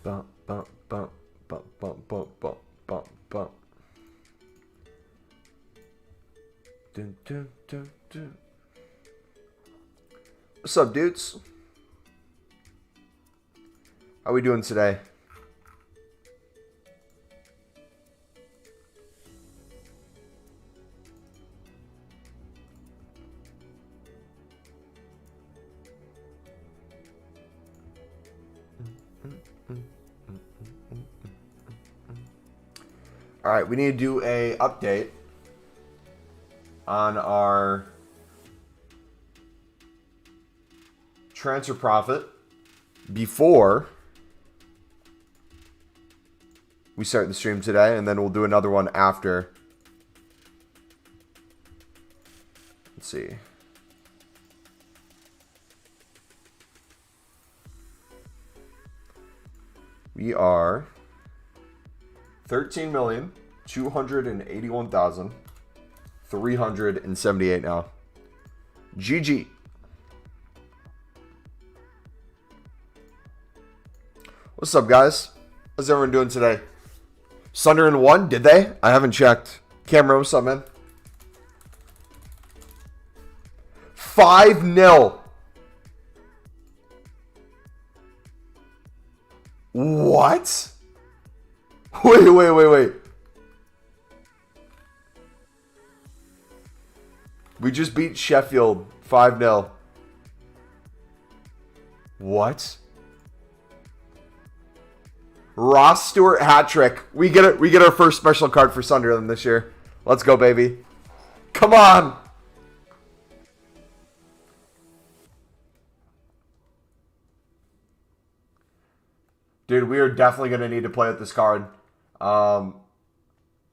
Bump, bump, bump, bump, bump, bump, bump, bump, bump. Dun, dun, dun, dun. What's up, dudes? How we doing today? All right, we need to do a update on our transfer profit before we start the stream today, and then we'll do another one after. Let's see. We are 13,281,378 now. GG. What's up, guys? How's everyone doing today? Sunderland won, did they? I haven't checked. Cameron, what's up, man? 5-0. What? Wait. We just beat Sheffield 5-0. What? Ross Stewart hat trick. We get our first special card for Sunderland this year. Let's go, baby. Come on. Dude, we are definitely going to need to play with this card.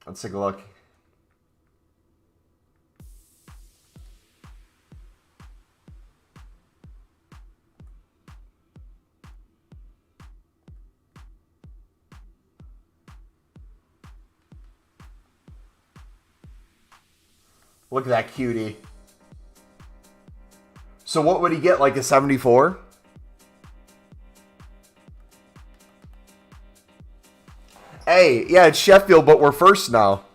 Let's take a look. Look at that cutie. So what would he get, like a 74? Hey, yeah, it's Sheffield, but we're first now.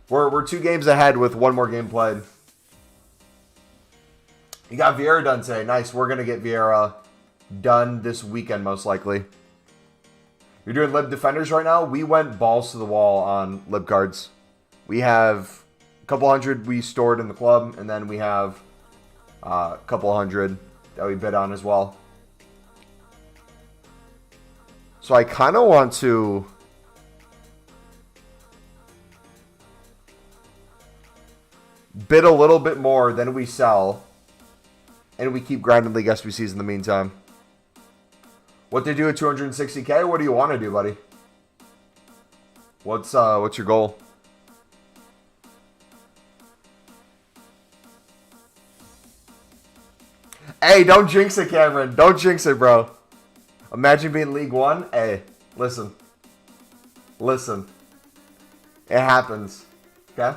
We're 2 games ahead with 1 more game played. You got Vieira done today. Nice. We're going to get Vieira done this weekend, most likely. You're doing lib defenders right now? We went balls to the wall on lib cards. We have a couple hundred we stored in the club, and then we have a couple hundred that we bid on as well. So I kind of want to bid a little bit more than we sell, and we keep grinding league SBCs in the meantime. What they do at 260K? What do you want to do, buddy? What's your goal? Hey, don't jinx it, Cameron. Don't jinx it, bro. Imagine being League One. Hey, listen. Listen. It happens. Okay?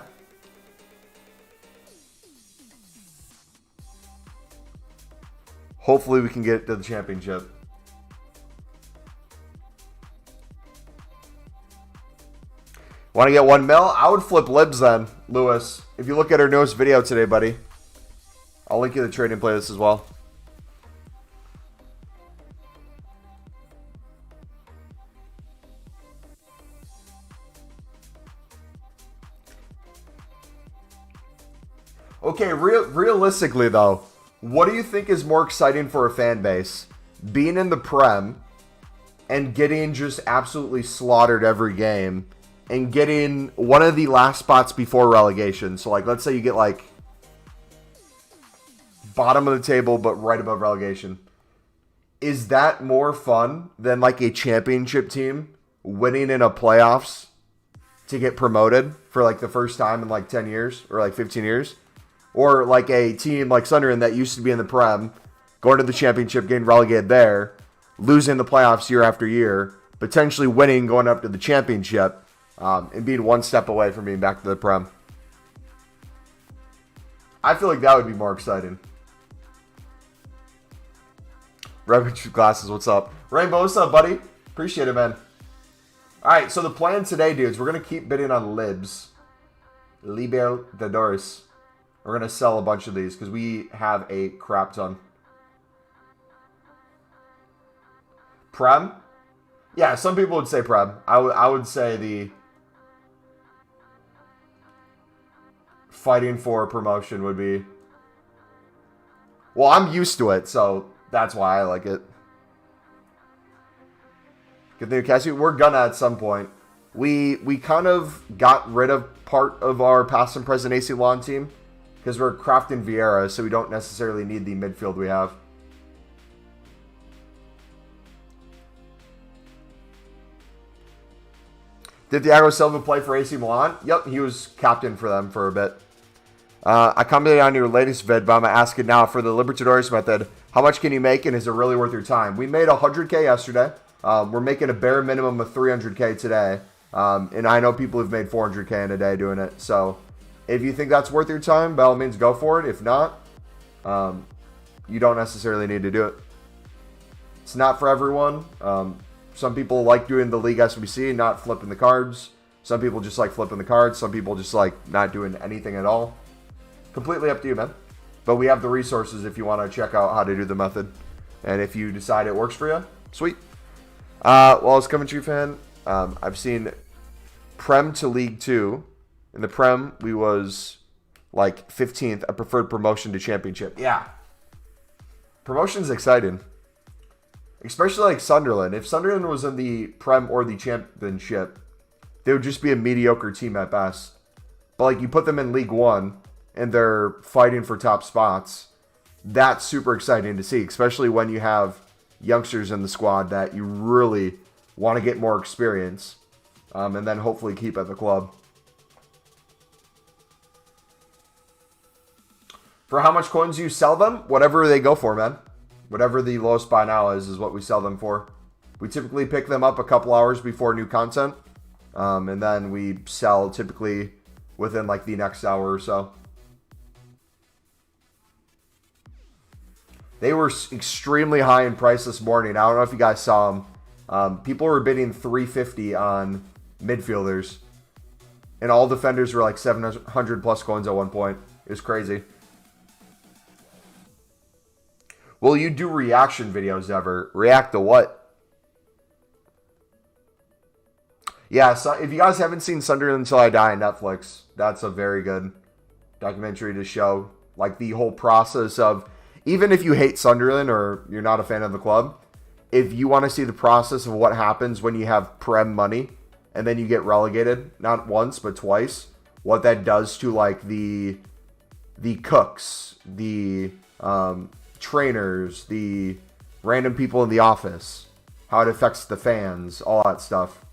Hopefully we can get to the championship. Want to get 1 mil? I would flip libs then, Lewis. If you look at our newest video today, buddy. I'll link you the trading playlist as well. Okay, realistically though, what do you think is more exciting for a fan base? Being in the Prem and getting just absolutely slaughtered every game and getting one of the last spots before relegation. So, like, let's say you get, like, bottom of the table but right above relegation. Is that more fun than, like, a championship team winning in a playoffs to get promoted for, like, the first time in, like, 10 years or, like, 15 years? Or like a team like Sunderland that used to be in the Prem, going to the championship, getting relegated there, losing the playoffs year after year, potentially winning, going up to the championship, and being 1 step away from being back to the Prem. I feel like that would be more exciting. Rabbit glasses, what's up? Rainbow, what's up, buddy? Appreciate it, man. All right, so the plan today, dudes, we're going to keep bidding on libs. Libertadores. We're going to sell a bunch of these because we have a crap ton. Prem? Yeah, some people would say Prem. I would say the fighting for promotion would be... Well, I'm used to it, so that's why I like it. Good thing, Cassie. We're gonna at some point. We kind of got rid of part of our past and present AC Milan team because we're crafting Vieira, so we don't necessarily need the midfield we have. Did Thiago Silva play for AC Milan? Yep, he was captain for them for a bit. I commented on your latest vid, but I'm going to ask it now. For the Libertadores method, how much can you make, and is it really worth your time? We made 100K yesterday. We're making a bare minimum of 300K today. And I know people have made 400K in a day doing it. So if you think that's worth your time, by all means, go for it. If not, you don't necessarily need to do it. It's not for everyone. Some people like doing the League SBC, not flipping the cards. Some people just like flipping the cards. Some people just like not doing anything at all. Completely up to you, man. But we have the resources if you want to check out how to do the method. And if you decide it works for you, sweet. Well, as Coventry fan, I've seen Prem to League 2. In the Prem, we was like 15th. I preferred promotion to Championship. Yeah. Promotion's exciting. Especially like Sunderland. If Sunderland was in the Prem or the Championship, they would just be a mediocre team at best. But like you put them in League 1 and they're fighting for top spots, that's super exciting to see, especially when you have youngsters in the squad that you really want to get more experience and then hopefully keep at the club. For how much coins you sell them? Whatever they go for, man. Whatever the lowest buy now is what we sell them for. We typically pick them up a couple hours before new content. And then we sell typically within like the next hour or so. They were extremely high in price this morning. I don't know if you guys saw them. People were bidding $350 on midfielders. And all defenders were like 700 plus coins at one point. It was crazy. Will you do reaction videos ever? React to what? Yeah, so if you guys haven't seen Sunderland Until I Die on Netflix, that's a very good documentary to show. Like the whole process of, even if you hate Sunderland or you're not a fan of the club, if you want to see the process of what happens when you have Prem money and then you get relegated, not once, but twice, what that does to like the cooks, the trainers, the random people in the office, how it affects the fans, all that stuff.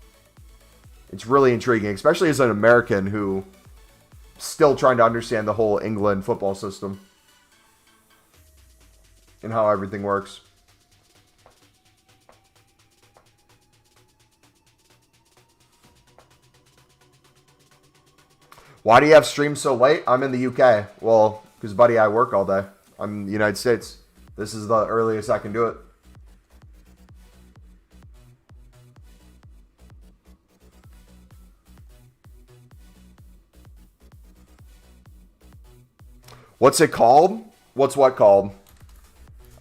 It's really intriguing, especially as an American who still trying to understand the whole England football system and how everything works. Why do you have streams so late? I'm in the UK. Well, because, buddy, I work all day. I'm in the United States. This is the earliest I can do it. What's it called? What's what called?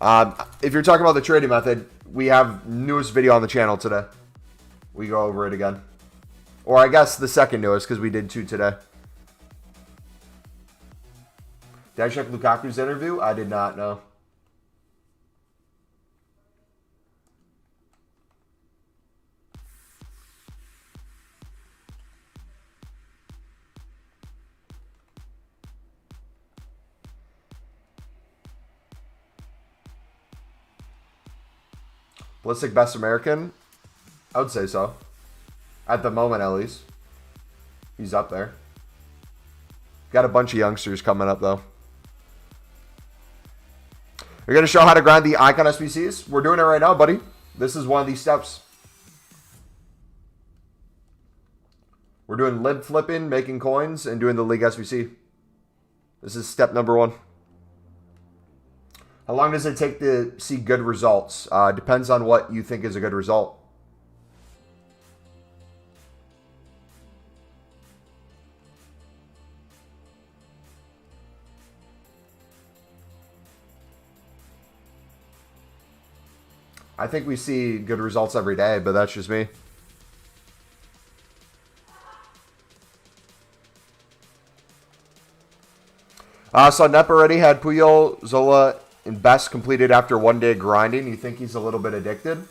If you're talking about the trading method, we have newest video on the channel today. We go over it again. Or I guess the second newest, because we did 2 today. Did I check Lukaku's interview? I did not know. Ballistic Best American? I would say so. At the moment, at least. He's up there. Got a bunch of youngsters coming up, though. We're going to show how to grind the Icon SBCs. We're doing it right now, buddy. This is one of these steps. We're doing lib flipping, making coins, and doing the League SBC. This is step number 1. How long does it take to see good results? Depends on what you think is a good result. I think we see good results every day, but that's just me. So Nep already had Puyol, Zola, and Best completed after 1 day grinding. You think he's a little bit addicted?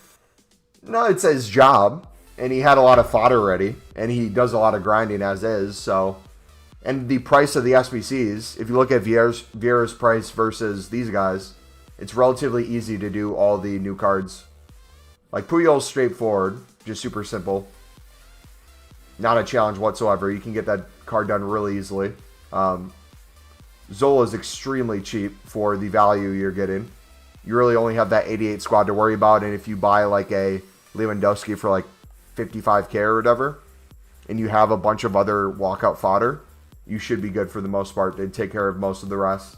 No, it's his job. And he had a lot of fodder already. And he does a lot of grinding as is. So, and the price of the SBCs, if you look at Vieira's price versus these guys, it's relatively easy to do all the new cards. Like Puyol's straightforward, just super simple. Not a challenge whatsoever. You can get that card done really easily. Zola is extremely cheap for the value you're getting. You really only have that 88 squad to worry about, and if you buy like a Lewandowski for like 55k or whatever, and you have a bunch of other walkout fodder, you should be good for the most part. They'd take care of most of the rest.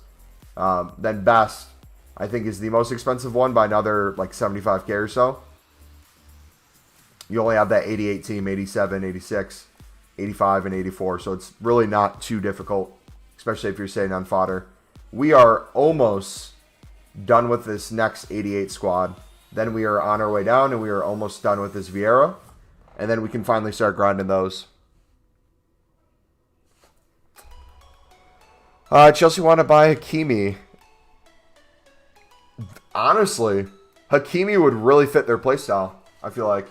Then Best, I think, is the most expensive one by another like 75k or so. You only have that 88 team, 87, 86, 85, and 84, so it's really not too difficult, especially if you're staying on fodder. We are almost done with this next 88 squad. Then we are on our way down, and we are almost done with this Vieira. And then we can finally start grinding those. Chelsea want to buy Hakimi. Honestly, Hakimi would really fit their playstyle, I feel like.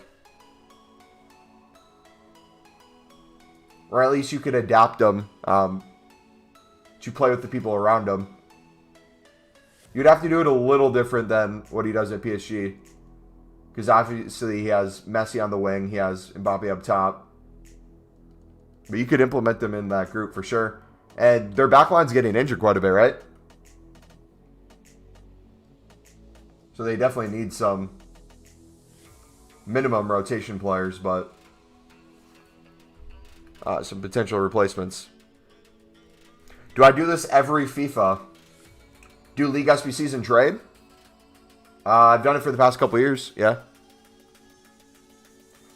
Or at least you could adapt them to play with the people around him. You'd have to do it a little different than what he does at PSG. Because obviously he has Messi on the wing. He has Mbappe up top. But you could implement them in that group for sure. And their backline's getting injured quite a bit, right? So they definitely need some minimum rotation players, but some potential replacements. Do I do this every FIFA? Do League SBCs and trade? I've done it for the past couple years, yeah.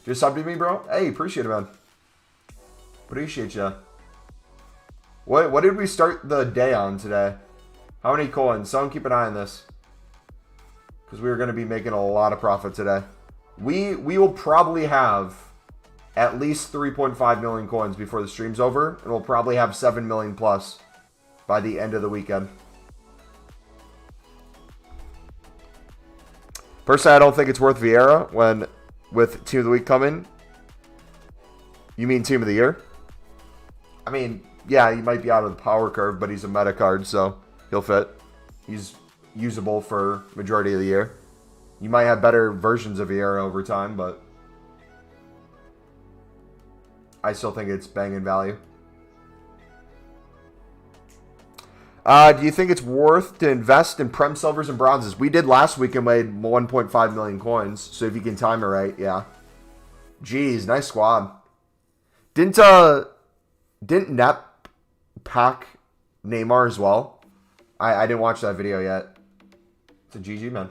Just sub to me, bro? Hey, appreciate it, man. Appreciate ya. What did we start the day on today? How many coins? Someone keep an eye on this. Because we are going to be making a lot of profit today. We will probably have at least 3.5 million coins before the stream's over. And we'll probably have 7 million plus by the end of the weekend. Personally, I don't think it's worth Vieira when with Team of the Week coming. You mean Team of the Year? I mean, yeah, he might be out of the power curve, but he's a meta card, so he'll fit. He's usable for majority of the year. You might have better versions of Vieira over time, but I still think it's banging value. Do you think it's worth to invest in Prem Silvers and Bronzes? We did last week and made 1.5 million coins. So if you can time it right, yeah. Jeez, nice squad. Didn't Nep pack Neymar as well? I didn't watch that video yet. It's a GG, man.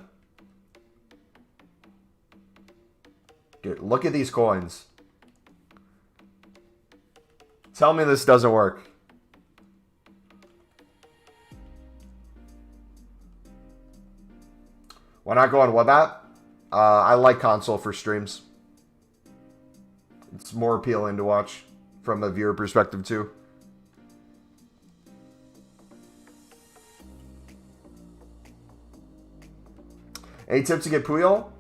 Dude, look at these coins. Tell me this doesn't work. Why not go on web app? I like console for streams. It's more appealing to watch from a viewer perspective too. Any tips to get Puyol?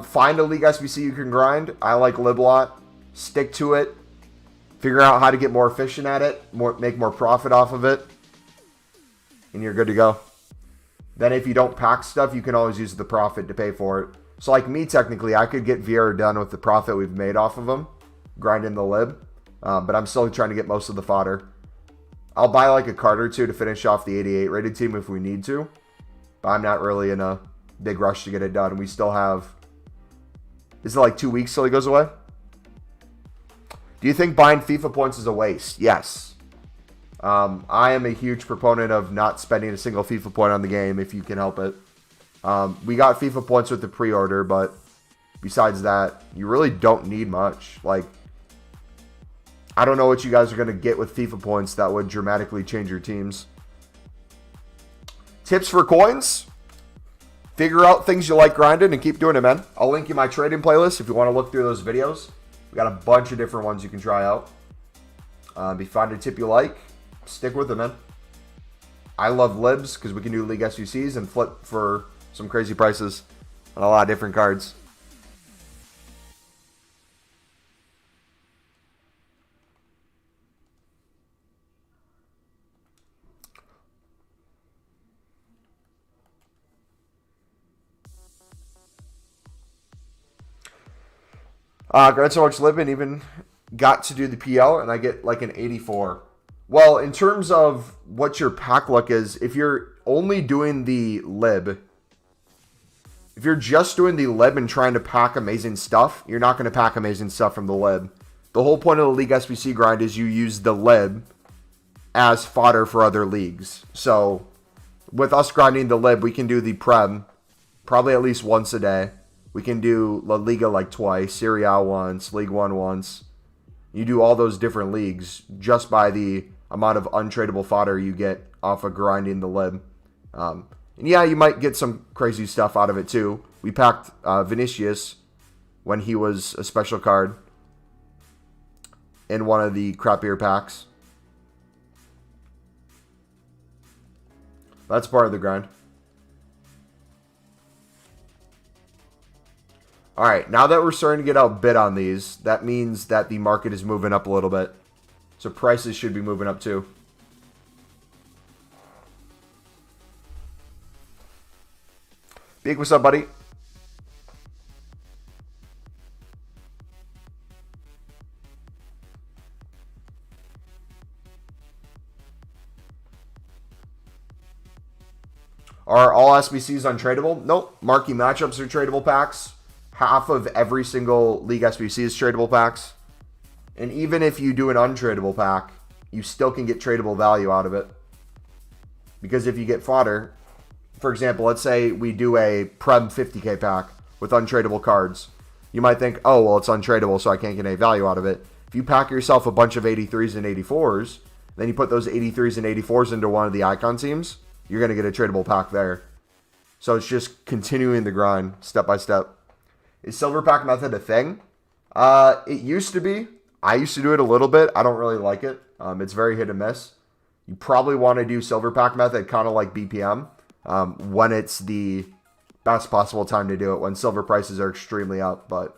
Find a League SBC you can grind. I like Liblot. Stick to it. Figure out how to get more efficient at it. Make more profit off of it. And you're good to go. Then if you don't pack stuff, you can always use the profit to pay for it. So like me, technically, I could get Vieira done with the profit we've made off of him. Grinding the lib. But I'm still trying to get most of the fodder. I'll buy like a card or two to finish off the 88 rated team if we need to. But I'm not really in a big rush to get it done. We still have... Is it like 2 weeks till he goes away? Do you think buying FIFA points is a waste? Yes. I am a huge proponent of not spending a single FIFA point on the game if you can help it. We got FIFA points with the pre-order, but besides that, you really don't need much. Like, I don't know what you guys are going to get with FIFA points that would dramatically change your teams. Tips for coins? figure out things you like grinding and keep doing it, man. I'll link you my trading playlist if you want to look through those videos. We got a bunch of different ones you can try out. If you find a tip you like, stick with it, man. I love libs because we can do league SBCs and flip for some crazy prices on a lot of different cards. Grant so much living, even got to do the PL, and I get like an 84. Well, in terms of what your pack luck is, if you're only doing the lib, if you're just doing the lib and trying to pack amazing stuff, you're not going to pack amazing stuff from the lib. The whole point of the league SBC grind is you use the lib as fodder for other leagues. So with us grinding the lib, we can do the Prem probably at least once a day. We can do La Liga like twice, Serie A once, League One once. You do all those different leagues just by the amount of untradeable fodder you get off of grinding the lib. And yeah, you might get some crazy stuff out of it too. We packed Vinicius when he was a special card in one of the crappier packs. That's part of the grind. All right, now that we're starting to get outbid on these, that means that the market is moving up a little bit. So prices should be moving up too. Big, what's up, buddy? Are all SBCs untradeable? Nope. Marquee matchups are tradable packs. Half of every single league SBC is tradable packs. And even if you do an untradeable pack, you still can get tradable value out of it. Because if you get fodder, for example, let's say we do a Prem 50k pack with untradeable cards. You might think, oh, well, it's untradeable, so I can't get any value out of it. If you pack yourself a bunch of 83s and 84s, then you put those 83s and 84s into one of the icon teams, you're going to get a tradable pack there. So it's just continuing the grind step by step. Is silver pack method a thing? It used to be. I used to do it a little bit. I don't really like it. It's very hit and miss. You probably want to do silver pack method kind of like BPM when it's the best possible time to do it, when silver prices are extremely up. But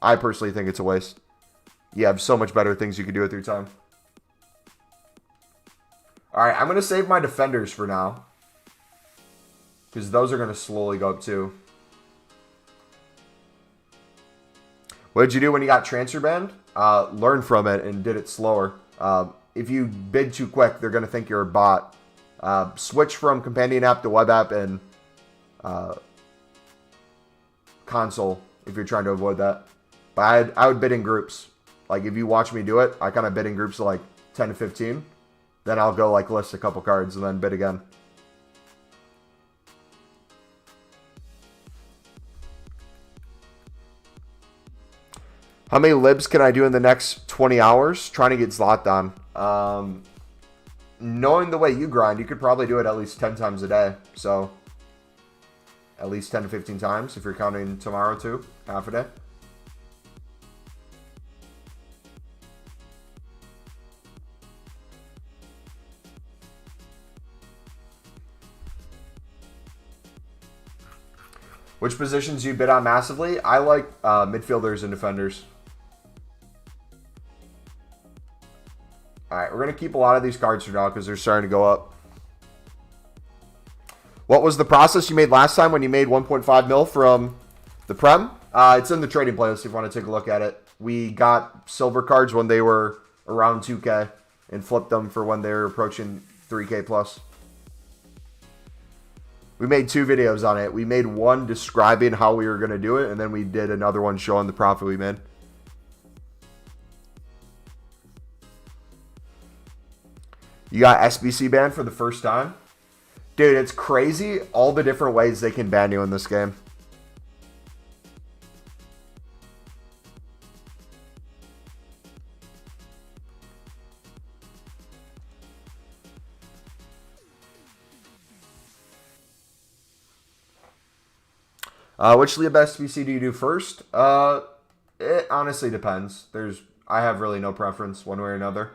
I personally think it's a waste. You have so much better things you can do with your time. All right, I'm going to save my defenders for now, because those are going to slowly go up too. What did you do when you got transfer banned? Learn from it and did it slower. If you bid too quick, they're going to think you're a bot. Switch from companion app to web app and console if you're trying to avoid that. But I would bid in groups. Like if you watch me do it, I kind of bid in groups of like 10 to 15. Then I'll go like list a couple cards and then bid again. How many libs can I do in the next 20 hours? Trying to get Zlatan. Knowing the way you grind, you could probably do it at least 10 times a day. So, at least 10 to 15 times if you're counting tomorrow too. Half a day. Which positions do you bid on massively? I like midfielders and defenders. All right, we're going to keep a lot of these cards for now because they're starting to go up. What was the process you made last time when you made 1.5 mil from the Prem? It's in the trading playlist if you want to take a look at it. We got silver cards when they were around 2K and flipped them for when they were approaching 3K plus. We made 2 videos on it. We made one describing how we were going to do it, and then we did another one showing the profit we made. You got SBC banned for the first time? Dude, it's crazy all the different ways they can ban you in this game. Which Lib SBC do you do first? It honestly depends. I have really no preference one way or another.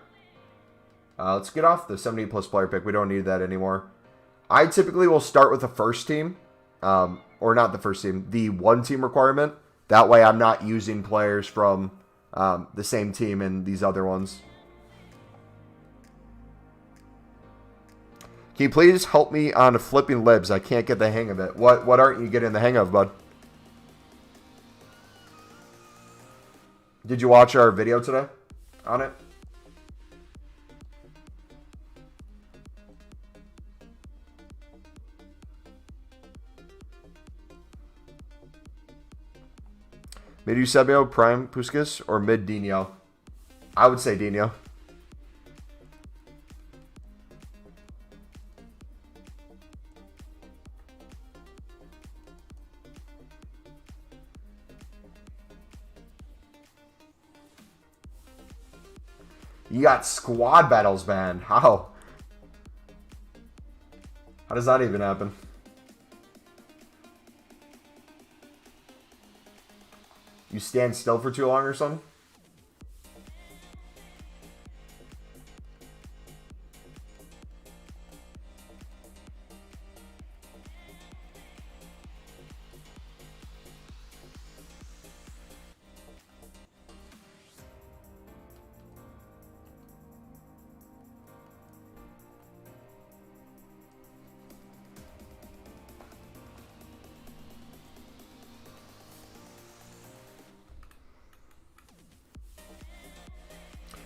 Let's get off the 70 plus player pick. We don't need that anymore. I typically will start with the first team. Or not the first team. The one team requirement. That way I'm not using players from the same team in these other ones. Can you please help me on flipping libs? I can't get the hang of it. What aren't you getting the hang of, bud? Did you watch our video today on it? Mid Eusebio, Prime Puskas, or mid Dino? I would say Dino. You got squad battles banned. How? How does that even happen? You stand still for too long or something?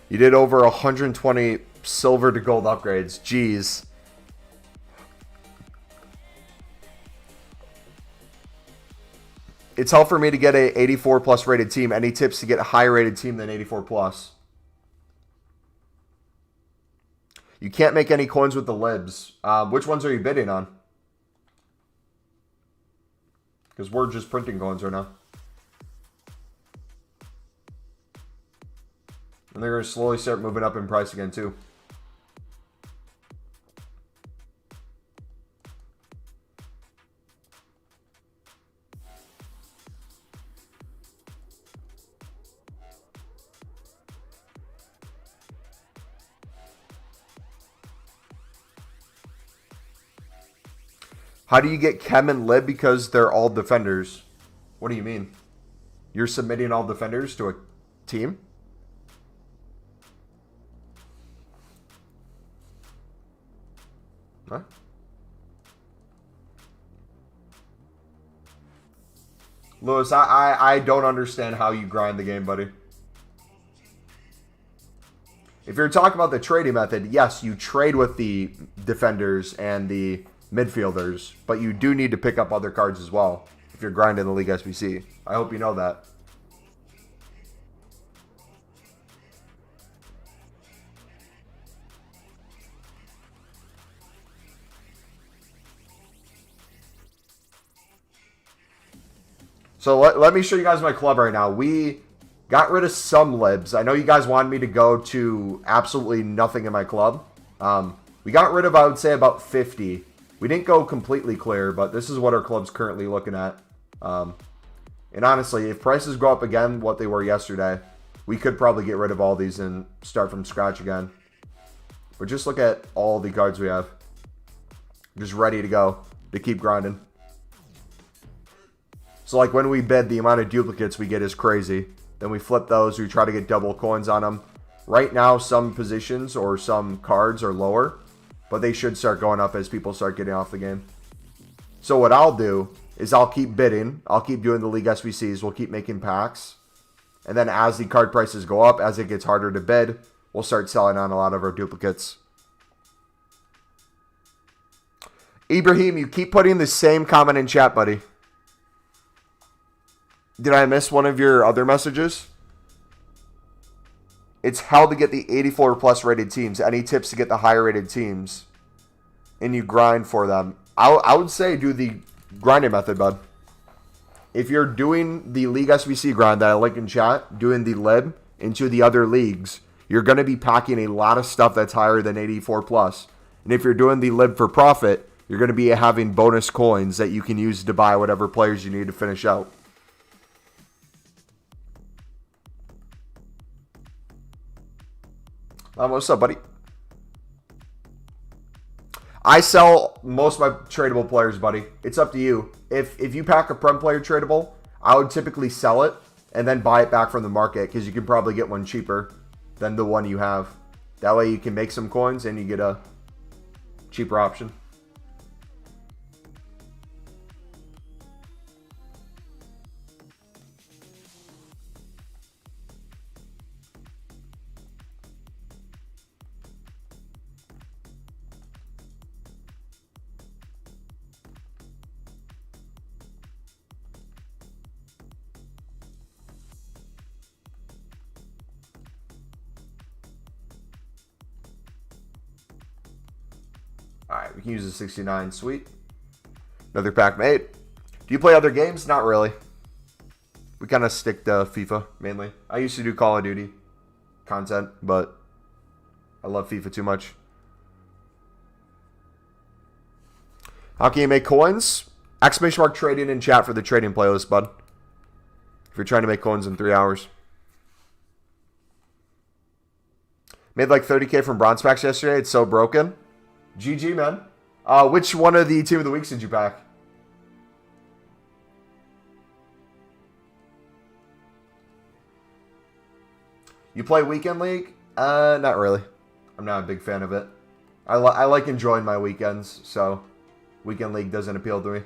You did over 120 silver to gold upgrades. Jeez. It's hard for me to get a 84 plus rated team. Any tips to get a higher rated team than 84 plus? You can't make any coins with the libs. Which ones are you bidding on? Because we're just printing coins right now. And they're going to slowly start moving up in price again, too. How do you get Chem and Lib? Because they're all defenders. What do you mean? You're submitting all defenders to a team? Huh? Lewis, I don't understand how you grind the game, buddy. If you're talking about the trading method, yes, you trade with the defenders and the midfielders, but you do need to pick up other cards as well if you're grinding the League SBC. I hope you know that. So let me show you guys my club right now. We got rid of some libs. I know you guys wanted me to go to absolutely nothing in my club. We got rid of, I would say, about 50. We didn't go completely clear, but this is what our club's currently looking at. And honestly, if prices go up again what they were yesterday, we could probably get rid of all these and start from scratch again. But just look at all the cards we have. Just ready to go to keep grinding. So like when we bid, the amount of duplicates we get is crazy. Then we flip those, we try to get double coins on them. Right now, some positions or some cards are lower, but they should start going up as people start getting off the game. So what I'll do is I'll keep bidding. I'll keep doing the League SBCs. We'll keep making packs. And then as the card prices go up, as it gets harder to bid, we'll start selling on a lot of our duplicates. Ibrahim, you keep putting the same comment in chat, buddy. Did I miss one of your other messages? It's how to get the 84 plus rated teams. Any tips to get the higher rated teams? And you grind for them. I would say do the grinding method, bud. If you're doing the League SBC grind that I link in chat, doing the lib into the other leagues, you're going to be packing a lot of stuff that's higher than 84 plus. And if you're doing the lib for profit, you're going to be having bonus coins that you can use to buy whatever players you need to finish out. What's up, buddy? I sell most of my tradable players, buddy. It's up to you. If you pack a Prem player tradable, I would typically sell it and then buy it back from the market because you can probably get one cheaper than the one you have. That way you can make some coins and you get a cheaper option. Alright, we can use a 69. Sweet. Another pack made. Do you play other games? Not really. We kind of stick to FIFA, mainly. I used to do Call of Duty content, but I love FIFA too much. How can you make coins? Exclamation mark trading in chat for the trading playlist, bud. If you're trying to make coins in 3 hours. Made like 30K from bronze packs yesterday. It's so broken. GG, man. Which one of the Team of the Weeks did you pack? You play Weekend League? Not really. I'm not a big fan of it. I like enjoying my weekends, so Weekend League doesn't appeal to me.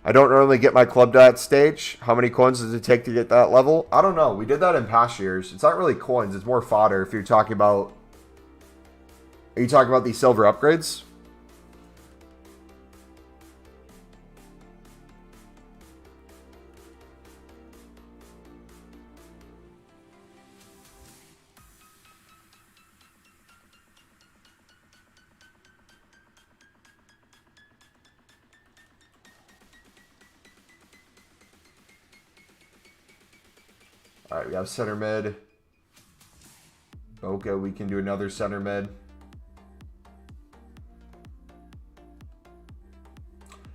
I don't normally get my club to that stage. How many coins does it take to get that level? I don't know. We did that in past years. It's not really coins. It's more fodder if you're talking about... Are you talking about these silver upgrades? Alright, we have center mid. Okay, we can do another center mid.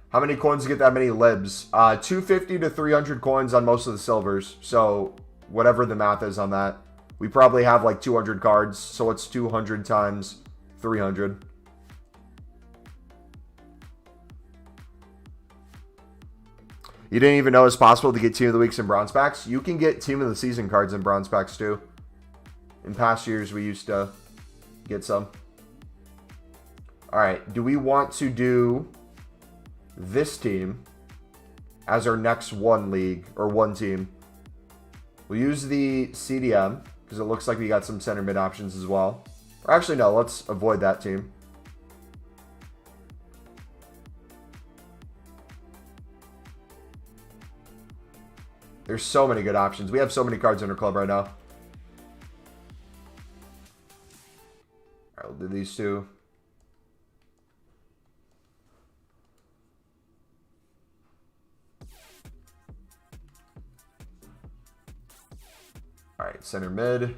How many coins to get that many libs? 250 to 300 coins on most of the silvers. So, whatever the math is on that. We probably have like 200 cards. So, it's 200 times 300. You didn't even know it's possible to get Team of the Weeks in bronze packs? You can get Team of the Season cards in bronze packs too. In past years, we used to get some. Alright, do we want to do this team as our next one league, or one team? We'll use the CDM, because it looks like we got some center mid options as well. Or actually, no, let's avoid that team. There's so many good options. We have so many cards in our club right now. Alright, we'll do these two. Alright, center mid.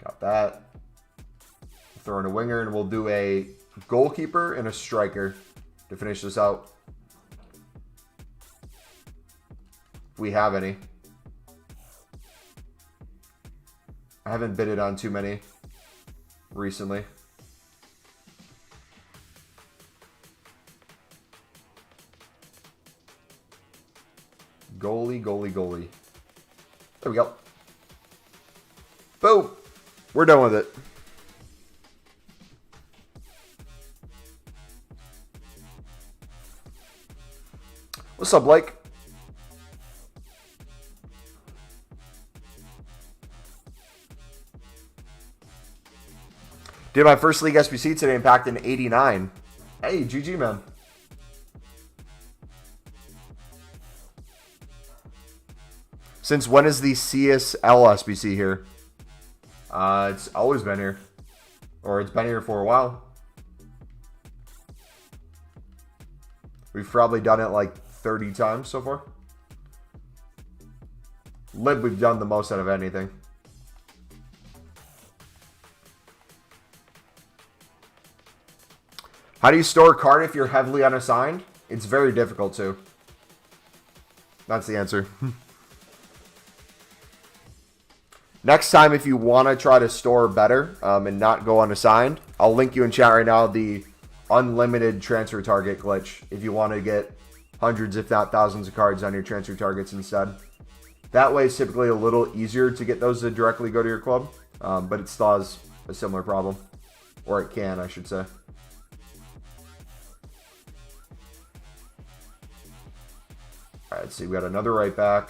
Got that. Throw in a winger, and we'll do a goalkeeper and a striker to finish this out. We have any. I haven't bidded on too many recently. Goalie. There we go. Boom. We're done with it. What's up, Blake? Did my first league SBC today and packed an 89. Hey, GG, man. Since when is the CSL SBC here? It's always been here. Or it's been here for a while. We've probably done it like 30 times so far. Lib, we've done the most out of anything. How do you store a card if you're heavily unassigned? It's very difficult to. That's the answer. Next time, if you want to try to store better and not go unassigned, I'll link you in chat right now the unlimited transfer target glitch if you want to get hundreds, if not thousands of cards on your transfer targets instead. That way, it's typically a little easier to get those to directly go to your club, but it still has a similar problem. Or it can, I should say. All right, let's see. We got another right back.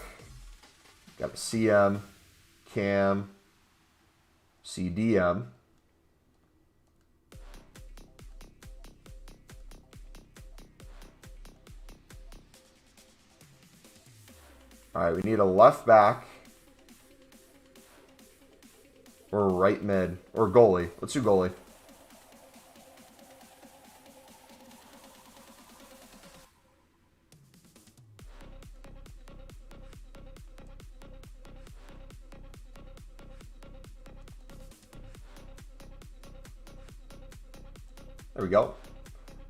Got a CM. Cam, CDM. All right, we need a left back or a right mid or goalie. Let's do goalie. There we go.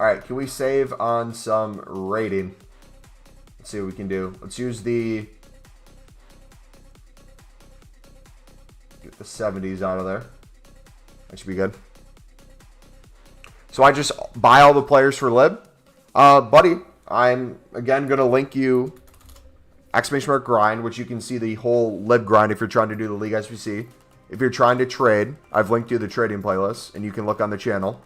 All right, can we save on some rating? Let's see what we can do. Let's use the... Get the 70s out of there. That should be good. So I just buy all the players for Lib. Buddy, I'm, again, going to link you ! grind, which you can see the whole Lib grind if you're trying to do the League SBC. If you're trying to trade, I've linked you the trading playlist, and you can look on the channel.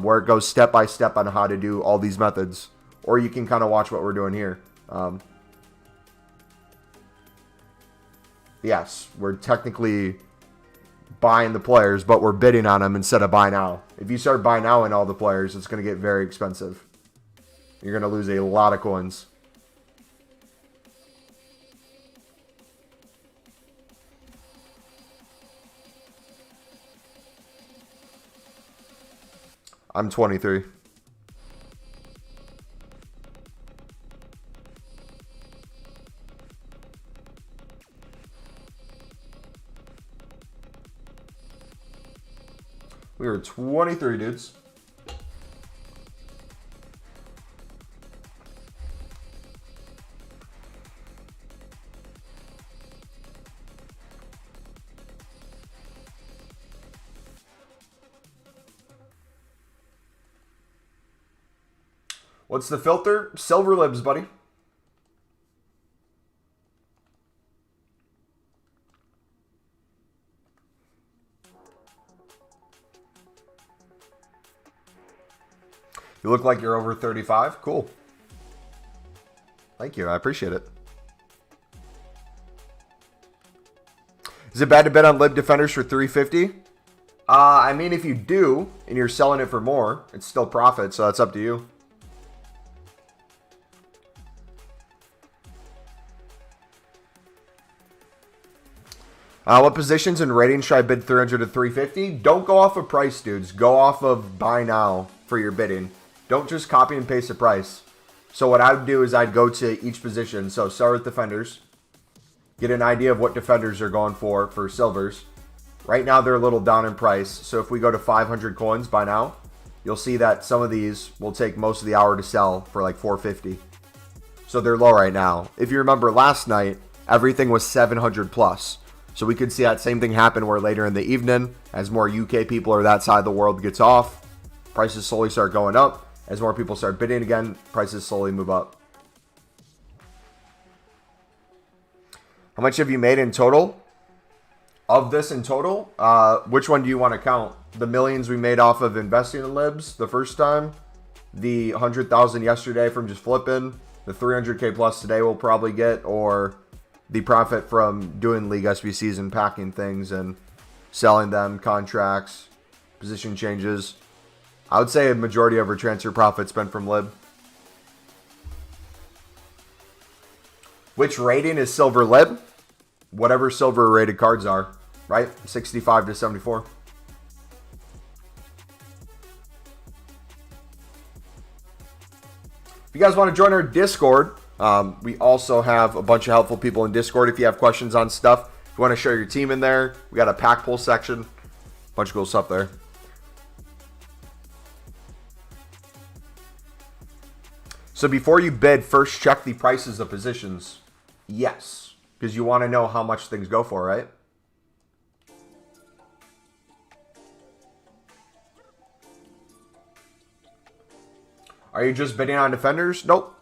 Where it goes step by step on how to do all these methods. Or you can kind of watch what we're doing here. Yes, we're technically buying the players, but we're bidding on them instead of buy now. If you start buy now in all the players, it's going to get very expensive. You're going to lose a lot of coins. I'm 23. We were 23 dudes. What's the filter? Silver libs, buddy. You look like you're over 35. Cool. Thank you. I appreciate it. Is it bad to bet on lib defenders for 350? I mean, if you do and you're selling it for more, it's still profit, so that's up to you. What positions and ratings should I bid 300 to 350? Don't go off of price, dudes. Go off of buy now for your bidding. Don't just copy and paste the price. So what I would do is I'd go to each position. So start with defenders. Get an idea of what defenders are going for silvers. Right now they're a little down in price. So if we go to 500 coins by now, you'll see that some of these will take most of the hour to sell for like 450. So they're low right now. If you remember last night, everything was 700 plus. So we could see that same thing happen where later in the evening, as more UK people or that side of the world gets off, prices slowly start going up. As more people start bidding again, prices slowly move up. How much have you made in total? Of this in total, which one do you want to count? The millions we made off of investing in libs the first time, the 100,000 yesterday from just flipping, the 300K plus today we'll probably get, or the profit from doing League SBCs and packing things and selling them, contracts, position changes. I would say a majority of our transfer profit's been from lib. Which rating is silver lib? Whatever silver rated cards are, right? 65 to 74. If you guys want to join our Discord, we also have a bunch of helpful people in Discord. If you have questions on stuff, if you want to show your team in there, we got a pack pull section. Bunch of cool stuff there. So before you bid, first check the prices of positions. Yes, because you want to know how much things go for, right? Are you just bidding on defenders? Nope.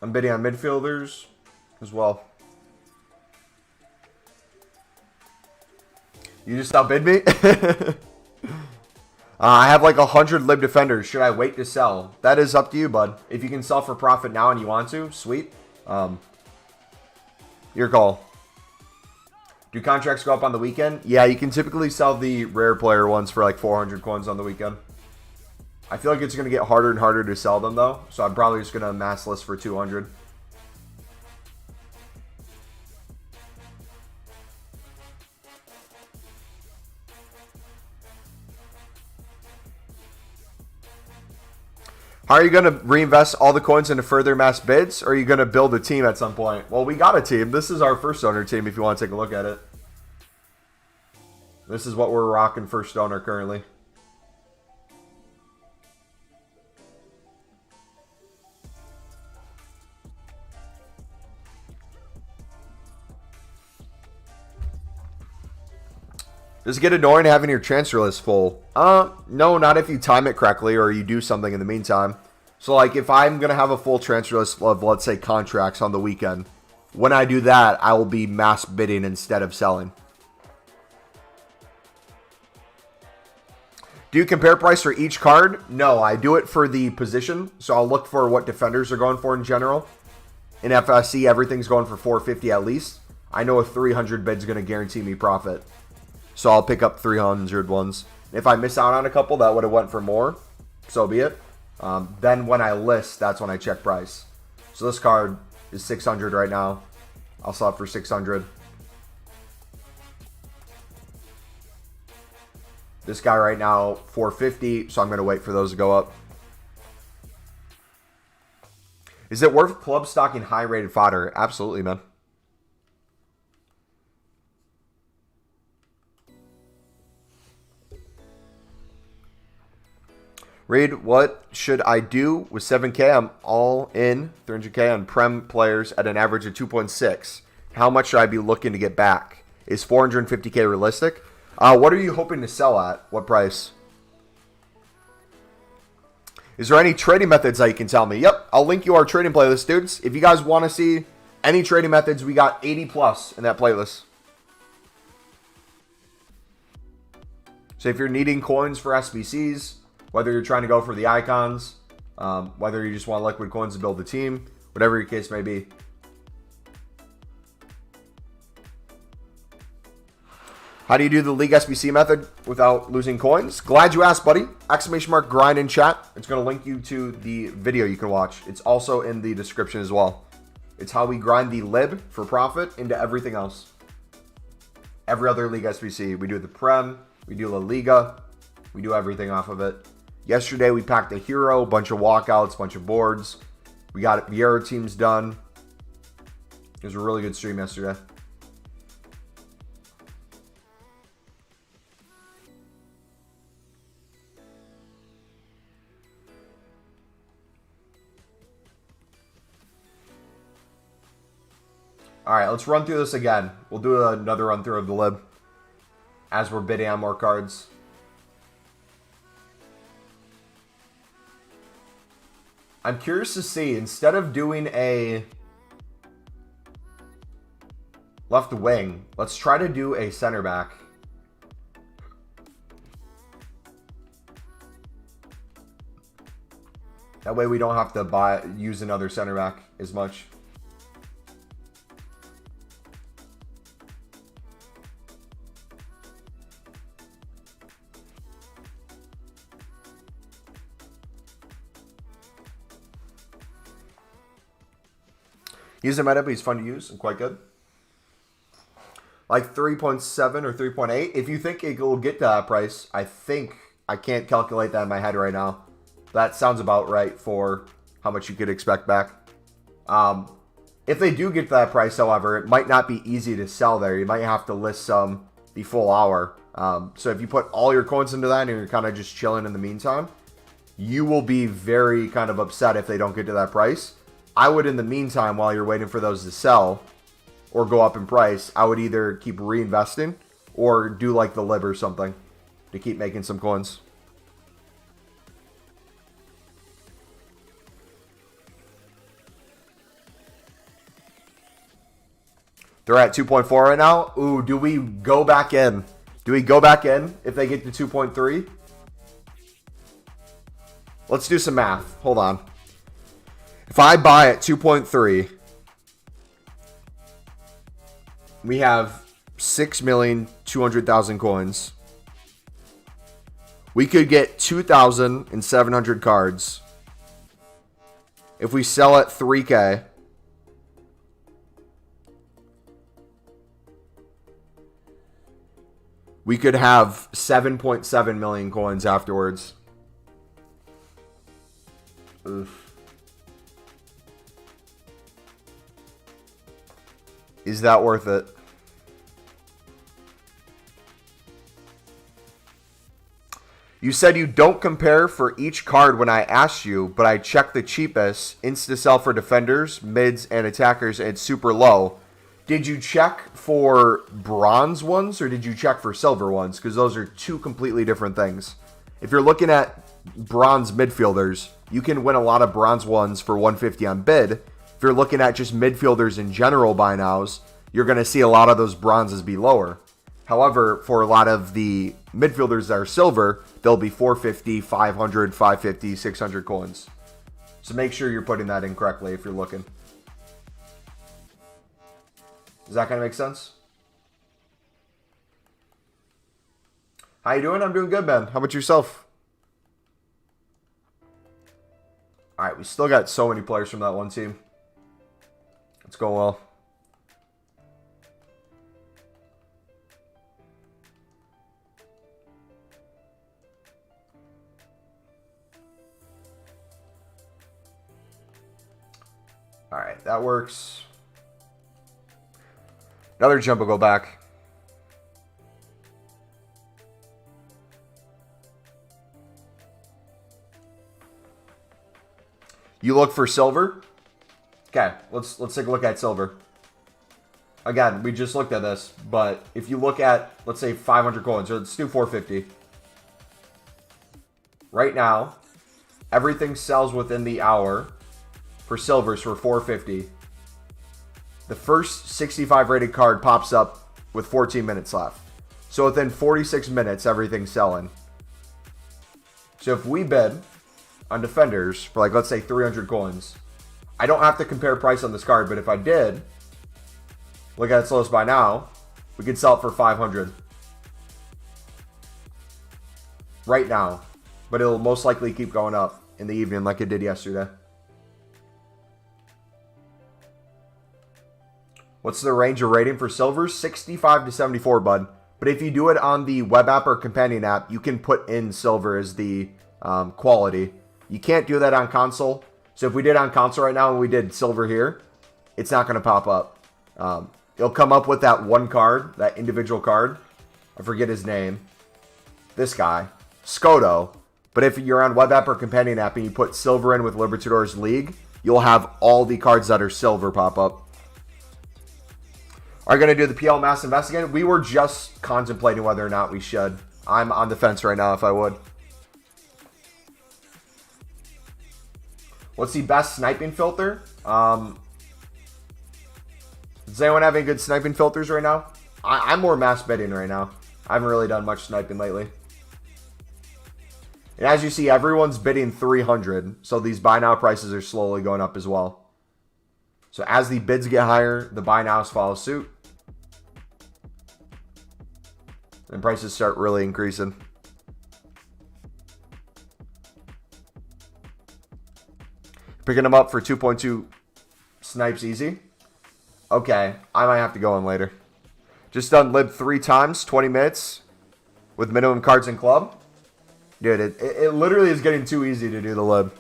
I'm bidding on midfielders as well. You just outbid me? I have like 100 lib defenders. Should I wait to sell? That is up to you, bud. If you can sell for profit now and you want to, sweet. Your call. Do contracts go up on the weekend? Yeah, you can typically sell the rare player ones for like 400 coins on the weekend. I feel like it's going to get harder and harder to sell them, though. So I'm probably just going to mass list for 200. How are you going to reinvest all the coins into further mass bids? Or are you going to build a team at some point? Well, we got a team. This is our first owner team if you want to take a look at it. This is what we're rocking first owner currently. Does it get annoying having your transfer list full? No, not if you time it correctly or you do something in the meantime. So, like, if I'm going to have a full transfer list of, let's say, contracts on the weekend, when I do that, I will be mass bidding instead of selling. Do you compare price for each card? No, I do it for the position. So I'll look for what defenders are going for in general. In FSC, everything's going for 450 at least. I know a 300 bid's going to guarantee me profit. So I'll pick up 300 ones. If I miss out on a couple that would have went for more, so be it. Then when I list, that's when I check price. So this card is 600 right now. I'll sell it for 600. This guy right now, 450. So I'm going to wait for those to go up. Is it worth club stocking high-rated fodder? Absolutely, man. Reed, what should I do with 7K? I'm all in 300K on Prem players at an average of 2.6. How much should I be looking to get back? Is 450K realistic? What are you hoping to sell at? What price? Is there any trading methods that you can tell me? Yep, I'll link you our trading playlist, dudes. If you guys want to see any trading methods, we got 80 plus in that playlist. So if you're needing coins for SBCs, whether you're trying to go for the icons, whether you just want liquid coins to build the team, whatever your case may be. How do you do the League SBC method without losing coins? Glad you asked, buddy. Exclamation mark grind in chat. It's going to link you to the video you can watch. It's also in the description as well. It's how we grind the lib for profit into everything else. Every other League SBC. We do the Prem. We do La Liga. We do everything off of it. Yesterday, we packed a hero, bunch of walkouts, bunch of boards. We got Vieira teams done. It was a really good stream yesterday. All right, let's run through this again. We'll do another run through of the lib as we're bidding on more cards. I'm curious to see, instead of doing a left wing, let's try to do a center back. That way we don't have to use another center back as much. He's a meta, but he's fun to use and quite good. Like 3.7 or 3.8. If you think it will get to that price, I can't calculate that in my head right now. That sounds about right for how much you could expect back. If they do get to that price, however, it might not be easy to sell there. You might have to list some the full hour. So if you put all your coins into that and you're kind of just chilling in the meantime, you will be very kind of upset if they don't get to that price. I would, in the meantime, while you're waiting for those to sell or go up in price, I would either keep reinvesting or do like the lib or something to keep making some coins. They're at 2.4 right now. Ooh, do we go back in? Do we go back in if they get to 2.3? Let's do some math. Hold on. If I buy at 2.3, we have 6,200,000 coins. We could get 2,700 cards. If we sell at 3K, we could have 7.7 million coins afterwards. Oof. Is that worth it? You said you don't compare for each card when I asked you, but I checked the cheapest. Insta-sell for defenders, mids, and attackers, and it's super low. Did you check for bronze ones or did you check for silver ones? Because those are two completely different things. If you're looking at bronze midfielders, you can win a lot of bronze ones for 150 on bid. If you're looking at just midfielders in general buy nows, you're going to see a lot of those bronzes be lower. However, for a lot of the midfielders that are silver, they'll be 450, 500, 550, 600 coins. So make sure you're putting that in correctly if you're looking. Does that kind of make sense? How you doing? I'm doing good, man. How about yourself? All right, we still got so many players from that one team. It's going well. All right, that works. Another jump will go back. You look for silver? Okay, let's take a look at silver. Again, we just looked at this, but if you look at, let's say 500 coins, or let's do 450. Right now, everything sells within the hour for silvers for 450. The first 65 rated card pops up with 14 minutes left. So within 46 minutes, everything's selling. So if we bid on defenders for, like, let's say 300 coins, I don't have to compare price on this card, but if I did, look at its lowest buy now, we could sell it for 500. Right now. But it'll most likely keep going up in the evening like it did yesterday. What's the range of rating for silvers? 65 to 74, bud. But if you do it on the web app or companion app, you can put in silver as the quality. You can't do that on console. So if we did on console right now and we did silver here, it's not going to pop up. It'll come up with that one card, that individual card. I forget his name. This guy, Skoto. But if you're on web app or companion app and you put silver in with Libertadores League, you'll have all the cards that are silver pop up. Are you going to do the PL Mass Invest again? We were just contemplating whether or not we should. I'm on the fence right now if I would. What's the best sniping filter? Does anyone have any good sniping filters right now? I'm more mass bidding right now. I haven't really done much sniping lately. And as you see, everyone's bidding 300. So these buy now prices are slowly going up as well. So as the bids get higher, the buy nows follow suit. And prices start really increasing. Picking them up for 2.2 snipes easy. Okay, I might have to go in later. Just done lib 3 times, 20 minutes with minimum cards in club. Dude, it literally is getting too easy to do the lib.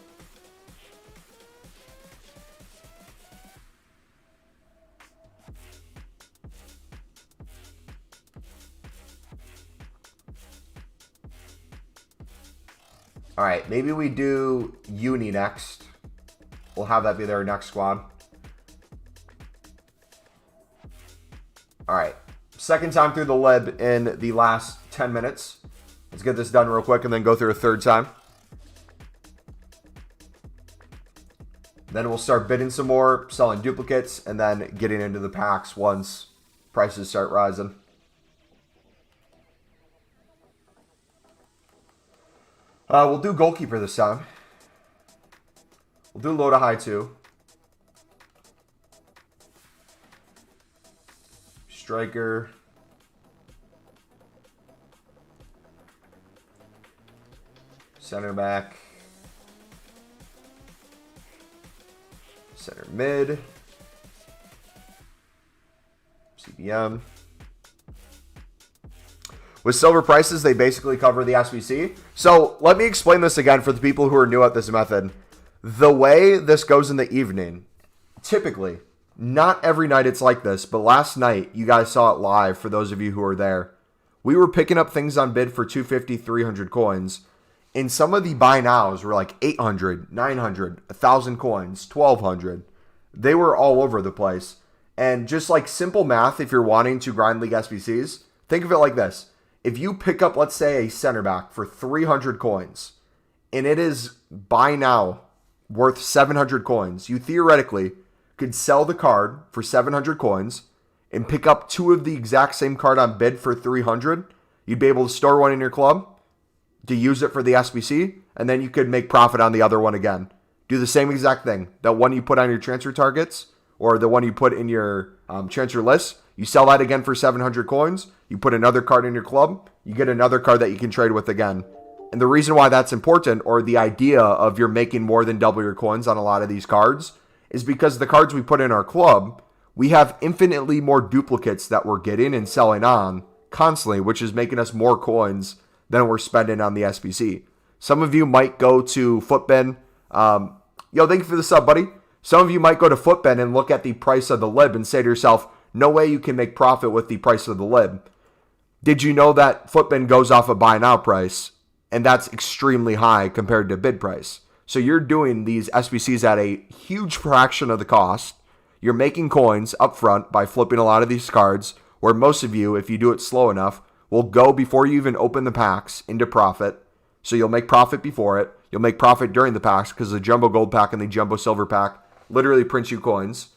All right, maybe we do Uni next. We'll have that be their next squad. All right, second time through the lib in the last 10 minutes. Let's get this done real quick and then go through a third time. Then we'll start bidding some more, selling duplicates, and then getting into the packs once prices start rising. We'll do goalkeeper this time. We'll do low to high too. Striker. Center back. Center mid. CBM. With silver prices, they basically cover the SBC. So let me explain this again for the people who are new at this method. The way this goes in the evening, typically, not every night it's like this, but last night, you guys saw it live for those of you who were there. We were picking up things on bid for 250, 300 coins. And some of the buy nows were like 800, 900, 1,000 coins, 1,200. They were all over the place. And just like simple math, if you're wanting to grind league SBCs, think of it like this. If you pick up, let's say, a center back for 300 coins, and it is buy now worth 700 coins, you theoretically could sell the card for 700 coins and pick up two of the exact same card on bid for 300. You'd be able to store one in your club to use it for the SBC, and then you could make profit on the other one again. Do the same exact thing. That one you put on your transfer targets, or the one you put in your transfer list, you sell that again for 700 coins. You put another card in your club. You get another card that you can trade with again. And the reason why that's important, or the idea of you're making more than double your coins on a lot of these cards, is because the cards we put in our club, we have infinitely more duplicates that we're getting and selling on constantly, which is making us more coins than we're spending on the SBC. Some of you might go to Footbin. Yo, thank you for the sub, buddy. Some of you might go to Footbin and look at the price of the lib and say to yourself, no way you can make profit with the price of the lib. Did you know that Footbin goes off a buy now price, and that's extremely high compared to bid price? So you're doing these SBCs at a huge fraction of the cost. You're making coins up front by flipping a lot of these cards, where most of you, if you do it slow enough, will go before you even open the packs into profit. So you'll make profit before it. You'll make profit during the packs because the jumbo gold pack and the jumbo silver pack literally prints you coins.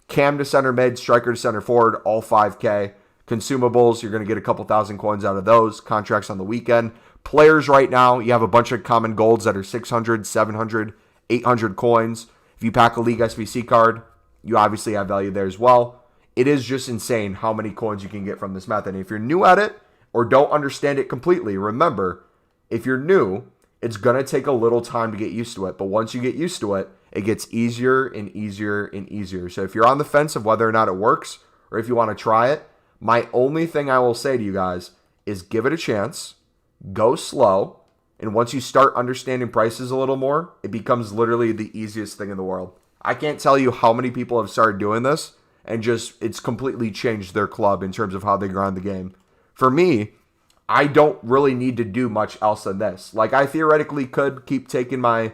Cam to center mid, striker to center forward, all 5K. Consumables, you're going to get a couple thousand coins out of those. Contracts on the weekend. Players right now, you have a bunch of common golds that are 600, 700, 800 coins. If you pack a league SBC card, you obviously have value there as well. It is just insane how many coins you can get from this method. And if you're new at it or don't understand it completely, remember, if you're new, it's going to take a little time to get used to it. But once you get used to it, it gets easier and easier and easier. So if you're on the fence of whether or not it works, or if you want to try it, my only thing I will say to you guys is give it a chance, go slow, and once you start understanding prices a little more, it becomes literally the easiest thing in the world. I can't tell you how many people have started doing this, and just it's completely changed their club in terms of how they grind the game. For me, I don't really need to do much else than this. Like, I theoretically could keep taking my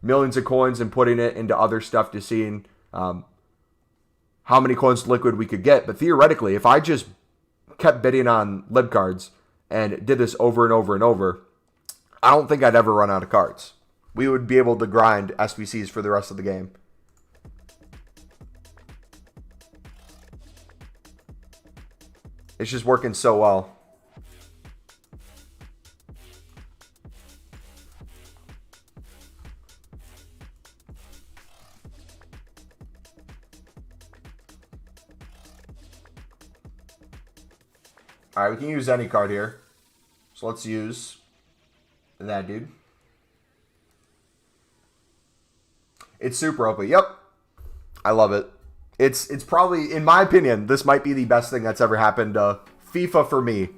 millions of coins and putting it into other stuff to seeing how many coins liquid we could get. But theoretically, if I just kept bidding on lib cards and did this over and over and over, I don't think I'd ever run out of cards. We would be able to grind SBCs for the rest of the game. It's just working so well. All right, we can use any card here. So let's use that dude. It's super OP. Yep. I love it. It's probably, in my opinion, this might be the best thing that's ever happened to FIFA for me.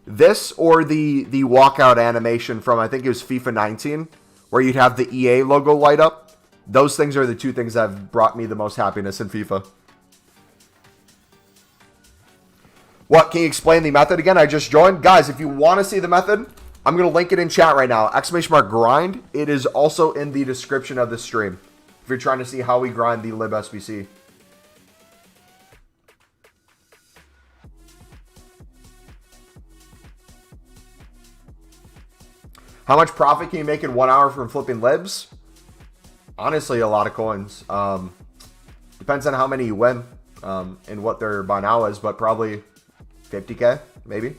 This or the walkout animation from, I think it was FIFA 19, where you'd have the EA logo light up. Those things are the two things that have brought me the most happiness in FIFA. What, can you explain the method again? I just joined. Guys, if you want to see the method, I'm going to link it in chat right now. !grind. It is also in the description of the stream if you're trying to see how we grind the lib SBC. How much profit can you make in 1 hour from flipping libs? Honestly, a lot of coins. Depends on how many you win and what their buy now is, but probably 50K, maybe.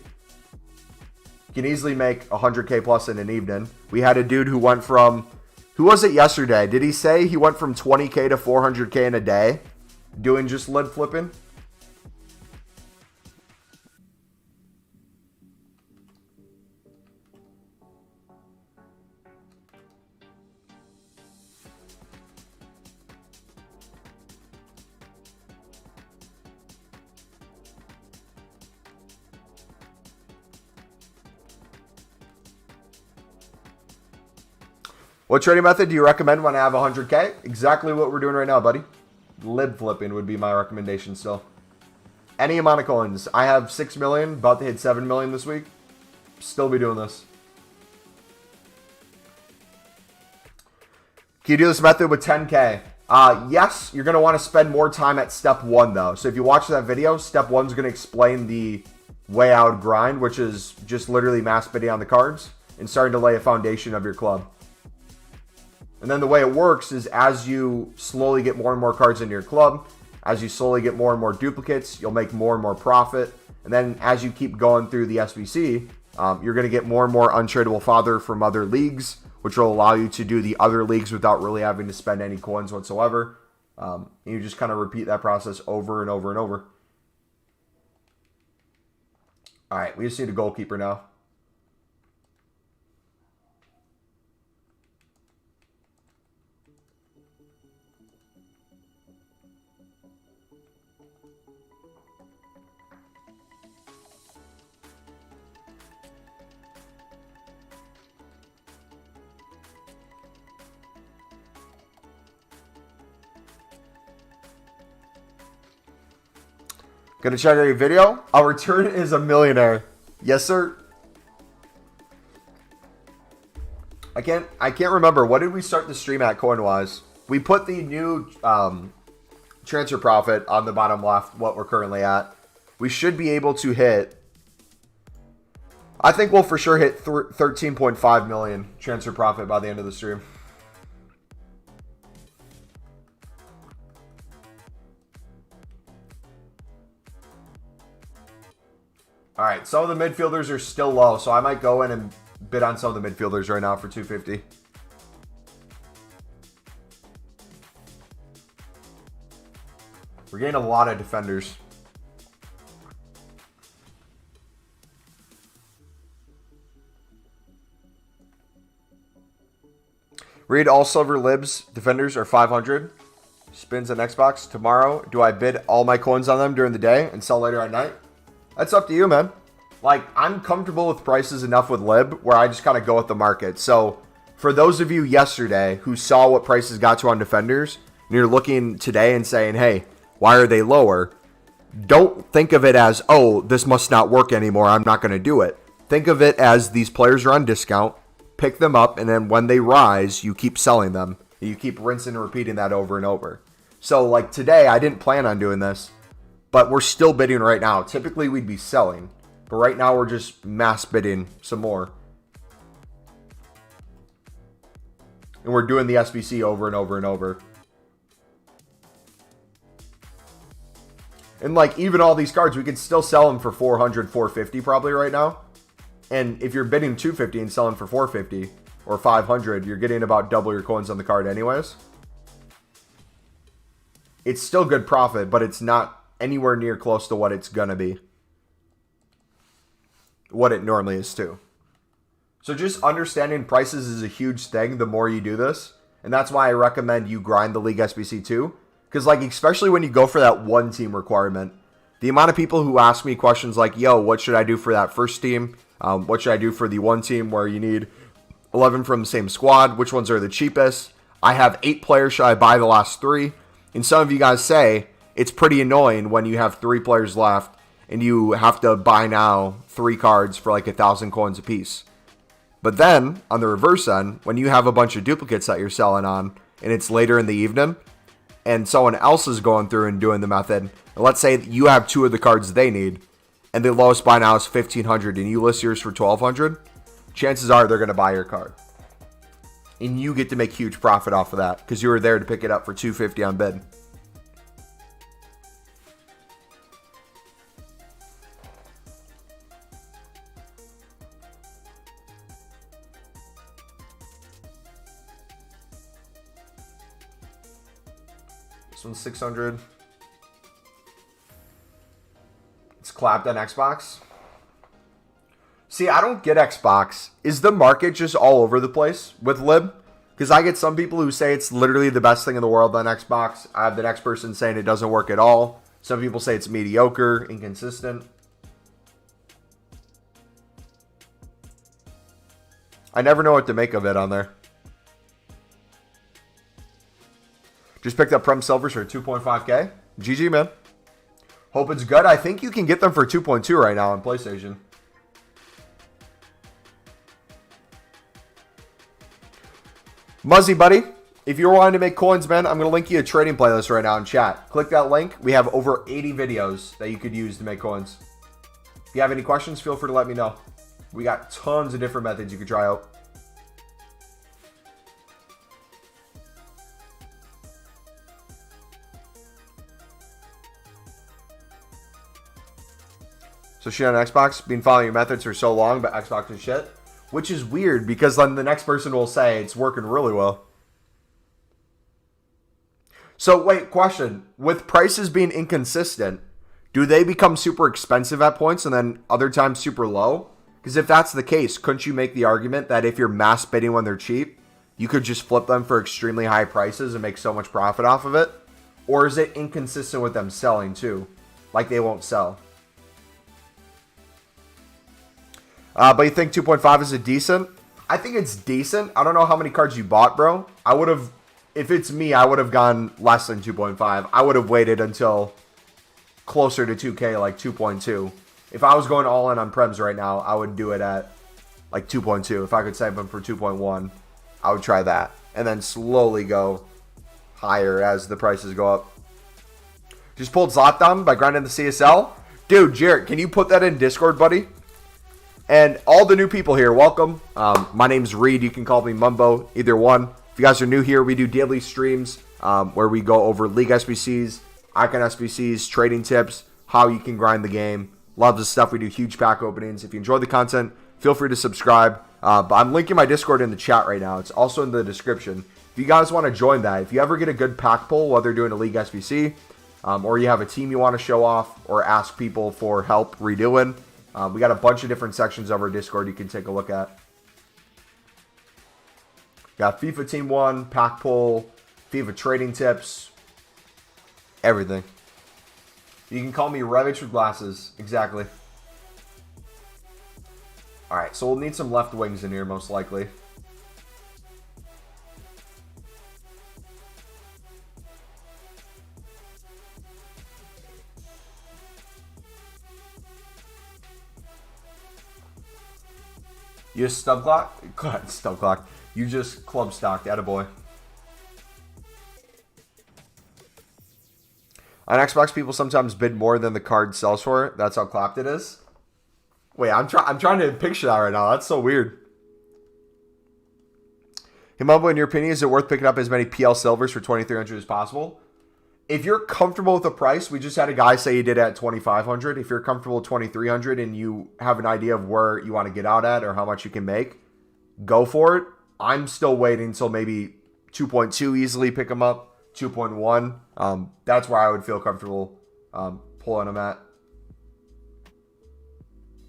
You can easily make 100K plus in an evening. We had a dude who went from, who was it yesterday? Did he say he went from 20K to 400K in a day doing just lib flipping? What trading method do you recommend when I have 100K? Exactly what we're doing right now, buddy. Lib flipping would be my recommendation still. Any amount of coins. I have 6 million, about to hit 7 million this week. Still be doing this. Can you do this method with 10K? Yes, you're going to want to spend more time at step 1 though. So if you watch that video, step 1 is going to explain the way I would grind, which is just literally mass bidding on the cards and starting to lay a foundation of your club. And then the way it works is as you slowly get more and more cards into your club, as you slowly get more and more duplicates, you'll make more and more profit. And then as you keep going through the SBC, you're going to get more and more untradeable fodder from other leagues, which will allow you to do the other leagues without really having to spend any coins whatsoever. And you just kind of repeat that process over and over and over. All right, we just need a goalkeeper now. Gonna check out your video. Our return is a millionaire. Yes, sir. I can't remember. What did we start the stream at coin-wise? We put the new transfer profit on the bottom left, what we're currently at. We should be able to hit, I think we'll for sure hit 13.5 million transfer profit by the end of the stream. All right, some of the midfielders are still low, so I might go in and bid on some of the midfielders right now for 250. We're getting a lot of defenders. Read all silver libs defenders are 500. Spins on Xbox tomorrow. Do I bid all my coins on them during the day and sell later at night? That's up to you, man. Like, I'm comfortable with prices enough with lib where I just kind of go with the market. So for those of you yesterday who saw what prices got to on defenders, and you're looking today and saying, hey, why are they lower? Don't think of it as, oh, this must not work anymore, I'm not going to do it. Think of it as these players are on discount, pick them up, and then when they rise, you keep selling them. You keep rinsing and repeating that over and over. So like today, I didn't plan on doing this, but we're still bidding right now. Typically, we'd be selling, but right now we're just mass bidding some more. And we're doing the SBC over and over and over. And like even all these cards, we can still sell them for 400, 450 probably right now. And if you're bidding 250 and selling for 450 or 500, you're getting about double your coins on the card anyways. It's still good profit, but it's not anywhere near close to what it's gonna be. What it normally is too. So just understanding prices is a huge thing the more you do this. And that's why I recommend you grind the League SBC too. Because like, especially when you go for that one team requirement, the amount of people who ask me questions like, yo, what should I do for that first team? What should I do for the one team where you need 11 from the same squad? Which ones are the cheapest? I have 8 players. Should I buy the last 3? And some of you guys say it's pretty annoying when you have 3 players left and you have to buy now 3 cards for like 1,000 coins a piece. But then, on the reverse end, when you have a bunch of duplicates that you're selling on, and it's later in the evening, and someone else is going through and doing the method, and let's say you have 2 of the cards they need, and the lowest buy now is 1,500, and you list yours for 1,200, chances are they're going to buy your card. And you get to make huge profit off of that, because you were there to pick it up for 250 on bid. This one's 600. It's clapped on Xbox. See, I don't get Xbox. Is the market just all over the place with Lib? Because I get some people who say it's literally the best thing in the world on Xbox. I have the next person saying it doesn't work at all. Some people say it's mediocre, inconsistent. I never know what to make of it on there. Just picked up Prem Silvers for 2.5K. GG, man. Hope it's good. I think you can get them for 2.2 right now on PlayStation. Muzzy, buddy. If you're wanting to make coins, man, I'm going to link you a trading playlist right now in chat. Click that link. We have over 80 videos that you could use to make coins. If you have any questions, feel free to let me know. We got tons of different methods you could try out. So shit on Xbox, been following your methods for so long, but Xbox is shit. Which is weird, because then the next person will say it's working really well. So wait, question. With prices being inconsistent, do they become super expensive at points and then other times super low? Because if that's the case, couldn't you make the argument that if you're mass bidding when they're cheap, you could just flip them for extremely high prices and make so much profit off of it? Or is it inconsistent with them selling too? Like they won't sell? But you think 2.5 is a decent? I think it's decent. I don't know how many cards you bought, bro. I would have, if it's me, I would have gone less than 2.5. I would have waited until closer to 2K, like 2.2. If I was going all in on Prems right now, I would do it at like 2.2. If I could save them for 2.1, I would try that. And then slowly go higher as the prices go up. Just pulled Zlatan by grinding the CSL. Dude, Jarrett, can you put that in Discord, buddy? And all the new people here, welcome. My name's Reed. You can call me Mumbo, either one. If you guys are new here, we do daily streams where we go over League SBCs, Icon SBCs, trading tips, how you can grind the game. Love the stuff. We do huge pack openings. If you enjoy the content, feel free to subscribe. But I'm linking my Discord in the chat right now. It's also in the description. If you guys want to join that, if you ever get a good pack pull, whether you're doing a League SBC, or you have a team you want to show off, or ask people for help redoing, we got a bunch of different sections of our Discord you can take a look at. Got FIFA Team 1, pack pull, FIFA trading tips, everything. You can call me Revich with glasses. Exactly. Alright, so we'll need some left wings in here most likely. You just stub clock? Stub clock. You just club stocked. Attaboy. On Xbox, people sometimes bid more than the card sells for. That's how clapped it is. Wait, I'm trying to picture that right now. That's so weird. Hey, Mumbo, in your opinion, is it worth picking up as many PL Silvers for 2,300 as possible? If you're comfortable with the price, we just had a guy say he did it at 2,500. If you're comfortable with 2,300 and you have an idea of where you want to get out at or how much you can make, go for it. I'm still waiting until maybe 2.2 easily pick them up, 2.1. That's where I would feel comfortable pulling them at.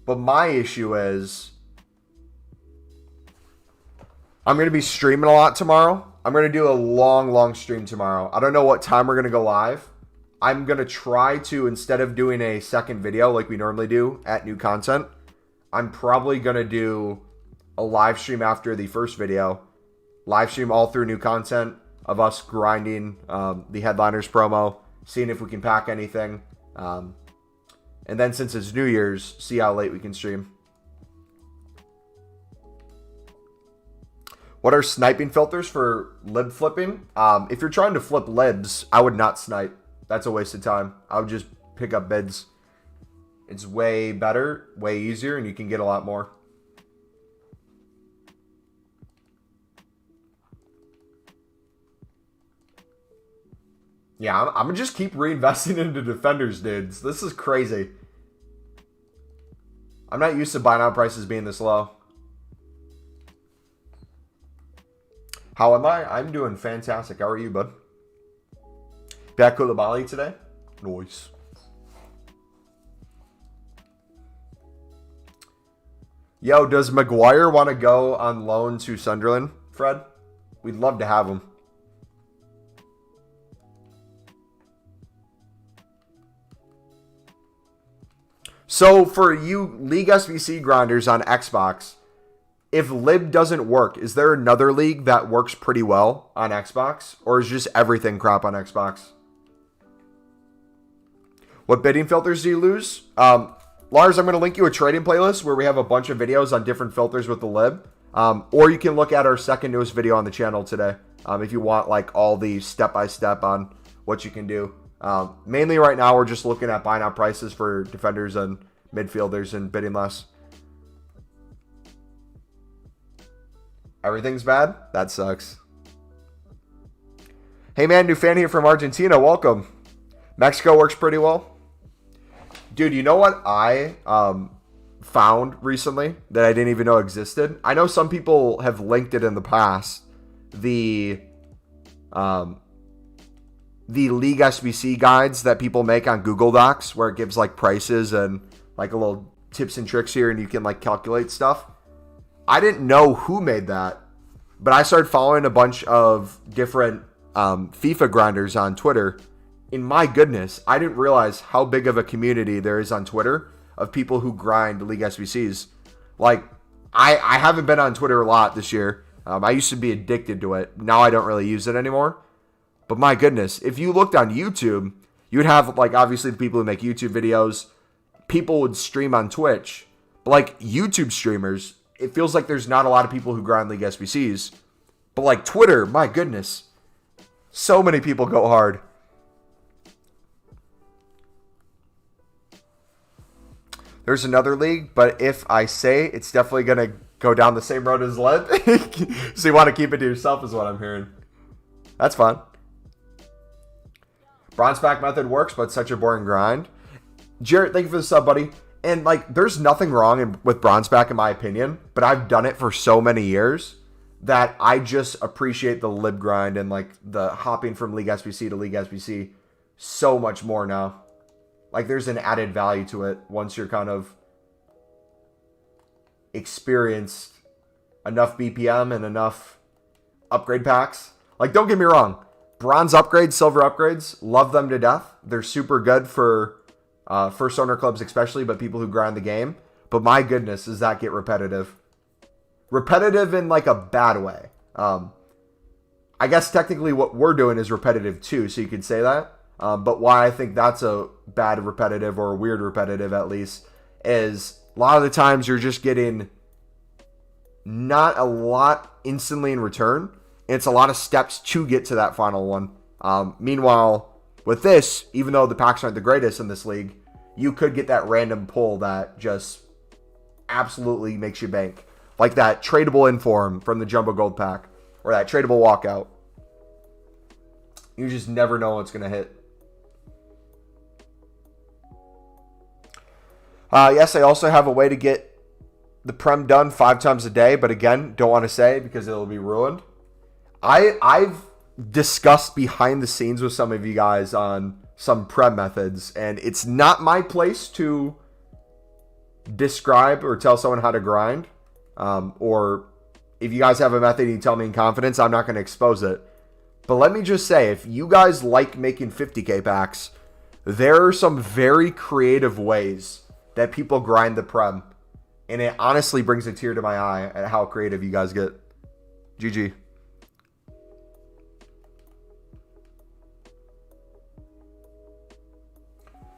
But my issue is I'm going to be streaming a lot tomorrow. I'm going to do a long stream tomorrow. I don't know what time we're going to go live. I'm going to try to, instead of doing a second video like we normally do at new content, I'm probably going to do a live stream after the first video. Live stream all through new content of us grinding the Headliners promo, seeing if we can pack anything. And then since it's New Year's, see how late we can stream. What are sniping filters for lib flipping? If you're trying to flip libs, I would not snipe. That's a waste of time. I would just pick up bids. It's way better, way easier, and you can get a lot more. Yeah, I'm gonna just keep reinvesting into defenders, dudes. This is crazy. I'm not used to buy now prices being this low. How am I? I'm doing fantastic. How are you, bud? Back with the Bali today? Nice. Yo, does Maguire want to go on loan to Sunderland, Fred? We'd love to have him. So for you League SBC grinders on Xbox, if Lib doesn't work, is there another league that works pretty well on Xbox? Or is just everything crap on Xbox? What bidding filters do you lose? Lars, I'm going to link you a trading playlist where we have a bunch of videos on different filters with the Lib. Or you can look at our second newest video on the channel today if you want like all the step-by-step on what you can do. Mainly right now, we're just looking at buying out prices for defenders and midfielders and bidding less. Everything's bad? That sucks. Hey man, new fan here from Argentina. Welcome. Mexico works pretty well. Dude, you know what I found recently that I didn't even know existed? I know some people have linked it in the past. The League SBC guides that people make on Google Docs where it gives like prices and like a little tips and tricks here and you can like calculate stuff. I didn't know who made that, but I started following a bunch of different FIFA grinders on Twitter. And my goodness, I didn't realize how big of a community there is on Twitter of people who grind League SBCs. Like, I haven't been on Twitter a lot this year. I used to be addicted to it. Now I don't really use it anymore. But my goodness, if you looked on YouTube, you would have, like, obviously the people who make YouTube videos. People would stream on Twitch. But, like, YouTube streamers, it feels like there's not a lot of people who grind League SBCs. But, like, Twitter, my goodness. So many people go hard. There's another league, but if I say it's definitely going to go down the same road as Lib. So you want to keep it to yourself is what I'm hearing. That's fun. Bronze pack method works, but it's such a boring grind. Jarrett, thank you for the sub, buddy. And, like, there's nothing wrong with bronze pack in my opinion, but I've done it for so many years that I just appreciate the Lib grind and, like, the hopping from League SBC to League SBC so much more now. Like, there's an added value to it once you're kind of experienced enough BPM and enough upgrade packs. Like, don't get me wrong. Bronze upgrades, silver upgrades, love them to death. They're super good for first owner clubs especially, but people who grind the game. But my goodness, does that get repetitive. Repetitive in, like, a bad way. I guess technically what we're doing is repetitive too, so you could say that. But why I think that's a bad repetitive or a weird repetitive at least is a lot of the times you're just getting not a lot instantly in return. It's a lot of steps to get to that final one. Meanwhile, with this, even though the packs aren't the greatest in this league, you could get that random pull that just absolutely makes you bank. Like that tradable inform from the Jumbo Gold pack or that tradable walkout. You just never know what's going to hit. Yes, I also have a way to get the Prem done 5 times a day, but again, don't want to say because it'll be ruined. I've discussed behind the scenes with some of you guys on some Prem methods, and it's not my place to describe or tell someone how to grind. Or if you guys have a method and you tell me in confidence, I'm not going to expose it. But let me just say, if you guys like making 50k packs, there are some very creative ways that people grind the Prem. And it honestly brings a tear to my eye at how creative you guys get. GG.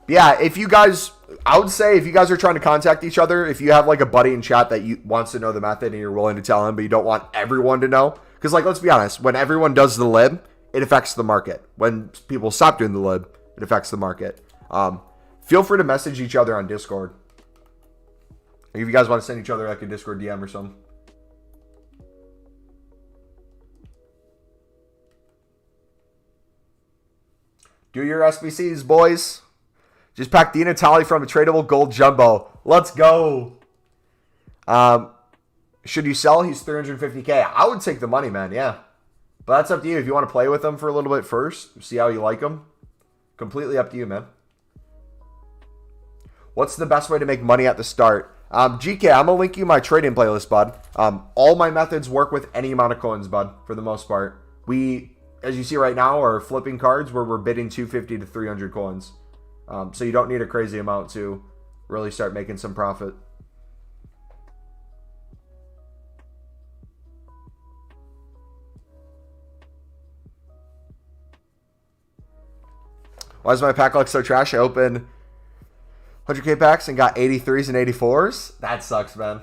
Yeah, if you guys... I would say if you guys are trying to contact each other, if you have like a buddy in chat that wants to know the method and you're willing to tell him, but you don't want everyone to know. Because like, let's be honest, when everyone does the lib, it affects the market. When people stop doing the lib, it affects the market. Feel free to message each other on Discord. If you guys want to send each other like a Discord DM or something. Do your SBCs, boys. Just pack Di Natale from a tradable gold jumbo. Let's go. Should you sell? He's 350K. I would take the money, man. Yeah. But that's up to you. If you want to play with him for a little bit first, see how you like him. Completely up to you, man. What's the best way to make money at the start? GK, I'm going to link you my trading playlist, bud. All my methods work with any amount of coins, bud, for the most part. We, as you see right now, are flipping cards where we're bidding 250 to 300 coins. So you don't need a crazy amount to really start making some profit. Why is my pack luck so trash? I opened 100K packs and got 83s and 84s. That sucks, man.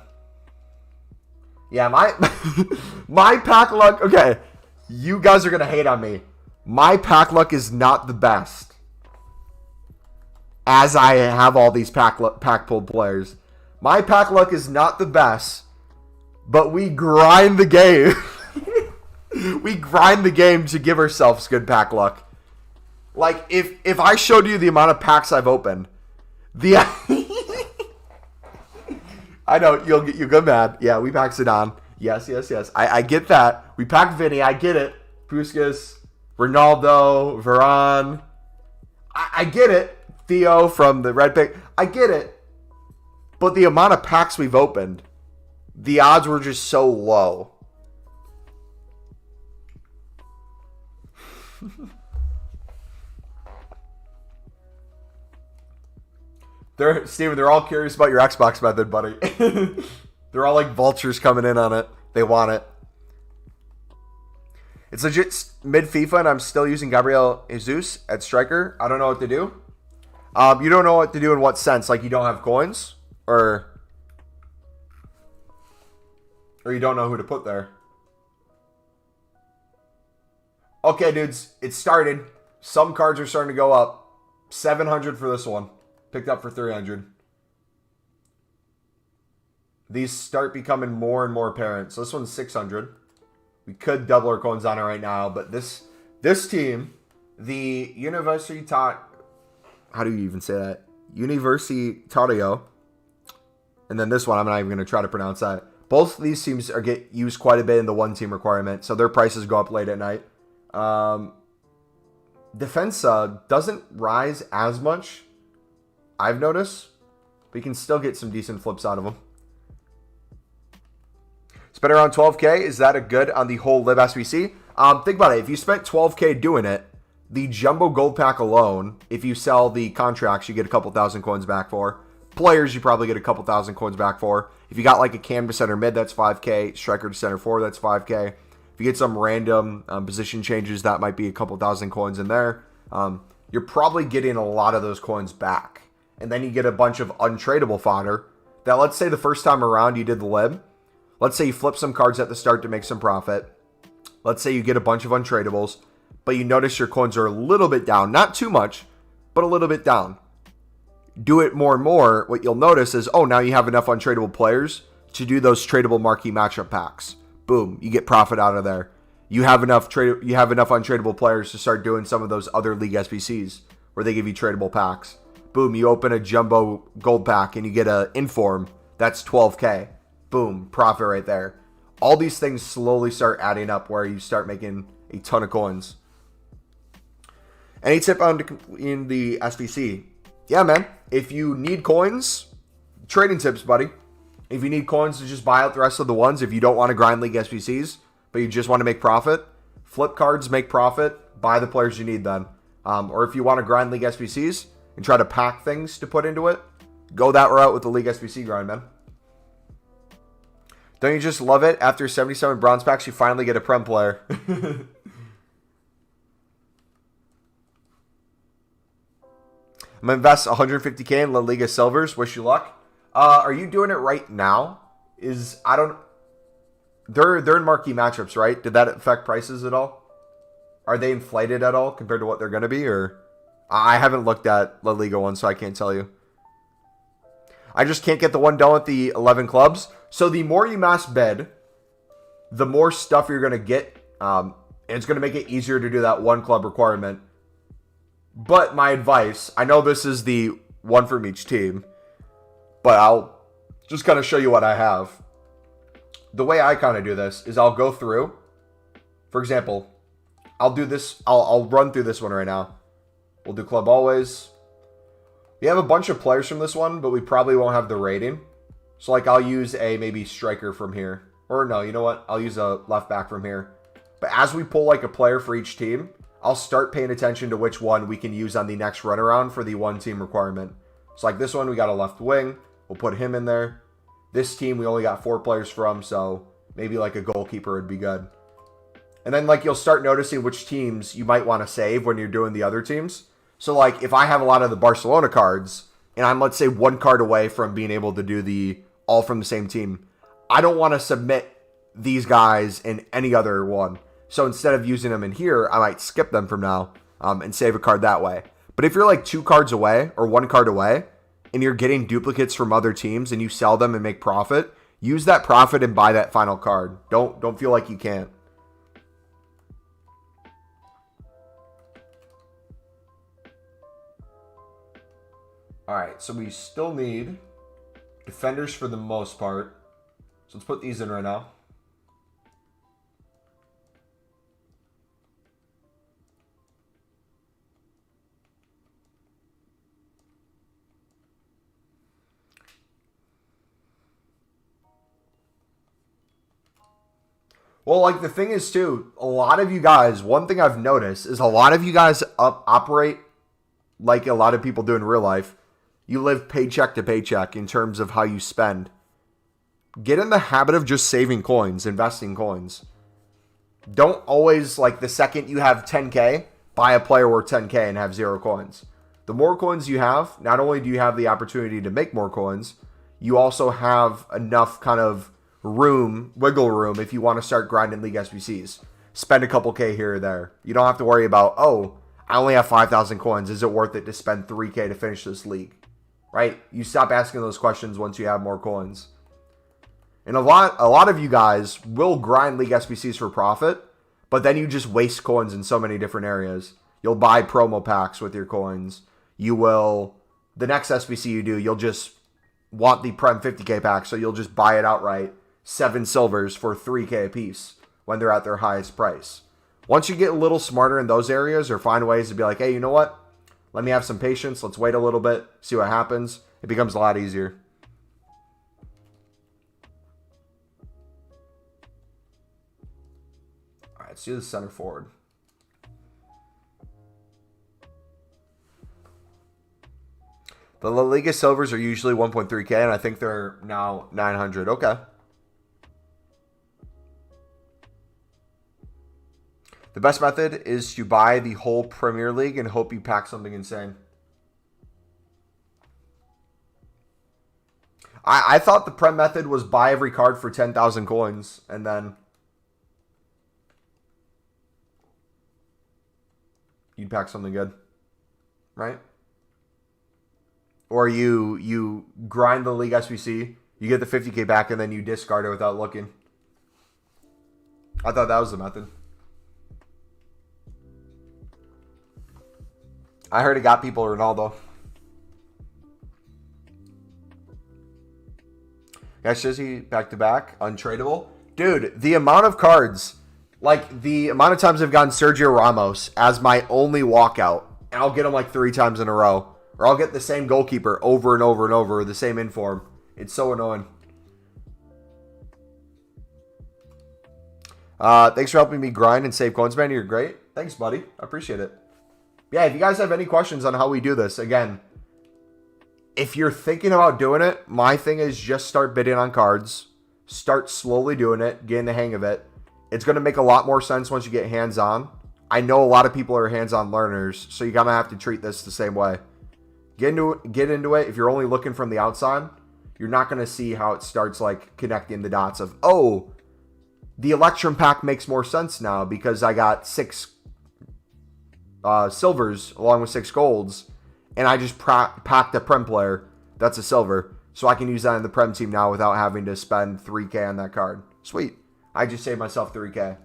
Yeah, my pack luck. Okay, you guys are gonna hate on me. My pack luck is not the best, as I have all these pack pulled players. My pack luck is not the best, but we grind the game. We grind the game to give ourselves good pack luck. Like, if I showed you the amount of packs I've opened, I know, you'll get mad. Yeah, we packed Zidane. Yes. I get that. We packed Vinny. I get it. Puskas, Ronaldo, Varane. I get it. Theo from the red pick. I get it. But the amount of packs we've opened, the odds were just so low. Steven, they're all curious about your Xbox method, buddy. They're all like vultures coming in on it. They want it. It's legit mid FIFA, and I'm still using Gabriel Jesus at striker. I don't know what to do. You don't know what to do in what sense? Like you don't have coins? Or you don't know who to put there? Okay, dudes. It started. Some cards are starting to go up. 700 for this one. Picked up for 300. These start becoming more and more apparent. So this one's 600. We could double our coins on it right now, but this team, the how do you even say that? Universitario. And then this one, I'm not even going to try to pronounce that. Both of these teams get used quite a bit in the one team requirement, so their prices go up late at night. Defensa doesn't rise as much, I've noticed. We can still get some decent flips out of them. Spent around 12K. Is that a good on the whole Lib SBC? Think about it. If you spent 12K doing it, the Jumbo Gold Pack alone, if you sell the contracts, you get a couple thousand coins back for. Players, you probably get a couple thousand coins back for. If you got like a cam to center mid, that's 5K. Striker to center forward, that's 5K. If you get some random position changes, that might be a couple thousand coins in there. You're probably getting a lot of those coins back. And then you get a bunch of untradeable fodder that, let's say the first time around you did the lib. Let's say you flip some cards at the start to make some profit. Let's say you get a bunch of untradables, but you notice your coins are a little bit down. Not too much, but a little bit down. Do it more and more. What you'll notice is, oh, now you have enough untradeable players to do those tradable marquee matchup packs. Boom, you get profit out of there. You have enough untradeable players to start doing some of those other league SBCs where they give you tradable packs. Boom, you open a jumbo gold pack and you get an inform. That's 12K. Boom, profit right there. All these things slowly start adding up where you start making a ton of coins. Any tip on in the SBC? Yeah, man. If you need coins, trading tips, buddy. If you need coins to just buy out the rest of the ones, if you don't want to grind league SBCs, but you just want to make profit, flip cards, make profit, buy the players you need then. Or if you want to grind league SBCs and try to pack things to put into it, go that route with the league SBC grind, man. Don't you just love it? After 77 bronze packs, you finally get a Prem player. I'm going to invest 150K in La Liga Silvers. Wish you luck. Are you doing it right now? They're in marquee matchups, right? Did that affect prices at all? Are they inflated at all compared to what they're going to be? Or I haven't looked at La Liga one, so I can't tell you. I just can't get the one done with the 11 clubs. So the more you mass bid, the more stuff you're going to get. And it's going to make it easier to do that one club requirement. But my advice, I know this is the one from each team, but I'll just kind of show you what I have. The way I kind of do this is I'll go through. For example, I'll do this. I'll run through this one right now. We'll do club always. We have a bunch of players from this one, but we probably won't have the rating. So like I'll use a maybe striker from here. Or no, you know what? I'll use a left back from here. But as we pull like a player for each team, I'll start paying attention to which one we can use on the next run around for the one team requirement. So like this one, we got a left wing. We'll put him in there. This team, we only got 4 players from, so maybe like a goalkeeper would be good. And then like you'll start noticing which teams you might want to save when you're doing the other teams. So like if I have a lot of the Barcelona cards, and I'm let's say 1 card away from being able to do the all from the same team, I don't want to submit these guys in any other one. So instead of using them in here, I might skip them from now and save a card that way. But if you're like 2 cards away or 1 card away, and you're getting duplicates from other teams and you sell them and make profit, use that profit and buy that final card. Don't feel like you can't. All right, so we still need defenders for the most part. So let's put these in right now. Well, like the thing is too, a lot of you guys, one thing I've noticed is a lot of you guys operate like a lot of people do in real life. You live paycheck to paycheck in terms of how you spend. Get in the habit of just saving coins, investing coins. Don't always, like the second you have 10K, buy a player worth 10K and have 0 coins. The more coins you have, not only do you have the opportunity to make more coins, you also have enough kind of wiggle room if you want to start grinding League SBCs. Spend a couple K here or there. You don't have to worry about, oh, I only have 5,000 coins. Is it worth it to spend 3K to finish this league? Right? You stop asking those questions once you have more coins. And a lot of you guys will grind League SBCs for profit, but then you just waste coins in so many different areas. You'll buy promo packs with your coins. You will, the next SBC you do, you'll just want the Prem 50K pack, so you'll just buy it outright. 7 silvers for 3K a piece when they're at their highest price. Once you get a little smarter in those areas or find ways to be like, hey, you know what? Let me have some patience. Let's wait a little bit, see what happens. It becomes a lot easier. All right, let's do the center forward. The La Liga Silvers are usually 1.3K, and I think they're now 900. Okay. The best method is to buy the whole Premier League and hope you pack something insane. I thought the Prem method was buy every card for 10,000 coins and then you'd pack something good, right? Or you grind the League SBC, you get the 50K back, and then you discard it without looking. I thought that was the method. I heard it got people Ronaldo. Guys, Shizzy, back-to-back, untradeable. Dude, the amount of cards, like the amount of times I've gotten Sergio Ramos as my only walkout, and I'll get him like 3 times in a row. Or I'll get the same goalkeeper over and over and over, the same inform. It's so annoying. Thanks for helping me grind and save coins, man. You're great. Thanks, buddy. I appreciate it. Yeah, if you guys have any questions on how we do this, again, if you're thinking about doing it, my thing is just start bidding on cards. Start slowly doing it, getting the hang of it. It's going to make a lot more sense once you get hands-on. I know a lot of people are hands-on learners, so you're going to have to treat this the same way. Get into it. If you're only looking from the outside, you're not going to see how it starts like connecting the dots of, oh, the Electrum pack makes more sense now because I got 6 silvers along with 6 golds, and I just packed a Prem player that's a silver, so I can use that in the Prem team now without having to spend 3K on that card. Sweet. I just saved myself 3K.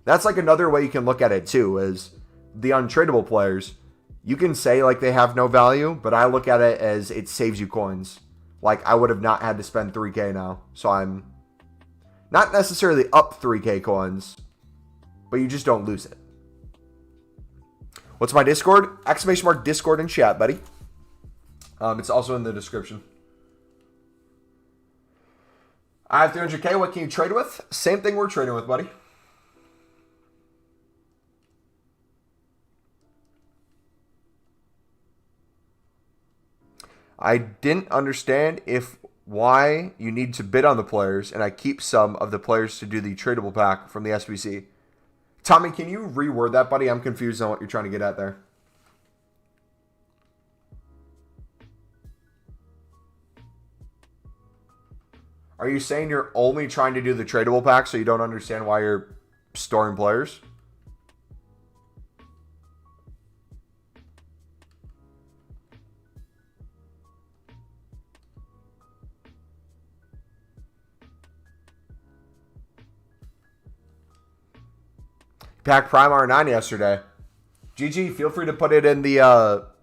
That's like another way you can look at it too, is the untradeable players. You can say like they have no value, but I look at it as it saves you coins. Like I would have not had to spend 3K now, so I'm not necessarily up 3K coins, but you just don't lose it. What's my Discord? ! Discord in chat, buddy. It's also in the description. I have 300K. What can you trade with? Same thing we're trading with, buddy. I didn't understand why you need to bid on the players, and I keep some of the players to do the tradable pack from the SBC. Tommy, can you reword that, buddy? I'm confused on what you're trying to get at there. Are you saying you're only trying to do the tradable pack so you don't understand why you're storing players? Pack Prime R9 yesterday. GG, feel free to put it in the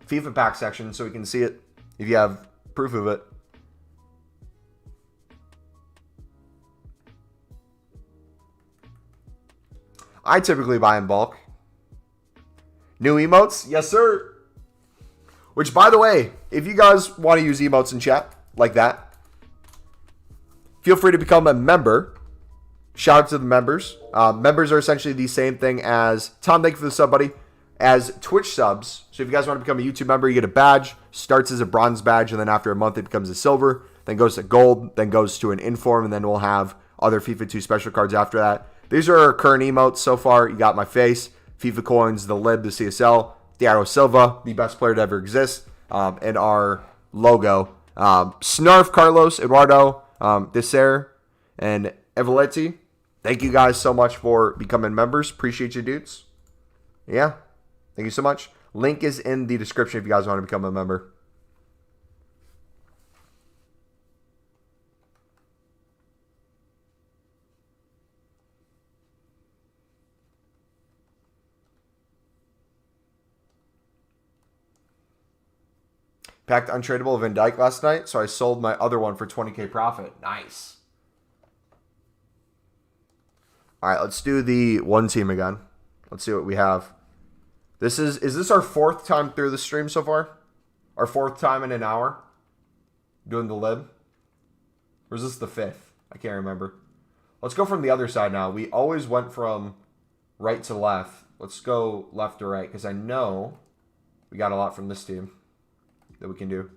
FIFA pack section so we can see it if you have proof of it. I typically buy in bulk. New emotes? Yes, sir. Which, by the way, if you guys want to use emotes in chat like that, feel free to become a member. Shout out to the members. Members are essentially the same thing as, Tom, thank you for the sub, buddy, as Twitch subs. So if you guys want to become a YouTube member, you get a badge. Starts as a bronze badge, and then after a month, it becomes a silver. Then goes to gold, then goes to an inform, and then we'll have other FIFA 2 special cards after that. These are our current emotes so far. You got my face, FIFA coins, the lib, the CSL, Thiago Silva, the best player to ever exist, and our logo. Snarf, Carlos, Eduardo, Deser, and Evoletti. Thank you guys so much for becoming members. Appreciate you, dudes. Yeah. Thank you so much. Link is in the description if you guys want to become a member. Packed untradeable Van Dijk last night, so I sold my other one for 20K profit. Nice. All right, let's do the one team again. Let's see what we have. Is this our 4th time through the stream so far? Our 4th time in an hour doing the lib? Or is this the 5th? I can't remember. Let's go from the other side now. We always went from right to left. Let's go left to right because I know we got a lot from this team that we can do.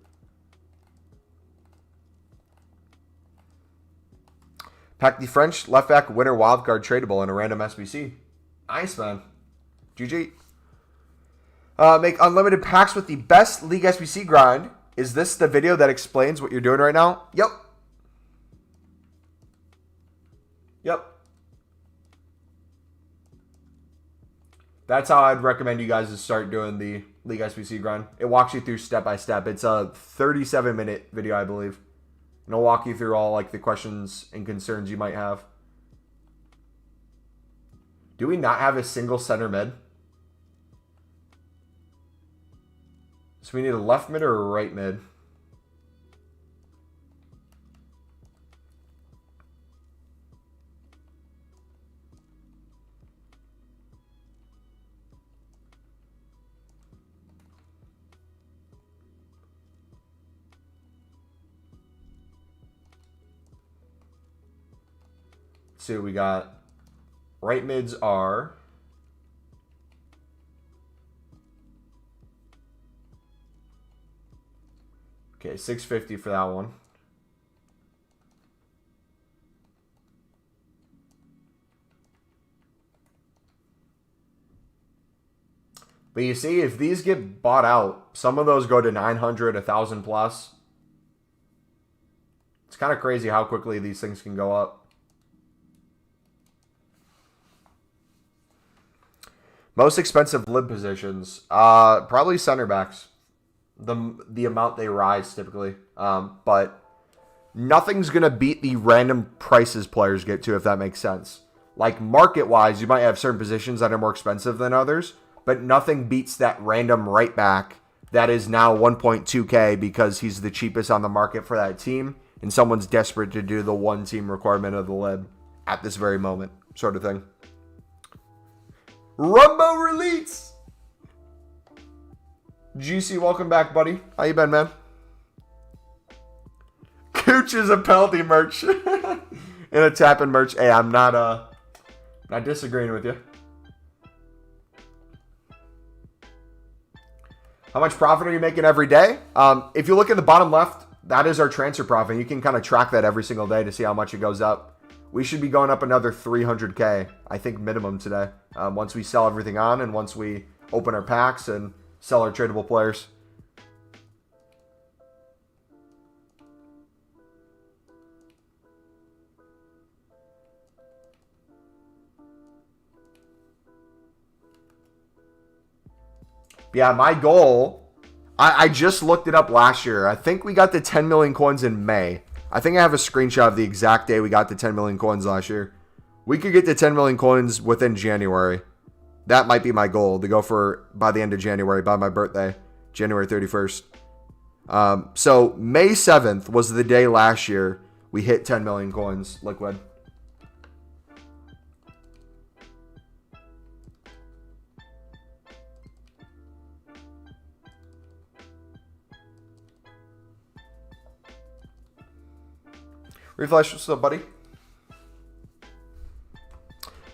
Pack the French left back winner wildcard tradable in a random SBC. Nice, man. GG. Make unlimited packs with the best league SBC grind. Is this the video that explains what you're doing right now? Yep. Yep. That's how I'd recommend you guys to start doing the league SBC grind. It walks you through step by step. It's a 37-minute video, I believe. And I'll walk you through all like the questions and concerns you might have. Do we not have a single center mid? So we need a left mid or a right mid? Let's see what we got. Right mids are okay, 650 for that one. But you see, if these get bought out, some of those go to 900, 1,000 plus. It's kind of crazy how quickly these things can go up. Most expensive lib positions, probably center backs. The amount they rise typically, but nothing's gonna beat the random prices players get to, if that makes sense. Like market wise, you might have certain positions that are more expensive than others, but nothing beats that random right back that is now 1.2K because he's the cheapest on the market for that team, and someone's desperate to do the one team requirement of the lib at this very moment, sort of thing. Rumbo release. GC, welcome back, buddy. How you been, man? Cooch is a penalty merch. And a tapping merch. Hey, I'm not disagreeing with you. How much profit are you making every day? If you look at the bottom left, that is our transfer profit. You can kind of track that every single day to see how much it goes up. We should be going up another 300K, I think, minimum today. Once we sell everything on and once we open our packs and sell our tradable players. Yeah, my goal, I just looked it up last year. I think we got the 10 million coins in May. I think I have a screenshot of the exact day we got the 10 million coins last year. We could get to 10 million coins within January. That might be my goal, to go for by the end of January, by my birthday, January 31st. So May 7th was the day last year we hit 10 million coins liquid. Reflash, what's up, buddy?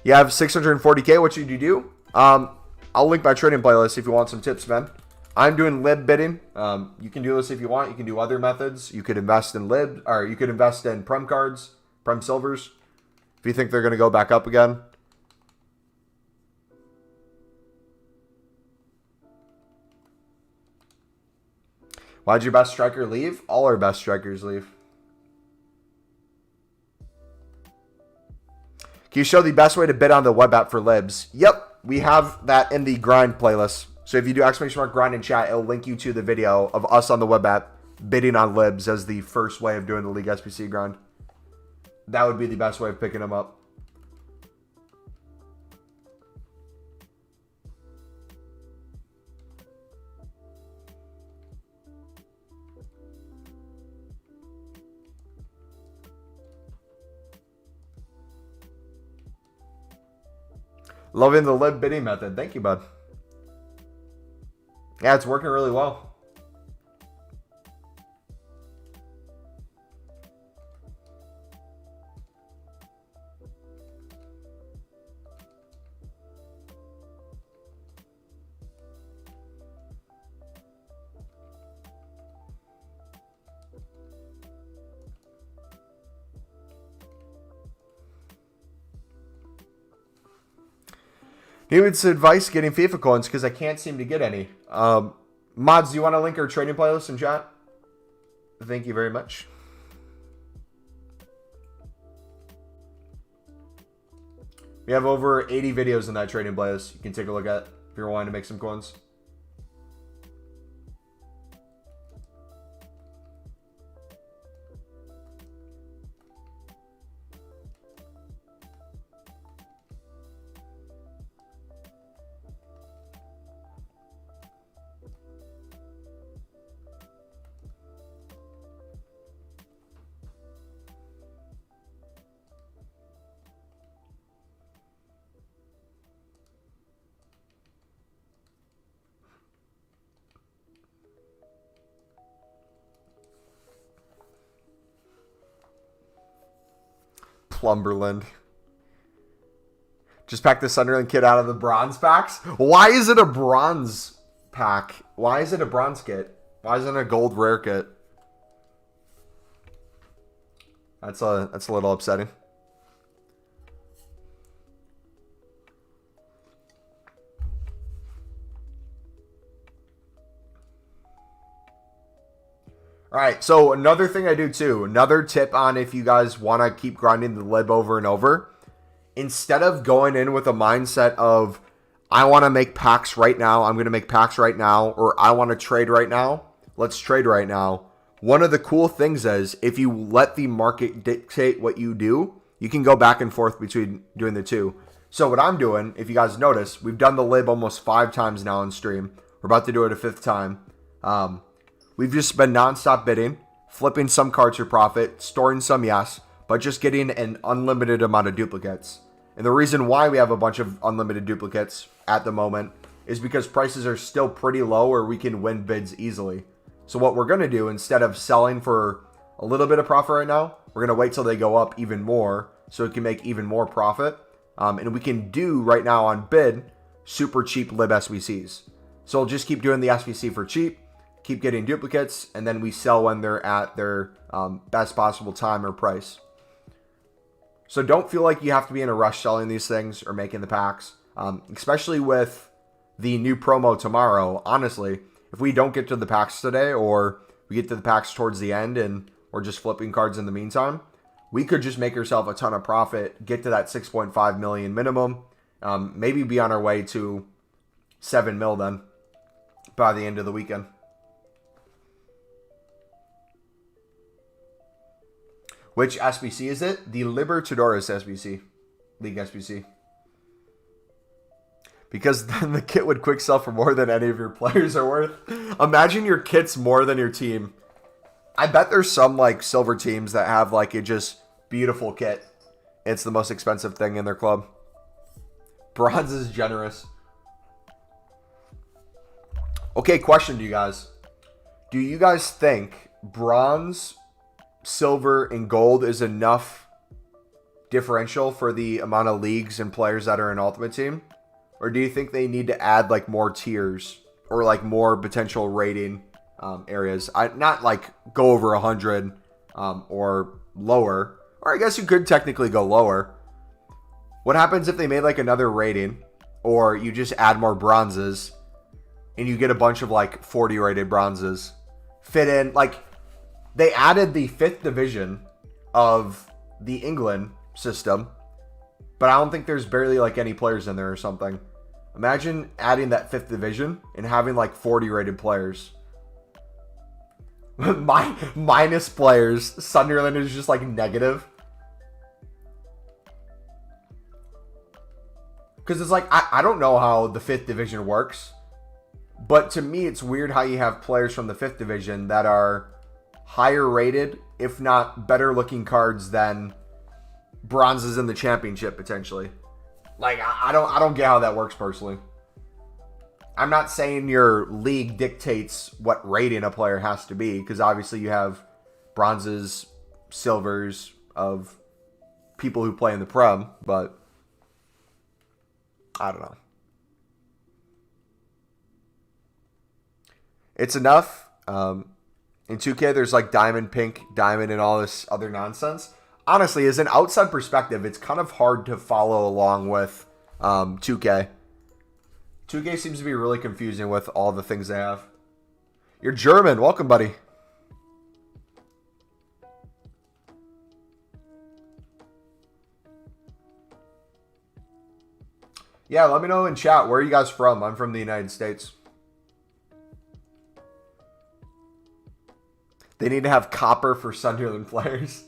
You have 640K. What should you do? I'll link my trading playlist if you want some tips, man. I'm doing lib bidding. You can do this if you want. You can do other methods. You could invest in lib, or you could invest in prem cards, prem silvers, if you think they're going to go back up again. Why'd your best striker leave? All our best strikers leave. Can you show the best way to bid on the web app for libs? Yep, we have that in the grind playlist. So if you do ! grind in chat, it'll link you to the video of us on the web app bidding on libs as the first way of doing the League SBC grind. That would be the best way of picking them up. Loving the lib bidding method. Thank you, bud. Yeah, it's working really well. David's advice getting FIFA coins because I can't seem to get any. Mods, do you want to link our trading playlist in chat? Thank you very much. We have over 80 videos in that trading playlist you can take a look at if you're wanting to make some coins. Plumberland. Just pack the Sunderland kit out of the bronze packs. Why is it a bronze pack? Why is it a bronze kit? Why isn't it a gold rare kit? That's a little upsetting. All right, so another thing I do too, another tip on if you guys want to keep grinding the lib over and over, instead of going in with a mindset of, I want to make packs right now, I'm going to make packs right now, or I want to trade right now, let's trade right now. One of the cool things is if you let the market dictate what you do, you can go back and forth between doing the two. So what I'm doing, if you guys notice, we've done the lib almost 5 times now on stream. We're about to do it a 5th time. We've just been nonstop bidding, flipping some cards for profit, storing some, yes, but just getting an unlimited amount of duplicates. And the reason why we have a bunch of unlimited duplicates at the moment is because prices are still pretty low or we can win bids easily. So what we're going to do, instead of selling for a little bit of profit right now, we're going to wait till they go up even more so we can make even more profit. And we can do right now on bid super cheap lib SBCs. So we'll just keep doing the SBC for cheap, keep getting duplicates, and then we sell when they're at their best possible time or price. So don't feel like you have to be in a rush selling these things or making the packs, especially with the new promo tomorrow. Honestly, if we don't get to the packs today, or we get to the packs towards the end and we're just flipping cards in the meantime, we could just make ourselves a ton of profit, get to that 6.5 million minimum, maybe be on our way to 7 mil then by the end of the weekend. Which SBC is it? The Libertadores SBC. League SBC. Because then the kit would quick sell for more than any of your players are worth. Imagine your kit's more than your team. I bet there's some like silver teams that have like a just beautiful kit. It's the most expensive thing in their club. Bronze is generous. Okay, question to you guys. Do you guys think bronze, silver, and gold is enough differential for the amount of leagues and players that are in Ultimate Team? Or do you think they need to add like more tiers or like more potential rating areas? Not like go over 100 or lower. Or I guess you could technically go lower. What happens if they made like another rating, or you just add more bronzes and you get a bunch of like 40 rated bronzes fit in? Like, they added the 5th division of the England system, but I don't think there's barely like any players in there or something. Imagine adding that 5th division and having like 40 rated players. Minus players. Sunderland is just like negative. Because it's like, I don't know how the 5th division works, but to me it's weird how you have players from the 5th division that are higher rated, if not better looking cards than bronzes in the championship potentially. Like, I don't get how that works personally. I'm not saying your league dictates what rating a player has to be, because obviously you have bronzes, silvers of people who play in the Prem, but I don't know. It's enough. In 2K, there's like diamond, pink, diamond, and all this other nonsense. Honestly, as an outside perspective, it's kind of hard to follow along with 2K. 2K seems to be really confusing with all the things they have. You're German. Welcome, buddy. Yeah, let me know in chat. Where are you guys from? I'm from the United States. They need to have copper for Sunderland players.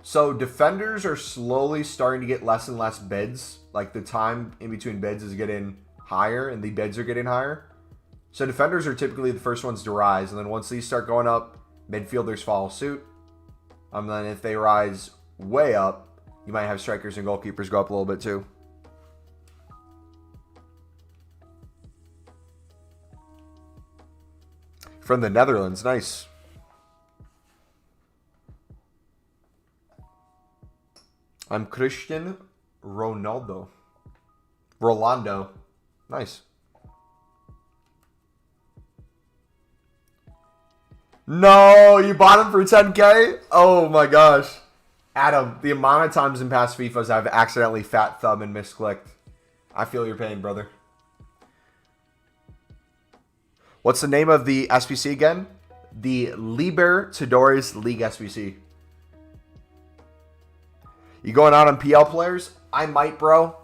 So defenders are slowly starting to get less and less bids. Like, the time in between bids is getting higher and the bids are getting higher. So defenders are typically the first ones to rise. And then once these start going up, midfielders follow suit. And then if they rise way up, you might have strikers and goalkeepers go up a little bit too. From the Netherlands. Nice. I'm Christian Ronaldo. Rolando. Nice. No, you bought him for 10K? Oh my gosh. Adam, the amount of times in past FIFAs I've accidentally fat thumb and misclicked. I feel your pain, brother. What's the name of the SBC again? The Libertadores League SBC. You going out on PL players? I might, bro.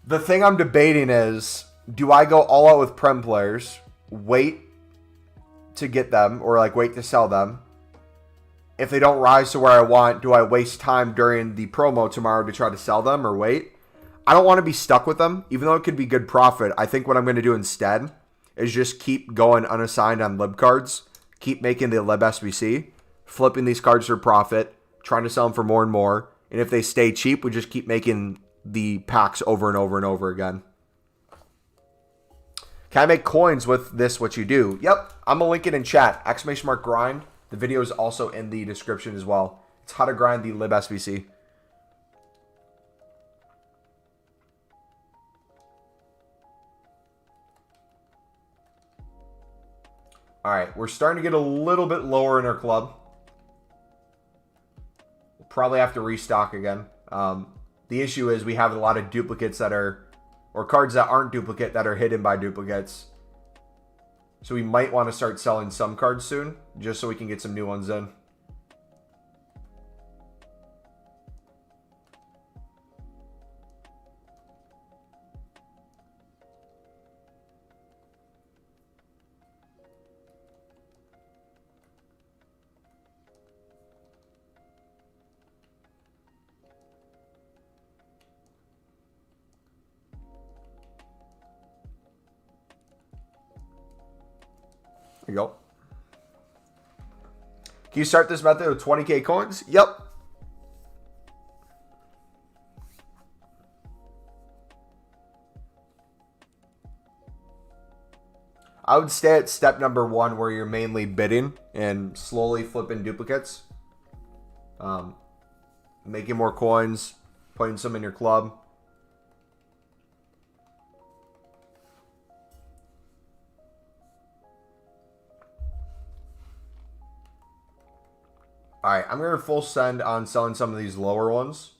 The thing I'm debating is, do I go all out with Prem players, wait to get them, or like wait to sell them? If they don't rise to where I want, do I waste time during the promo tomorrow to try to sell them or wait? I don't want to be stuck with them, even though it could be good profit. I think what I'm going to do instead is just keep going unassigned on lib cards, keep making the lib SBC, flipping these cards for profit, trying to sell them for more and more. And if they stay cheap, we just keep making the packs over and over and over again. Can I make coins with this, what you do? Yep, I'm going to link it in chat. ! grind. The video is also in the description as well. It's how to grind the lib SBC. All right, we're starting to get a little bit lower in our club. We'll probably have to restock again. The issue is we have a lot of duplicates that are, or cards that aren't duplicate that are hidden by duplicates. So we might want to start selling some cards soon, just so we can get some new ones in. There you go. Can you start this method with 20k coins? Yep. I would stay at step number 1 where you're mainly bidding and slowly flipping duplicates. Making more coins, putting some in your club. All right, I'm going to full send on selling some of these lower ones.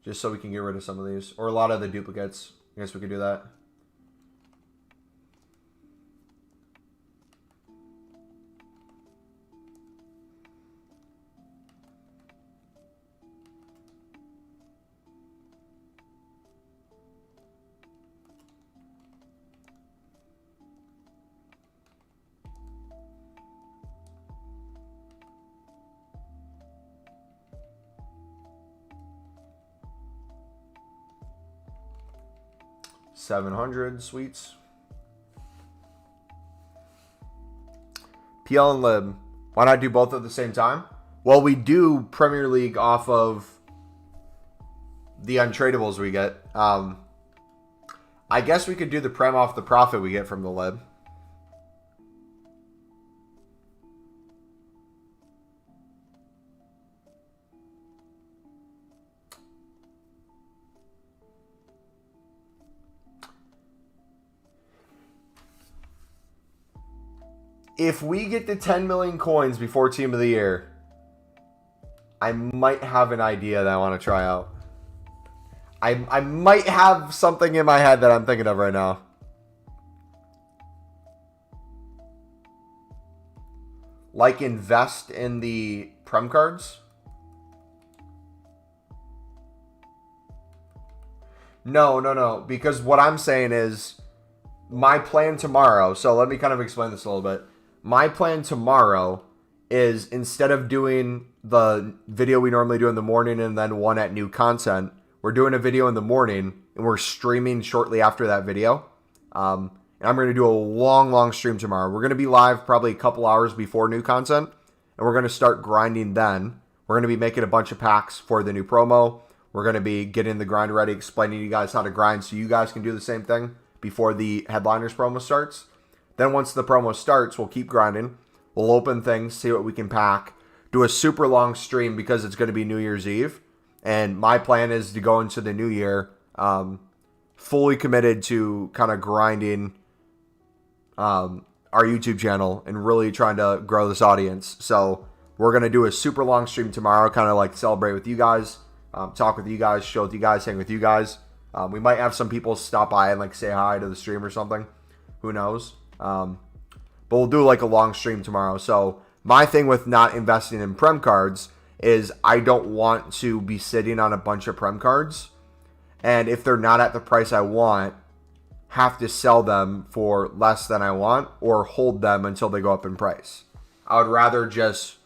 Just so we can get rid of some of these. Or a lot of the duplicates. I guess we could do that. $700 sweets. PL and Lib. Why not do both at the same time? Well, we do Premier League off of the untradables we get. I guess we could do the Prem off the profit we get from the Lib. If we get to 10 million coins before Team of the Year, I might have an idea that I want to try out. I might have something in my head that I'm thinking of right now. Like invest in the Prem cards? No. Because what I'm saying is my plan tomorrow. So let me kind of explain this a little bit. My plan tomorrow is instead of doing the video we normally do in the morning and then one at new content, we're doing a video in the morning and we're streaming shortly after that video. And I'm going to do a long stream tomorrow. We're going to be live probably a couple hours before new content and we're going to start grinding then. We're going to be making a bunch of packs for the new promo. We're going to be getting the grind ready, explaining to you guys how to grind so you guys can do the same thing before the Headliners promo starts. Then once the promo starts, we'll keep grinding. We'll open things, see what we can pack. Do a super long stream because it's going to be New Year's Eve. And my plan is to go into the new year fully committed to kind of grinding our YouTube channel and really trying to grow this audience. So we're going to do a super long stream tomorrow, kind of like celebrate with you guys, talk with you guys, show with you guys, hang with you guys. We might have some people stop by and like say hi to the stream or something. Who knows? But we'll do like a long stream tomorrow. So my thing with not investing in Prem cards is I don't want to be sitting on a bunch of Prem cards. And if they're not at the price I want, have to sell them for less than I want or hold them until they go up in price. I would rather just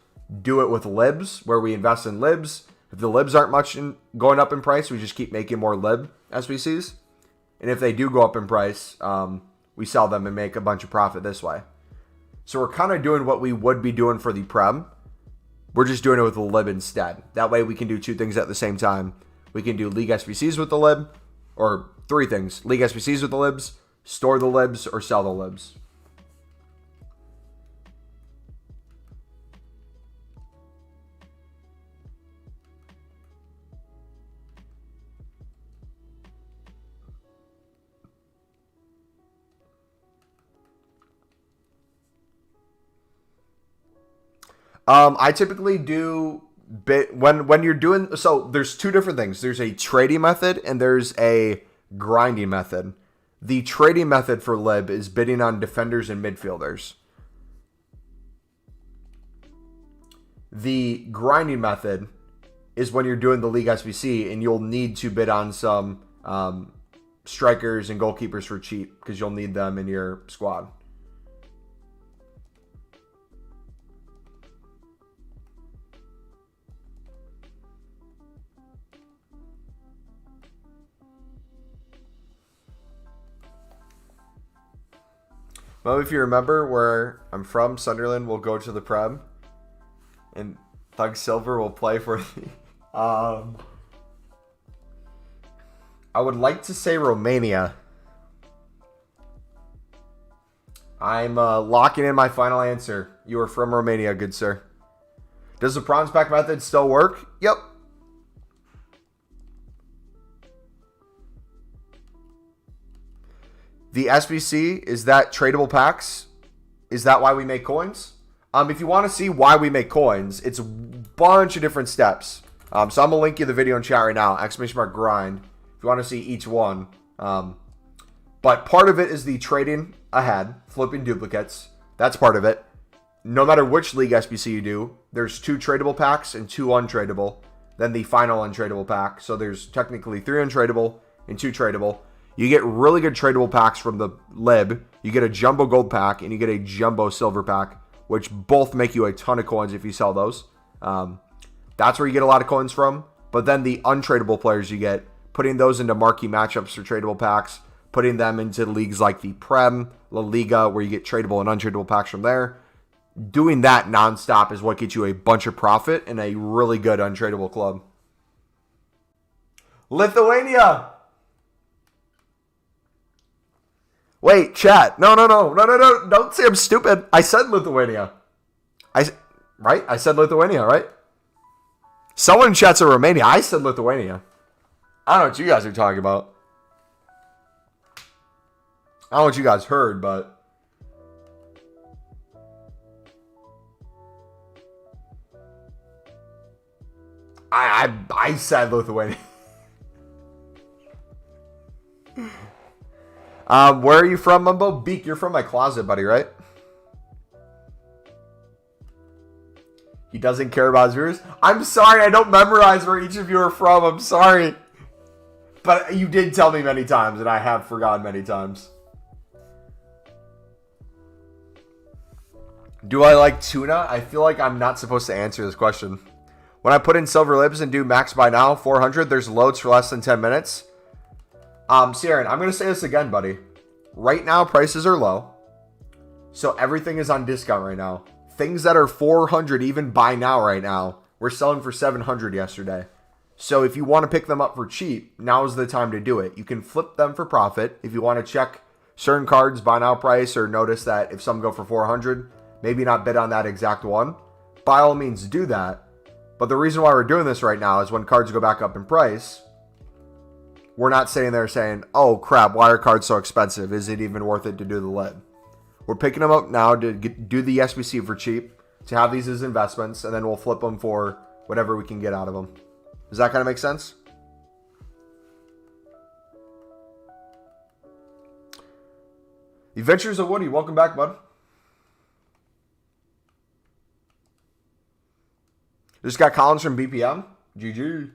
do it with libs, where we invest in libs. If the libs aren't much going up in price, we just keep making more lib SBCs. And if they do go up in price, we sell them and make a bunch of profit this way. So we're kind of doing what we would be doing for the Prem. We're just doing it with the lib instead. That way we can do two things at the same time. We can do League SBCs with the lib, or three things. League SBCs with the libs, store the libs, or sell the libs. I typically do when you're doing, so there's two different things. There's a trading method and there's a grinding method. The trading method for lib is bidding on defenders and midfielders. The grinding method is when you're doing the League SBC and you'll need to bid on some strikers and goalkeepers for cheap because you'll need them in your squad. Well, if you remember where I'm from, Sunderland will go to the Prem, and Thug Silver will play for the... I would like to say Romania. I'm locking in my final answer. You are from Romania, good sir. Does the bronze pack method still work? Yep. The SBC, is that tradable packs? Is that why we make coins? If you want to see why we make coins, it's a bunch of different steps. So I'm going to link you the video in chat right now, !grind, if you want to see each one. But part of it is the trading ahead, flipping duplicates. That's part of it. No matter which League SBC you do, there's 2 tradable packs and 2 untradeable. Then the final untradable pack. So there's technically 3 untradable and 2 tradable. You get really good tradable packs from the lib. You get a jumbo gold pack and you get a jumbo silver pack, which both make you a ton of coins if you sell those. That's where you get a lot of coins from. But then the untradable players you get, putting those into marquee matchups for tradable packs, putting them into leagues like the Prem, La Liga, where you get tradable and untradable packs from there. Doing that nonstop is what gets you a bunch of profit in a really good untradable club. Lithuania! Wait, chat. No. Don't say I'm stupid. I said Lithuania. Right? I said Lithuania, right? Someone in chat's a Romania. I said Lithuania. I don't know what you guys are talking about. I don't know what you guys heard, but... I said Lithuania. Where are you from, Mumbo? Beak, you're from my closet, buddy, right? He doesn't care about his viewers. I'm sorry, I don't memorize where each of you are from. I'm sorry. But you did tell me many times, and I have forgotten many times. Do I like tuna? I feel like I'm not supposed to answer this question. When I put in silver libs and do max buy now, 400, there's loads for less than 10 minutes. Sierra, I'm going to say this again, buddy. Right now, prices are low. So everything is on discount right now. Things that are 400, even buy now right now, we're selling for 700 yesterday. So if you want to pick them up for cheap, now is the time to do it. You can flip them for profit. If you want to check certain cards, buy now price, or notice that if some go for 400, maybe not bid on that exact one, by all means do that. But the reason why we're doing this right now is when cards go back up in price, we're not sitting there saying, oh crap, why are cards so expensive? Is it even worth it to do the lib? We're picking them up now to do the SBC for cheap, to have these as investments, and then we'll flip them for whatever we can get out of them. Does that kind of make sense? The Adventures of Woody, welcome back, bud. Just got Collins from BPM. GG.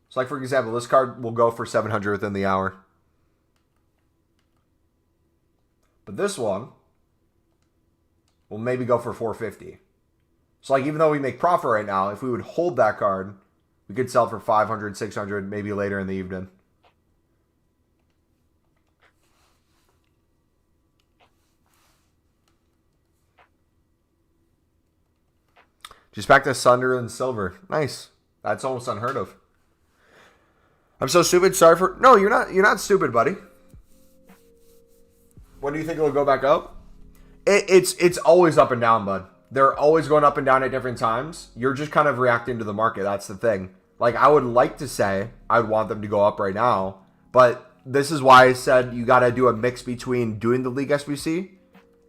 So like, for example, this card will go for 700 within the hour. But this one will maybe go for 450. So like, even though we make profit right now, if we would hold that card, we could sell for 500, 600, maybe later in the evening. Just back to Sunderland Silver. Nice. That's almost unheard of. I'm so stupid. Sorry for... No, you're not. You're not stupid, buddy. When do you think it'll go back up? It's always up and down, bud. They're always going up and down at different times. You're just kind of reacting to the market. That's the thing. Like, I would like to say I'd want them to go up right now, but this is why I said you got to do a mix between doing the League SBC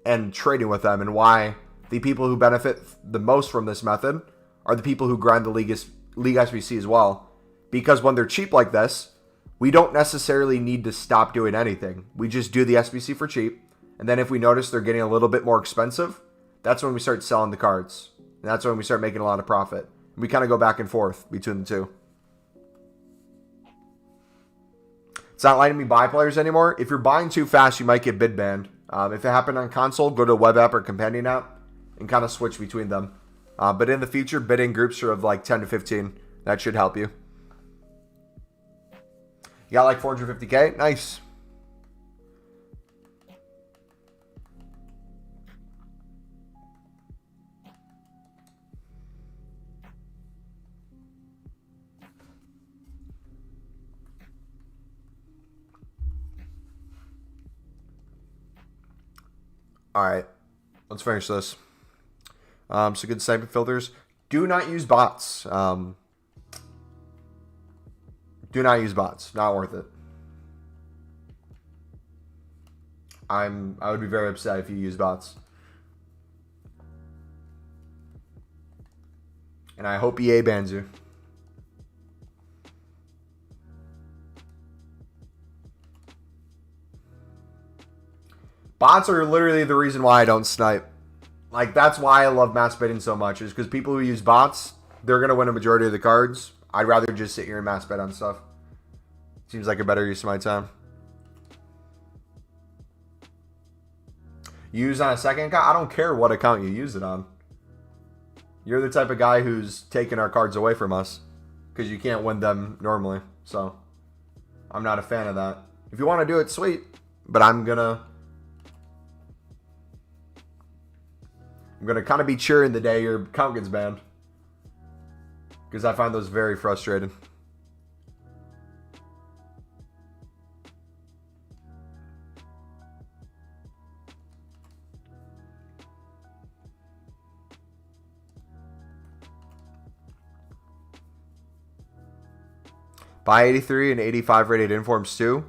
and trading with them, and why the people who benefit the most from this method are the people who grind the League SBC as well. Because when they're cheap like this, we don't necessarily need to stop doing anything. We just do the SBC for cheap. And then if we notice they're getting a little bit more expensive, that's when we start selling the cards. And that's when we start making a lot of profit. And we kind of go back and forth between the two. It's not letting me buy players anymore. If you're buying too fast, you might get bid banned. If it happened on console, go to a web app or companion app and kind of switch between them. But in the future, bidding groups are of like 10 to 15. That should help you. You got like 450K? Nice. All right. Let's finish this. So good sniping filters. Do not use bots. Do not use bots. Not worth it. I would be very upset if you use bots. And I hope EA bans you. Bots are literally the reason why I don't snipe. Like, that's why I love mass bidding so much, is because people who use bots, they're going to win a majority of the cards. I'd rather just sit here and mass bet on stuff. Seems like a better use of my time. Use on a second account? I don't care what account you use it on. You're the type of guy who's taking our cards away from us because you can't win them normally. So, I'm not a fan of that. If you want to do it, sweet. But I'm going to kind of be cheering the day your account gets banned, because I find those very frustrating. Buy 83 and 85 rated informs too.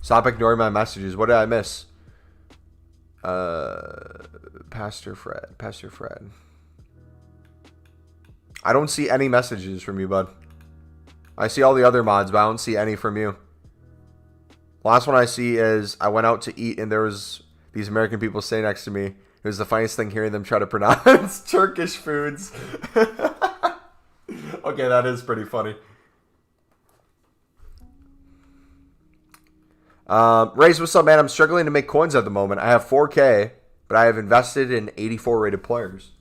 Stop ignoring my messages. What did I miss? Pastor Fred. I don't see any messages from you, bud. I see all the other mods, but I don't see any from you. Last one I see is I went out to eat and there was these American people sitting next to me. It was the funniest thing hearing them try to pronounce Turkish foods. Okay, that is pretty funny. Raze, what's up, man? I'm struggling to make coins at the moment. I have 4K, but I have invested in 84 rated players.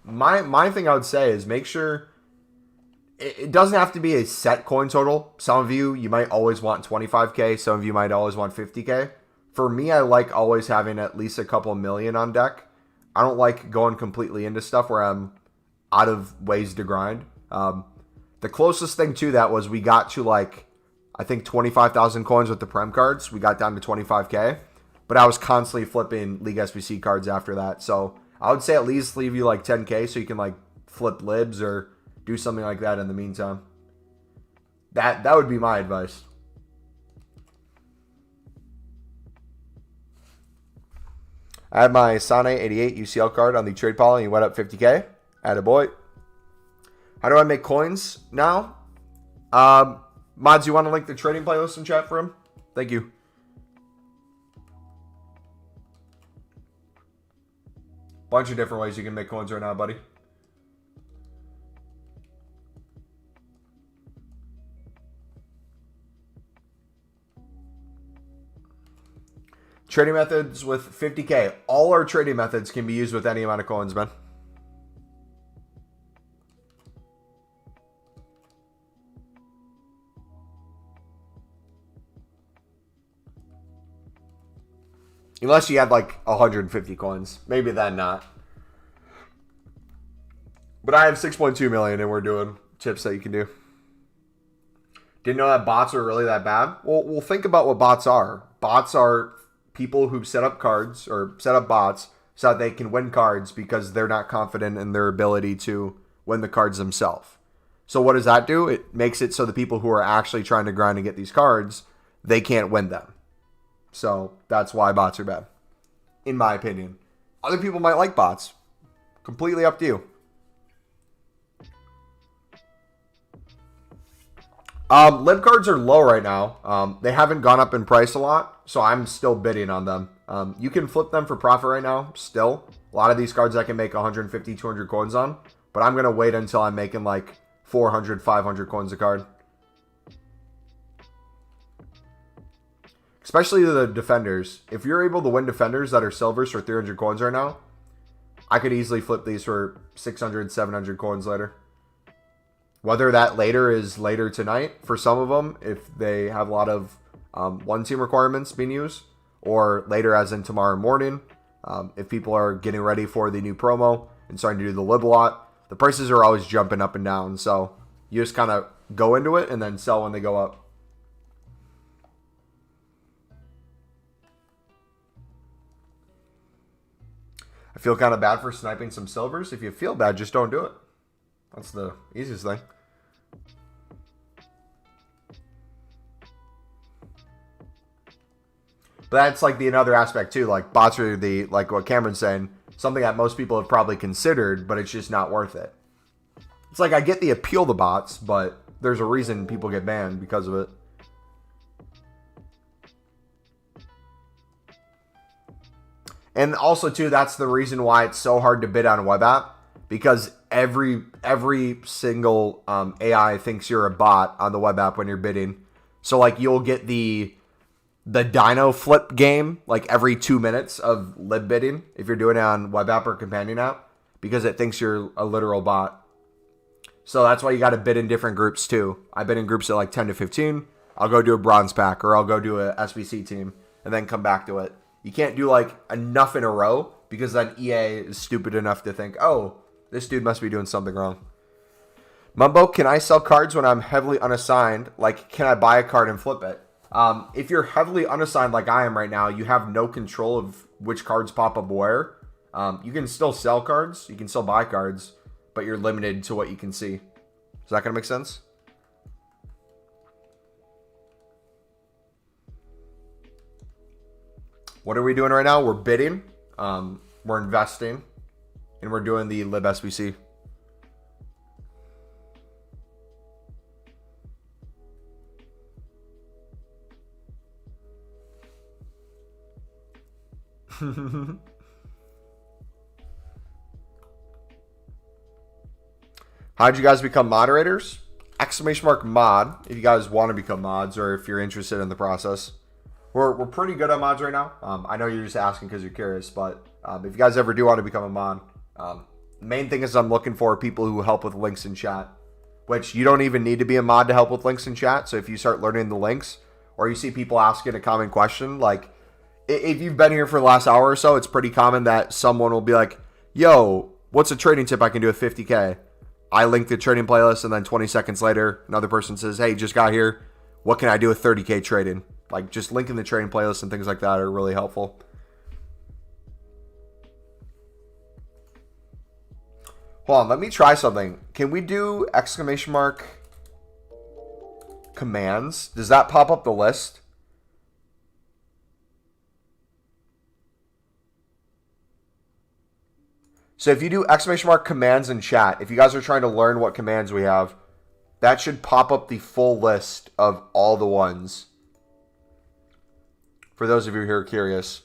My thing I would say is make sure it doesn't have to be a set coin total. Some of you might always want 25K. Some of you might always want 50K. For me, I like always having at least a couple million on deck. I don't like going completely into stuff where I'm out of ways to grind. The closest thing to that was we got to like, I think 25,000 coins with the Prem cards. We got down to 25K, but I was constantly flipping League SBC cards after that. So I would say at least leave you like 10K so you can like flip libs or do something like that in the meantime. That would be my advice. I had my Sane 88 UCL card on the trade pile and he went up 50K. Attaboy. How do I make coins now? Mods, you want to link the trading playlist in chat for him? Thank you. Bunch of different ways you can make coins right now, buddy. Trading methods with 50K. All our trading methods can be used with any amount of coins, man. Unless you had like 150 coins. Maybe then not. But I have 6.2 million and we're doing tips that you can do. Didn't know that bots are really that bad? Well, think about what bots are. Bots are people who set up cards or set up bots so that they can win cards because they're not confident in their ability to win the cards themselves. So what does that do? It makes it so the people who are actually trying to grind and get these cards, they can't win them. So that's why bots are bad, in my opinion. Other people might like bots. Completely up to you. Lib cards are low right now. They haven't gone up in price a lot, so I'm still bidding on them. You can flip them for profit right now, still. A lot of these cards I can make 150, 200 coins on, but I'm going to wait until I'm making like 400, 500 coins a card. Especially the defenders. If you're able to win defenders that are silvers for 300 coins right now, I could easily flip these for 600, 700 coins later. Whether that later is later tonight for some of them, if they have a lot of one-team requirements being used, or later as in tomorrow morning, if people are getting ready for the new promo and starting to do the lib a lot. The prices are always jumping up and down, so you just kind of go into it and then sell when they go up. I feel kind of bad for sniping some silvers. If you feel bad, just don't do it. That's the easiest thing. But that's like the another aspect too. Like bots are the, like what Cameron's saying, something that most people have probably considered, but it's just not worth it. It's like I get the appeal to bots, but there's a reason people get banned because of it. And also, too, that's the reason why it's so hard to bid on a web app, because every single AI thinks you're a bot on the web app when you're bidding. So, like, you'll get the dino flip game, like, every 2 minutes of lib bidding if you're doing it on web app or companion app, because it thinks you're a literal bot. So that's why you got to bid in different groups, too. I bid in groups at, like, 10 to 15. I'll go do a bronze pack, or I'll go do a SBC team, and then come back to it. You can't do like enough in a row because then EA is stupid enough to think, oh, this dude must be doing something wrong. Mumbo, can I sell cards when I'm heavily unassigned? Like, can I buy a card and flip it? If you're heavily unassigned like I am right now, you have no control of which cards pop up where. You can still sell cards. You can still buy cards, but you're limited to what you can see. Is that going to make sense? What are we doing right now? We're bidding, we're investing, and we're doing the lib SBC. How'd you guys become moderators? !mod if you guys want to become mods or if you're interested in the process. We're pretty good at mods right now. I know you're just asking because you're curious, but if you guys ever do want to become a mod, the main thing is I'm looking for people who help with links in chat, which you don't even need to be a mod to help with links in chat. So if you start learning the links or you see people asking a common question, like if you've been here for the last hour or so, it's pretty common that someone will be like, yo, what's a trading tip I can do with 50K? I link the trading playlist and then 20 seconds later, another person says, hey, just got here. What can I do with 30K trading? Like, just linking the trading playlist and things like that are really helpful. Hold on, let me try something. Can we do !! commands, does that pop up the list? So if you do ! commands in chat, if you guys are trying to learn what commands we have, that should pop up the full list of all the ones. For those of you who are curious.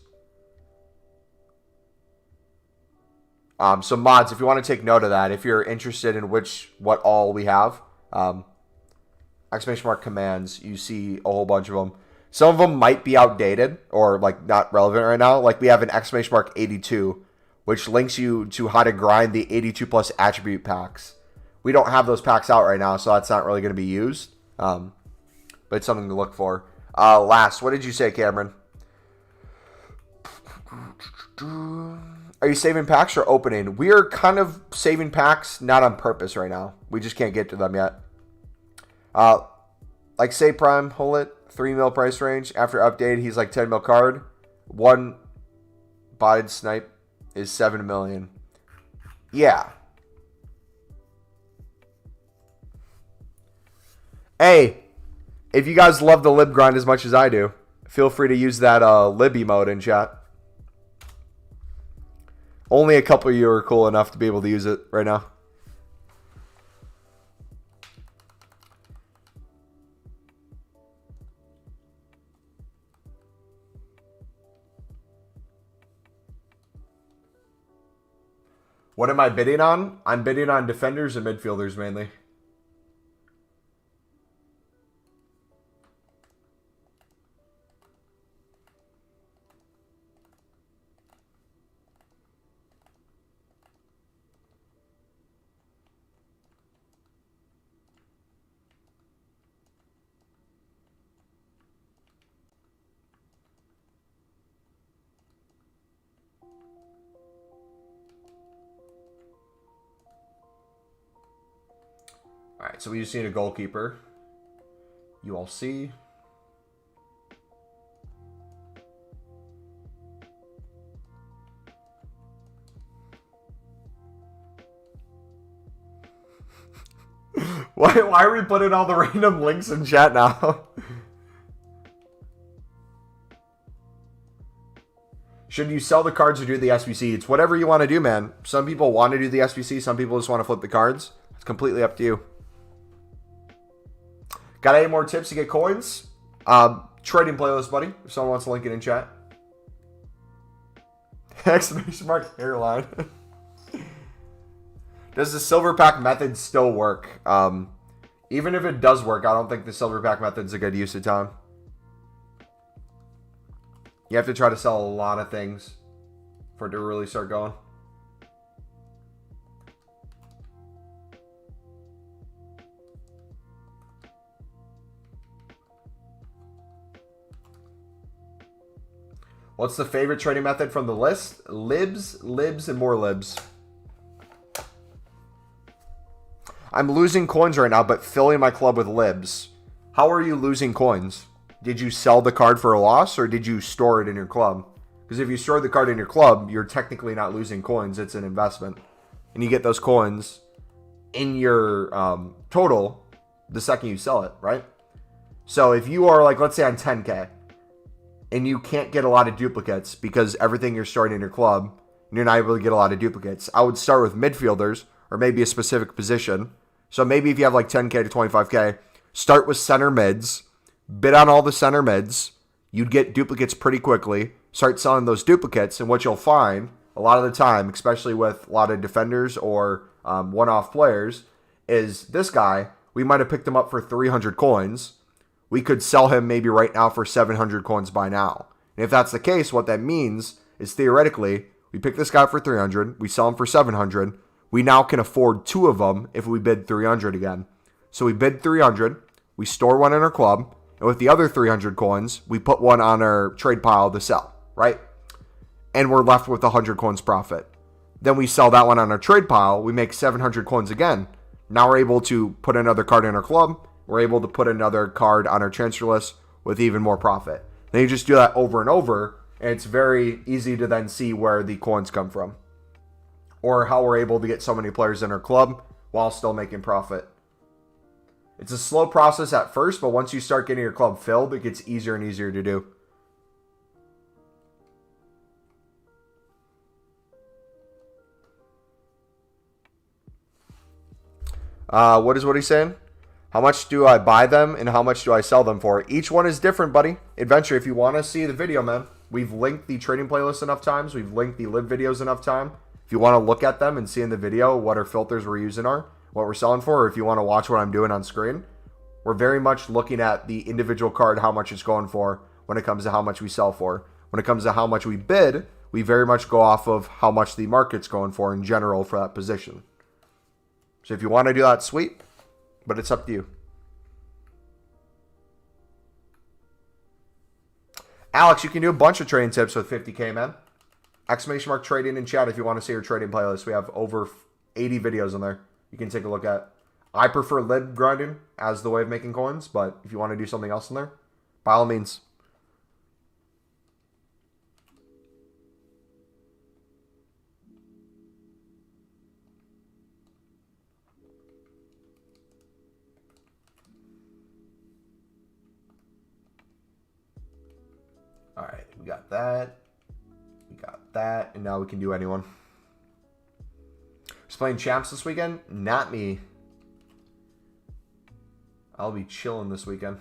So mods, if you want to take note of that, if you're interested in what all we have, ! commands, you see a whole bunch of them. Some of them might be outdated or like not relevant right now. Like we have an ! 82, which links you to how to grind the 82 plus attribute packs. We don't have those packs out right now, so that's not really going to be used. But it's something to look for. Last, what did you say, Cameron? Are you saving packs or opening? We are kind of saving packs, not on purpose right now. We just can't get to them yet. Like say Prime, hold it, 3 mil price range. After update, he's like 10 mil card. One botted snipe is 7 million. Yeah. Hey, if you guys love the lib grind as much as I do, feel free to use that lib emote in chat. Only a couple of you are cool enough to be able to use it right now. What am I bidding on? I'm bidding on defenders and midfielders mainly. All right, so we just need a goalkeeper. You all see. Why are we putting all the random links in chat now? Should you sell the cards or do the SBC? It's whatever you want to do, man. Some people want to do the SBC. Some people just want to flip the cards. It's completely up to you. Got any more tips to get coins? Trading playlist, buddy. If someone wants to link it in chat. Exclamation mark hairline. Does the silver pack method still work? Even if it does work, I don't think the silver pack method's a good use of time. You have to try to sell a lot of things for it to really start going. What's the favorite trading method from the list? Libs, libs, and more libs. I'm losing coins right now, but filling my club with libs. How are you losing coins? Did you sell the card for a loss, or did you store it in your club? Because if you store the card in your club, you're technically not losing coins. It's an investment. And you get those coins in your total the second you sell it, right? So if you are, like, let's say on 10K, and you can't get a lot of duplicates because everything you're storing in your club, and you're not able to get a lot of duplicates, I would start with midfielders, or maybe a specific position. So maybe if you have like 10K to 25K, start with center mids, bid on all the center mids, you'd get duplicates pretty quickly, start selling those duplicates, and what you'll find a lot of the time, especially with a lot of defenders or one-off players, is this guy, we might have picked him up for 300 coins. We could sell him maybe right now for 700 coins by now. And if that's the case, what that means is theoretically, we pick this guy for 300, we sell him for 700, we now can afford 2 of them if we bid 300 again. So we bid 300, we store one in our club, and with the other 300 coins, we put one on our trade pile to sell, right? And we're left with 100 coins profit. Then we sell that one on our trade pile, we make 700 coins again. Now we're able to put another card in our club, we're able to put another card on our transfer list with even more profit. Then you just do that over and over, and it's very easy to then see where the coins come from. Or how we're able to get so many players in our club while still making profit. It's a slow process at first, but once you start getting your club filled, it gets easier and easier to do. What is what he's saying? How much do I buy them and how much do I sell them for? Each one is different, buddy. Adventure, if you want to see the video, man, we've linked the trading playlist enough times. We've linked the live videos enough time. If you want to look at them and see in the video what our filters we're using are, what we're selling for, or if you want to watch what I'm doing on screen, we're very much looking at the individual card, how much it's going for when it comes to how much we sell for. When it comes to how much we bid, we very much go off of how much the market's going for in general for that position. So if you want to do that, sweet, but it's up to you. Alex, you can do a bunch of trading tips with 50K, man. Exclamation mark trading in chat if you want to see our trading playlist. We have over 80 videos in there you can take a look at. I prefer lib grinding as the way of making coins, but if you want to do something else in there, by all means. All right, we got that. We got that, and now we can do anyone. Who's playing champs this weekend? Not me. I'll be chilling this weekend.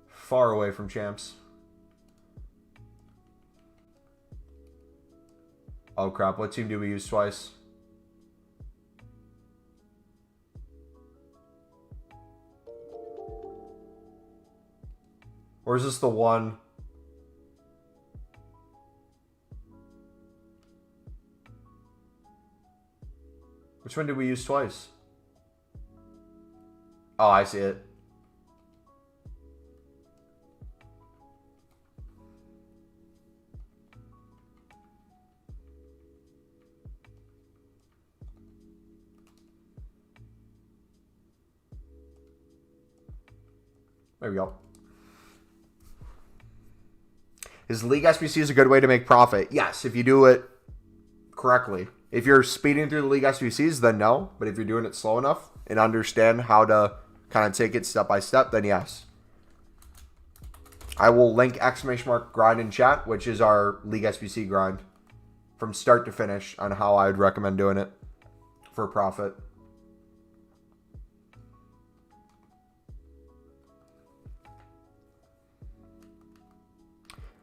Far away from champs. Oh crap, what team do we use twice? Or is this the one? Which one did we use twice? Oh, I see it. There we go. Is League SBCs a good way to make profit? Yes, if you do it correctly. If you're speeding through the League SBCs, then no. But if you're doing it slow enough and understand how to kind of take it step by step, then yes. I will link exclamation mark grind in chat, which is our League SBC grind from start to finish on how I would recommend doing it for profit.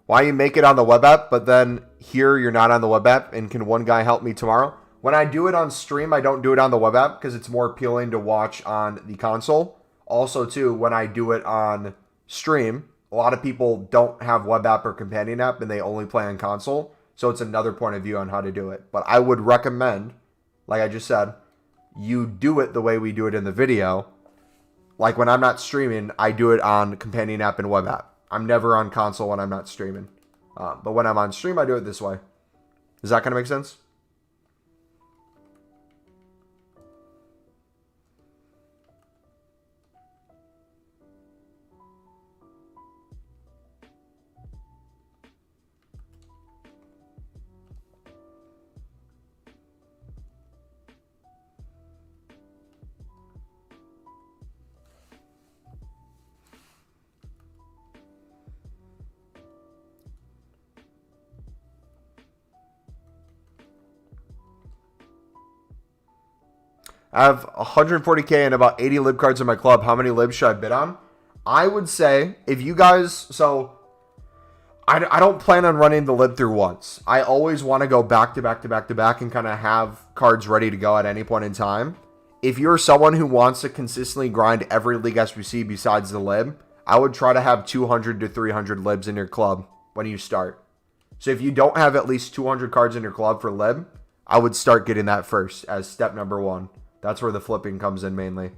Why you make it on the web app, but then here you're not on the web app, and can one guy help me tomorrow? When I do it on stream, I don't do it on the web app because it's more appealing to watch on the console. Also, too, when I do it on stream, a lot of people don't have web app or companion app, and they only play on console. So it's another point of view on how to do it. But I would recommend, like I just said, you do it the way we do it in the video. Like when I'm not streaming, I do it on companion app and web app. I'm never on console when I'm not streaming. But when I'm on stream, I do it this way. Is that going to make sense? I have 140K and about 80 lib cards in my club. How many libs should I bid on? I would say if you guys, so I don't plan on running the lib through once. I always want to go back to back to back to back and kind of have cards ready to go at any point in time. If you're someone who wants to consistently grind every League SBC besides the lib, I would try to have 200 to 300 libs in your club when you start. So if you don't have at least 200 cards in your club for lib, I would start getting that first as step number one. That's where the flipping comes in mainly.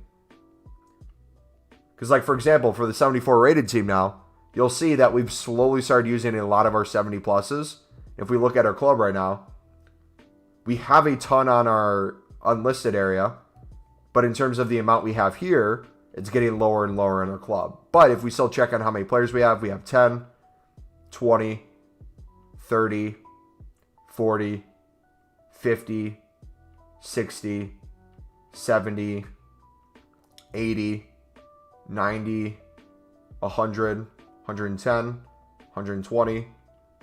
Because like, for example, for the 74 rated team now, you'll see that we've slowly started using a lot of our 70 pluses. If we look at our club right now, we have a ton on our unlisted area. But in terms of the amount we have here, it's getting lower and lower in our club. But if we still check on how many players we have 10, 20, 30, 40, 50, 60, 70, 80, 90, 100, 110, 120,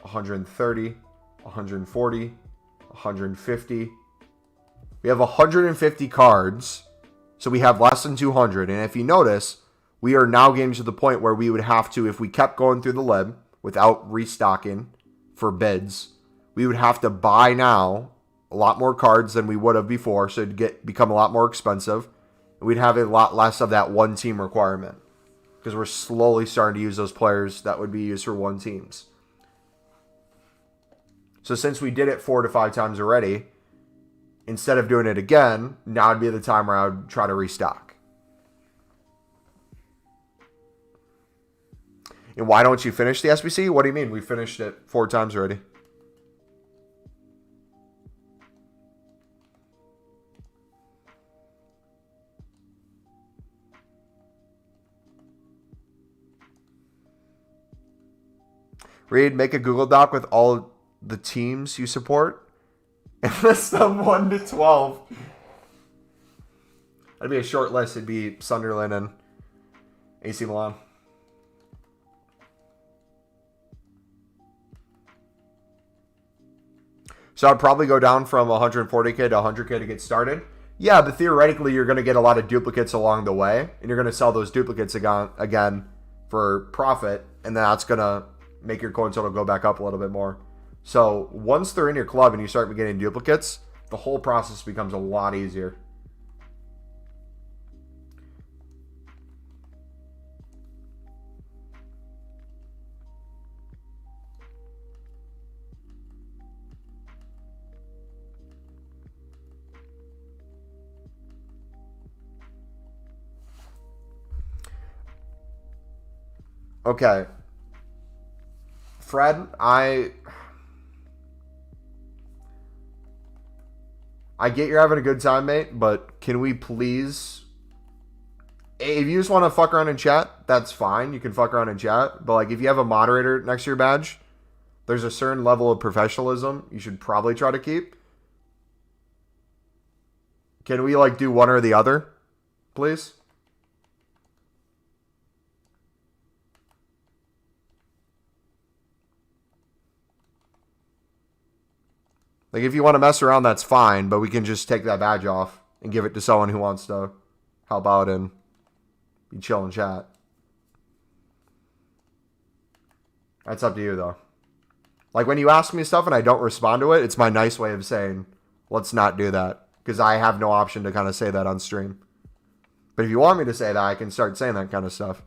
130, 140, 150. We have 150 cards, so we have less than 200. And if you notice, we are now getting to the point where we would have to, if we kept going through the lib without restocking for bids, we would have to buy now a lot more cards than we would have before, so it'd become a lot more expensive. And we'd have a lot less of that one team requirement because we're slowly starting to use those players that would be used for one teams. So since we did it 4 to 5 times already, instead of doing it again, now would be the time where I would try to restock. And why don't you finish the SBC? What do you mean? We finished it 4 times already. Read, make a Google Doc with all the teams you support and list them 1 to 12. That'd be a short list. It'd be Sunderland and AC Milan. So I'd probably go down from 140K to 100K to get started. Yeah, but theoretically, you're going to get a lot of duplicates along the way, and you're going to sell those duplicates again for profit, and that's going to make your coin total go back up a little bit more. So once they're in your club and you start getting duplicates, the whole process becomes a lot easier. Okay. Fred, I get you're having a good time, mate, but can we please... If you just want to fuck around in chat, that's fine. You can fuck around in chat. But like, if you have a moderator next to your badge, there's a certain level of professionalism you should probably try to keep. Can we like do one or the other, please? Like, if you want to mess around, that's fine, but we can just take that badge off and give it to someone who wants to help out and be chill in chat. That's up to you, though. Like, when you ask me stuff and I don't respond to it, it's my nice way of saying, let's not do that, because I have no option to kind of say that on stream. But if you want me to say that, I can start saying that kind of stuff.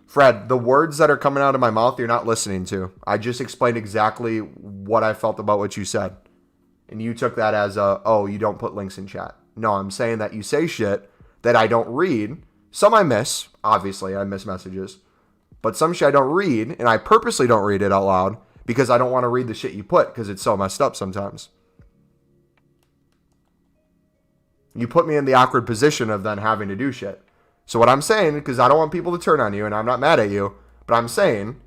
Fred, the words that are coming out of my mouth, you're not listening to. I just explained exactly what I felt about what you said. And you took that as oh, you don't put links in chat. No, I'm saying that you say shit that I don't read. Some I miss. Obviously, I miss messages. But some shit I don't read, and I purposely don't read it out loud because I don't want to read the shit you put because it's so messed up sometimes. You put me in the awkward position of then having to do shit. So what I'm saying, because I don't want people to turn on you, and I'm not mad at you, but I'm saying,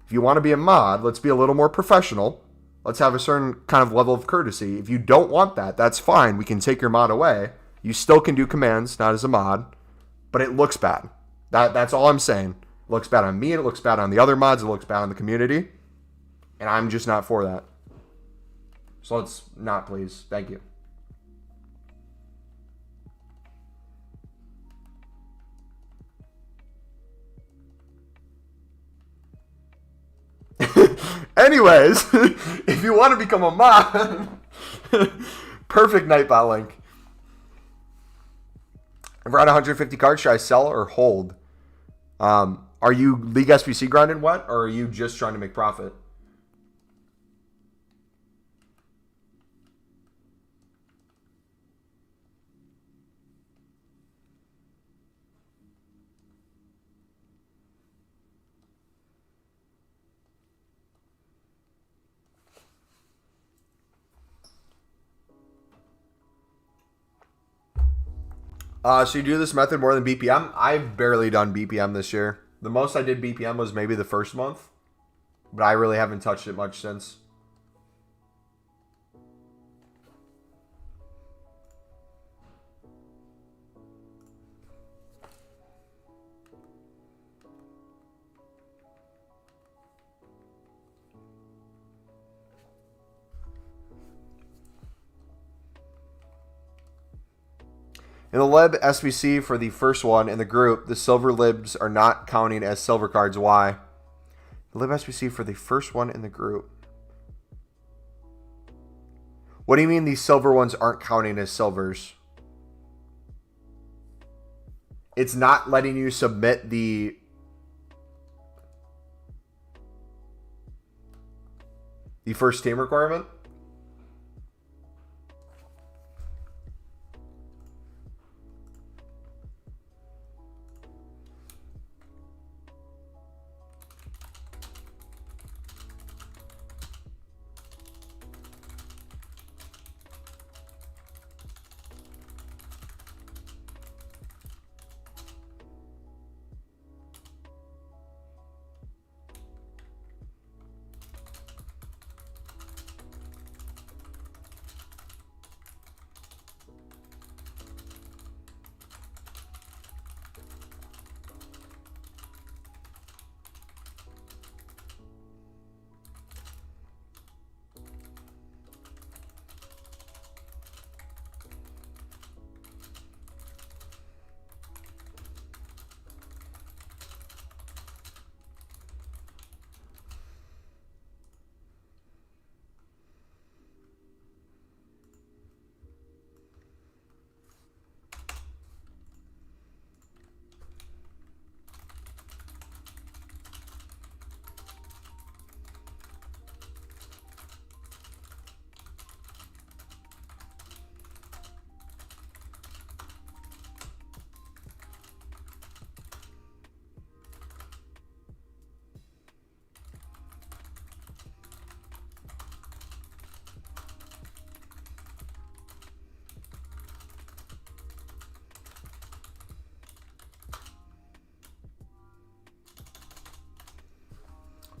if you want to be a mod, let's be a little more professional. Let's have a certain kind of level of courtesy. If you don't want that, that's fine. We can take your mod away. You still can do commands, not as a mod, but it looks bad. That's all I'm saying. It looks bad on me, it looks bad on the other mods, it looks bad on the community, and I'm just not for that. So let's not, please. Thank you. Anyways, if you want to become a mod, perfect Nightbot link. If we're at 150 cards, should I sell or hold? Are you League SBC grinding what, or are you just trying to make profit? So you do this method more than BPM? I've barely done BPM this year. The most I did BPM was maybe the first month, but I really haven't touched it much since. In the lib SBC for the first one in the group, the silver libs are not counting as silver cards. Why? The lib SBC for the first one in the group. What do you mean these silver ones aren't counting as silvers? It's not letting you submit the first team requirement?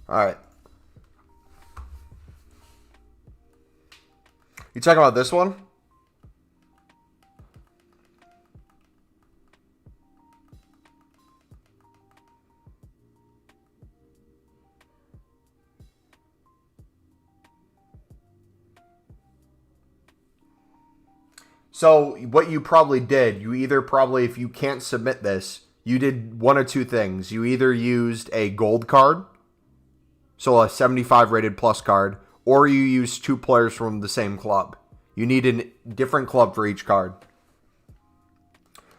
All right. You talking about this one? So what you probably did, you either probably, if you can't submit this, you did one of two things. You either used a gold card, so a 75 rated plus card, or you used two players from the same club. You need a different club for each card.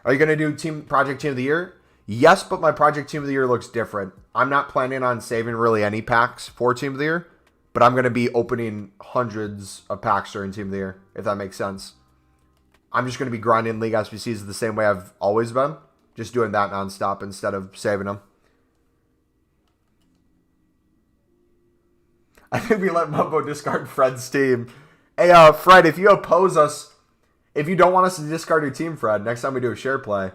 Are you going to do Project Team of the Year? Yes, but my Project Team of the Year looks different. I'm not planning on saving really any packs for Team of the Year, but I'm going to be opening hundreds of packs during Team of the Year, if that makes sense. I'm just going to be grinding League SBCs the same way I've always been, just doing that nonstop instead of saving them. I think we let Mumbo discard Fred's team. Hey, Fred, if you oppose us, if you don't want us to discard your team, Fred, next time we do a share play,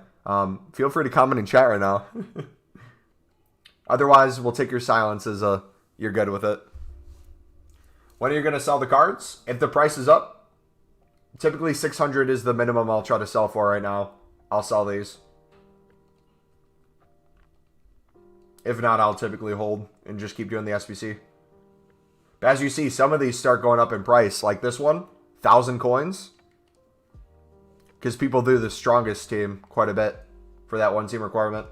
feel free to comment in chat right now. Otherwise, we'll take your silence as you're good with it. When are you going to sell the cards? If the price is up, typically 600 is the minimum I'll try to sell for right now. I'll sell these. If not, I'll typically hold and just keep doing the SBC. But as you see, some of these start going up in price. Like this one, 1,000 coins. Because people do the strongest team quite a bit for that one team requirement.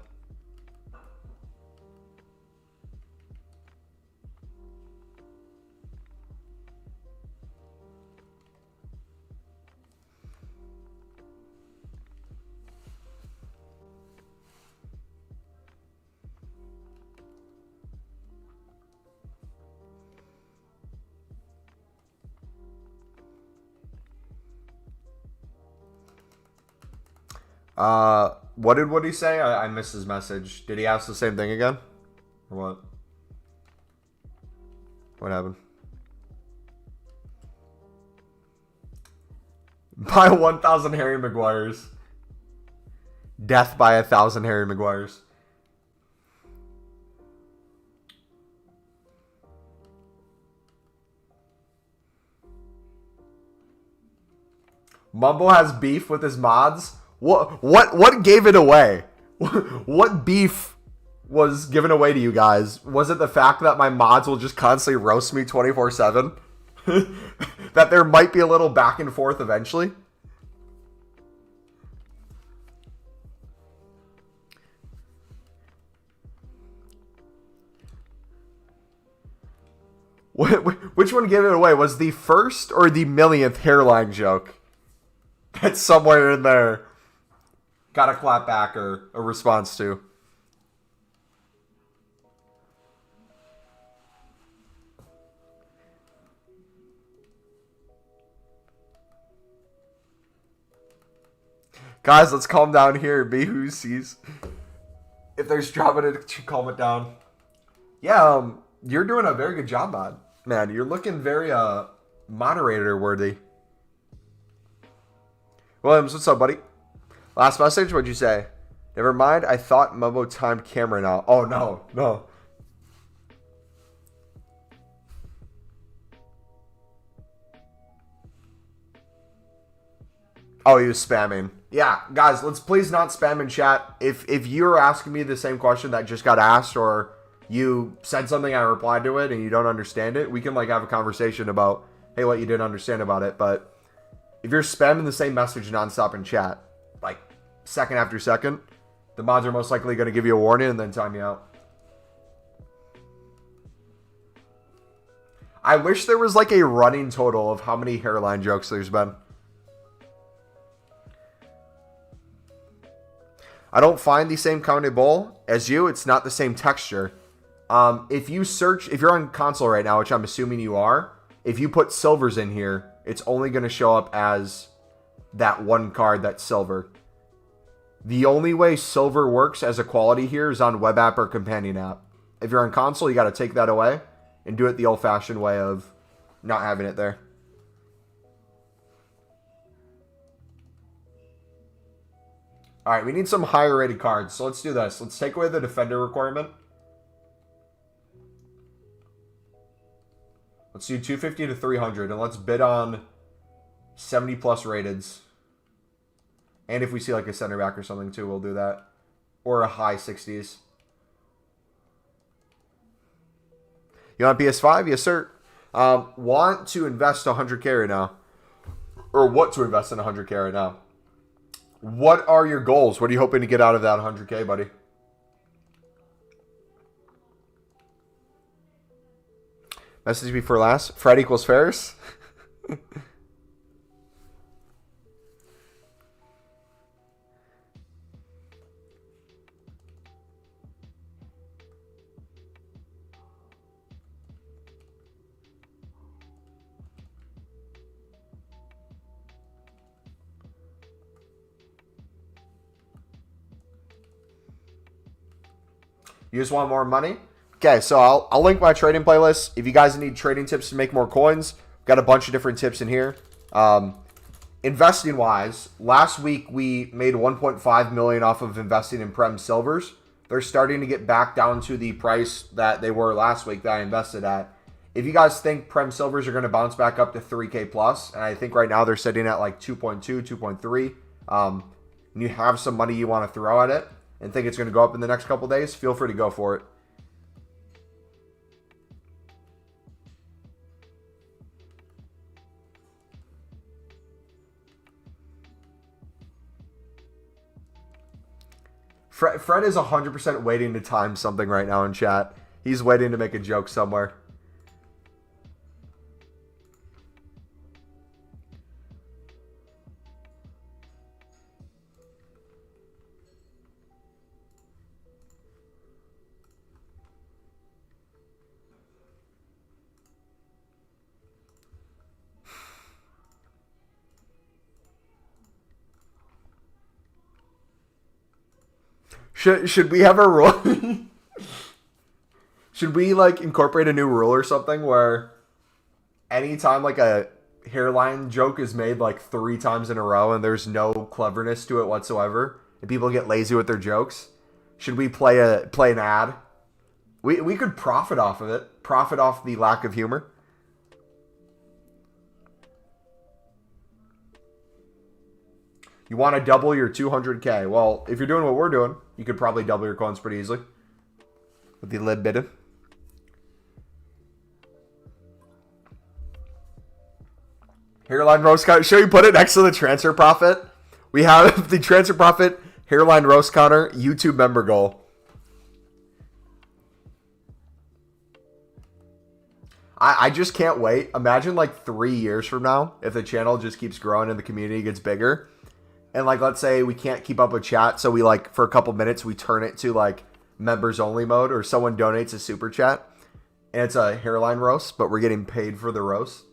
What did Woody say? I missed his message. Did he ask the same thing again? Or what? What happened? Buy 1,000 Harry Maguires. Death by 1,000 Harry Maguires. Mumbo has beef with his mods. What gave it away? What beef was given away to you guys? Was it the fact that my mods will just constantly roast me 24/7? That there might be a little back and forth eventually? Which one gave it away? Was the first or the millionth hairline joke? That's somewhere in there. Got a clap back or a response to. Guys, let's calm down here. Be who sees. If there's drama to calm it down. Yeah, you're doing a very good job, man. You're looking very moderator worthy. Williams, what's up, buddy? Last message, what'd you say? Never mind, I thought Mumbo timed camera now. Oh, no. Oh, he was spamming. Yeah, guys, let's please not spam in chat. If you're asking me the same question that just got asked, or you said something, I replied to it, and you don't understand it, we can like have a conversation about, hey, what you didn't understand about it. But if you're spamming the same message nonstop in chat, like second after second, the mods are most likely going to give you a warning and then time you out. I wish there was like a running total of how many hairline jokes there's been. I don't find the same county bowl as you. It's not the same texture. If you're on console right now, which I'm assuming you are, if you put silvers in here, it's only going to show up as that one card that's silver. The only way silver works as a quality here is on web app or companion app. If you're on console, you got to take that away and do it the old-fashioned way of not having it there. All right, we need some higher rated cards. So let's do this. Let's take away the defender requirement. Let's do 250 to 300, and let's bid on 70 plus rateds. And if we see like a center back or something too, we'll do that. Or a high 60s. You want PS5? Yes, sir. Want to invest 100K right now. Or what to invest in 100K right now. What are your goals? What are you hoping to get out of that 100K, buddy? Message before last. Fred equals Ferris. You just want more money? Okay, so I'll link my trading playlist. If you guys need trading tips to make more coins, got a bunch of different tips in here. Investing wise, last week we made 1.5 million off of investing in Prem Silvers. They're starting to get back down to the price that they were last week that I invested at. If you guys think Prem Silvers are going to bounce back up to 3K plus, and I think right now they're sitting at like 2.2, 2.3, and you have some money you want to throw at it, and think it's going to go up in the next couple days, feel free to go for it. Fred is 100% waiting to time something right now in chat. He's waiting to make a joke somewhere. Should we have a rule? Should we like incorporate a new rule or something where anytime like a hairline joke is made like 3 times in a row and there's no cleverness to it whatsoever and people get lazy with their jokes, should we play an ad? We could profit off of it. Profit off the lack of humor. You want to double your 200K. Well, if you're doing what we're doing, you could probably double your coins pretty easily with the lid bidding. Hairline roast counter. Should we put it next to the transfer profit? We have the transfer profit hairline roast counter YouTube member goal. I just can't wait. Imagine like 3 years from now, if the channel just keeps growing and the community gets bigger. And like, let's say we can't keep up with chat. So we like, for a couple minutes, we turn it to like members only mode, or someone donates a super chat. And it's a hairline roast, but we're getting paid for the roast.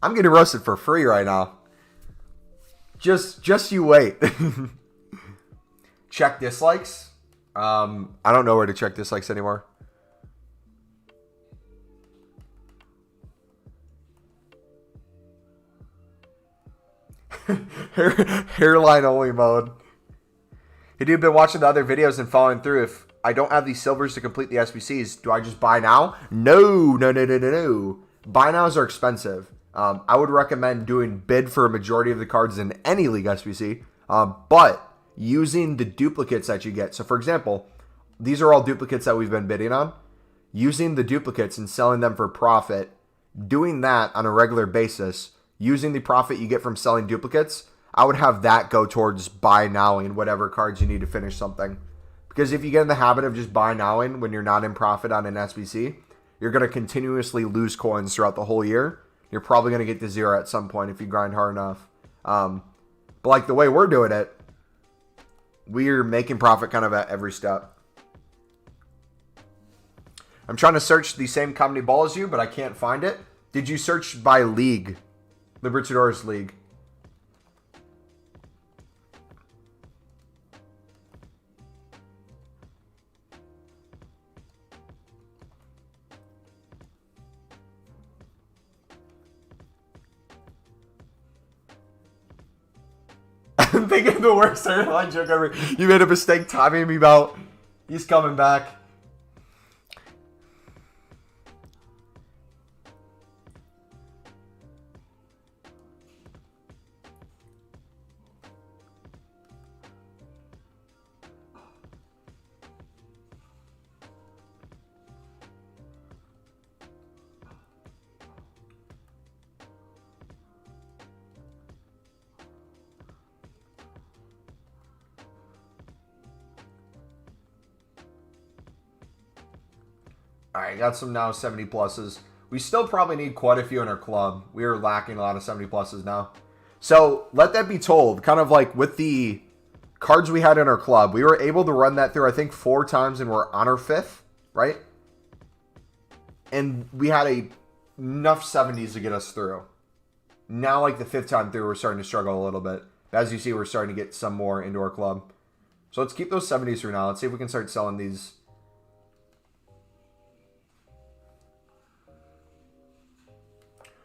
I'm getting roasted for free right now. Just you wait. Check dislikes. I don't know where to check dislikes anymore. Hairline only mode. Hey dude, been watching the other videos and following through. If I don't have these silvers to complete the SBCs, do I just buy now? No. Buy nows are expensive. I would recommend doing bid for a majority of the cards in any league SBC, but using the duplicates that you get. So for example, these are all duplicates that we've been bidding on. Using the duplicates and selling them for profit, doing that on a regular basis, using the profit you get from selling duplicates, I would have that go towards buy nowing whatever cards you need to finish something. Because if you get in the habit of just buy nowing when you're not in profit on an SBC, you're going to continuously lose coins throughout the whole year. You're probably going to get to zero at some point if you grind hard enough. But like the way we're doing it, we're making profit kind of at every step. I'm trying to search the same comedy ball as you, but I can't find it. Did you search by league? Libertadores League. I'm thinking the worst airline joke ever. You made a mistake timing me about. He's coming back. Alright, got some now 70 pluses. We still probably need quite a few in our club. We are lacking a lot of 70 pluses now. So let that be told, kind of like with the cards we had in our club, we were able to run that through I think 4 times and we're on our 5th, right? And we had enough 70s to get us through. Now like the 5th time through, we're starting to struggle a little bit. But as you see, we're starting to get some more into our club. So let's keep those 70s through now. Let's see if we can start selling these.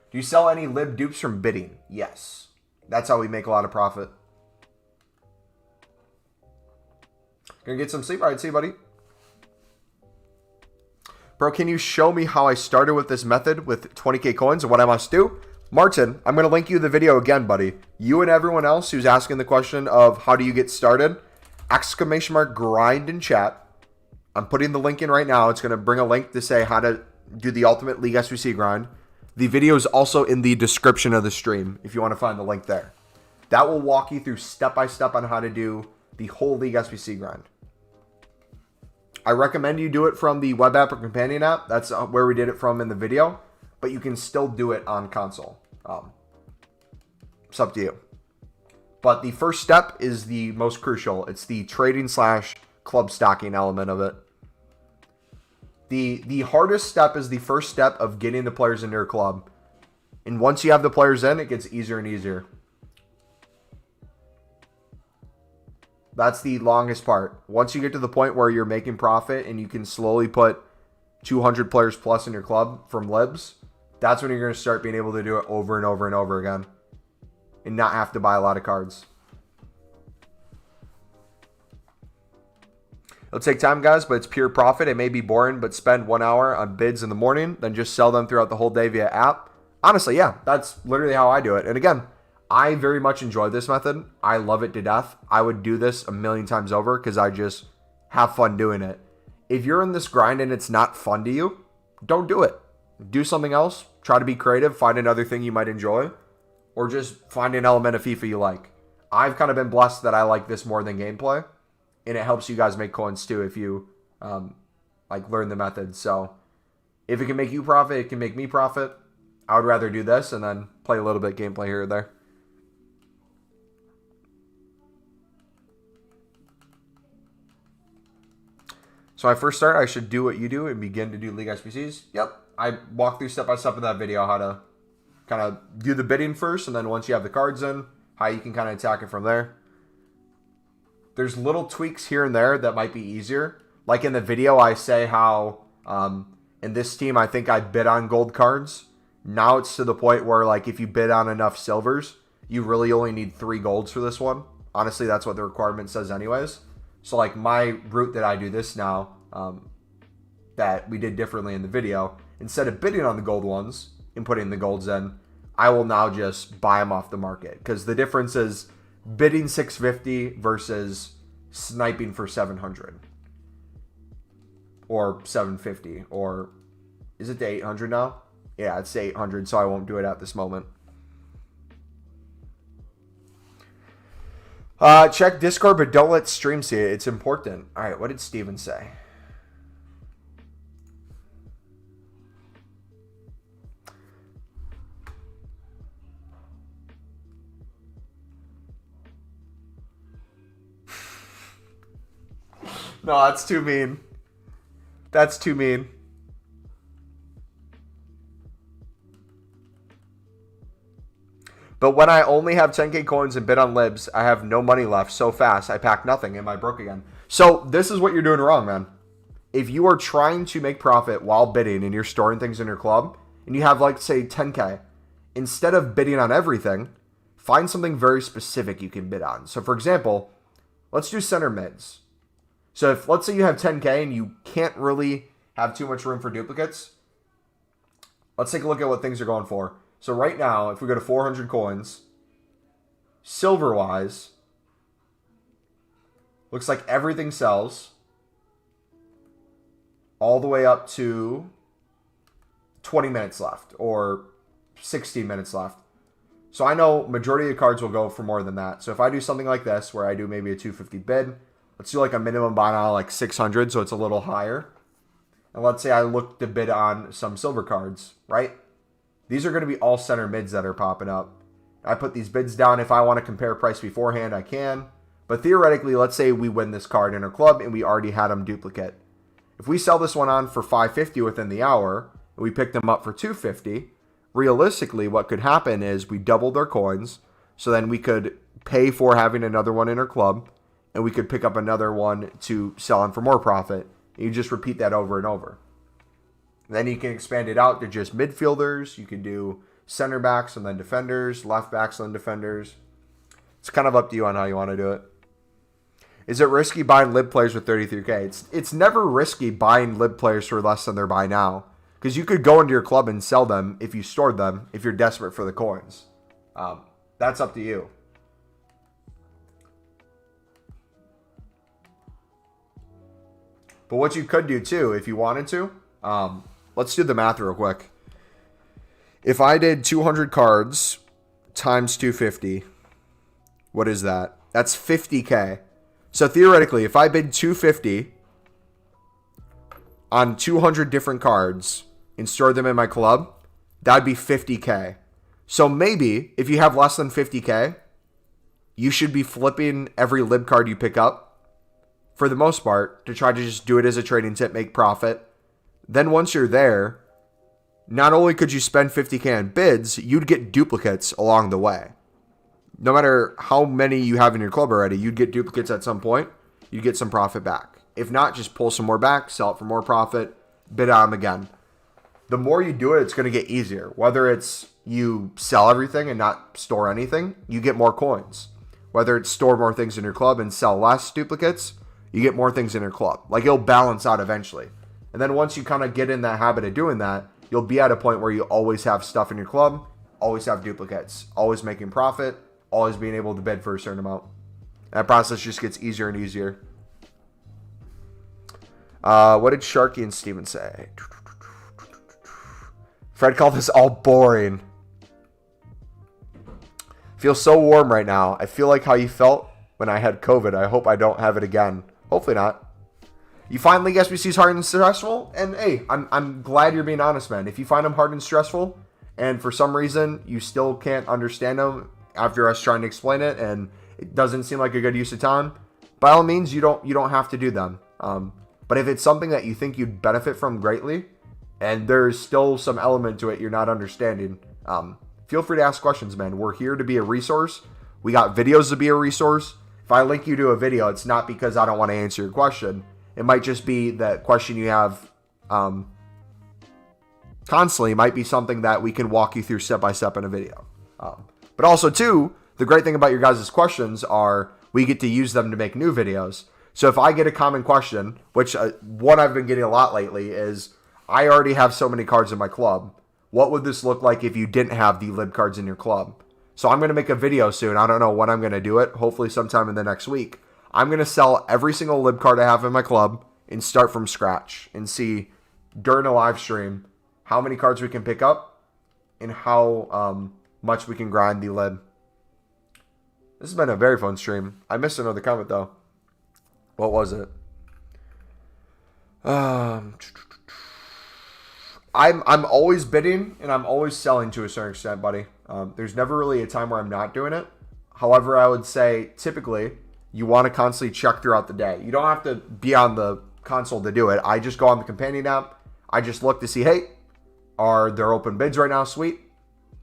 Do you sell any lib dupes from bidding? Yes. That's how we make a lot of profit. Gonna get some sleep? All right, see you, buddy. Bro, can you show me how I started with this method with 20k coins and what I must do? Martin, I'm going to link you the video again, buddy. You and everyone else who's asking the question of how do you get started, exclamation mark grind in chat. I'm putting the link in right now. It's going to bring a link to say how to do the Ultimate League SBC grind. The video is also in the description of the stream if you want to find the link there. That will walk you through step by step on how to do the whole League SBC grind. I recommend you do it from the web app or companion app. That's where we did it from in the video. But you can still do it on console. It's up to you. But the first step is the most crucial. It's the trading / club stocking element of it. The hardest step is the first step of getting the players into your club. And once you have the players in, it gets easier and easier. That's the longest part. Once you get to the point where you're making profit and you can slowly put 200 players plus in your club from libs, that's when you're going to start being able to do it over and over and over again and not have to buy a lot of cards. It'll take time, guys, but it's pure profit. It may be boring, but spend 1 hour on bids in the morning, then just sell them throughout the whole day via app. Honestly, yeah, that's literally how I do it. And again, I very much enjoy this method. I love it to death. I would do this a million times over because I just have fun doing it. If you're in this grind and it's not fun to you, don't do it. Do something else. Try to be creative. Find another thing you might enjoy. Or just find an element of FIFA you like. I've kind of been blessed that I like this more than gameplay. And it helps you guys make coins too if you like learn the method. So If it can make you profit, it can make me profit. I would rather do this and then play a little bit gameplay here or there. So when I first start, I should do what you do and begin to do League SBCs. Yep. I walked through step by step in that video how to kind of do the bidding first, and then once you have the cards in, how you can kind of attack it from there. There's little tweaks here and there that might be easier. Like in the video, I say how in this team, I think I bid on gold cards. Now it's to the point where, like, if you bid on enough silvers, you really only need 3 golds for this one. Honestly, that's what the requirement says anyways. So, like, my route that I do this now, that we did differently in the video, instead of bidding on the gold ones and putting the golds in, I will now just buy them off the market. Because the difference is bidding 650 versus sniping for 700. Or 750. Or is it to 800 now? Yeah, it's 800, so I won't do it at this moment. Check Discord, but don't let stream see it. It's important. All right, what did Steven say? No, that's too mean. That's too mean. But when I only have 10k coins and bid on libs, I have no money left so fast. I pack nothing. Am I broke again? So this is what you're doing wrong, man. If you are trying to make profit while bidding and you're storing things in your club, and you have, like, say 10k, instead of bidding on everything, find something very specific you can bid on. So for example, let's do center mids. So if, let's say you have 10k and you can't really have too much room for duplicates, let's take a look at what things are going for. So right now, if we go to 400 coins, silver-wise, looks like everything sells all the way up to 20 minutes left or 16 minutes left. So I know majority of cards will go for more than that. So if I do something like this, where I do maybe a 250 bid, let's do like a minimum buy now, like 600, so it's a little higher. And let's say I look to bid on some silver cards, right? These are going to be all center mids that are popping up. I put these bids down. If I want to compare price beforehand, I can. But theoretically, let's say we win this card in our club and we already had them duplicate. If we sell this one on for 550 within the hour, and we pick them up for 250, realistically, what could happen is we doubled our coins. So then we could pay for having another one in our club, and we could pick up another one to sell on for more profit. And you just repeat that over and over. Then you can expand it out to just midfielders. You can do center backs and then defenders, left backs and then defenders. It's kind of up to you on how you want to do it. Is it risky buying lib players with 33k? It's never risky buying lib players for less than their buy now. Because you could go into your club and sell them if you stored them, if you're desperate for the coins. That's up to you. But what you could do too, if you wanted to, let's do the math real quick. If I did 200 cards times 250, what is that? That's 50k. So theoretically, if I bid 250 on 200 different cards and store them in my club, that'd be 50k. So maybe if you have less than 50k, you should be flipping every lib card you pick up for the most part to try to just do it as a trading tip, make profit. Then once you're there, not only could you spend 50k on bids, you'd get duplicates along the way. No matter how many you have in your club already, you'd get duplicates at some point. You'd get some profit back. If not, just pull some more back, sell it for more profit, bid on them again. The more you do it, it's going to get easier. Whether it's you sell everything and not store anything, you get more coins. Whether it's store more things in your club and sell less duplicates, you get more things in your club. Like, it'll balance out eventually. And then once you kind of get in that habit of doing that, you'll be at a point where you always have stuff in your club, always have duplicates, always making profit, always being able to bid for a certain amount. That process just gets easier and easier. What did Sharky and Steven say? Fred called this all boring. Feels so warm right now. I feel like how you felt when I had COVID. I hope I don't have it again. Hopefully not. You find League SBCs hard and stressful, and hey, I'm glad you're being honest, man. If you find them hard and stressful, and for some reason you still can't understand them after us trying to explain it, and it doesn't seem like a good use of time, by all means, you don't have to do them. But if it's something that you think you'd benefit from greatly, and there's still some element to it you're not understanding, feel free to ask questions, man. We're here to be a resource. We got videos to be a resource. If I link you to a video, it's not because I don't want to answer your question. It might just be that question you have constantly might be something that we can walk you through step by step in a video. But also, too, the great thing about your guys' questions are we get to use them to make new videos. So if I get a common question, which one I've been getting a lot lately is, I already have so many cards in my club. What would this look like if you didn't have the lib cards in your club? So I'm going to make a video soon. I don't know when I'm going to do it. Hopefully sometime in the next week. I'm going to sell every single lib card I have in my club and start from scratch and see during a live stream how many cards we can pick up and how much we can grind the lib. This has been a very fun stream. I missed another comment though. What was it? I'm always bidding and I'm always selling to a certain extent, buddy. There's never really a time where I'm not doing it. However, I would say typically you want to constantly check throughout the day. You don't have to be on the console to do it. I just go on the companion app. I just look to see, hey, are there open bids right now? Sweet.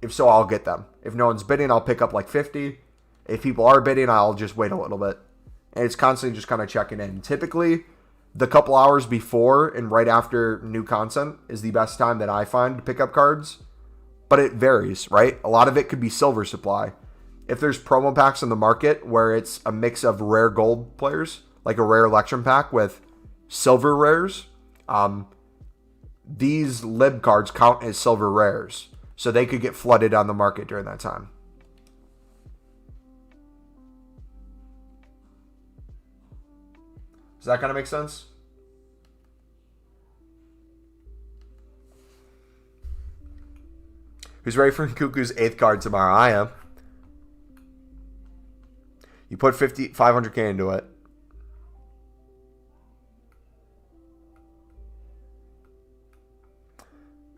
If so, I'll get them. If no one's bidding, I'll pick up like 50. If people are bidding, I'll just wait a little bit. And it's constantly just kind of checking in. Typically, the couple hours before and right after new content is the best time that I find to pick up cards. But it varies, right? A lot of it could be silver supply. If there's promo packs in the market where it's a mix of rare gold players, like a rare election pack with silver rares, these lib cards count as silver rares. So they could get flooded on the market during that time. Does that kind of make sense? Who's ready for Kuku's 8th card tomorrow? I am. You put 500K into it.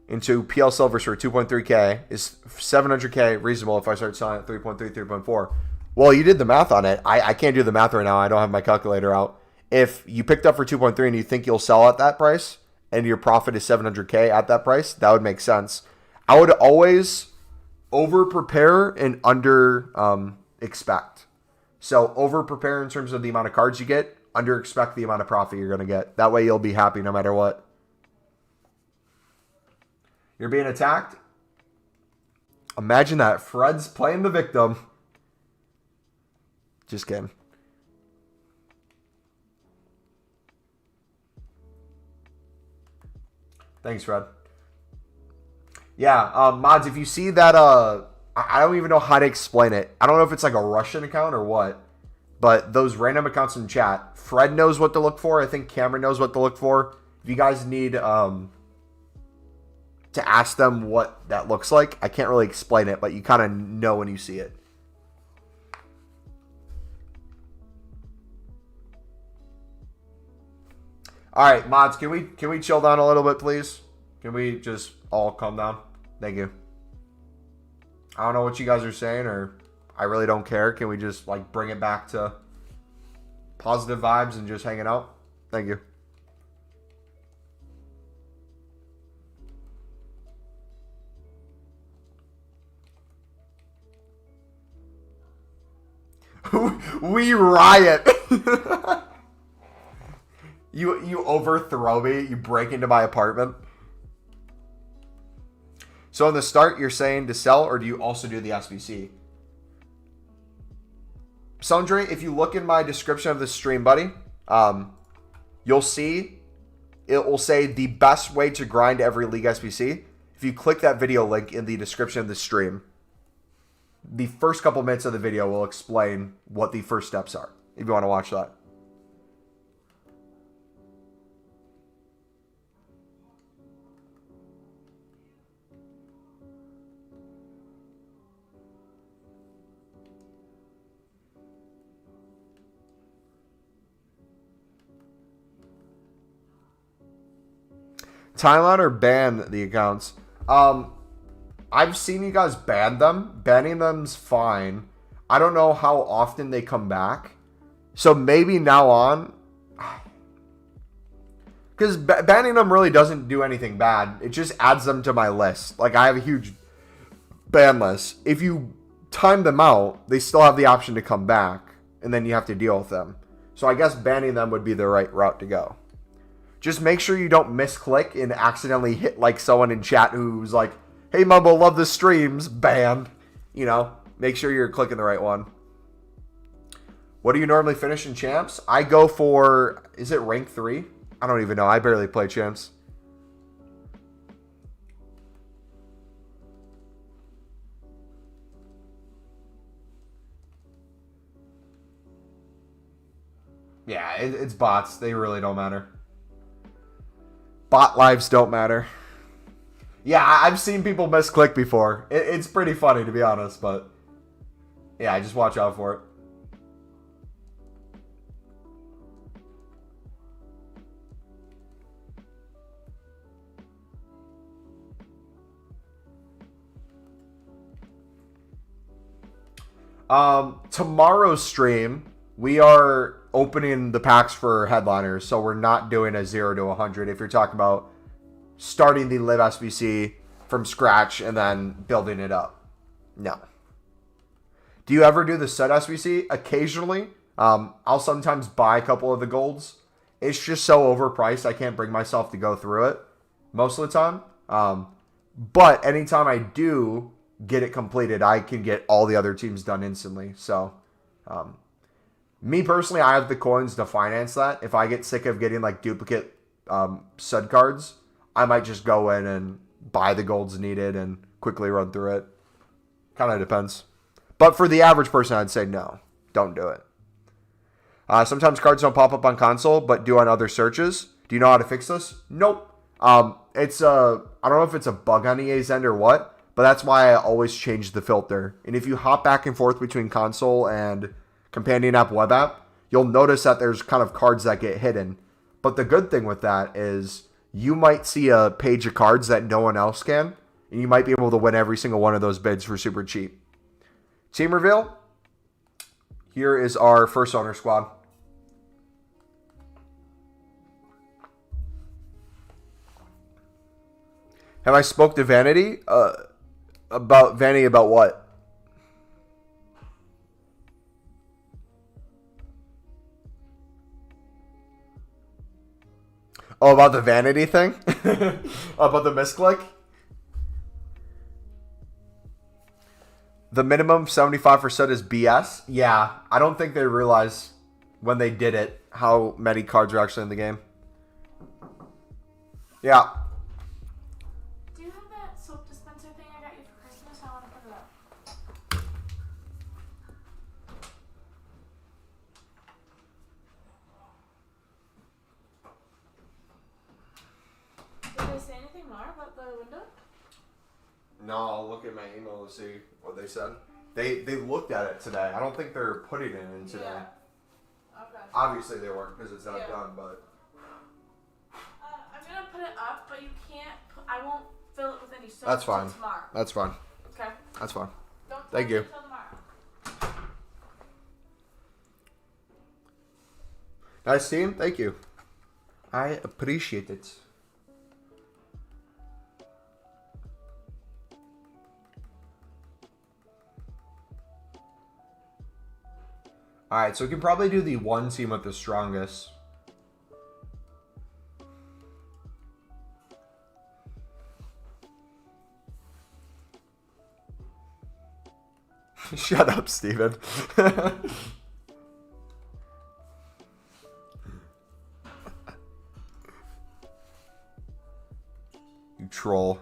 Into PL Silvers for 2.3K is 700K reasonable if I start selling at 3.3, 3.4. Well, you did the math on it. I can't do the math right now. I don't have my calculator out. If you picked up for 2.3 and you think you'll sell at that price and your profit is 700K at that price, that would make sense. I would always over prepare and under expect. So over prepare in terms of the amount of cards you get, under expect the amount of profit you're going to get. That way you'll be happy no matter what. You're being attacked? Imagine that. Fred's playing the victim. Just kidding. Thanks, Fred. Yeah, mods, if you see that, I don't even know how to explain it. I don't know if it's like a Russian account or what, but those random accounts in chat, Fred knows what to look for. I think Cameron knows what to look for. If you guys need to ask them what that looks like, I can't really explain it, but you kind of know when you see it. All right, mods, can we chill down a little bit, please? Can we just all calm down? Thank you. I don't know what you guys are saying, or I really don't care. Can we just like bring it back to positive vibes and just hanging out? Thank you. We riot. You overthrow me. You break into my apartment. So in the start, you're saying to sell, or do you also do the SBC? Sundre, if you look in my description of the stream, buddy, you'll see it will say the best way to grind every league SBC. If you click that video link in the description of the stream, the first couple minutes of the video will explain what the first steps are, if you want to watch that. timeout or ban the accounts. I've seen you guys ban them. Banning them's fine. I don't know how often they come back. So maybe now on, because banning them really doesn't do anything bad. It just adds them to my list. Like, I have a huge ban list. If you time them out, they still have the option to come back, and then you have to deal with them. So I guess banning them would be the right route to go. Just make sure you don't misclick and accidentally hit like someone in chat who's like, hey, Mumbo, love the streams, banned. You know, make sure you're clicking the right one. What do you normally finish in champs? I go for, is it rank 3? I don't even know. I barely play champs. Yeah, it's bots. They really don't matter. Bot lives don't matter. Yeah, I've seen people misclick before. It's pretty funny, to be honest, but yeah, just watch out for it. Tomorrow's stream, we are opening the packs for headliners, so we're not doing a 0 to 100 if you're talking about starting the live SBC from scratch and then building it up. No. Do you ever do the set SBC? Occasionally. I'll sometimes buy a couple of the golds. It's just so overpriced, I can't bring myself to go through it most of the time. But anytime I do get it completed, I can get all the other teams done instantly. So, me personally, I have the coins to finance that. If I get sick of getting like duplicate stud cards, I might just go in and buy the golds needed and quickly run through it. Kind of depends. But for the average person, I'd say no. Don't do it. Sometimes cards don't pop up on console, but do on other searches. Do you know how to fix this? Nope. I don't know if it's a bug on EA's end or what, but that's why I always change the filter. And if you hop back and forth between console and companion app, web app, you'll notice that there's kind of cards that get hidden. But the good thing with that is you might see a page of cards that no one else can, and you might be able to win every single one of those bids for super cheap. Team reveal. Here is our first owner squad. Have I spoke to Vanity? About Vanity about what? Oh, about the vanity thing? About the misclick? The minimum 75% is BS? Yeah, I don't think they realize when they did it how many cards are actually in the game. Yeah. Do you have that soap dispenser thing I got you for Christmas? I want to put it up. Did they say anything more about the window? No, I'll look at my email to see what they said. They looked at it today. I don't think they're putting it in today. Yeah. Okay. Obviously they weren't because it's not done, but... I'm going to put it up, but you can't... I won't fill it with any soap. That's fine. Tomorrow. That's fine. Okay. That's fine. Don't Thank you. Until tomorrow. Nice team. Thank you. I appreciate it. Alright, so we can probably do the one team with the strongest. Shut up, Steven. You troll.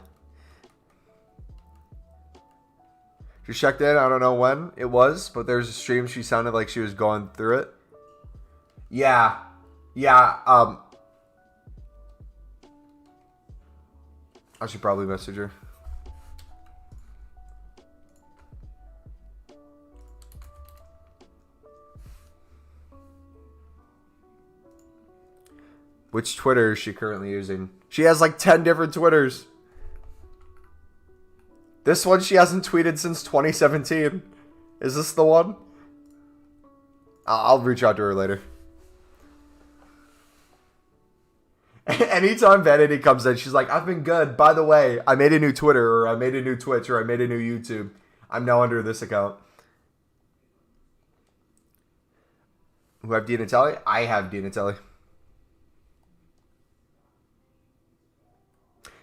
She checked in, I don't know when it was, but there's a stream she sounded like she was going through it. Yeah. Yeah, I should probably message her. Which Twitter is she currently using? She has like 10 different Twitters. This one she hasn't tweeted since 2017. Is this the one? I'll reach out to her later. Anytime Vanity comes in, she's like, I've been good. By the way, I made a new Twitter, or I made a new Twitch, or I made a new YouTube. I'm now under this account. Who have Di Natale? I have Di Natale.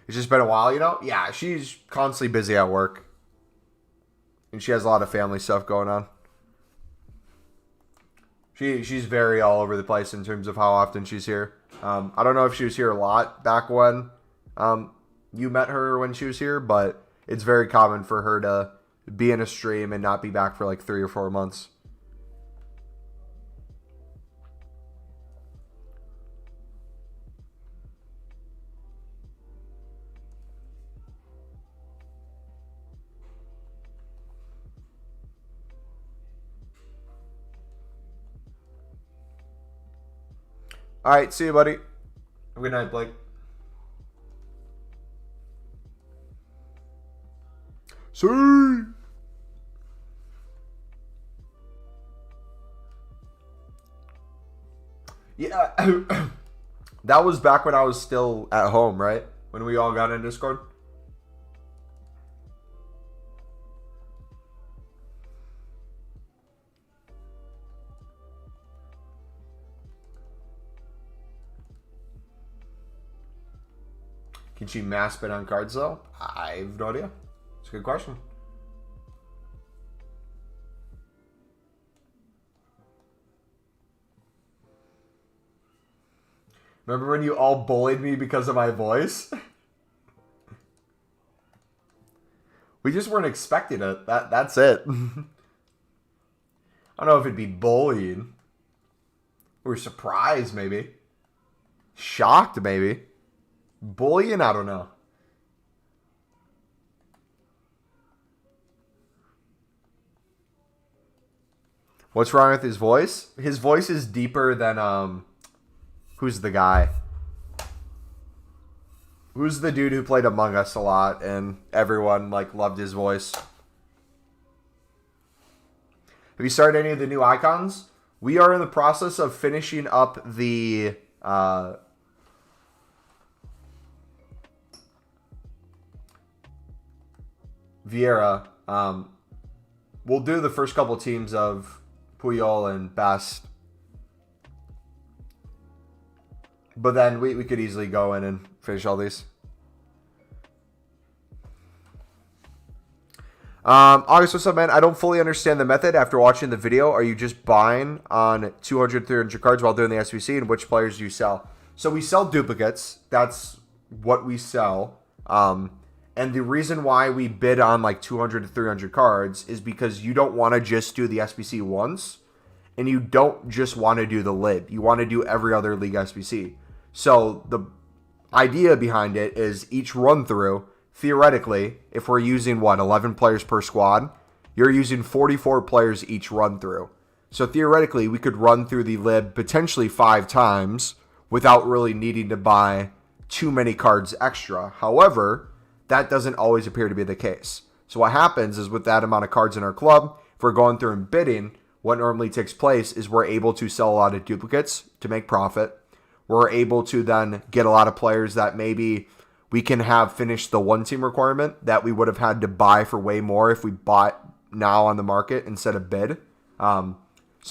It's just been a while, you know? Yeah, she's constantly busy at work. And she has a lot of family stuff going on. She's very all over the place in terms of how often she's here. I don't know if she was here a lot back when you met her when she was here, but it's very common for her to be in a stream and not be back for like 3 or 4 months. All right, see you, buddy. Have a good night, Blake. See. Yeah, that was back when I was still at home, right? When we all got in Discord. Can she mass bid on cards, though? I have no idea. It's a good question. Remember when you all bullied me because of my voice? We just weren't expecting it. That's it. I don't know if it'd be bullying. Or surprised, maybe. Shocked, maybe. Bullying? I don't know. What's wrong with his voice? His voice is deeper than, who's the guy? Who's the dude who played Among Us a lot and everyone, like, loved his voice? Have you started any of the new icons? We are in the process of finishing up the, Vieira. We'll do the first couple teams of Puyol and Best. But then we could easily go in and finish all these. August, what's up, man? I don't fully understand the method after watching the video. Are you just buying on 200, 300 cards while doing the SBC? And which players do you sell? So we sell duplicates. That's what we sell. And the reason why we bid on like 200 to 300 cards is because you don't want to just do the SBC once, and you don't just want to do the lid. You want to do every other league SBC. So the idea behind it is each run through, theoretically, if we're using 11 players per squad, you're using 44 players each run through. So theoretically, we could run through the lid potentially 5 times without really needing to buy too many cards extra. However, that doesn't always appear to be the case. So what happens is with that amount of cards in our club, if we're going through and bidding, what normally takes place is we're able to sell a lot of duplicates to make profit. We're able to then get a lot of players that maybe we can have finished the one team requirement that we would have had to buy for way more if we bought now on the market instead of bid. So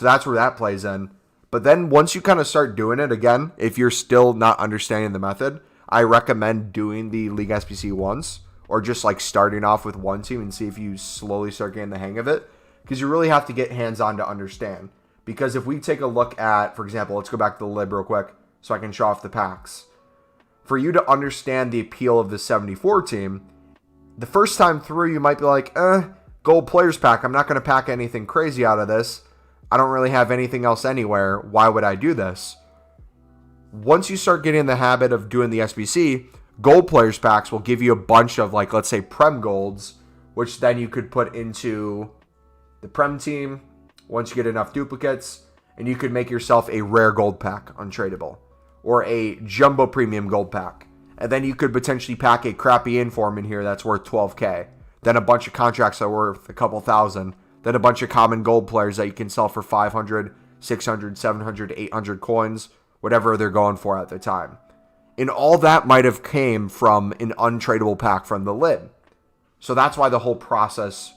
that's where that plays in. But then once you kind of start doing it again, if you're still not understanding the method, I recommend doing the League SBC once, or just like starting off with one team and see if you slowly start getting the hang of it, because you really have to get hands-on to understand. Because if we take a look at, for example, let's go back to the lib real quick so I can show off the packs. For you to understand the appeal of the 74 team, the first time through you might be like, gold players pack, I'm not going to pack anything crazy out of this. I don't really have anything else anywhere. Why would I do this? Once you start getting in the habit of doing the SBC, gold players packs will give you a bunch of, like, let's say Prem golds, which then you could put into the Prem team once you get enough duplicates, and you could make yourself a rare gold pack untradeable, or a jumbo premium gold pack. And then you could potentially pack a crappy inform in here that's worth 12K. Then a bunch of contracts that are worth a couple thousand. Then a bunch of common gold players that you can sell for 500, 600, 700, 800 coins, whatever they're going for at the time. And all that might have came from an untradeable pack from the lib. So that's why the whole process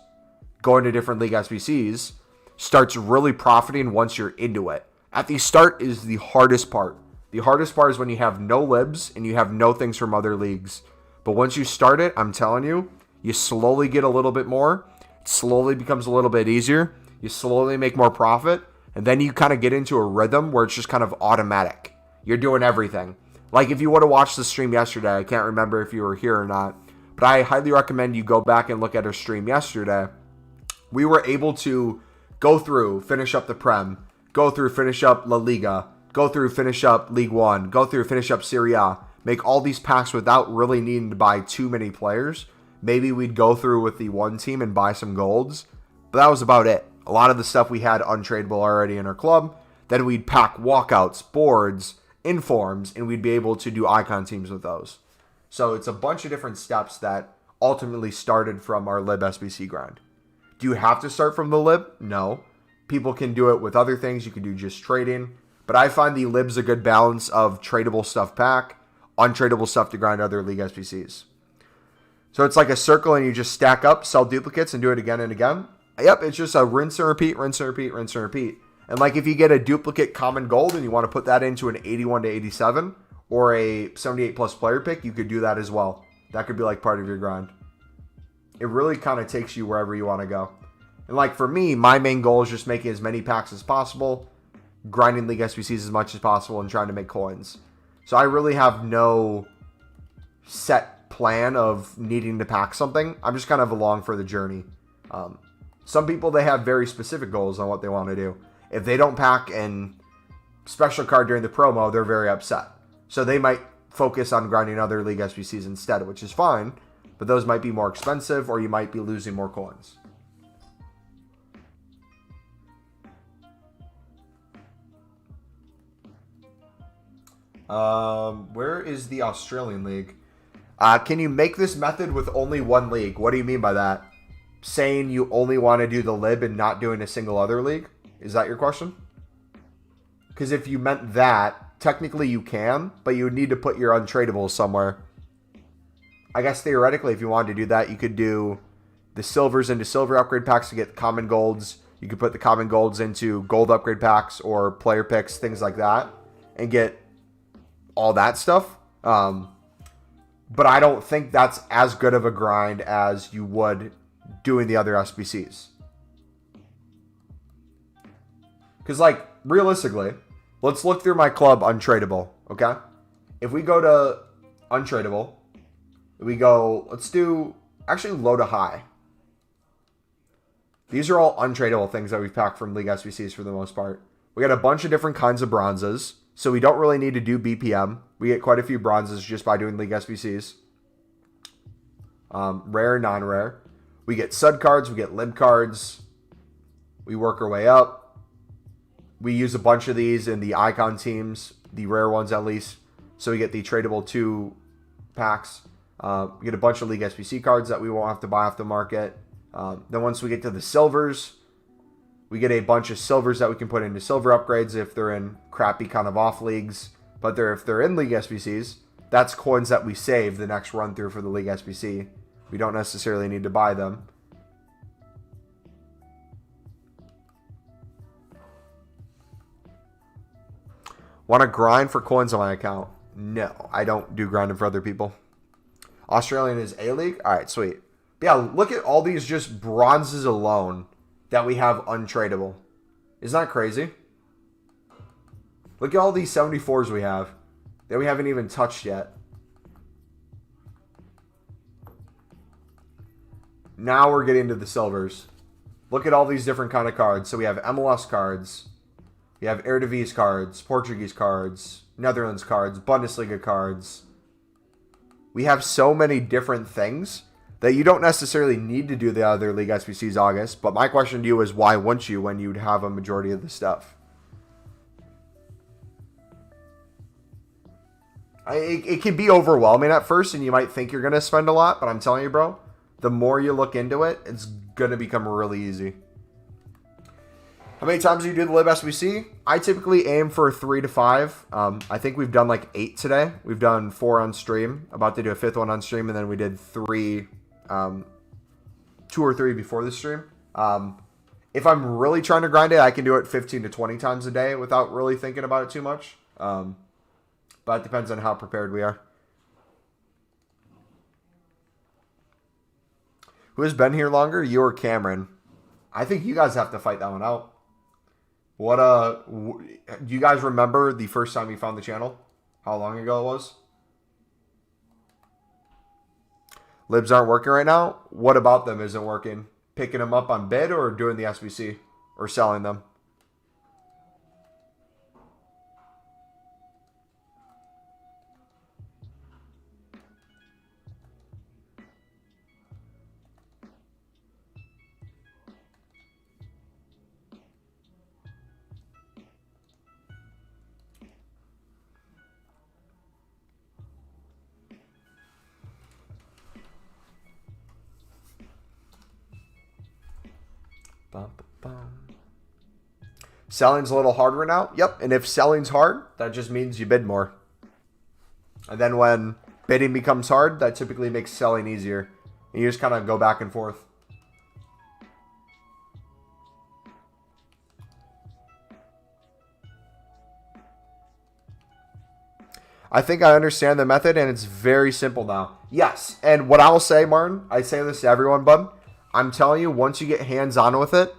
going to different league SBCs starts really profiting once you're into it. At the start is the hardest part. The hardest part is when you have no libs and you have no things from other leagues. But once you start it, I'm telling you, you slowly get a little bit more. It slowly becomes a little bit easier. You slowly make more profit. And then you kind of get into a rhythm where it's just kind of automatic. You're doing everything. Like if you would have watched the stream yesterday, I can't remember if you were here or not, but I highly recommend you go back and look at our stream yesterday. We were able to go through, finish up the Prem, go through, finish up La Liga, go through, finish up League One, go through, finish up Serie A, make all these packs without really needing to buy too many players. Maybe we'd go through with the one team and buy some golds, but that was about it. A lot of the stuff we had untradeable already in our club. Then we'd pack walkouts, boards, informs, and we'd be able to do icon teams with those. So it's a bunch of different steps that ultimately started from our lib SBC grind. Do you have to start from the lib? No. People can do it with other things. You can do just trading. But I find the lib's a good balance of tradable stuff pack, untradeable stuff to grind other league SBCs. So it's like a circle and you just stack up, sell duplicates, and do it again and again. Yep, it's just a rinse and repeat, rinse and repeat, rinse and repeat. And like if you get a duplicate common gold and you want to put that into an 81 to 87 or a 78 plus player pick, you could do that as well. That could be like part of your grind. It really kind of takes you wherever you want to go. And like for me, my main goal is just making as many packs as possible, grinding league SBCs as much as possible, and trying to make coins. So I really have no set plan of needing to pack something. I'm just kind of along for the journey. Some people, they have very specific goals on what they want to do. If they don't pack a special card during the promo, they're very upset. So they might focus on grinding other league SBCs instead, which is fine. But those might be more expensive, or you might be losing more coins. Where is the Australian league? Can you make this method with only one league? What do you mean by that? Saying you only want to do the lib and not doing a single other league? Is that your question? Because if you meant that, technically you can, but you would need to put your untradables somewhere. I guess theoretically, if you wanted to do that, you could do the silvers into silver upgrade packs to get common golds. You could put the common golds into gold upgrade packs or player picks, things like that, and get all that stuff. But I don't think that's as good of a grind as you would doing the other SBCs. Because, like, realistically, let's look through my club untradeable, okay? If we go to untradeable, we go, let's do, actually low to high. These are all untradeable things that we've packed from League SBCs for the most part. We got a bunch of different kinds of bronzes, so we don't really need to do BPM. We get quite a few bronzes just by doing League SBCs. Rare, non-rare. We get sud cards, we get lib cards. We work our way up. We use a bunch of these in the icon teams, the rare ones at least. So we get the tradable 2 packs. We get a bunch of League SBC cards that we won't have to buy off the market. Then once we get to the silvers, we get a bunch of silvers that we can put into silver upgrades if they're in crappy kind of off leagues. But if they're in League SBCs, that's coins that we save the next run through for the League SBC. We don't necessarily need to buy them. Want to grind for coins on my account? No, I don't do grinding for other people. Australian is A-League? All right, sweet. But yeah, look at all these just bronzes alone that we have untradeable. Isn't that crazy? Look at all these 74s we have that we haven't even touched yet. Now we're getting to the silvers. Look at all these different kind of cards. So we have MLS cards. We have Eredivisie cards, Portuguese cards, Netherlands cards, Bundesliga cards. We have so many different things that you don't necessarily need to do the other League SBCs August. But my question to you is, why wouldn't you when you'd have a majority of the stuff? It can be overwhelming at first, and you might think you're going to spend a lot, but I'm telling you, bro, the more you look into it, it's going to become really easy. How many times do you do the Lib SBC? I typically aim for 3 to 5. I think we've done like 8 today. We've done 4 on stream. About to do a 5th one on stream, and then we did 3, 2 or 3 before the stream. If I'm really trying to grind it, I can do it 15 to 20 times a day without really thinking about it too much. But it depends on how prepared we are. Who has been here longer, you or Cameron? I think you guys have to fight that one out. What do you guys remember the first time you found the channel? How long ago it was? Libs aren't working right now. What about them isn't working? Picking them up on bid or doing the SBC or selling them? Selling's a little harder now. Yep, and if selling's hard, that just means you bid more. And then when bidding becomes hard, that typically makes selling easier. And you just kind of go back and forth. I think I understand the method, and it's very simple now. Yes, and what I'll say, Martin, I say this to everyone, bud. I'm telling you, once you get hands-on with it,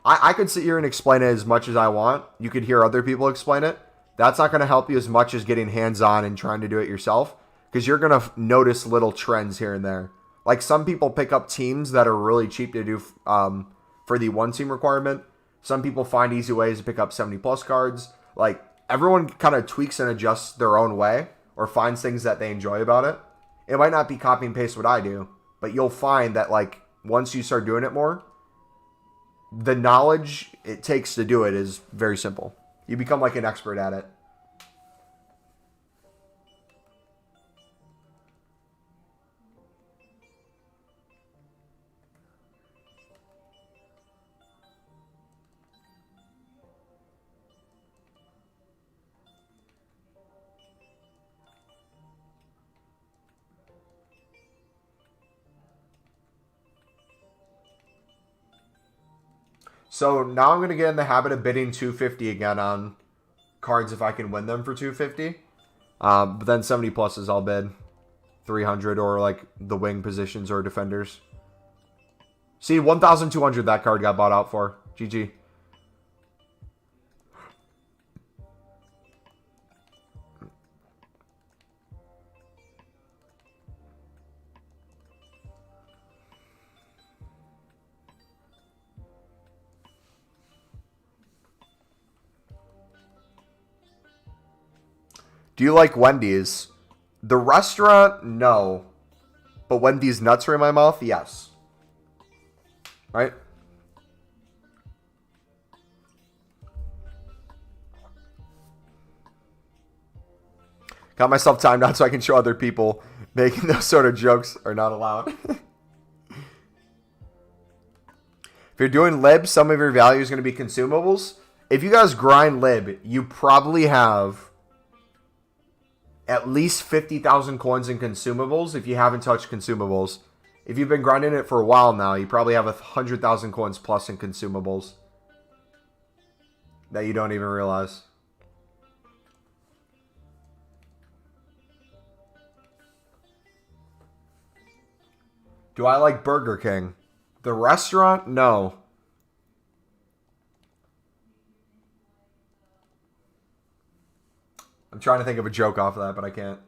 I could sit here and explain it as much as I want. You could hear other people explain it. That's not going to help you as much as getting hands-on and trying to do it yourself, because you're going to notice little trends here and there. Like some people pick up teams that are really cheap to do for the one team requirement. Some people find easy ways to pick up 70+ cards. Like everyone kind of tweaks and adjusts their own way or finds things that they enjoy about it. It might not be copy and paste what I do, but you'll find that like once you start doing it more, the knowledge it takes to do it is very simple. You become like an expert at it. So now I'm going to get in the habit of bidding 250 again on cards if I can win them for 250. But then 70+ is I'll bid 300 or like the wing positions or defenders. See, 1,200 that card got bought out for. GG. Do you like Wendy's? The restaurant, no. But Wendy's nuts are in my mouth, yes. Right? Got myself timed out so I can show other people making those sort of jokes are not allowed. If you're doing lib, some of your value is going to be consumables. If you guys grind lib, you probably have at least 50,000 coins in consumables if you haven't touched consumables. If you've been grinding it for a while now, you probably have 100,000 coins plus in consumables that you don't even realize. Do I like Burger King? The restaurant? No. I'm trying to think of a joke off of that, but I can't.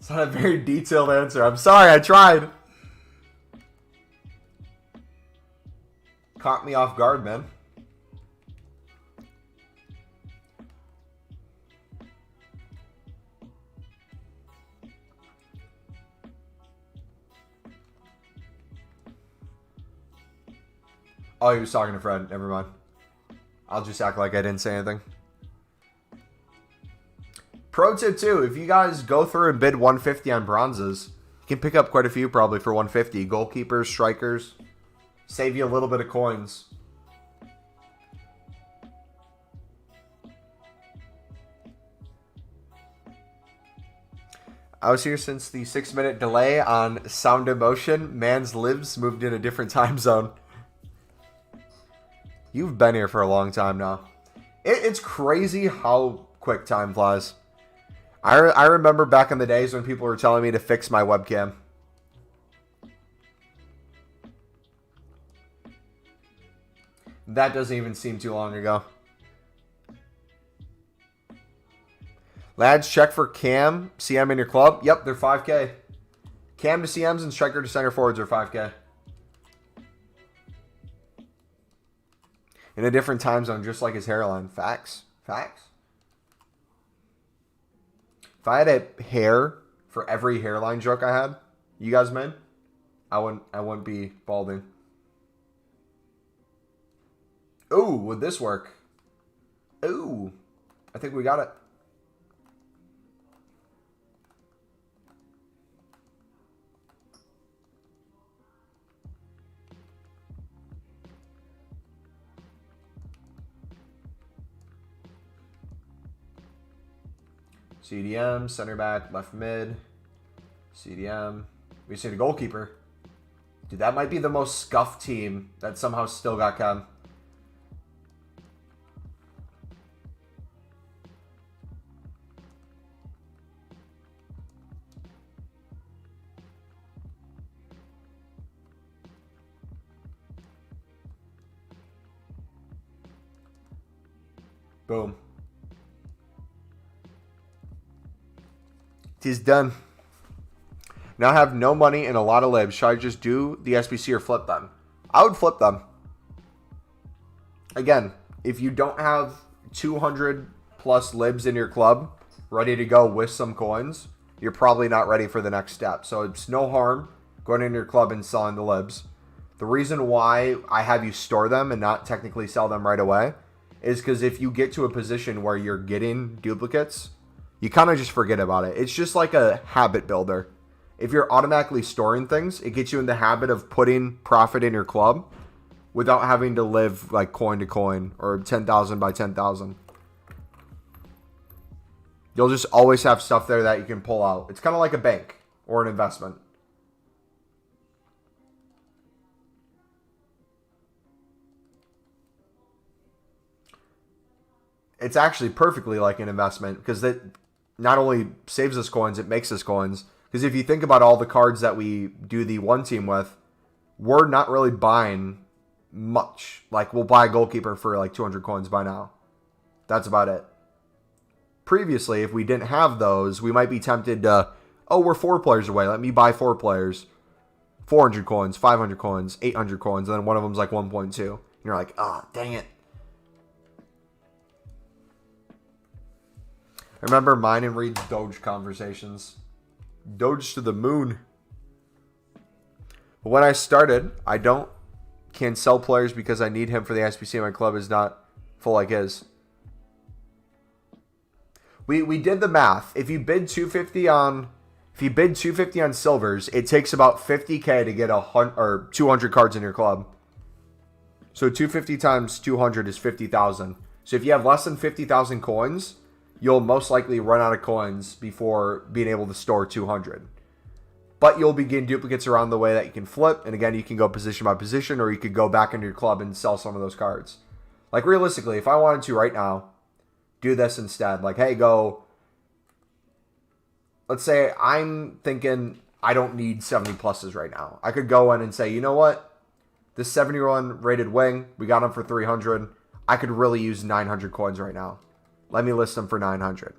It's not a very detailed answer. I'm sorry, I tried. Caught me off guard, man. Oh, he was talking to Fred. Never mind. I'll just act like I didn't say anything. Pro tip too, if you guys go through and bid 150 on bronzes, you can pick up quite a few probably for 150. Goalkeepers, strikers, save you a little bit of coins. I was here since the 6-minute delay on Sound Emotion. Man's lives moved in a different time zone. You've been here for a long time now. It's crazy how quick time flies. I remember back in the days when people were telling me to fix my webcam. That doesn't even seem too long ago. Lads, check for Cam, CM in your club. Yep, they're 5K. Cam to CMs and striker to center forwards are 5K. In a different time zone, just like his hairline. Facts. Facts. If I had a hair for every hairline joke I had, you guys made, I wouldn't be balding. Ooh, would this work? Ooh, I think we got it. CDM, center back, left mid, CDM. We just need a goalkeeper. Dude, that might be the most scuffed team that somehow still got Cam. Boom. Tis done. Now I have no money and a lot of libs. Should I just do the SBC or flip them? I would flip them. Again, if you don't have 200 plus libs in your club ready to go with some coins, you're probably not ready for the next step. So it's no harm going into your club and selling the libs. The reason why I have you store them and not technically sell them right away is because if you get to a position where you're getting duplicates, you kind of just forget about it. It's just like a habit builder. If you're automatically storing things, it gets you in the habit of putting profit in your club without having to live like coin to coin or 10,000 by 10,000. You'll just always have stuff there that you can pull out. It's kind of like a bank or an investment. It's actually perfectly like an investment because that not only saves us coins, it makes us coins. Because if you think about all the cards that we do the one team with, we're not really buying much. Like, we'll buy a goalkeeper for like 200 coins by now. That's about it. Previously, if we didn't have those, we might be tempted to, oh, we're 4 players away. Let me buy 4 players. 400 coins, 500 coins, 800 coins, and then one of them's like 1.2. And you're like, ah, oh, dang it. I remember mine and Reed's Doge conversations. Doge to the moon. But when I started, I can't sell players because I need him for the SBC. My club is not full like his. We did the math. If you bid 250 on silvers, it takes about 50k to get 200 cards in your club. So 250 times 200 is 50,000. So if you have less than 50,000 coins, you'll most likely run out of coins before being able to store 200. But you'll begin duplicates around the way that you can flip. And again, you can go position by position, or you could go back into your club and sell some of those cards. Like realistically, if I wanted to right now, do this instead. Like, hey, go. Let's say I'm thinking I don't need 70 pluses right now. I could go in and say, you know what? This 71 rated wing, we got him for 300. I could really use 900 coins right now. Let me list them for 900.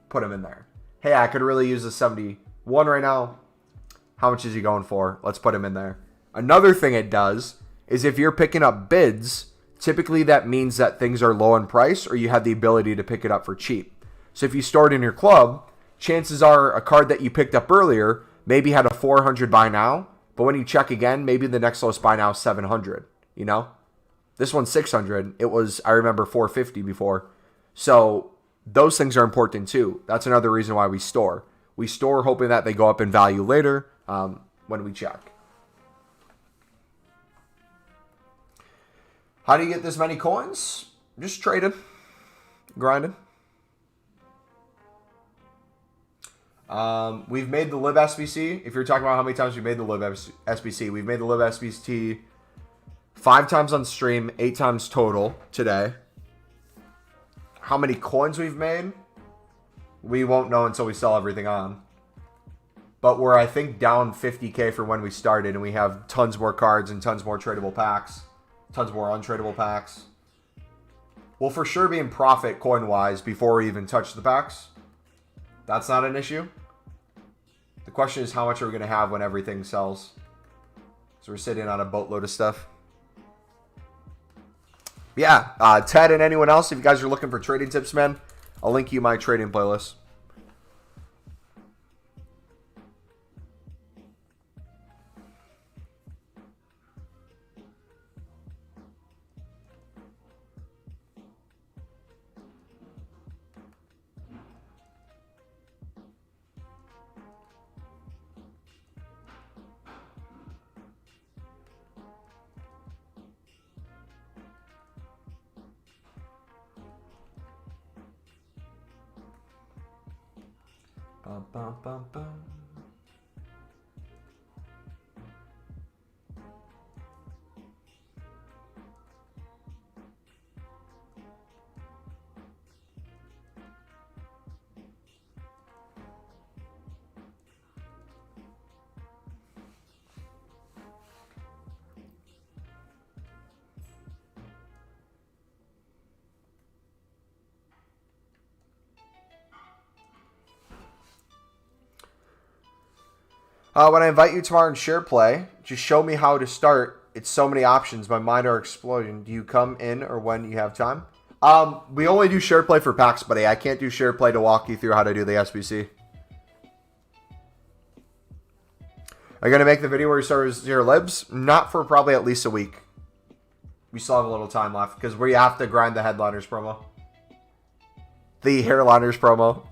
Put them in there. Hey, I could really use a 71 1 right now. How much is he going for? Let's put him in there. Another thing it does is if you're picking up bids, typically that means that things are low in price or you have the ability to pick it up for cheap. So if you store it in your club, chances are a card that you picked up earlier maybe had a 400 buy now, but when you check again, maybe the next lowest buy now is 700, you know? This one's 600. It was, I remember, 450 before. So those things are important too. That's another reason why we store. We store hoping that they go up in value later when we check. How do you get this many coins? Just trading, grinding. We've made the Live SBC. If you're talking about how many times we made the Live SBC, we've made the Live SBC 5 times on stream, 8 times total today. How many coins we've made, we won't know until we sell everything on. But we're, I think, down 50K from when we started, and we have tons more cards and tons more tradable packs, tons more untradeable packs. We'll for sure be in profit coin-wise before we even touch the packs. That's not an issue. The question is how much are we going to have when everything sells? So we're sitting on a boatload of stuff. Yeah, Ted and anyone else, if you guys are looking for trading tips, man, I'll link you my trading playlist. Bum, bum, bum, bum. When I invite you tomorrow in share play, just show me how to start. It's so many options. My mind are exploding. Do you come in or when you have time? We only do share play for packs, buddy. I can't do share play to walk you through how to do the SBC. Are you going to make the video where you start with 0 libs? Not for probably at least a week. We still have a little time left because we have to grind the headliners promo. The hairliners promo.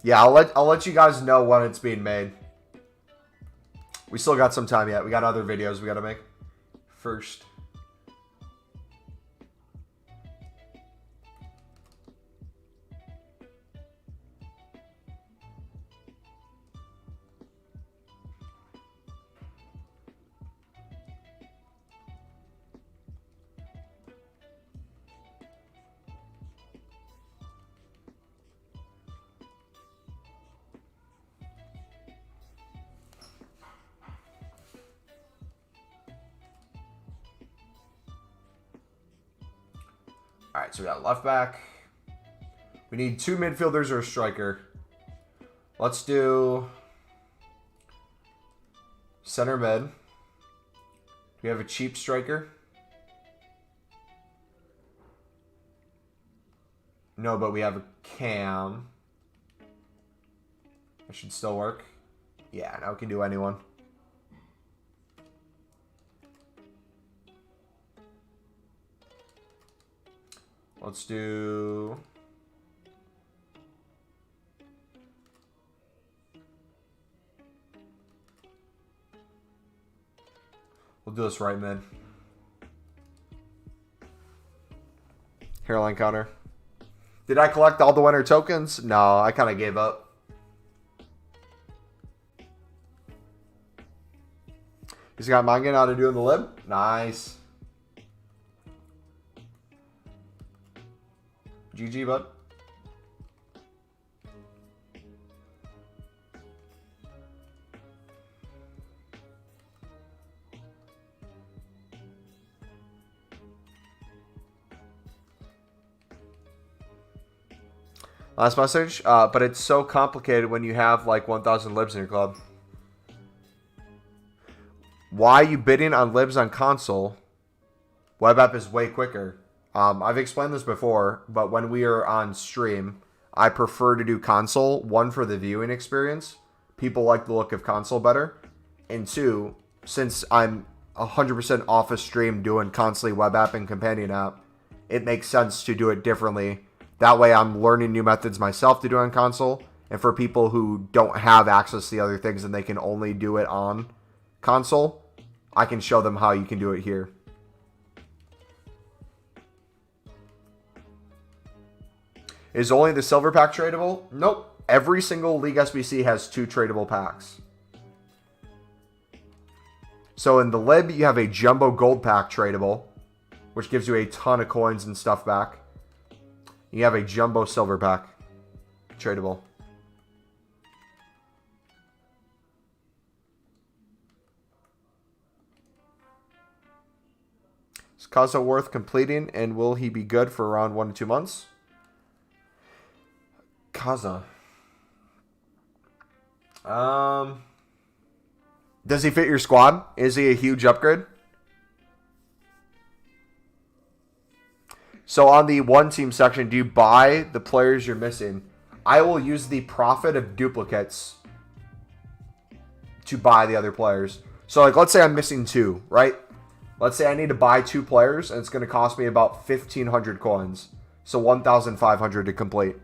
Yeah, I'll let you guys know when it's being made. We still got some time yet. We got other videos we got to make first. All right, so we got left back. We need 2 midfielders or a striker. Let's do center mid. Do we have a cheap striker? No, but we have a Cam. That should still work. Yeah, now we can do anyone. Let's do... We'll do this right mid. Hairline counter. Did I collect all the winner tokens? No, I kind of gave up. He's got mine getting out of doing the lib. Nice. GG, bud. Last message. But it's so complicated when you have like 1,000 libs in your club. Why are you bidding on libs on console? Web app is way quicker. I've explained this before, but when we are on stream, I prefer to do console. One, for the viewing experience. People like the look of console better. And two, since I'm 100% off a stream doing constantly web app and companion app, it makes sense to do it differently. That way I'm learning new methods myself to do on console. And for people who don't have access to the other things and they can only do it on console, I can show them how you can do it here. Is only the silver pack tradable? Nope. Every single League SBC has 2 tradable packs. So in the lib, you have a jumbo gold pack tradable, which gives you a ton of coins and stuff back. You have a jumbo silver pack tradable. Is Kaza worth completing, and will he be good for around 1 to 2 months? Kaza. Does he fit your squad? Is he a huge upgrade? So on the one team section, do you buy the players you're missing? I will use the profit of duplicates to buy the other players. So like, let's say I'm missing 2, right? Let's say I need to buy 2 players, and it's going to cost me about 1,500 coins. So 1,500 to complete.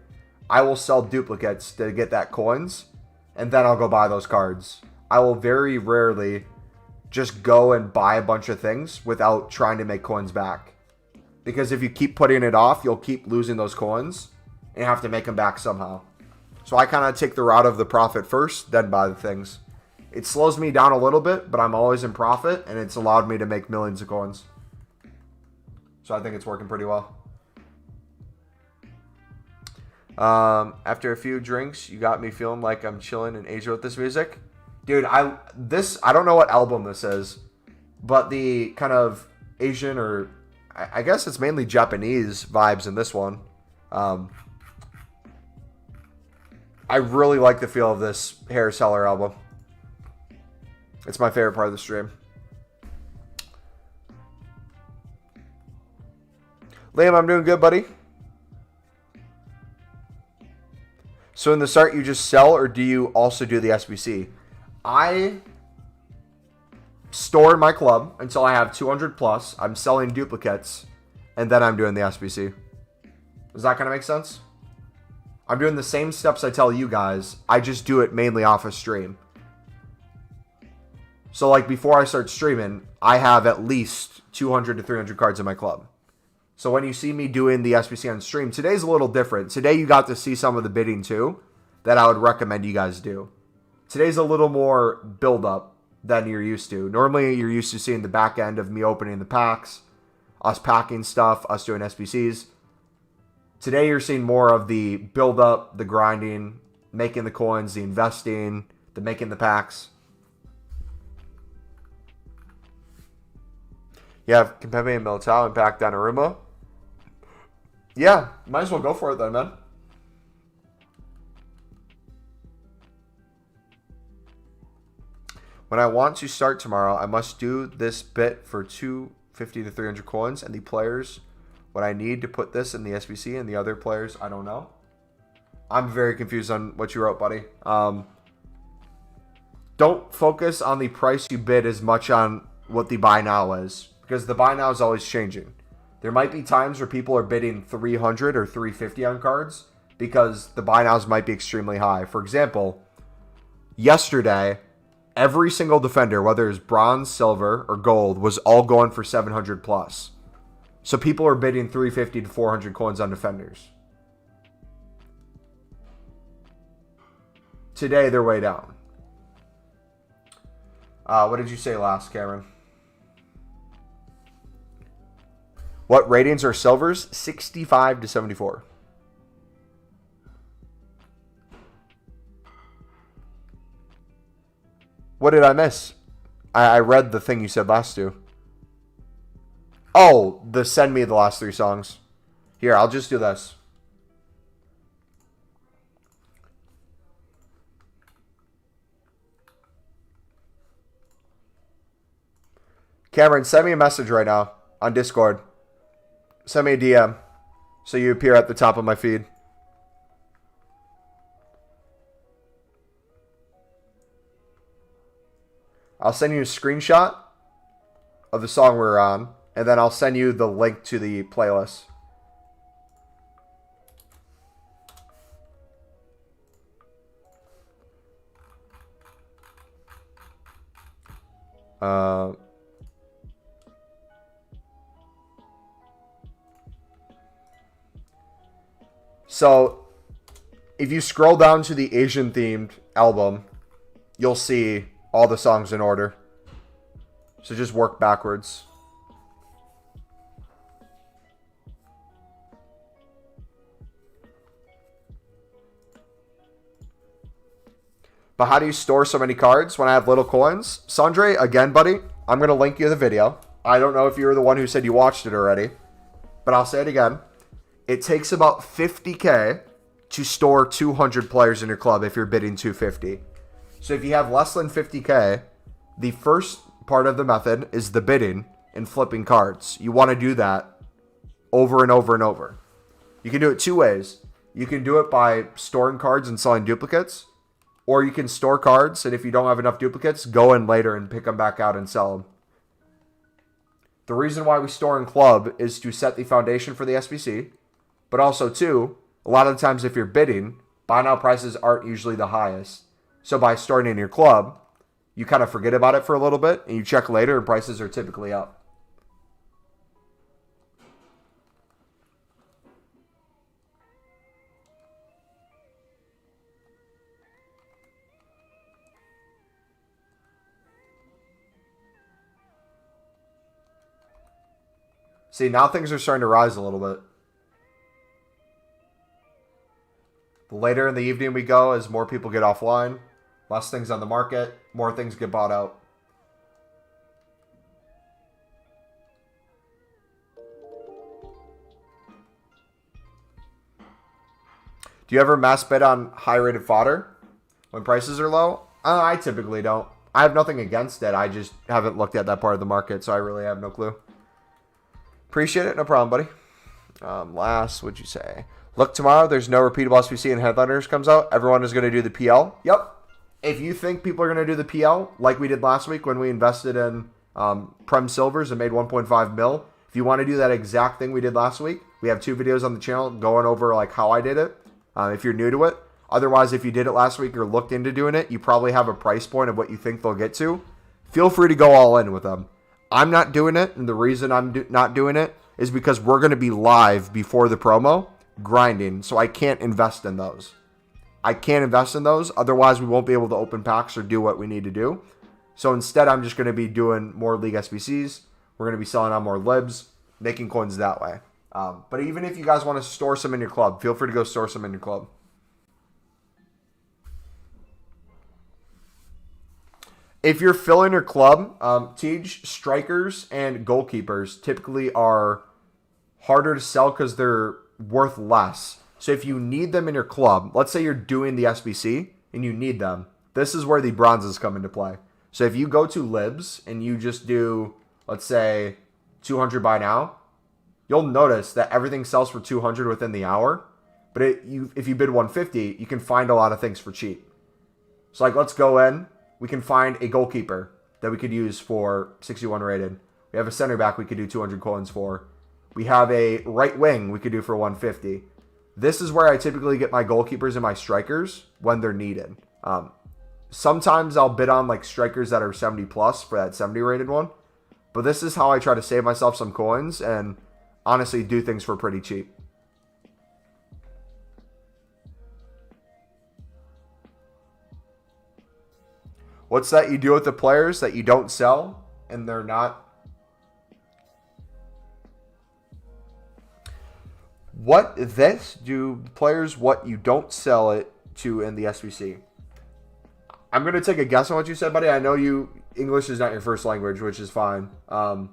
I will sell duplicates to get that coins, and then I'll go buy those cards. I will very rarely just go and buy a bunch of things without trying to make coins back. Because if you keep putting it off, you'll keep losing those coins and have to make them back somehow. So I kind of take the route of the profit first, then buy the things. It slows me down a little bit, but I'm always in profit, and it's allowed me to make millions of coins. So I think it's working pretty well. After a few drinks, you got me feeling like I'm chilling in Asia with this music. Dude, I don't know what album this is, but the kind of Asian, or I guess it's mainly Japanese vibes in this one. I really like the feel of this Hair Seller album. It's my favorite part of the stream. Liam, I'm doing good, buddy. So in the start, you just sell, or do you also do the SBC? I store in my club until I have 200 plus. I'm selling duplicates, and then I'm doing the SBC. Does that kind of make sense? I'm doing the same steps I tell you guys. I just do it mainly off of stream. So like before I start streaming, I have at least 200 to 300 cards in my club. So when you see me doing the SBC on stream, today's a little different. Today you got to see some of the bidding too that I would recommend you guys do. Today's a little more build up than you're used to. Normally you're used to seeing the back end of me opening the packs, us packing stuff, us doing SBCs. Today you're seeing more of the build up, the grinding, making the coins, the investing, the making the packs. You have Kempembe and Militao and back Donnarumma. Yeah, might as well go for it then, man. When I want to start tomorrow, I must do this bit for 250 to 300 coins, and the players, what I need to put this in the SBC, and the other players, I don't know. I'm very confused on what you wrote, buddy. Don't focus on the price you bid as much on what the buy now is, because the buy now is always changing. There might be times where people are bidding 300 or 350 on cards because the buy nows might be extremely high. For example, yesterday, every single defender, whether it's bronze, silver, or gold, was all going for 700 plus. So people are bidding 350 to 400 coins on defenders. Today, they're way down. What did you say last, Cameron? What ratings are silvers? 65 to 74. What did I miss? I read the thing you said last two. Oh, send me the last 3 songs. Here, I'll just do this. Cameron, send me a message right now on Discord. Send me a DM so you appear at the top of my feed. I'll send you a screenshot of the song we're on, and then I'll send you the link to the playlist. So, if you scroll down to the Asian themed album, you'll see all the songs in order. So just work backwards. But how do you store so many cards when I have little coins? Sandre, again, buddy, I'm going to link you the video. I don't know if you were the one who said you watched it already, but I'll say it again. It takes about 50K to store 200 players in your club if you're bidding 250. So if you have less than 50K, the first part of the method is the bidding and flipping cards. You want to do that over and over and over. You can do it two ways. You can do it by storing cards and selling duplicates, or you can store cards, and if you don't have enough duplicates, go in later and pick them back out and sell them. The reason why we store in club is to set the foundation for the SBC, but also, too, a lot of the times if you're bidding, buy now prices aren't usually the highest. So by storing in your club, you kind of forget about it for a little bit, and you check later, and prices are typically up. See, now things are starting to rise a little bit. The later in the evening we go, as more people get offline, less things on the market, more things get bought out. Do you ever mass bid on high-rated fodder when prices are low? I typically don't. I have nothing against it. I just haven't looked at that part of the market, so I really have no clue. Appreciate it. No problem, buddy. Last, what'd you say? Look, tomorrow there's no repeatable SBC and Headliners comes out. Everyone is going to do the PL. Yep. If you think people are going to do the PL like we did last week when we invested in Prem Silvers and made 1.5 mil, if you want to do that exact thing we did last week, we have 2 videos on the channel going over like how I did it. If you're new to it. Otherwise, if you did it last week or looked into doing it, you probably have a price point of what you think they'll get to. Feel free to go all in with them. I'm not doing it, and the reason I'm not doing it is because we're going to be live before the promo, grinding, so I can't invest in those. I can't invest in those, otherwise we won't be able to open packs or do what we need to do. So instead, I'm just going to be doing more League SBCs. We're going to be selling on more libs, making coins that way. But even if you guys want to store some in your club, feel free to go store some in your club. If you're filling your club, Tej, strikers and goalkeepers typically are harder to sell because they're worth less. So if you need them in your club, let's say you're doing the SBC and you need them, this is where the bronzes come into play. So if you go to libs and you just do, let's say, 200 buy now, you'll notice that everything sells for 200 within the hour. But if you bid 150, you can find a lot of things for cheap. So like, let's go in. We can find a goalkeeper that we could use for 61 rated. We have a center back we could do 200 coins for. We have a right wing we could do for 150. This is where I typically get my goalkeepers and my strikers when they're needed. Sometimes I'll bid on like strikers that are 70 plus for that 70 rated one. But this is how I try to save myself some coins and honestly do things for pretty cheap. What's that you do with the players that you don't sell and they're not? What this do players what you don't sell it to in the SBC? I'm going to take a guess on what you said, buddy. I know English is not your first language, which is fine. Are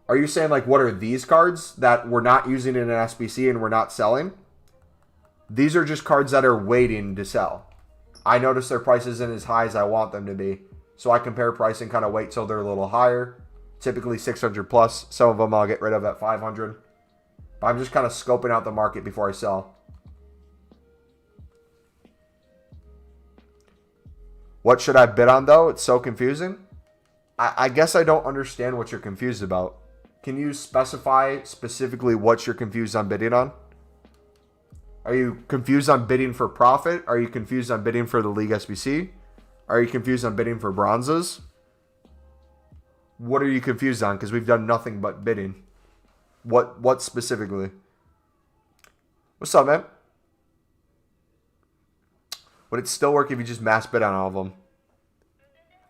you saying like what are these cards that we're not using in an SBC and we're not selling? These are just cards that are waiting to sell. I notice their price isn't as high as I want them to be. So I compare price and kind of wait till they're a little higher. typically 600 plus. Some of them I'll get rid of at 500. But I'm just kind of scoping out the market before I sell. What should I bid on, though? It's so confusing. I guess I don't understand what you're confused about. Can you specify specifically what you're confused on bidding on? Are you confused on bidding for profit? Are you confused on bidding for the League SBC? Are you confused on bidding for bronzes? What are you confused on? Because we've done nothing but bidding. What specifically? What's up, man? Would it still work if you just mass bid on all of them?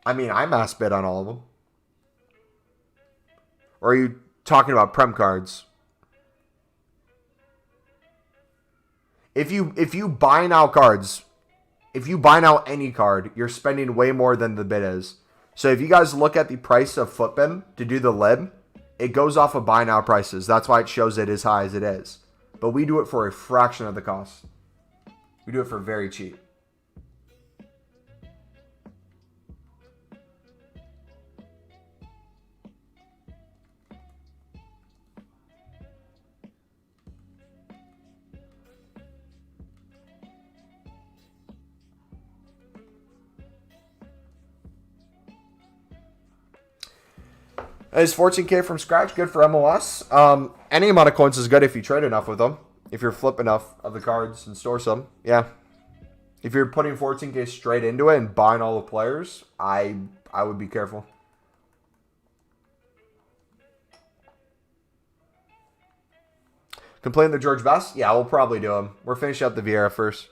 I mean, I mass bid on all of them. Or are you talking about prem cards? If you buy now cards, if you buy now any card, you're spending way more than the bid is. So if you guys look at the price of Footbin to do the lib, it goes off of buy now prices. That's why it shows it as high as it is. But we do it for a fraction of the cost. We do it for very cheap. Is 14K from scratch good for MLS? Any amount of coins is good if you trade enough with them. If you're flip enough of the cards and store some, yeah. If you're putting 14K straight into it and buying all the players, I would be careful. Completing the George Best? Yeah, we'll probably do him. We're finishing up the Vieira first.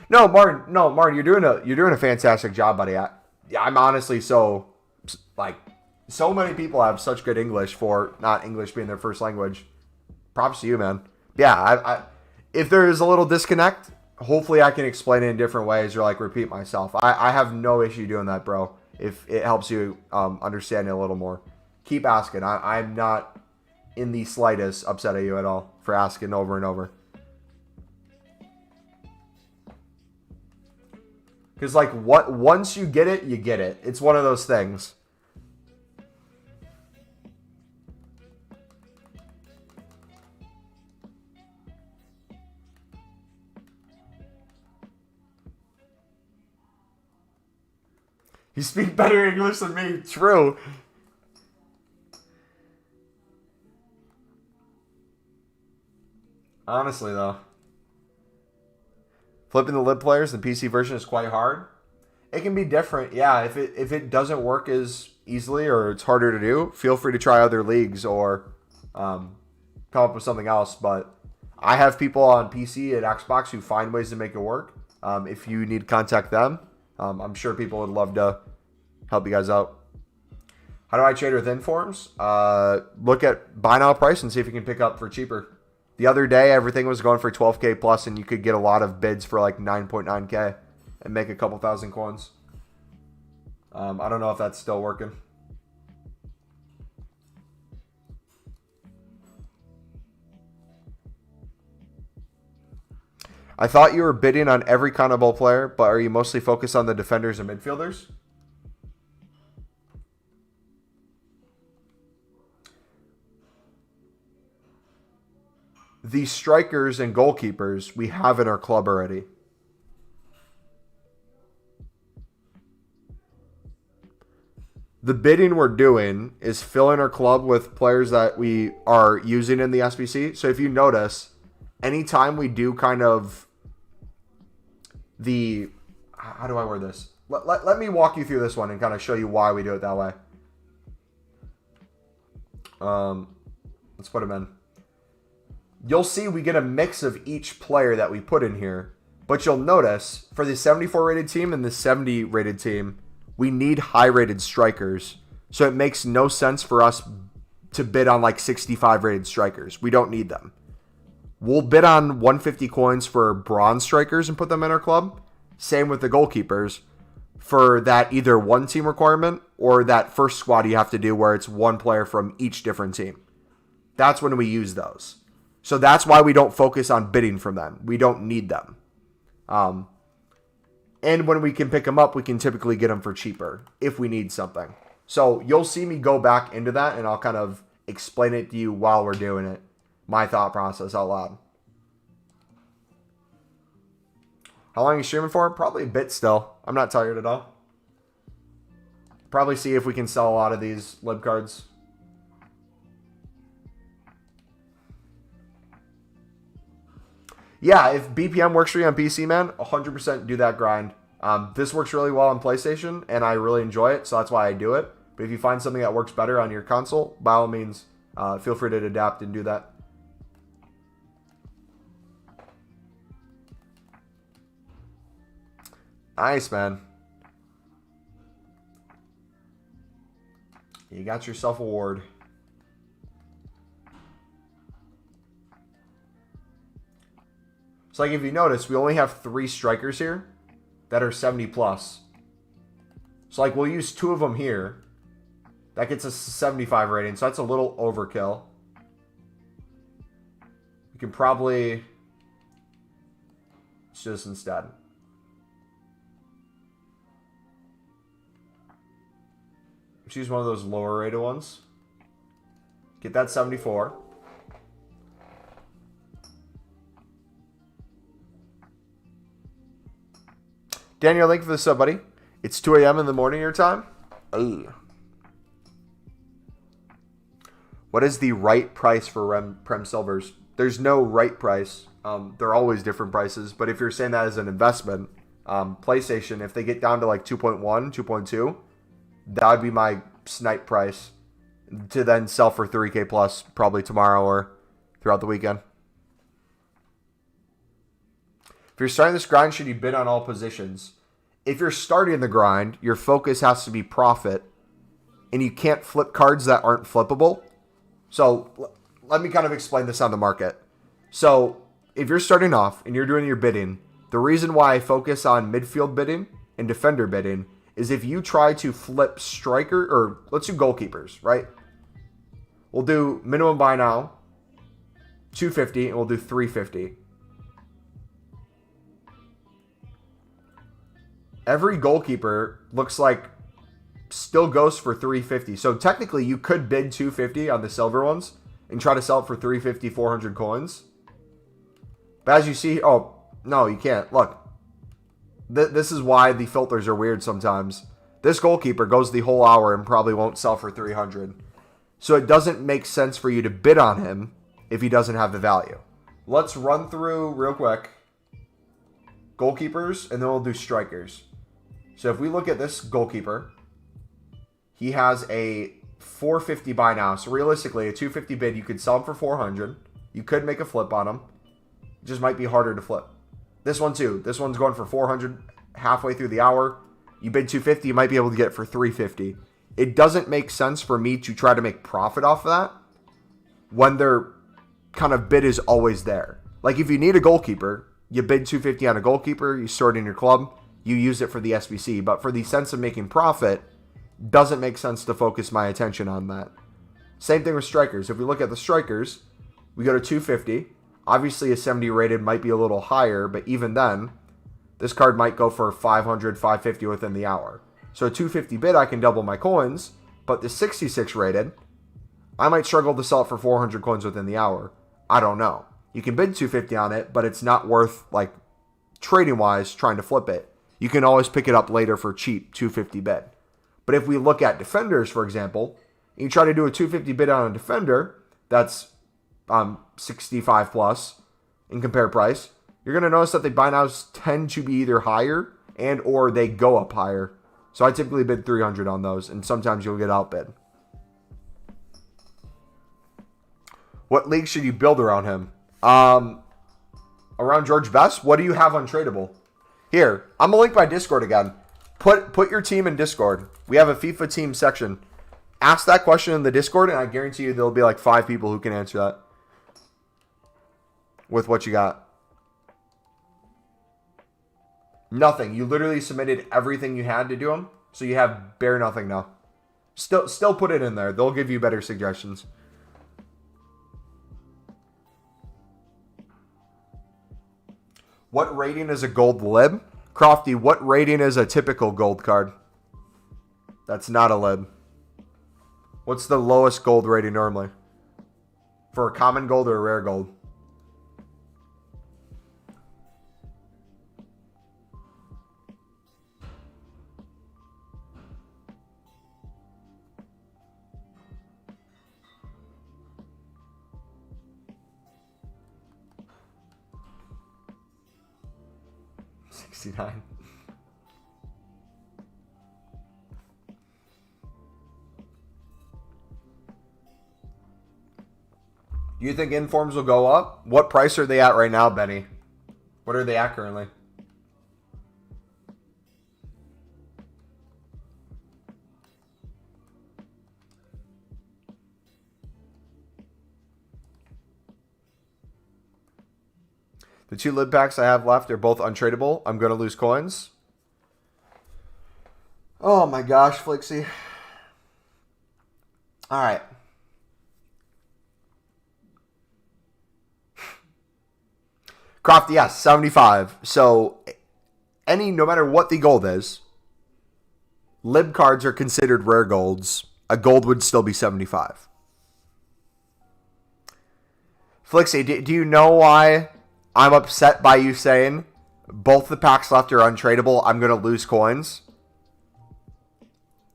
No, Martin, you're doing a fantastic job, buddy. I'm honestly so many people have such good English for not English being their first language. Props to you, man. Yeah, if there is a little disconnect, hopefully I can explain it in different ways or repeat myself. I have no issue doing that, bro. If it helps you understand it a little more, keep asking. I'm not in the slightest upset at you at all for asking over and over. Because once you get it, you get it. It's one of those things. You speak better English than me. True. Honestly, though. Flipping the lib players, the PC version is quite hard. It can be different. Yeah, if it doesn't work as easily or it's harder to do, feel free to try other leagues or come up with something else. But I have people on PC and Xbox who find ways to make it work. If you need to contact them, I'm sure people would love to help you guys out. How do I trade with informs? Look at buy now price and see if you can pick up for cheaper. The other day, everything was going for 12K plus, and you could get a lot of bids for 9.9K and make a couple thousand coins. I don't know if that's still working. I thought you were bidding on every kind of ball player, but are you mostly focused on the defenders and midfielders? The strikers and goalkeepers we have in our club already. The bidding we're doing is filling our club with players that we are using in the SBC. So if you notice, anytime we do kind of the... How do I word this? Let me walk you through this one and kind of show you why we do it that way. Let's put them in. You'll see we get a mix of each player that we put in here. But you'll notice, for the 74 rated team and the 70 rated team, we need high rated strikers. So it makes no sense for us to bid on 65 rated strikers. We don't need them. We'll bid on 150 coins for bronze strikers and put them in our club. Same with the goalkeepers for that either one team requirement or that first squad you have to do where it's one player from each different team. That's when we use those. So that's why we don't focus on bidding from them. We don't need them. And when we can pick them up, we can typically get them for cheaper if we need something. So you'll see me go back into that, and I'll kind of explain it to you while we're doing it. My thought process out loud. How long are you streaming for? Probably a bit still. I'm not tired at all. Probably see if we can sell a lot of these lib cards. Yeah, if BPM works for you on PC, man, 100% do that grind. This works really well on PlayStation, and I really enjoy it, so that's why I do it. But if you find something that works better on your console, by all means, feel free to adapt and do that. Nice, man. You got yourself a ward. So like if you notice, we only have 3 strikers here that are 70 plus. So like we'll use 2 of them here. That gets us 75 rating, so that's a little overkill. We can probably let's do this instead. Choose one of those lower rated ones. Get that 74. Daniel, thank you for the sub, buddy. It's 2 a.m. in the morning your time. Ugh. What is the right price for Prem Silvers? There's no right price. They're always different prices. But if you're saying that as an investment, PlayStation, if they get down to like 2.1, 2.2, that would be my snipe price to then sell for 3K plus probably tomorrow or throughout the weekend. If you're starting this grind, should you bid on all positions? If you're starting the grind, your focus has to be profit, and you can't flip cards that aren't flippable. So let me kind of explain this on the market. So if you're starting off and you're doing your bidding, the reason why I focus on midfield bidding and defender bidding is if you try to flip striker, or let's do goalkeepers, right? We'll do minimum buy now, 250, and we'll do 350. Every goalkeeper looks like still goes for 350. So technically you could bid 250 on the silver ones and try to sell it for 350, 400 coins. But as you see, oh, no, you can't. Look. This is why the filters are weird sometimes. This goalkeeper goes the whole hour and probably won't sell for 300. So it doesn't make sense for you to bid on him if he doesn't have the value. Let's run through real quick goalkeepers, and then we'll do strikers. So if we look at this goalkeeper, he has a 450 buy now. So realistically, a 250 bid, you could sell him for 400. You could make a flip on him. It just might be harder to flip. This one too. This one's going for 400 halfway through the hour. You bid 250, you might be able to get it for 350. It doesn't make sense for me to try to make profit off of that when their kind of bid is always there. Like if you need a goalkeeper, you bid 250 on a goalkeeper, you store it in your club, you use it for the SBC. But for the sense of making profit, doesn't make sense to focus my attention on that. Same thing with strikers. If we look at the strikers, we go to 250. Obviously, a 70 rated might be a little higher, but even then, this card might go for 500, 550 within the hour. So a 250 bid, I can double my coins, but the 66 rated, I might struggle to sell it for 400 coins within the hour. I don't know. You can bid 250 on it, but it's not worth, like, trading-wise, trying to flip it. You can always pick it up later for cheap 250 bid. But if we look at defenders, for example, and you try to do a 250 bid on a defender, that's 65 plus in compare price, you're going to notice that the buy nows tend to be either higher and or they go up higher. So I typically bid 300 on those, and sometimes you'll get outbid. What league should you build around him? Around George Best? What do you have untradeable? Here, I'm going to link my Discord again. Put your team in Discord. We have a FIFA team section. Ask that question in the Discord, and I guarantee you there'll be like 5 people who can answer that with what you got. Nothing. You literally submitted everything you had to do them, so you have bare nothing now. Still put it in there. They'll give you better suggestions. What rating is a gold lib? Crofty, what rating is a typical gold card? That's not a lib. What's the lowest gold rating normally? For a common gold or a rare gold? $69. Do you think informs will go up? What price are they at right now, Benny? What are they at currently? The 2 lid packs I have left are both untradeable. I'm going to lose coins. Oh my gosh, Flixie. All right. Crofty, yes, 75. So, no matter what the gold is, lib cards are considered rare golds. A gold would still be 75. Flixie, do you know why I'm upset by you saying both the packs left are untradeable? I'm going to lose coins.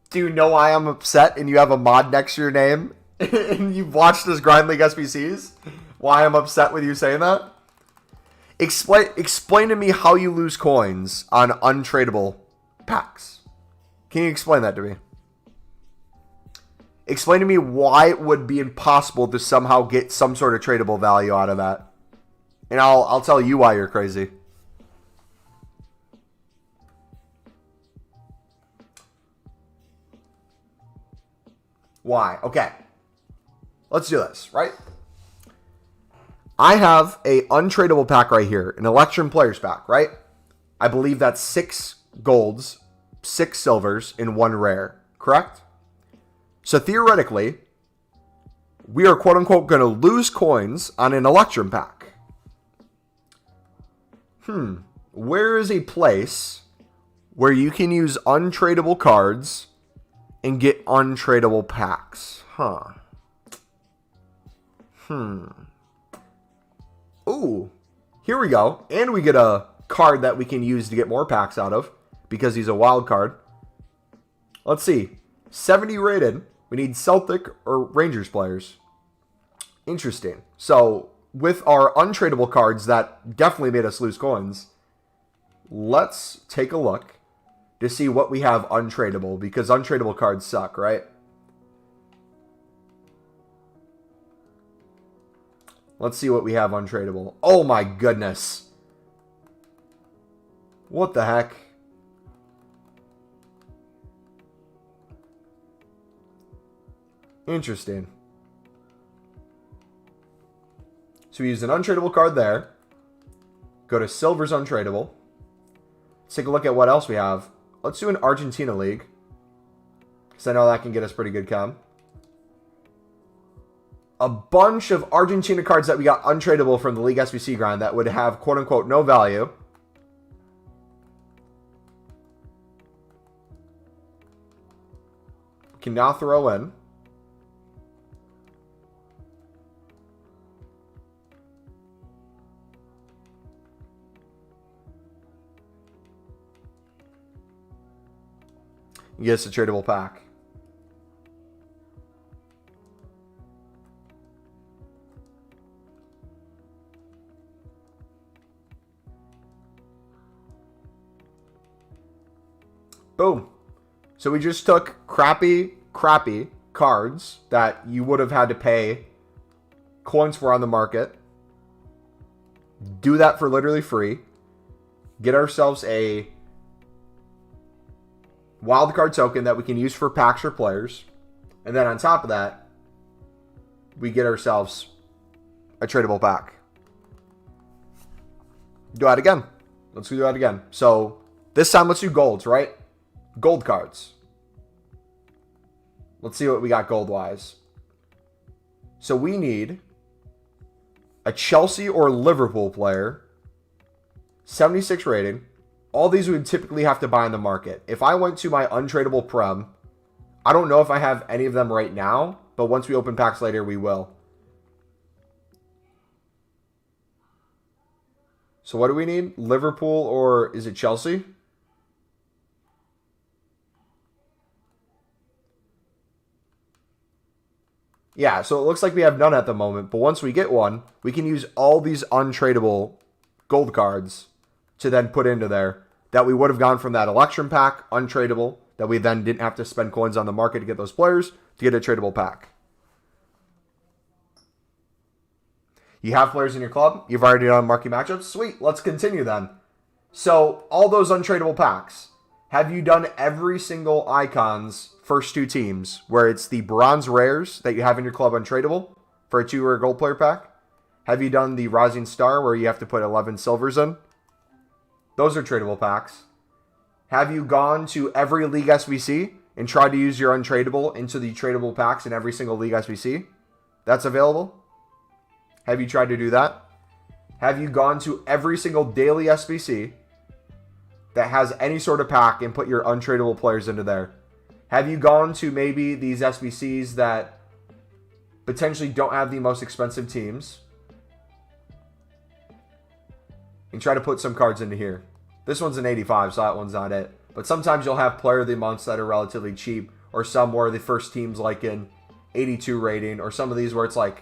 Do you know why I'm upset and you have a mod next to your name and you've watched this Grind League SBCs? Why I'm upset with you saying that? Explain to me how you lose coins on untradeable packs. Can you explain that to me? Explain to me why it would be impossible to somehow get some sort of tradable value out of that. And I'll tell you why you're crazy. Why? Okay. Let's do this, right? I have a untradeable pack right here, an Electrum Players pack, right? I believe that's 6 golds, 6 silvers, and 1 rare, correct? So theoretically, we are quote-unquote going to lose coins on an Electrum pack. Where is a place where you can use untradeable cards and get untradeable packs? Ooh, here we go. And we get a card that we can use to get more packs out of because he's a wild card. Let's see. 70 rated. We need Celtic or Rangers players. Interesting. So with our untradeable cards that definitely made us lose coins, let's take a look to see what we have untradeable, because untradeable cards suck, right? Let's see what we have untradeable. Oh my goodness. What the heck? Interesting. So we use an untradeable card there. Go to Silver's untradeable. Let's take a look at what else we have. Let's do an Argentina League, because I know that can get us pretty good chem. A bunch of Argentina cards that we got untradeable from the League SBC grind that would have quote-unquote no value. We can now throw in yes, a tradable pack. Boom. So we just took crappy cards that you would have had to pay coins for on the market. Do that for literally free. Get ourselves a wildcard token that we can use for packs for players. And then on top of that, we get ourselves a tradable pack. Do that again. Let's do that again. So this time let's do golds, right? Gold cards. Let's see what we got gold-wise. So we need a Chelsea or Liverpool player, 76 rating. All these we would typically have to buy in the market. If I went to my untradeable Prem, I don't know if I have any of them right now, but once we open packs later, we will. So what do we need? Liverpool or is it Chelsea? Yeah, so it looks like we have none at the moment, but once we get one, we can use all these untradeable gold cards to then put into there that we would have gone from that election pack, untradeable, that we then didn't have to spend coins on the market to get those players, to get a tradable pack. You have players in your club. You've already done marquee matchups. Sweet. Let's continue then. So all those untradeable packs. Have you done every single Icon's first two teams where it's the bronze rares that you have in your club untradeable for a 2-rare gold player pack? Have you done the rising star where you have to put 11 silvers in? Those are tradable packs. Have you gone to every league SBC and tried to use your untradeable into the tradable packs in every single league SBC? That's available. Have you tried to do that? Have you gone to every single daily SBC that has any sort of pack and put your untradeable players into there? Have you gone to maybe these SBCs that potentially don't have the most expensive teams and try to put some cards into here? This one's an 85, so that one's not it. But sometimes you'll have player of the months that are relatively cheap, or some where the first team's like in 82 rating, or some of these where it's like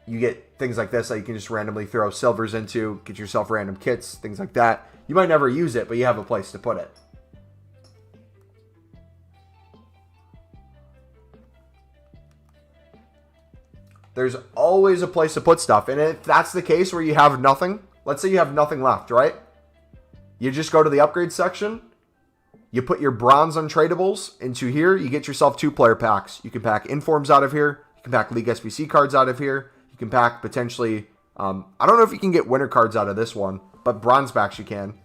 you get things like this that you can just randomly throw silvers into, get yourself random kits, things like that. You might never use it, but you have a place to put it. There's always a place to put stuff. And if that's the case where you have nothing, let's say you have nothing left, right? You just go to the upgrade section. You put your bronze untradables into here. You get yourself 2-player packs. You can pack informs out of here. You can pack League SBC cards out of here. You can pack potentially, I don't know if you can get winner cards out of this one, but bronze packs you can.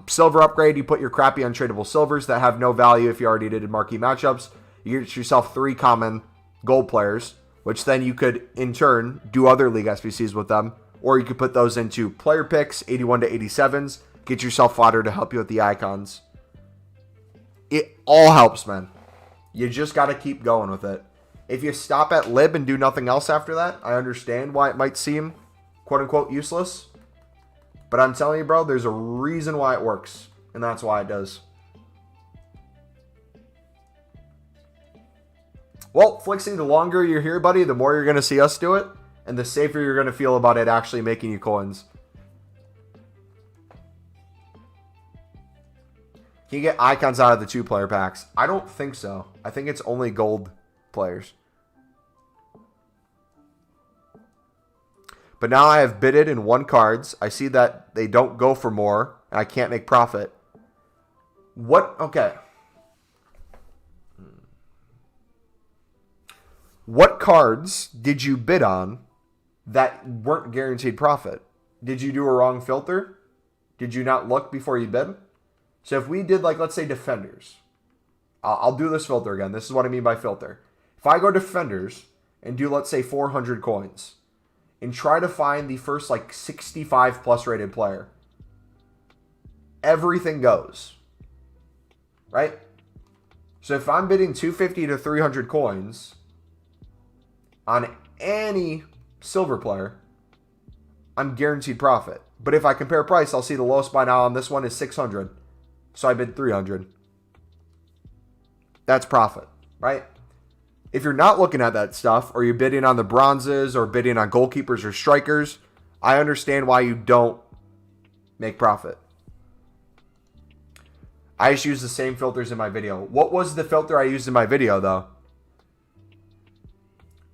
Silver upgrade, you put your crappy untradeable silvers that have no value if you already did marquee matchups. You get yourself 3 common gold players, which then you could, in turn, do other League SBCs with them. Or you could put those into player picks, 81 to 87s. Get yourself fodder to help you with the icons. It all helps, man. You just got to keep going with it. If you stop at lib and do nothing else after that, I understand why it might seem quote-unquote useless. But I'm telling you, bro, there's a reason why it works. And that's why it does. Well, Flixie, the longer you're here, buddy, the more you're going to see us do it. And the safer you're going to feel about it actually making you coins. Can you get icons out of the 2-player packs? I don't think so. I think it's only gold players. But now I have bidded in 1 cards. I see that they don't go for more, and I can't make profit. What? Okay. What cards did you bid on that weren't guaranteed profit? Did you do a wrong filter? Did you not look before you bid? So if we did, like, let's say defenders. I'll do this filter again. This is what I mean by filter. If I go defenders and do, let's say, 400 coins and try to find the first, like, 65 plus rated player, everything goes. Right? So if I'm bidding 250 to 300 coins on any silver player, I'm guaranteed profit. But if I compare price, I'll see the lowest buy now on this one is 600. So I bid 300. That's profit, right? If you're not looking at that stuff, or you're bidding on the bronzes, or bidding on goalkeepers or strikers, I understand why you don't make profit. I just use the same filters in my video. What was the filter I used in my video, though?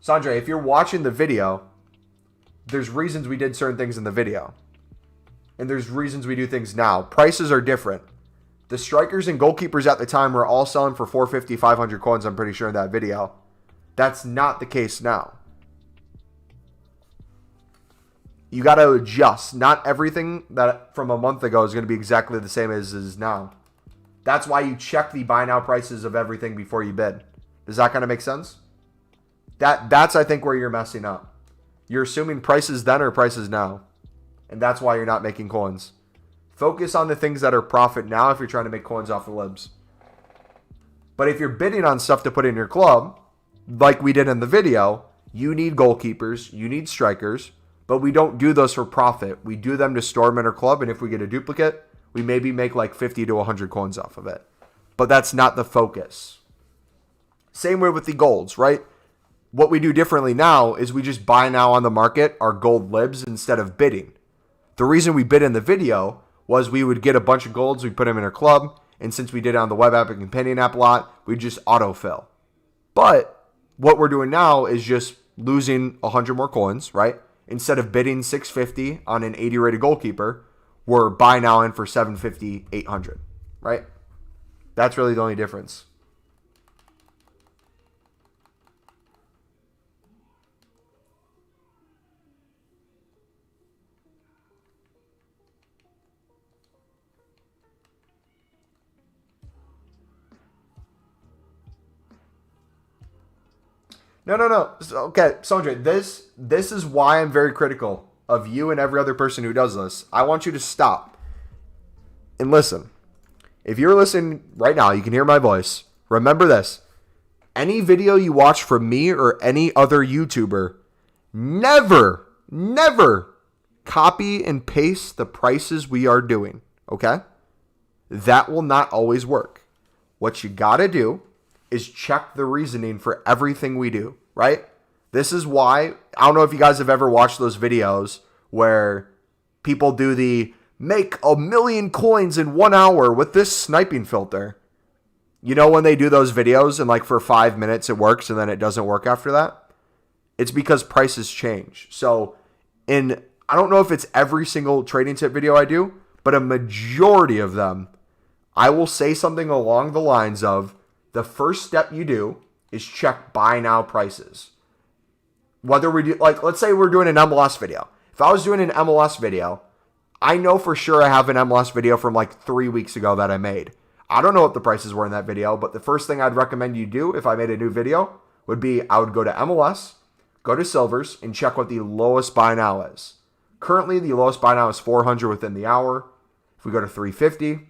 Sandre, if you're watching the video, there's reasons we did certain things in the video. And there's reasons we do things now. Prices are different. The strikers and goalkeepers at the time were all selling for 450, 500 coins, I'm pretty sure, in that video. That's not the case now. You got to adjust. Not everything that from a month ago is going to be exactly the same as is now. That's why you check the buy now prices of everything before you bid. Does that kind of make sense? That's, I think, where you're messing up. You're assuming prices then are prices now. And that's why you're not making coins. Focus on the things that are profit now if you're trying to make coins off the libs. But if you're bidding on stuff to put in your club, like we did in the video, you need goalkeepers, you need strikers, but we don't do those for profit. We do them to store them in our club, and if we get a duplicate, we maybe make like 50 to 100 coins off of it. But that's not the focus. Same way with the golds, right? What we do differently now is we just buy now on the market our gold libs instead of bidding. The reason we bid in the video was we would get a bunch of golds, we put them in our club, and since we did it on the web app and companion app a lot, we just autofill. But what we're doing now is just losing 100 more coins, right? Instead of bidding 650 on an 80 rated goalkeeper, we're buy now in for 750, 800, right? That's really the only difference. No. Okay, Sondre, this is why I'm very critical of you and every other person who does this. I want you to stop and listen. If you're listening right now, you can hear my voice. Remember this. Any video you watch from me or any other YouTuber, never copy and paste the prices we are doing, okay? That will not always work. What you got to do is check the reasoning for everything we do, right? This is why, I don't know if you guys have ever watched those videos where people do the make 1 million coins in 1 hour with this sniping filter. You know when they do those videos and like for 5 minutes it works and then it doesn't work after that? It's because prices change. So I don't know if it's every single trading tip video I do, but a majority of them, I will say something along the lines of, the first step you do is check buy now prices. Whether we do, like, let's say we're doing an MLS video. If I was doing an MLS video, I know for sure I have an MLS video from like 3 weeks ago that I made. I don't know what the prices were in that video, but the first thing I'd recommend you do if I made a new video would be I would go to MLS, go to silvers, and check what the lowest buy now is. Currently, the lowest buy now is 400 within the hour. If we go to 350,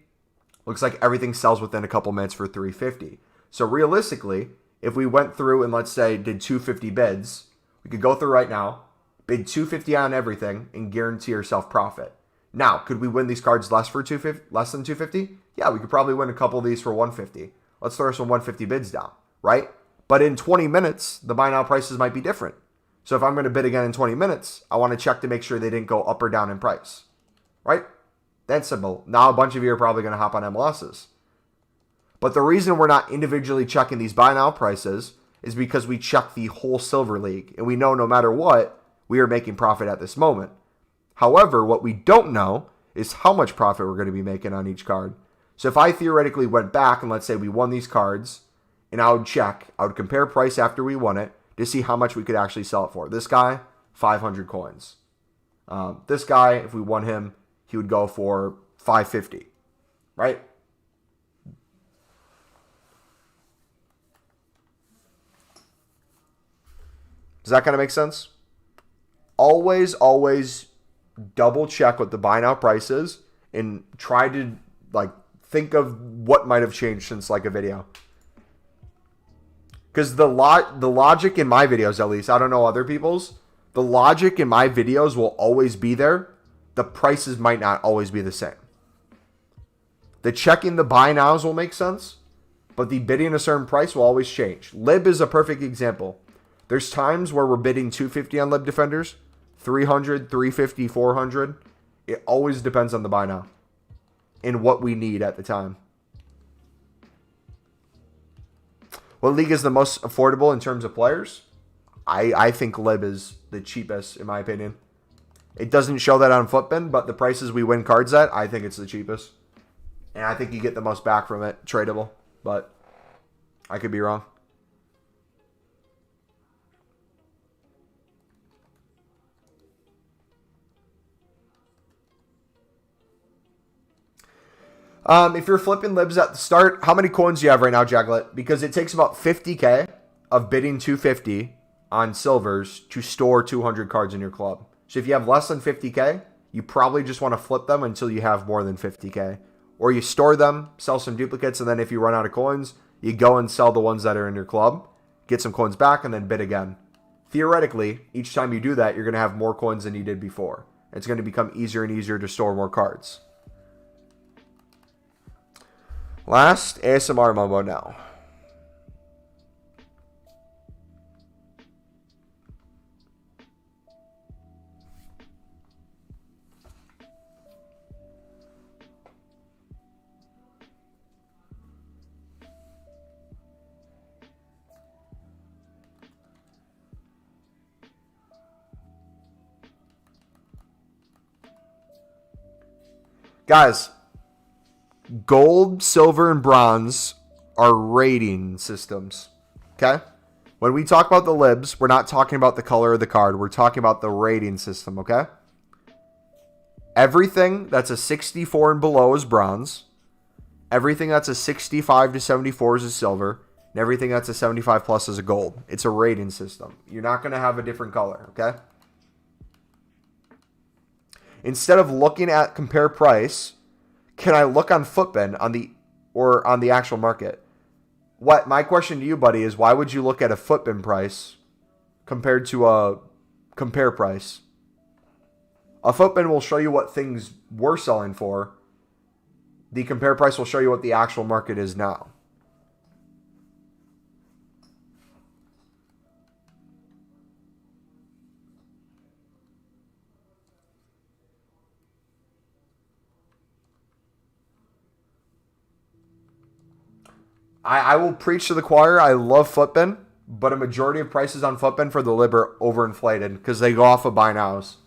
looks like everything sells within a couple minutes for 350. So realistically, if we went through and let's say did 250 bids, we could go through right now, bid 250 on everything, and guarantee yourself profit. Now, could we win these cards less than 250? Yeah, we could probably win a couple of these for 150. Let's throw some 150 bids down, right? But in 20 minutes, the buy now prices might be different. So if I'm going to bid again in 20 minutes, I want to check to make sure they didn't go up or down in price, right? That's simple. Now a bunch of you are probably going to hop on MLSs. But the reason we're not individually checking these buy now prices is because we check the whole silver league. And we know no matter what, we are making profit at this moment. However, what we don't know is how much profit we're going to be making on each card. So if I theoretically went back and let's say we won these cards, and I would compare price after we won it to see how much we could actually sell it for. This guy, 500 coins. This guy, if we won him, he would go for 550, right? Does that kind of make sense? Always double check what the buy now price is and try to like think of what might have changed since like a video. Because the logic in my videos, at least, I don't know other people's, the logic in my videos will always be there. The prices might not always be the same. The checking the buy nows will make sense, but the bidding a certain price will always change. Lib is a perfect example. There's times where we're bidding 250 on Lib defenders, 300, 350, 400. It always depends on the buy now and what we need at the time. What league is the most affordable in terms of players? I think Lib is the cheapest, in my opinion. It doesn't show that on Flipbin, but the prices we win cards at, I think it's the cheapest. And I think you get the most back from it, tradable. But I could be wrong. If you're flipping libs at the start, how many coins do you have right now, Jaglet? Because it takes about 50k of bidding 250 on silvers to store 200 cards in your club. So if you have less than 50k, you probably just want to flip them until you have more than 50k. Or you store them, sell some duplicates, and then if you run out of coins, You go and sell the ones that are in your club, get some coins back, and then bid again. Theoretically, each time you do that, you're going to have more coins than you did before. It's going to become easier and easier to store more cards. Last ASMR Mumbo now. Guys, gold, silver, and bronze are rating systems, okay? When we talk about the libs, we're not talking about the color of the card. We're talking about the rating system, okay? Everything that's a 64 and below is bronze. Everything that's a 65 to 74 is a silver. And everything that's a 75 plus is a gold. It's a rating system. You're not going to have a different color, okay? Instead of looking at compare price, can I look on Footbin on the actual market? What my question to you, buddy, is why would you look at a Footbin price compared to a compare price? A Footbin will show you what things were selling for. The compare price will show you what the actual market is now. I will preach to the choir. I love Footbin, but a majority of prices on Footbin for the lib are overinflated because they go off of buy nows.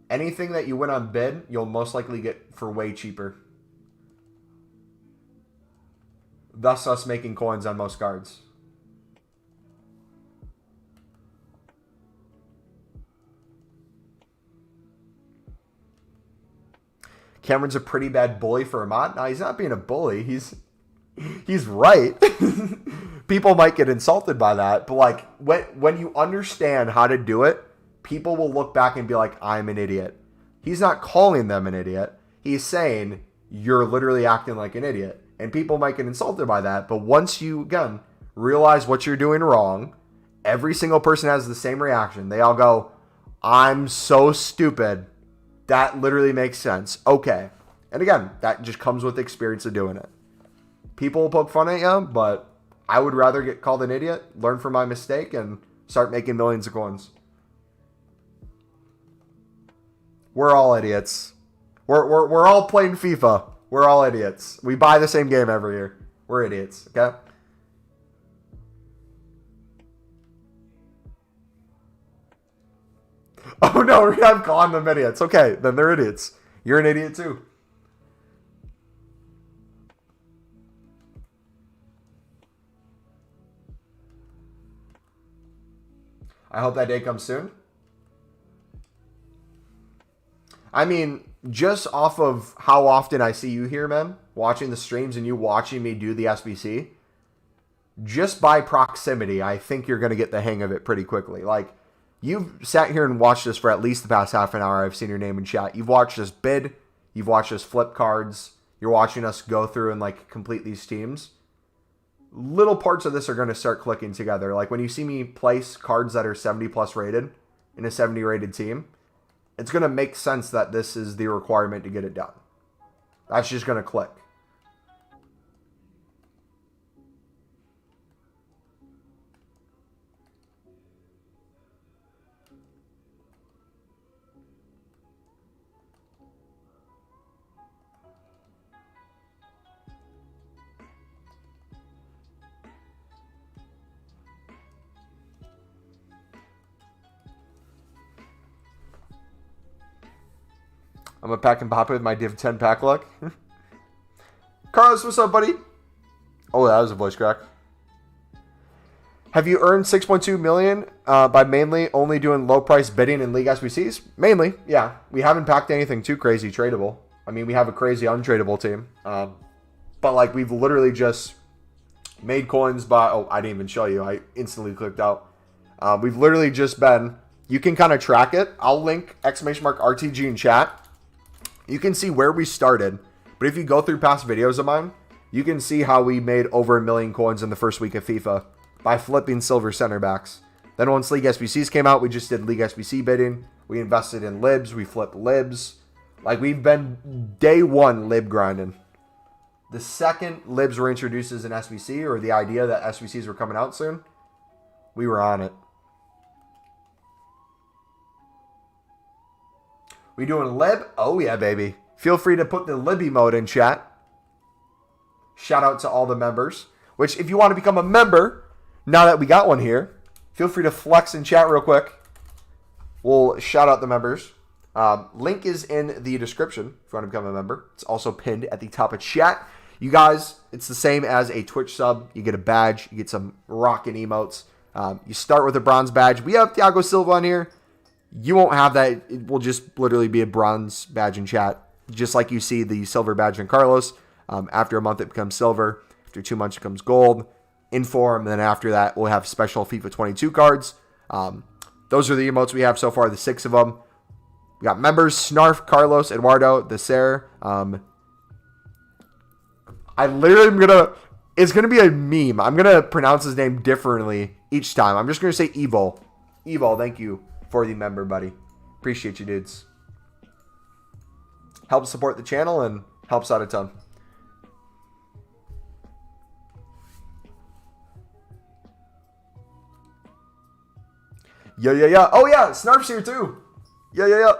Anything that you win on bid, you'll most likely get for way cheaper. Thus us making coins on most cards. Cameron's a pretty bad bully for a mod. No, he's not being a bully. He's right. People might get insulted by that, but like when you understand how to do it, people will look back and be like, I'm an idiot. He's not calling them an idiot. He's saying you're literally acting like an idiot. And people might get insulted by that, but once you, again, realize what you're doing wrong, every single person has the same reaction. They all go, I'm so stupid. That literally makes sense. Okay. And again, that just comes with the experience of doing it. People will poke fun at you, but I would rather get called an idiot, learn from my mistake, and start making millions of coins. We're all idiots. We're all playing FIFA. We're all idiots. We buy the same game every year. We're idiots, okay? Oh no, I'm calling them idiots. Okay, then they're idiots. You're an idiot too. I hope that day comes soon. I mean, just off of how often I see you here, man, watching the streams and you watching me do the SBC, just by proximity, I think you're going to get the hang of it pretty quickly. Like, you've sat here and watched us for at least the past half an hour. I've seen your name in chat. You've watched us bid. You've watched us flip cards. You're watching us go through and like complete these teams. Little parts of this are going to start clicking together. Like when you see me place cards that are 70 plus rated in a 70 rated team, it's going to make sense that this is the requirement to get it done. That's just going to click. I'm a pack and pop it with my Div 10 pack luck. Carlos, what's up, buddy? Oh, that was a voice crack. Have you earned 6.2 million by mainly only doing low price bidding in League SBCs? Mainly, yeah. We haven't packed anything too crazy tradable. I mean, we have a crazy untradable team. But like we've literally just made coins by... Oh, I didn't even show you. I instantly clicked out. We've literally just been... You can kind of track it. I'll link !RTG in chat. You can see where we started. But But if you go through past videos of mine, you can see how we made over 1 million coins in the first week of FIFA by flipping silver center backs. Then once League SBCs came out, we just did League SBC bidding. We invested in libs. We flipped libs. Like, we've been day one lib grinding. The second libs were introduced as an SBC, or the idea that SBCs were coming out soon, we were on it. We doing lib? Oh yeah, baby. Feel free to put the libby mode in chat. Shout out to all the members. Which, if you want to become a member, now that we got one here, feel free to flex in chat real quick. We'll shout out the members. Link is in the description if you want to become a member. It's also pinned at the top of chat. You guys, it's the same as a Twitch sub. You get a badge. You get some rockin' emotes. You start with a bronze badge. We have Thiago Silva on here. You won't have that. It will just literally be a bronze badge in chat. Just like you see the silver badge in Carlos. After a month, it becomes silver. After 2 months, it becomes gold. Inform. And then after that, we'll have special FIFA 22 cards. Those are the emotes we have so far, the 6 of them. We got members, Snarf, Carlos, Eduardo, Deser. I literally am going to... It's going to be a meme. I'm going to pronounce his name differently each time. I'm just going to say Evo. Evo, thank you for the member, buddy. Appreciate you, dudes. Helps support the channel and helps out a ton. Yeah. Oh, yeah. Snarf's here, too. Yeah.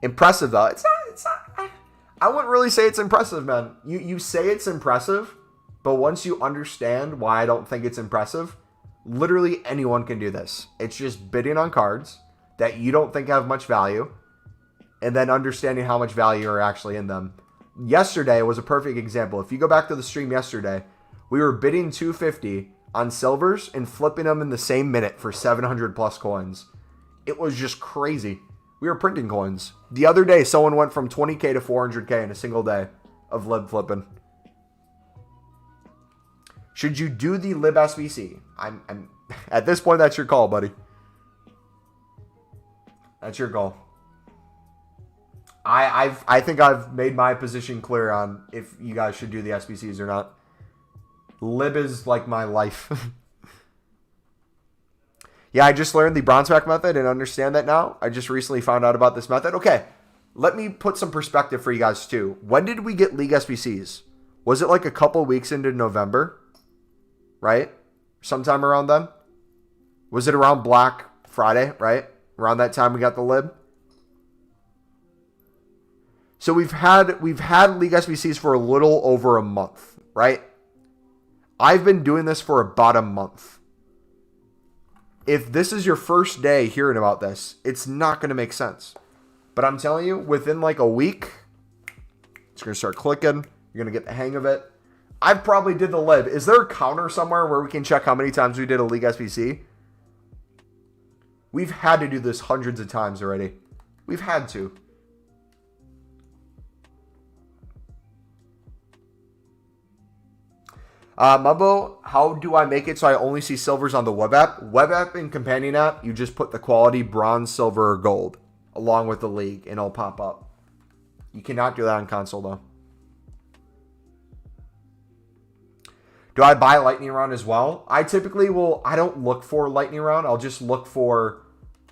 Impressive, though. It's not, I wouldn't really say it's impressive, man. You say it's impressive, but once you understand why I don't think it's impressive, literally anyone can do this. It's just bidding on cards that you don't think have much value, and then understanding how much value are actually in them. Yesterday was a perfect example. If you go back to the stream yesterday, we were bidding 250 on silvers and flipping them in the same minute for 700 plus coins. It was just crazy. We were printing coins. The other day, someone went from 20k to 400k in a single day of lib flipping. Should you do the lib SBC? I'm at this point, that's your call, buddy. That's your goal. I think I've made my position clear on if you guys should do the SBCs or not. Lib is like my life. Yeah, I just learned the bronze pack method and understand that now. I just recently found out about this method. Okay, let me put some perspective for you guys too. When did we get League SBCs? Was it like a couple weeks into November? Right? Sometime around then? Was it around Black Friday, right? Around that time we got the lib? So we've had League SBCs for a little over a month, right? I've been doing this for about a month. If this is your first day hearing about this, it's not going to make sense. But I'm telling you, within like a week, it's going to start clicking. You're going to get the hang of it. I probably did the lib. Is there a counter somewhere where we can check how many times we did a League SBC? We've had to do this hundreds of times already. We've had to. Mumbo, how do I make it so I only see silvers on the web app? Web app and companion app, you just put the quality bronze, silver, or gold along with the league and it'll pop up. You cannot do that on console though. Do I buy lightning round as well? I typically will, I don't look for lightning round. I'll just look for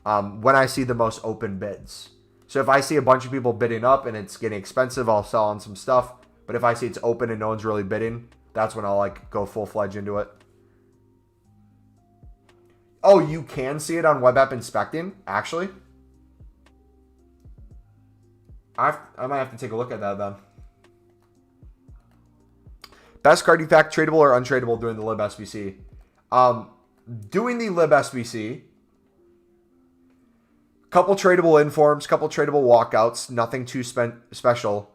when I see the most open bids. So if I see a bunch of people bidding up and it's getting expensive, I'll sell on some stuff. But if I see it's open and no one's really bidding, that's when I'll like go full-fledged into it. Oh, you can see it on web app inspecting, actually? I might have to take a look at that then. Best card effect, tradable or untradeable during the lib SBC? Doing the lib SBC, couple tradable informs, couple tradable walkouts, nothing too special.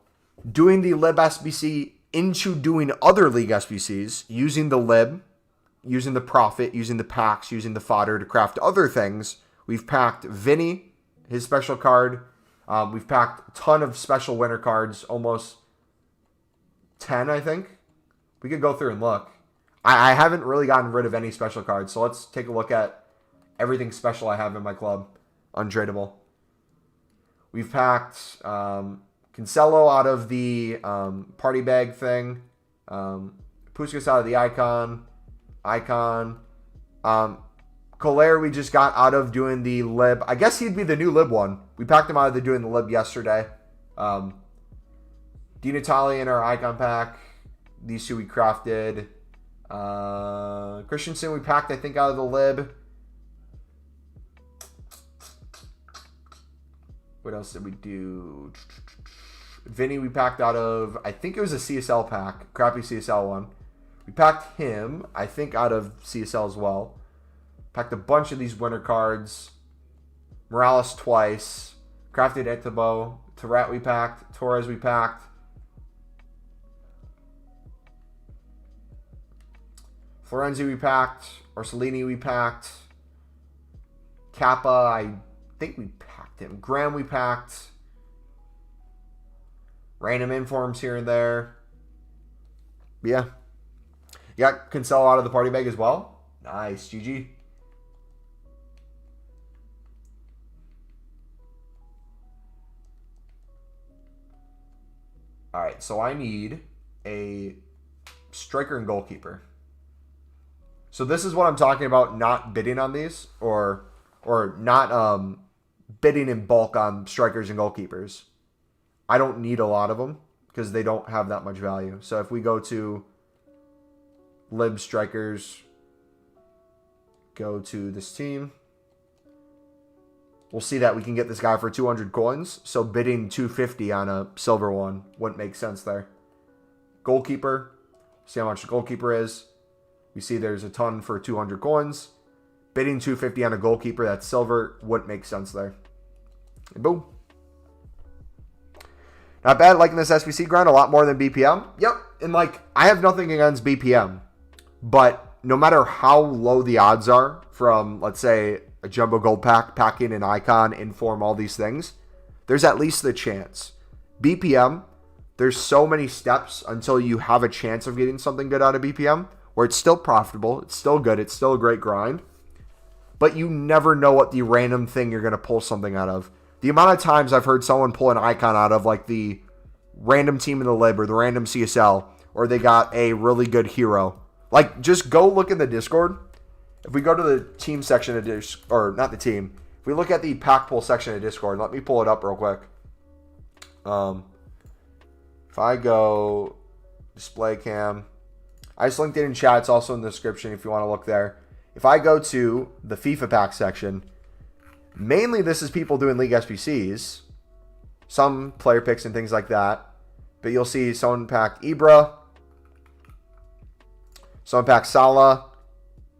Doing the lib SBC into doing other league SBCs, using the lib, using the profit, using the packs, using the fodder to craft other things. We've packed Vinny, his special card. We've packed a ton of special winner cards, almost 10, I think. We could go through and look. I haven't really gotten rid of any special cards, so let's take a look at everything special I have in my club. Untradeable. We've packed Cancelo out of the party bag thing. Puskas out of the icon. Collier we just got out of doing the lib. I guess he'd be the new lib one. We packed him out of the doing the lib yesterday. Di Natale in our icon pack. These two we crafted. Christensen we packed, I think, out of the lib. What else did we do? Vinny we packed out of, I think it was a CSL pack. Crappy CSL one. We packed him, I think, out of CSL as well. Packed a bunch of these winter cards. Morales twice. Crafted Etebo. Tarat we packed. Torres we packed. Florenzi we packed. Orsolini we packed. Kappa, I think we packed him. Graham we packed. Random informs here and there. But yeah. You got Cancelo out of the party bag as well. Nice. GG. Alright, so I need a striker and goalkeeper. So this is what I'm talking about, not bidding on these, or not bidding in bulk on strikers and goalkeepers. I don't need a lot of them because they don't have that much value. So if we go to lib strikers, go to this team, we'll see that we can get this guy for 200 coins. So bidding 250 on a silver one wouldn't make sense there. Goalkeeper, see how much the goalkeeper is. We see there's a ton for 200 coins. Bidding 250 on a goalkeeper that's silver wouldn't make sense there. And boom. Not bad, liking this SBC grind a lot more than BPM. Yep, and like, I have nothing against BPM. But no matter how low the odds are from, let's say, a jumbo gold pack, packing an icon, inform, all these things, there's at least the chance. BPM, there's so many steps until you have a chance of getting something good out of BPM, where it's still profitable, it's still good, it's still a great grind, but you never know what the random thing you're going to pull something out of. The amount of times I've heard someone pull an icon out of like the random team in the lib or the random CSL, or they got a really good hero. Like, just go look in the Discord. If we go to the team section of Discord, or not the team, if we look at the pack pull section of Discord, let me pull it up real quick. If I go display cam, I just linked it in chat. It's also in the description if you want to look there. If I go to the FIFA pack section, mainly this is people doing League SBCs, some player picks and things like that. But you'll see someone packed Ibra, someone packed Salah,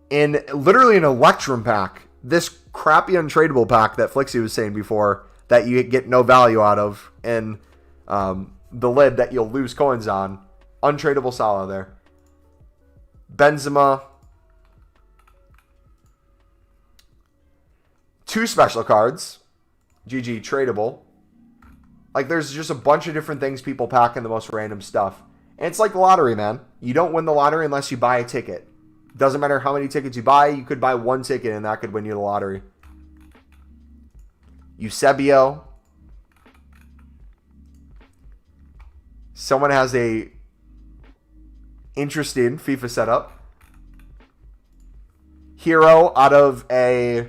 in literally an Electrum pack. This crappy untradeable pack that Flixie was saying before that you get no value out of, and the lid that you'll lose coins on. Untradeable Salah there. Benzema. 2 special cards. GG tradable. Like, there's just a bunch of different things people pack in the most random stuff. And it's like the lottery, man. You don't win the lottery unless you buy a ticket. Doesn't matter how many tickets you buy. You could buy 1 ticket and that could win you the lottery. Eusebio. Someone has a interesting FIFA setup. Hero out of a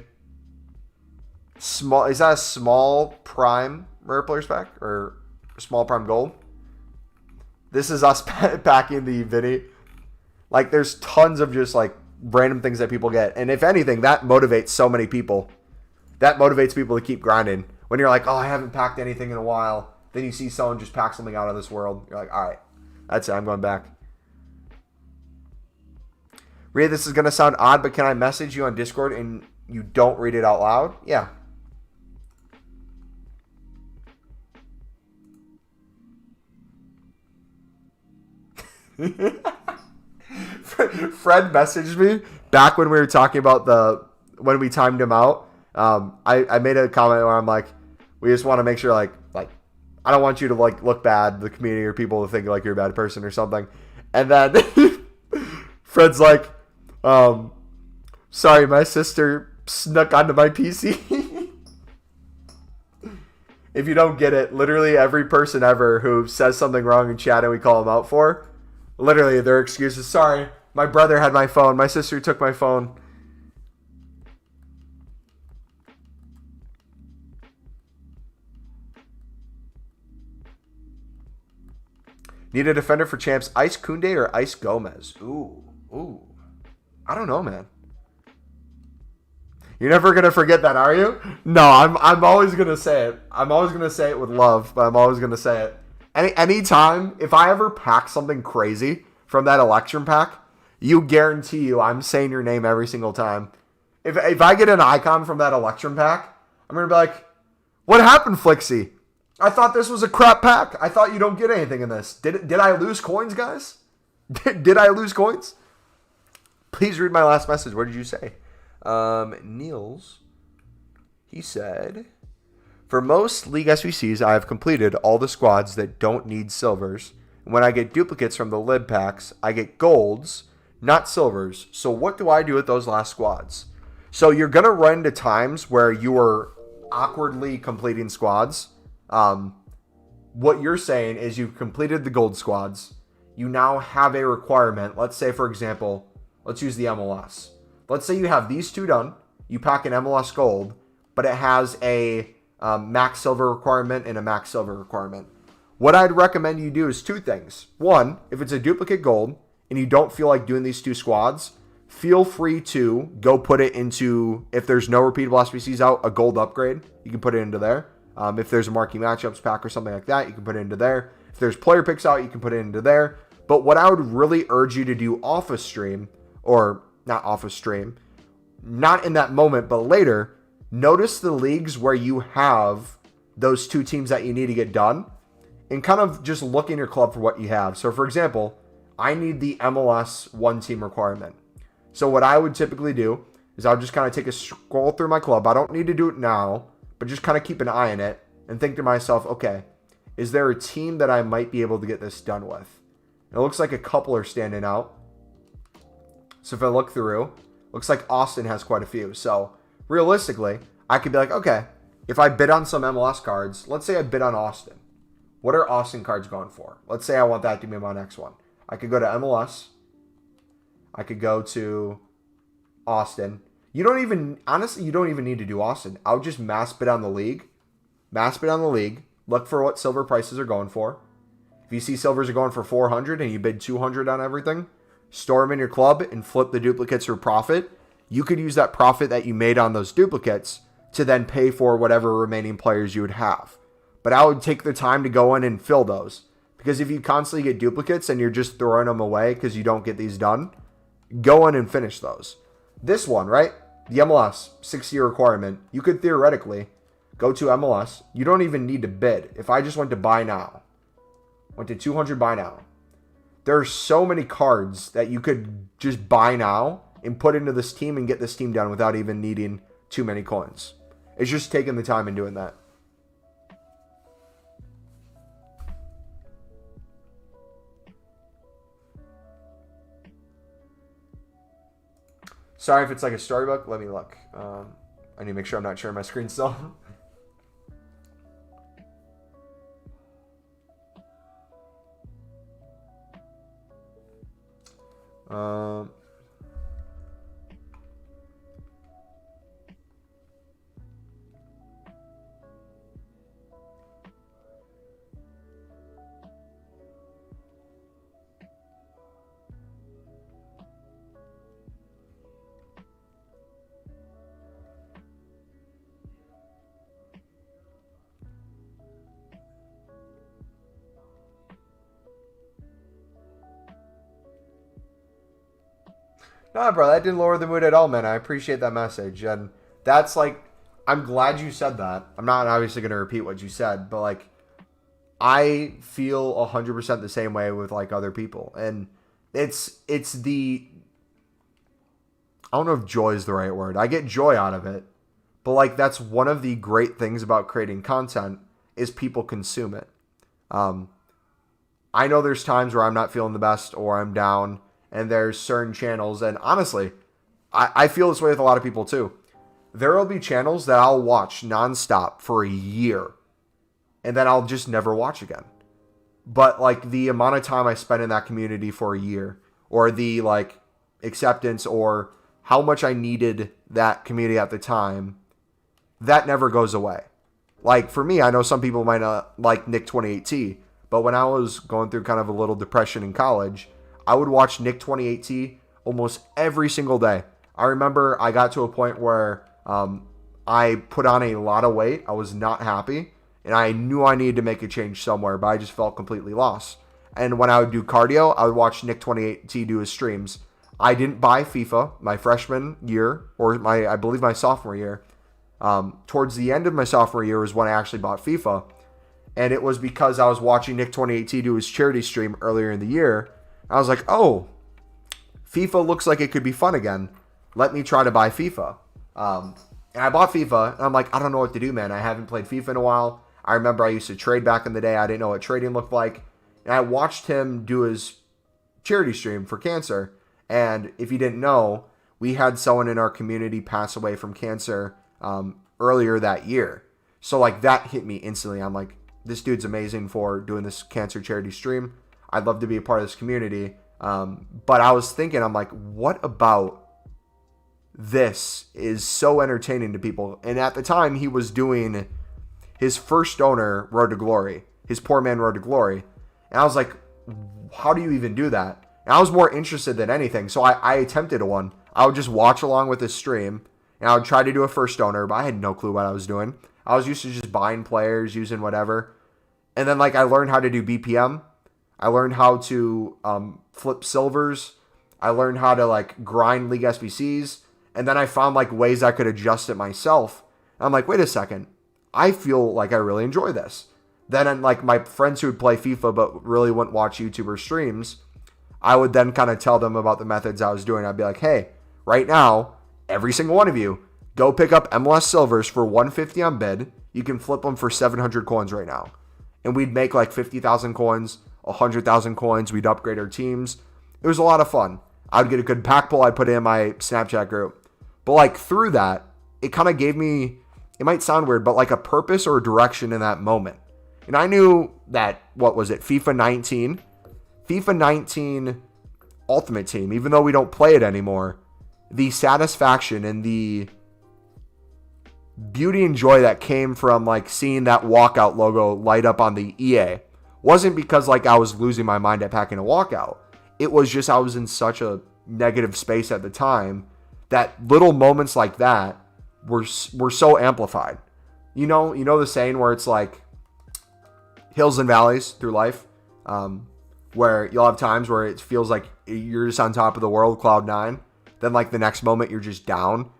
small... Is that a small prime rare players pack? Or small prime gold? This is us packing the Vinny. Like, there's tons of just, like, random things that people get. And if anything, that motivates so many people. That motivates people to keep grinding. When you're like, oh, I haven't packed anything in a while. Then you see someone just pack something out of this world. You're like, all right, that's it. I'm going back. Rhea, this is going to sound odd, but can I message you on Discord and you don't read it out loud? Yeah. Fred messaged me back when we were talking about when we timed him out. I made a comment where I'm like, we just want to make sure like I don't want you to like look bad, the community or people to think like you're a bad person or something. And then Fred's like, sorry, my sister snuck onto my PC. if you don't get it, literally every person ever who says something wrong in chat and we call them out for, literally their excuse is, sorry, my brother had my phone, my sister took my phone. Need a defender for champs, Ice Kunde or Ice Gomez? Ooh. I don't know, man. You're never going to forget that, are you? No, I'm always going to say it. I'm always going to say it with love, but I'm always going to say it. Anytime, if I ever pack something crazy from that election pack, you guarantee you I'm saying your name every single time. If I get an icon from that election pack, I'm going to be like, what happened, Flixie? I thought this was a crap pack. I thought you don't get anything in this. Did I lose coins, guys? Did I lose coins? Please read my last message. What did you say? Niels, he said, for most League SBCs, I have completed all the squads that don't need silvers. When I get duplicates from the lid packs, I get golds, not silvers. So what do I do with those last squads? So you're going to run into times where you are awkwardly completing squads. What you're saying is you've completed the gold squads. You now have a requirement. Let's say, for example, let's use the MLS. Let's say you have these two done. You pack an MLS gold, but it has a max silver requirement and a max silver requirement. What I'd recommend you do is two things. One, if it's a duplicate gold and you don't feel like doing these two squads, feel free to go put it into, if there's no repeatable SBCs out, a gold upgrade. You can put it into there. If there's a marquee matchups pack or something like that, you can put it into there. If there's player picks out, you can put it into there. But what I would really urge you to do off of stream, or not off of stream, not in that moment, but later, notice the leagues where you have those two teams that you need to get done and kind of just look in your club for what you have. So for example, I need the MLS one team requirement. So what I would typically do is I would just kind of take a scroll through my club. I don't need to do it now, but just kind of keep an eye on it and think to myself, okay, is there a team that I might be able to get this done with? It looks like a couple are standing out. So if I look through, looks like Austin has quite a few. So realistically, I could be like, okay, if I bid on some MLS cards, let's say I bid on Austin. What are Austin cards going for? Let's say I want that to be my next one. I could go to MLS. I could go to Austin. Honestly, you don't even need to do Austin. I would just mass bid on the league. Mass bid on the league. Look for what silver prices are going for. If you see silvers are going for 400 and you bid 200 on everything, store them in your club and flip the duplicates for profit. You could use that profit that you made on those duplicates to then pay for whatever remaining players you would have. But I would take the time to go in and fill those. Because if you constantly get duplicates and you're just throwing them away because you don't get these done, go in and finish those. This one, right? The MLS 6-year requirement. You could theoretically go to MLS. You don't even need to bid. If I just went to buy now, went to 200 buy now, there are so many cards that you could just buy now and put into this team and get this team done without even needing too many coins. It's just taking the time and doing that. Sorry if it's like a storybook. Let me look. I need to make sure I'm not sharing my screen still. Nah, bro, that didn't lower the mood at all, man. I appreciate that message. And that's like, I'm glad you said that. I'm not obviously going to repeat what you said, but like, I feel 100% the same way with like other people. And it's the, I don't know if joy is the right word. I get joy out of it. But like, that's one of the great things about creating content is people consume it. I know there's times where I'm not feeling the best or I'm down. And there's certain channels, and honestly, I feel this way with a lot of people too. There will be channels that I'll watch nonstop for a year. and then I'll just never watch again. But like the amount of time I spent in that community for a year, or the like acceptance, or how much I needed that community at the time, that never goes away. Like for me, I know some people might not like Nick 28T, but when I was going through kind of a little depression in college, I would watch Nick 28T almost every single day. I remember I got to a point where I put on a lot of weight. I was not happy, and I knew I needed to make a change somewhere, but I just felt completely lost. And when I would do cardio, I would watch Nick 28T do his streams. I didn't buy FIFA my freshman year, or I believe my sophomore year. Towards the end of my sophomore year was when I actually bought FIFA. And it was because I was watching Nick 28T do his charity stream earlier in the year. I was like, oh, FIFA looks like it could be fun again. Let me try to buy FIFA. And I bought FIFA, and I'm like, I don't know what to do, man. I haven't played FIFA in a while. I remember I used to trade back in the day. I didn't know what trading looked like. And I watched him do his charity stream for cancer. And if you didn't know, we had someone in our community pass away from cancer earlier that year. So like that hit me instantly. I'm like, this dude's amazing for doing this cancer charity stream. I'd love to be a part of this community. But I was thinking, I'm like, what about this is so entertaining to people? And at the time, he was doing his first donor Road to Glory, his Poor Man Road to Glory. And I was like, how do you even do that? And I was more interested than anything. So I attempted one. I would just watch along with his stream, and I would try to do a first donor, but I had no clue what I was doing. I was used to just buying players, using whatever. And then like I learned how to do BPM. I learned how to flip silvers. I learned how to like grind League SBCs. And then I found like ways I could adjust it myself. And I'm like, wait a second. I feel like I really enjoy this. Then like my friends who would play FIFA but really wouldn't watch YouTuber streams, I would then kind of tell them about the methods I was doing. I'd be like, hey, right now, every single one of you, go pick up MLS Silvers for 150 on bid. You can flip them for 700 coins right now. And we'd make like 50,000 coins, 100,000 coins. We'd upgrade our teams. It was a lot of fun. I'd get a good pack pull. I'd put it in my Snapchat group. But like through that, it kind of gave me, it might sound weird, but like a purpose or a direction in that moment. And I knew that, what was it, FIFA 19 Ultimate Team, even though we don't play it anymore, the satisfaction and the beauty and joy that came from like seeing that walkout logo light up on the EA wasn't because like I was losing my mind at packing a walkout. It was just I was in such a negative space at the time that little moments like that were so amplified. You know the saying where it's like hills and valleys through life, where you'll have times where it feels like you're just on top of the world, cloud nine. Then like the next moment you're just down.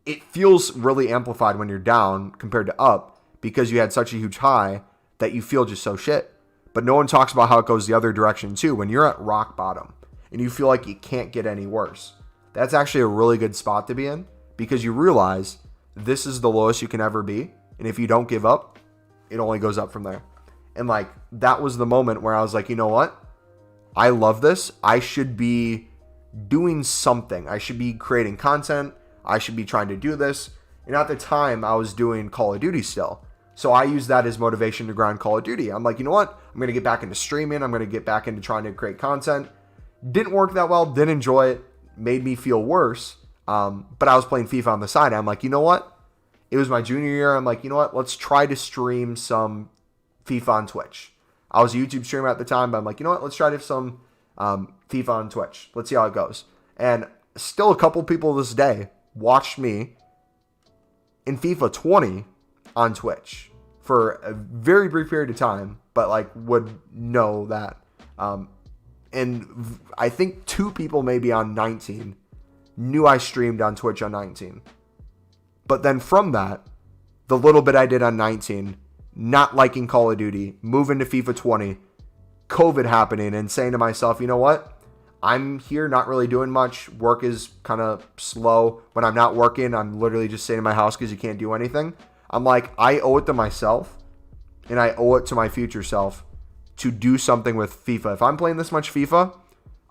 It feels really amplified when you're down compared to up because you had such a huge high that you feel just so shit. But no one talks about how it goes the other direction too. When you're at rock bottom and you feel like you can't get any worse, that's actually a really good spot to be in because you realize this is the lowest you can ever be. And if you don't give up, it only goes up from there. And like, that was the moment where I was like, you know what? I love this. I should be doing something. I should be creating content. I should be trying to do this. And at the time, I was doing Call of Duty still. So I used that as motivation to grind Call of Duty. I'm like, you know what? I'm going to get back into streaming. I'm going to get back into trying to create content. Didn't work that well. Didn't enjoy it. Made me feel worse. But I was playing FIFA on the side. I'm like, you know what? It was my junior year. I'm like, you know what? Let's try to stream some FIFA on Twitch. I was a YouTube streamer at the time, but I'm like, you know what? Let's try to some FIFA on Twitch. Let's see how it goes. And still a couple people this day watched me in FIFA 20 on Twitch for a very brief period of time, but like would know that. And I think 2 people maybe on 19 knew I streamed on Twitch on 19. But then from that, the little bit I did on 19, not liking Call of Duty, moving to FIFA 20, COVID happening, and saying to myself, you know what? I'm here not really doing much. Work is kind of slow. When I'm not working, I'm literally just sitting in my house because you can't do anything. I'm like, I owe it to myself, and I owe it to my future self to do something with FIFA. If I'm playing this much FIFA,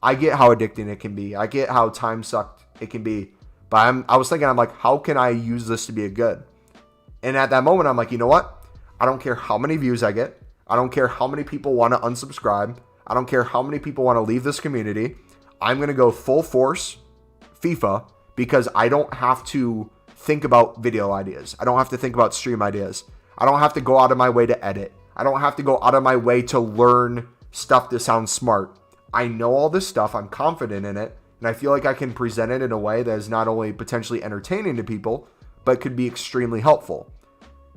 I get how addicting it can be. I get how time sucked it can be. But I was thinking, I'm like, how can I use this to be a good? And at that moment, I'm like, you know what? I don't care how many views I get. I don't care how many people want to unsubscribe. I don't care how many people want to leave this community. I'm going to go full force FIFA because I don't have to think about video ideas. I don't have to think about stream ideas. I don't have to go out of my way to edit. I don't have to go out of my way to learn stuff to sound smart. I know all this stuff. I'm confident in it. And I feel like I can present it in a way that is not only potentially entertaining to people, but could be extremely helpful.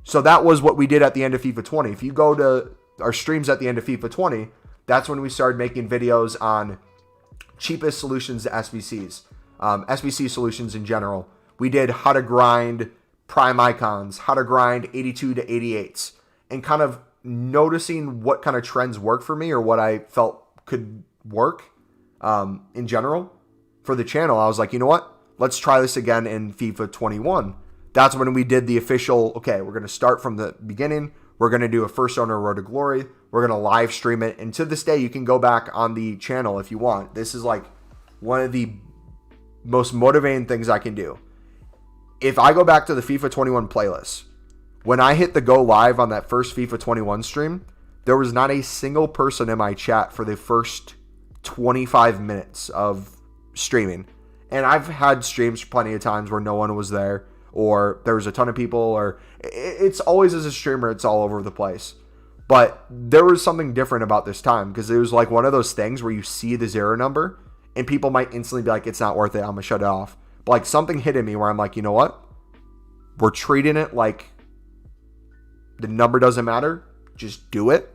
So that was what we did at the end of FIFA 20. If you go to our streams at the end of FIFA 20, that's when we started making videos on cheapest solutions to SBCs, SBC solutions in general. We did how to grind prime icons, how to grind 82 to 88s, and kind of noticing what kind of trends work for me or what I felt could work in general for the channel. I was like, you know what? Let's try this again in FIFA 21. That's when we did the official, okay, we're going to start from the beginning. We're going to do a first owner road to glory. We're going to live stream it. And to this day, you can go back on the channel if you want. This is like one of the most motivating things I can do. If I go back to the FIFA 21 playlist, when I hit the go live on that first FIFA 21 stream, there was not a single person in my chat for the first 25 minutes of streaming. And I've had streams plenty of times where no one was there, or there was a ton of people, or it's always as a streamer, it's all over the place. But there was something different about this time because it was like one of those things where you see the 0 number and people might instantly be like, it's not worth it, I'm going to shut it off. But like something hit in me where I'm like, you know what? We're treating it like the number doesn't matter. Just do it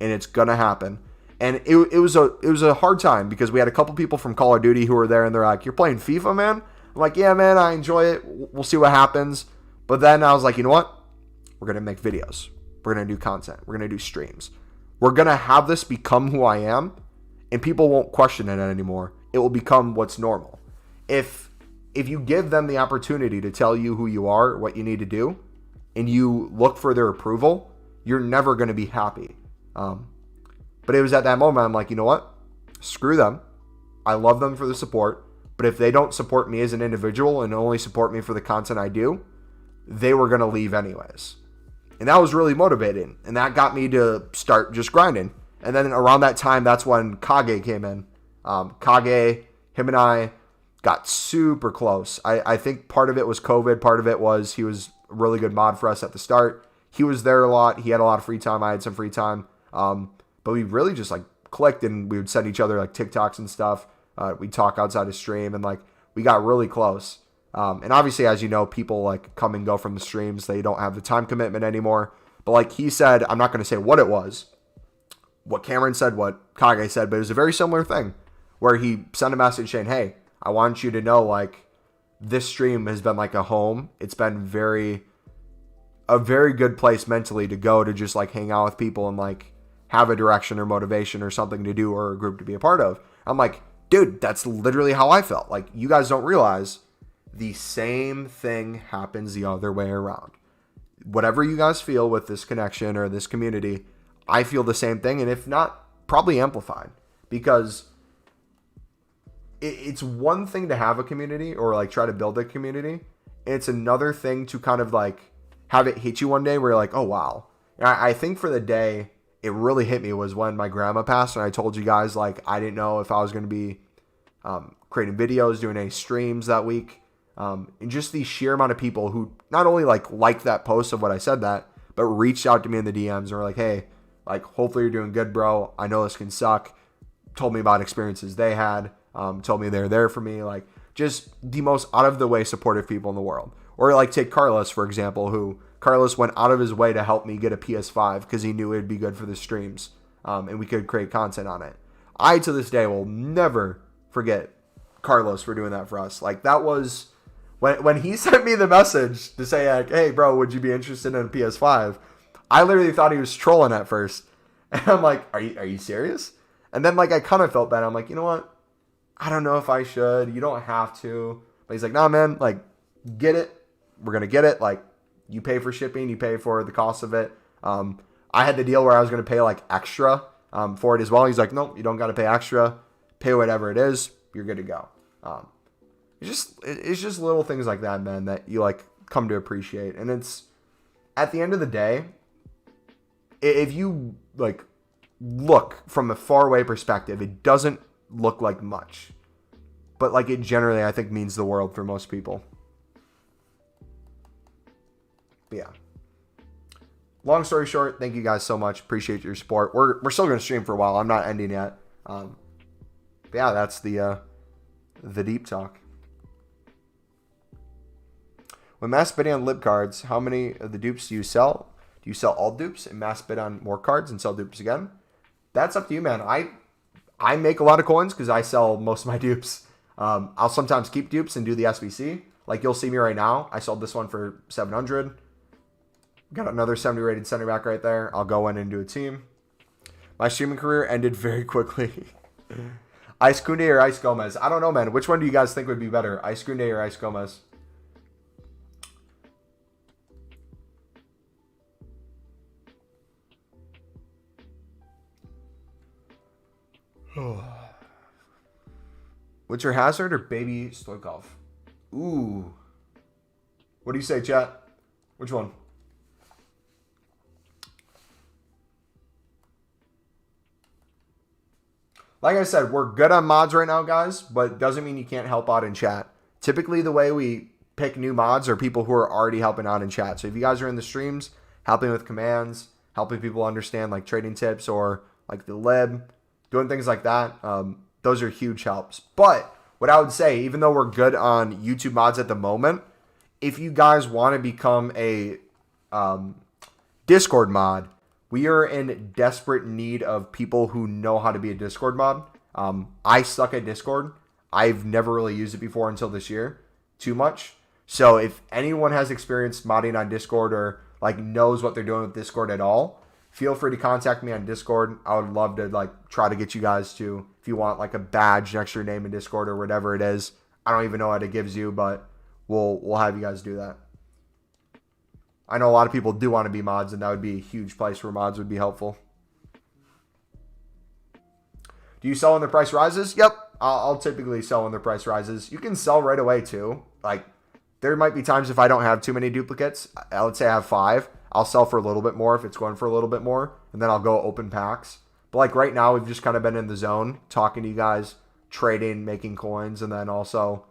and it's going to happen. And it was a hard time because we had a couple people from Call of Duty who were there and they're like, you're playing FIFA, man? I'm like, yeah, man, I enjoy it. We'll see what happens. But then I was like, you know what? We're going to make videos. We're going to do content. We're going to do streams. We're going to have this become who I am, and people won't question it anymore. It will become what's normal. If you give them the opportunity to tell you who you are, what you need to do, and you look for their approval, you're never going to be happy. But it was at that moment, I'm like, you know what? Screw them. I love them for the support. But if they don't support me as an individual and only support me for the content I do, they were going to leave anyways. And that was really motivating. And that got me to start just grinding. And then around that time, that's when Kage came in. Kage, him and I got super close. I think part of it was COVID. Part of it was he was a really good mod for us at the start. He was there a lot. He had a lot of free time. I had some free time. But we really just like clicked and we would send each other like TikToks and stuff. We'd talk outside of stream and like we got really close. And obviously, as you know, people like come and go from the streams. They don't have the time commitment anymore. But like he said, I'm not going to say what it was, what Cameron said, what Kage said, but it was a very similar thing where he sent a message saying, hey, I want you to know like this stream has been like a home. It's been a very good place mentally to go to just like hang out with people and like have a direction or motivation or something to do or a group to be a part of. I'm like, dude, that's literally how I felt. Like, you guys don't realize the same thing happens the other way around. Whatever you guys feel with this connection or this community, I feel the same thing. And if not, probably amplified. Because it's one thing to have a community or like try to build a community. It's another thing to kind of like have it hit you one day where you're like, oh, wow. And I think for the day it really hit me was when my grandma passed, and I told you guys like I didn't know if I was going to be creating videos, doing any streams that week, and just the sheer amount of people who not only liked that post of what I said that, but reached out to me in the DMs and were like, hey, like hopefully you're doing good, bro. I know this can suck. Told me about experiences they had. Told me they're there for me. Like just the most out of the way supportive people in the world. Or like take Carlos, for example, who Carlos went out of his way to help me get a PS5 because he knew it'd be good for the streams and we could create content on it. I, to this day, will never forget Carlos for doing that for us. Like, that was when he sent me the message to say, like, hey, bro, would you be interested in a PS5? I literally thought he was trolling at first. And I'm like, are you serious? And then, like, I kind of felt bad. I'm like, you know what? I don't know if I should. You don't have to. But he's like, nah, man, like, get it. We're going to get it. Like, you pay for shipping. You pay for the cost of it. I had the deal where I was going to pay, like, extra for it as well. He's like, nope, you don't got to pay extra. Pay whatever it is. You're good to go. It's just little things like that, man, that you, like, come to appreciate. And it's, at the end of the day, if you like look from a far away perspective, it doesn't look like much. But like it generally, I think, means the world for most people. But yeah. Long story short, thank you guys so much. Appreciate your support. We're still going to stream for a while. I'm not ending yet. But yeah, that's the deep talk. When mass bidding on lib cards, how many of the dupes do you sell? Do you sell all dupes and mass bid on more cards and sell dupes again? That's up to you, man. I make a lot of coins because I sell most of my dupes. I'll sometimes keep dupes and do the SBC. Like you'll see me right now. I sold this one for 700. Got another 70 rated center back right there. I'll go in and do a team. My streaming career ended very quickly. Ice Kunde or Ice Gomez? I don't know, man. Which one do you guys think would be better? Ice Kunde or Ice Gomez? What's your hazard or baby Stoikov? Ooh. What do you say, chat? Which one? Like I said, we're good on mods right now, guys, but it doesn't mean you can't help out in chat. Typically, the way we pick new mods are people who are already helping out in chat. So if you guys are in the streams, helping with commands, helping people understand like trading tips or like the lib, doing things like that, those are huge helps. But what I would say, even though we're good on YouTube mods at the moment, if you guys want to become a Discord mod, we are in desperate need of people who know how to be a Discord mod. I suck at Discord. I've never really used it before until this year, too much. So if anyone has experience modding on Discord or like knows what they're doing with Discord at all, feel free to contact me on Discord. I would love to like try to get you guys to, if you want like a badge next to your name in Discord or whatever it is. I don't even know what it gives you, but we'll have you guys do that. I know a lot of people do want to be mods, and that would be a huge place where mods would be helpful. Do you sell when the price rises? Yep, I'll typically sell when the price rises. You can sell right away too. Like there might be times if I don't have too many duplicates, let's say I have 5, I'll sell for a little bit more if it's going for a little bit more, and then I'll go open packs. But like right now, we've just kind of been in the zone, talking to you guys, trading, making coins, and then also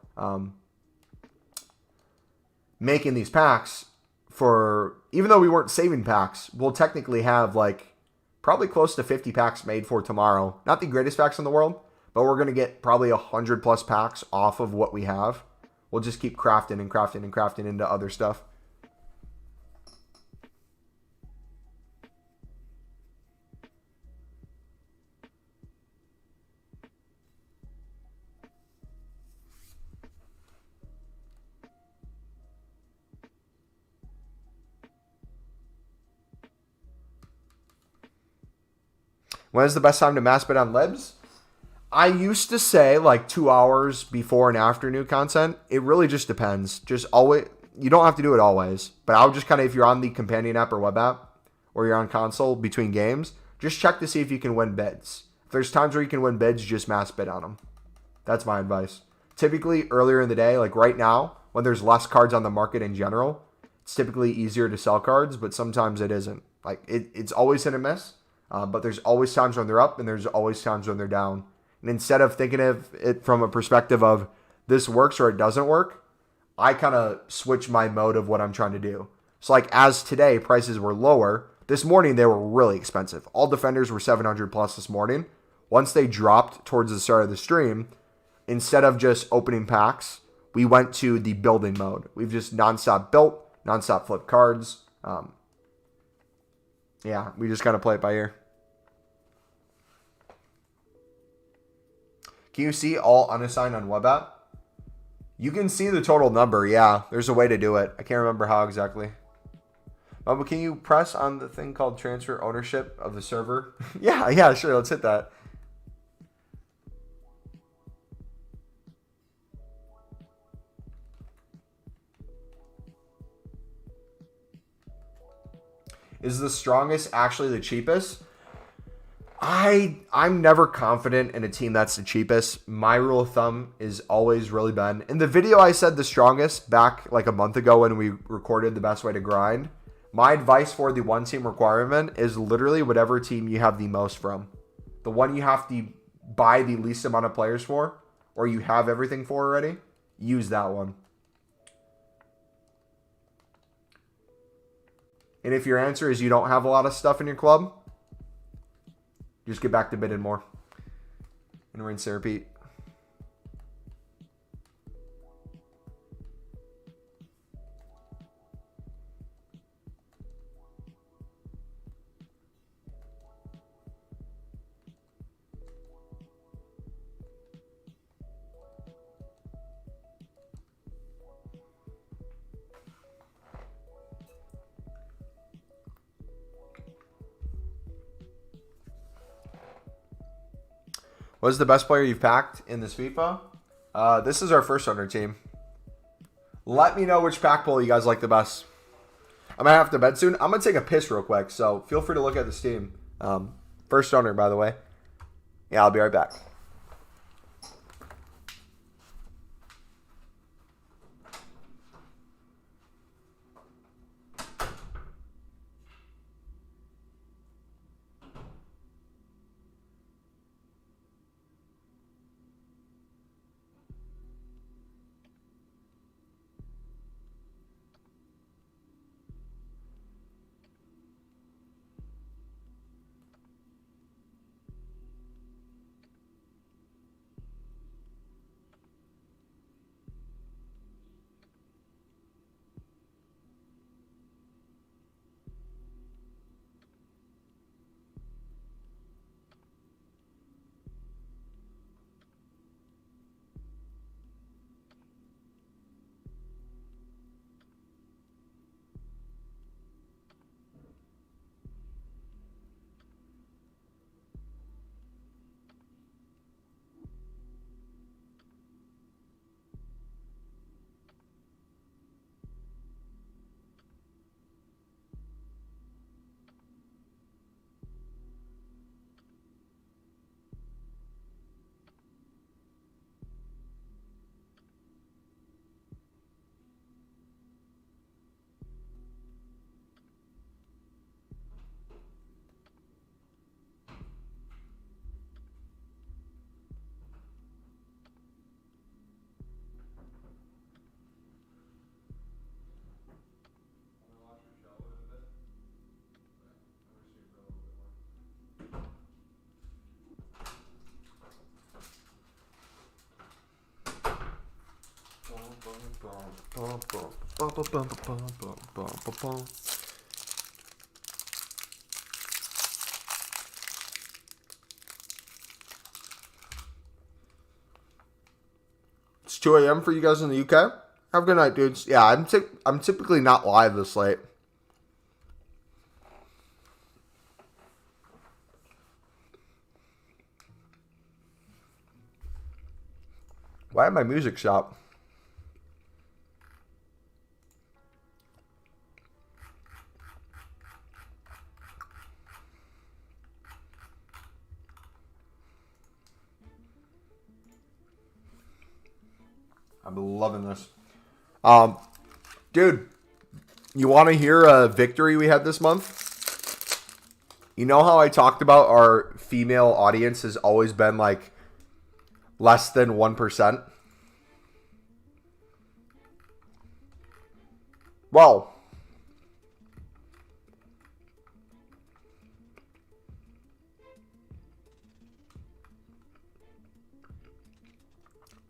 making these packs. For even though we weren't saving packs, we'll technically have like probably close to 50 packs made for tomorrow. Not the greatest packs in the world, but we're going to get probably 100 plus packs off of what we have. We'll just keep crafting and crafting and crafting into other stuff. When is the best time to mass bid on libs? I used to say like 2 hours before and after new content. It really just depends. Just always, you don't have to do it always, but I would just kind of, if you're on the companion app or web app, or you're on console between games, just check to see if you can win bids. If there's times where you can win bids, just mass bid on them. That's my advice. Typically earlier in the day, like right now, when there's less cards on the market in general, it's typically easier to sell cards, but sometimes it isn't. Like it's always hit and miss. But there's always times when they're up and there's always times when they're down. And instead of thinking of it from a perspective of this works or it doesn't work, I kind of switch my mode of what I'm trying to do. So like as today, prices were lower. This morning, they were really expensive. All defenders were 700 plus this morning. Once they dropped towards the start of the stream, instead of just opening packs, we went to the building mode. We've just nonstop built, nonstop flipped cards. Yeah, we just got to play it by ear. Can you see all unassigned on web app? You can see the total number, yeah. There's a way to do it. I can't remember how exactly. But can you press on the thing called transfer ownership of the server? yeah, sure. Let's hit that. Is the strongest actually the cheapest? I'm never confident in a team that's the cheapest. My rule of thumb is always really been. In the video I said the strongest back like a month ago when we recorded the best way to grind, My advice for the one team requirement is literally whatever team you have the most from. The one you have to buy the least amount of players for, or you have everything for already, use that one. And if your answer is you don't have a lot of stuff in your club, just get back to bidding more. And rinse and repeat. What is the best player you've packed in this FIFA? This is our first owner team. Let me know which pack pull you guys like the best. I might have to bed soon. I'm going to take a piss real quick, so feel free to look at this team. First owner, by the way. Yeah, I'll be right back. It's 2 a.m. for you guys in the UK. Have a good night, dudes. Yeah, I'm typically not live this late. Why did my music stop? I'm loving this. Dude, you want to hear a victory we had this month? You know how I talked about our female audience has always been like less than 1%? Well,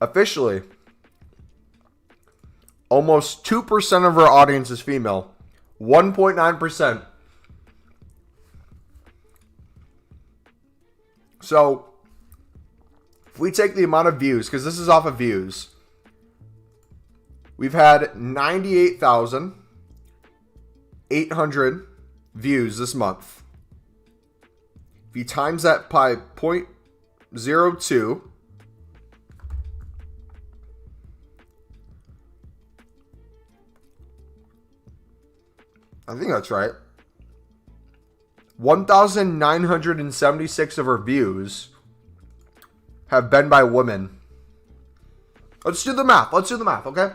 officially, almost 2% of our audience is female. 1.9%. So, if we take the amount of views, because this is off of views, we've had 98,800 views this month. If you times that by 0.02, I think that's right. 1,976 of our views have been by women. Let's do the math, okay?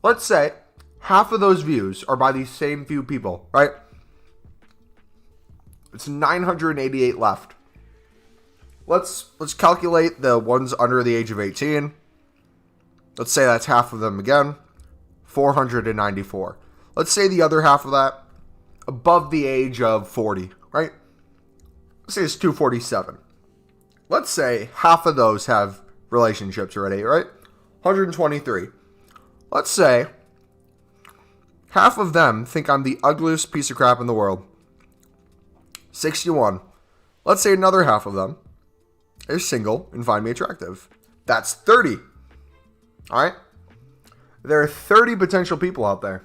Let's say half of those views are by these same few people, right? It's 988 left. Let's calculate the ones under the age of 18. Let's say that's half of them again. 494. Let's say the other half of that above the age of 40, right? Let's say it's 247. Let's say half of those have relationships already, right? 123. Let's say half of them think I'm the ugliest piece of crap in the world. 61. Let's say another half of them is single and find me attractive. That's 30. All right? There are 30 potential people out there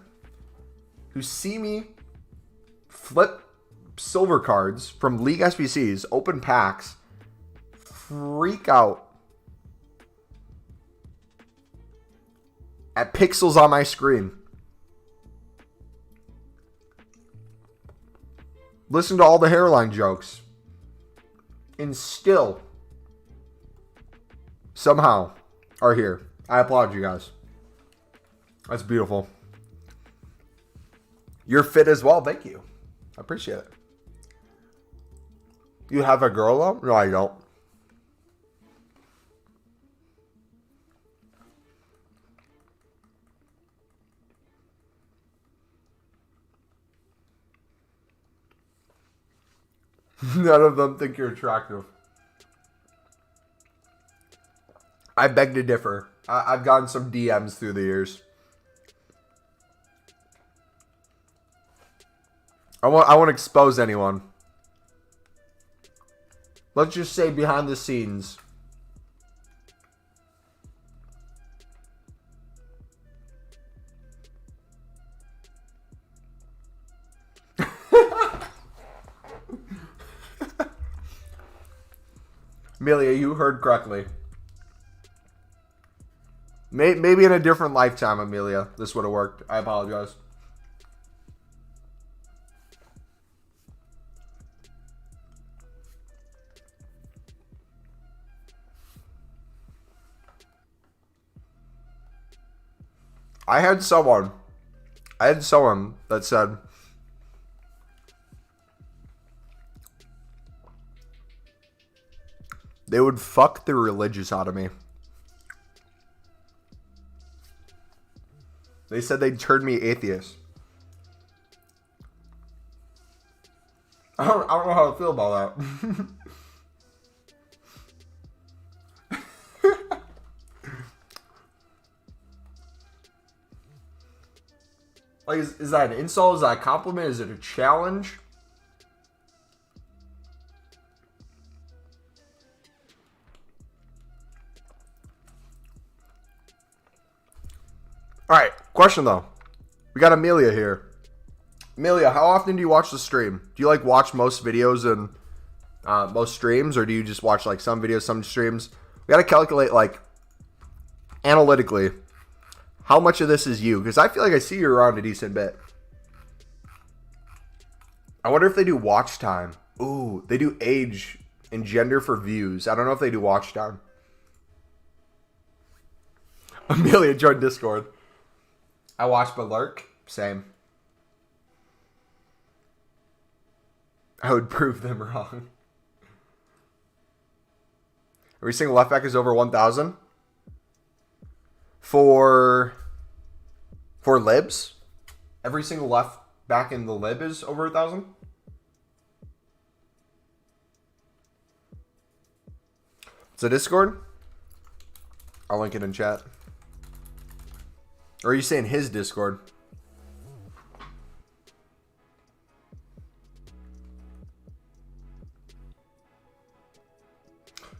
who see me flip silver cards from League SBCs, open packs, freak out at pixels on my screen, listen to all the hairline jokes, and still somehow are here. I applaud you guys. That's beautiful. You're fit as well. Thank you. I appreciate it. You have a girl though? No, I don't. None of them think you're attractive. I beg to differ. I've gotten some DMs through the years. I won't expose anyone. Let's just say behind the scenes. Amelia, you heard correctly. Maybe in a different lifetime, Amelia, this would have worked. I apologize. I had someone that said, they would fuck the religious out of me. They said they'd turn me atheist. I don't know how to feel about that. Like, is that an insult? Is that a compliment? Is it a challenge? Alright, question though. We got Amelia here. Amelia, how often do you watch the stream? Do you like watch most videos and most streams, or do you just watch like some videos, some streams? We gotta calculate like analytically how much of this is you, because I feel like I see you around a decent bit. I wonder if they do watch time. Ooh, they do age and gender for views. I don't know if they do watch time. Amelia joined Discord. I watch but lurk. Same. I would prove them wrong. Every single left back is over 1,000. For libs, every single left back in the lib is over 1,000. It's a Discord. I'll link it in chat. Or are you saying his Discord?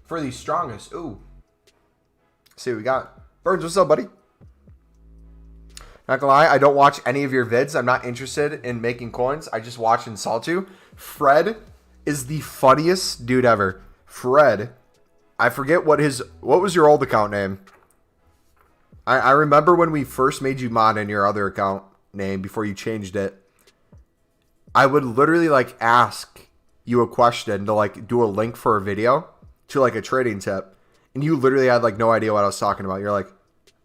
For the strongest. Ooh. See what we got. Burns, what's up, buddy? Not gonna lie, I don't watch any of your vids. I'm not interested in making coins. I just watch and salt you. Fred is the funniest dude ever. Fred, I forget what was your old account name? I remember when we first made you mod in your other account name before you changed it. I would literally like ask you a question to like do a link for a video to like a trading tip. And you literally had like no idea what I was talking about. You're like,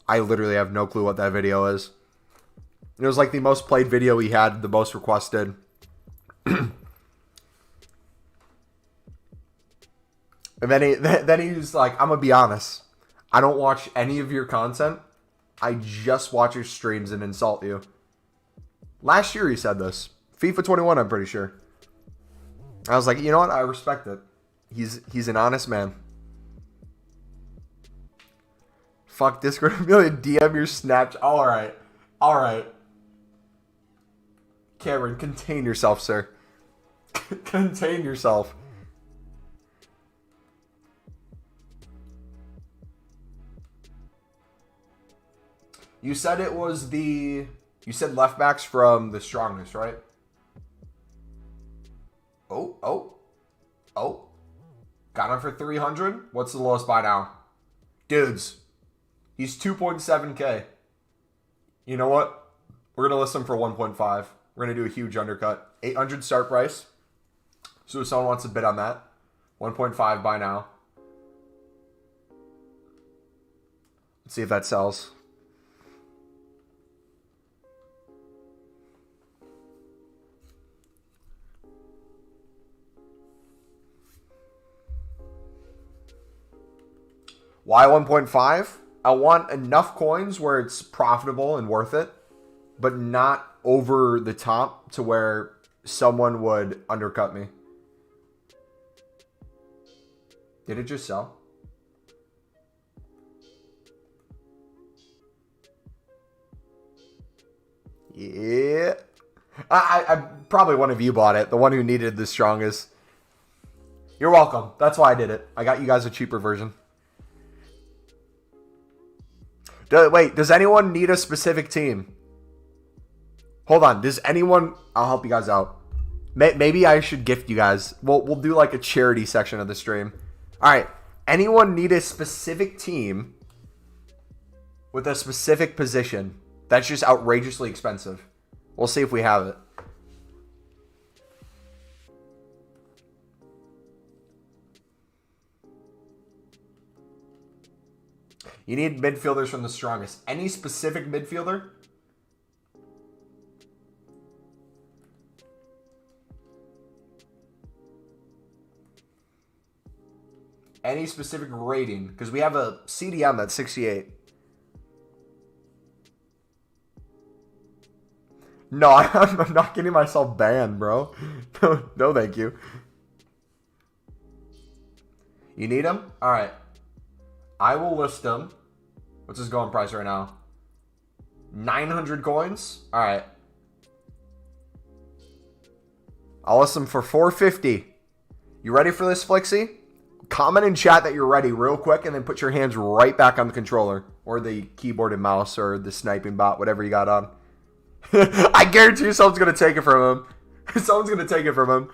I literally have no clue what that video is. It was like the most played video he had, the most requested. And then he was like, I'm going to be honest. I don't watch any of your content. I just watch your streams and insult you. Last year he said this. FIFA 21, I'm pretty sure. I was like, you know what? I respect it. He's an honest man. Fuck Discord Amelia, DM your Snapchat. All right. All right. Cameron, contain yourself, sir. Contain yourself. You said it was the... You said left backs from the strongest, right? Oh. Got him for 300. What's the lowest buy now? Dudes, he's 2.7K. You know what? We're going to list him for 1.5. We're going to do a huge undercut. 800 start price. So if someone wants to bid on that, 1.5 buy now. Let's see if that sells. Why 1.5? I want enough coins where it's profitable and worth it, but not over the top to where someone would undercut me. Did it just sell? Yeah. I probably one of you bought it. The one who needed the strongest. You're welcome. That's why I did it. I got you guys a cheaper version. Wait, does anyone need a specific team? Hold on. Does anyone... I'll help you guys out. Maybe I should gift you guys. We'll do like a charity section of the stream. All right. Anyone need a specific team with a specific position that's just outrageously expensive? We'll see if we have it. You need midfielders from the strongest. Any specific midfielder? Any specific rating? Because we have a CDM that's 68. No, I'm not getting myself banned, bro. No, thank you. You need them? All right. I will list them. What's his going price right now? 900 coins? All right. I'll list them for 450. You ready for this, Flixie? Comment in chat that you're ready real quick and then put your hands right back on the controller or the keyboard and mouse or the sniping bot, whatever you got on. I guarantee you someone's going to take it from him. Someone's going to take it from him.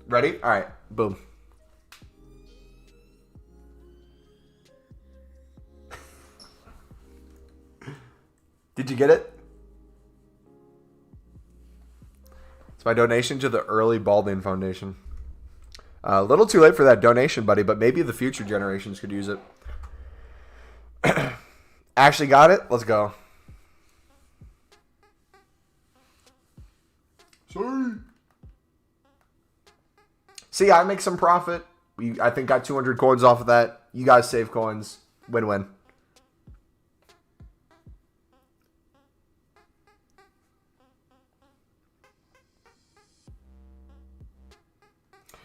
Ready? All right. Boom. Did you get it? It's my donation to the Early Balding Foundation. A little too late for that donation, buddy, but maybe the future generations could use it. Actually got it? Let's go. Sorry. See, I make some profit. I think got 200 coins off of that. You guys save coins. Win-win.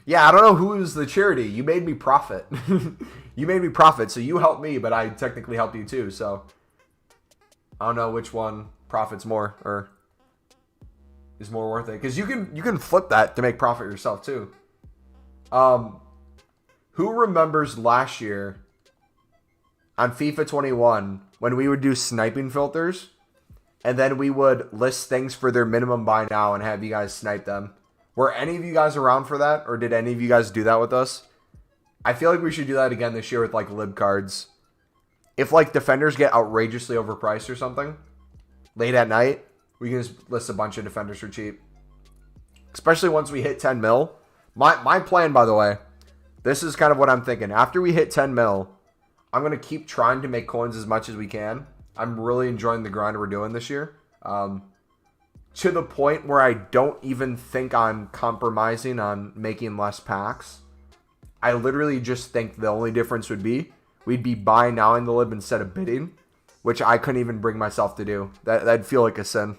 Yeah, I don't know who's the charity. You made me profit. You made me profit, so you helped me, but I technically helped you too, so I don't know which one profits more or is more worth it. Because you can flip that to make profit yourself too. Who remembers last year on FIFA 21 when we would do sniping filters and then we would list things for their minimum buy now and have you guys snipe them? Were any of you guys around for that, or did any of you guys do that with us? I feel like we should do that again this year with like lib cards. If like defenders get outrageously overpriced or something late at night, we can just list a bunch of defenders for cheap. Especially once we hit 10 mil. My plan, by the way, this is kind of what I'm thinking. After we hit 10 mil, I'm going to keep trying to make coins as much as we can. I'm really enjoying the grind we're doing this year. To the point where I don't even think I'm compromising on making less packs. I literally just think the only difference would be we'd be buying now in the lib instead of bidding, which I couldn't even bring myself to do. That'd feel like a sin.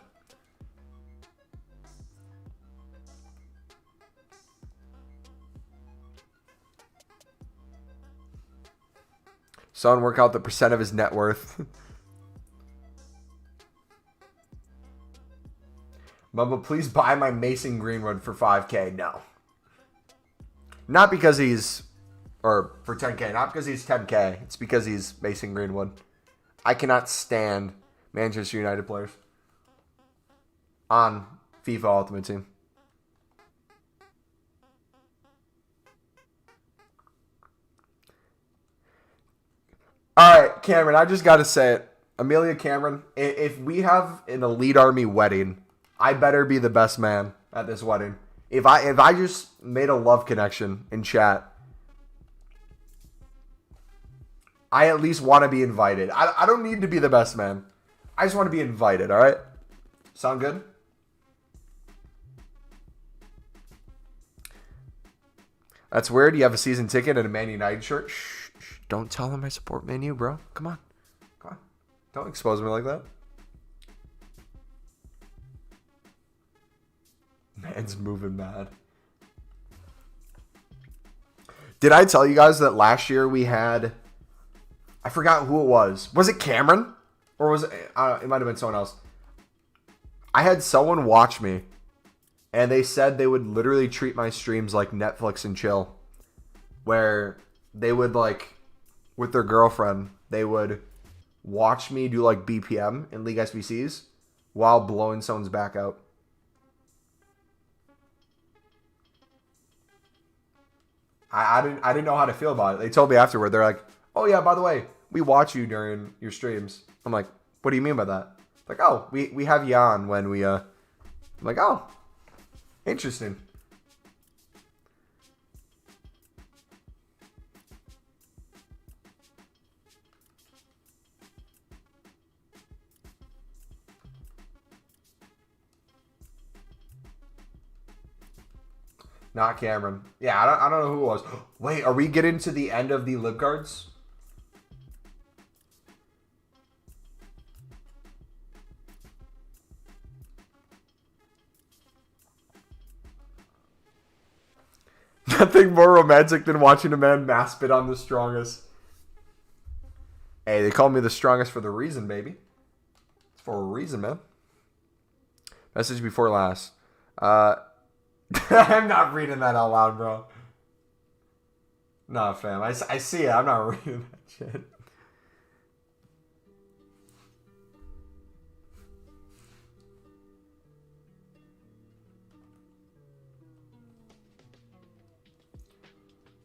Son, work out the percent of his net worth. Mumbo, please buy my Mason Greenwood for 5K. No. Not because he's... Or for 10K. Not because he's 10K. It's because he's Mason Greenwood. I cannot stand Manchester United players on FIFA Ultimate Team. All right, Cameron, I just got to say it. Amelia Cameron, if we have an Elite Army wedding, I better be the best man at this wedding. If I just made a love connection in chat, I at least want to be invited. I don't need to be the best man. I just want to be invited, all right? Sound good? That's weird. You have a season ticket and a Man United shirt. Shh. Don't tell them I support Man U, bro. Come on. Come on. Don't expose me like that. Man's moving mad. Did I tell you guys that last year we had... I forgot who it was. Was it Cameron? Or was it... it might have been someone else. I had someone watch me. And they said they would literally treat my streams like Netflix and chill. Where they would like... With their girlfriend, they would watch me do like BPM in League SBCs while blowing someone's back out. I didn't know how to feel about it. They told me afterward. They're like, "Oh yeah, by the way, we watch you during your streams." I'm like, "What do you mean by that?" Like, "Oh, we have you on when we." I'm like, "Oh, interesting." Not Cameron. Yeah, I don't know who it was. Wait, are we getting to the end of the lib cards? Nothing more romantic than watching a man mass bid on the strongest. Hey, they call me the strongest for the reason, baby. It's for a reason, man. Message before last. I'm not reading that out loud, bro. Nah, fam. I see it. I'm not reading that shit.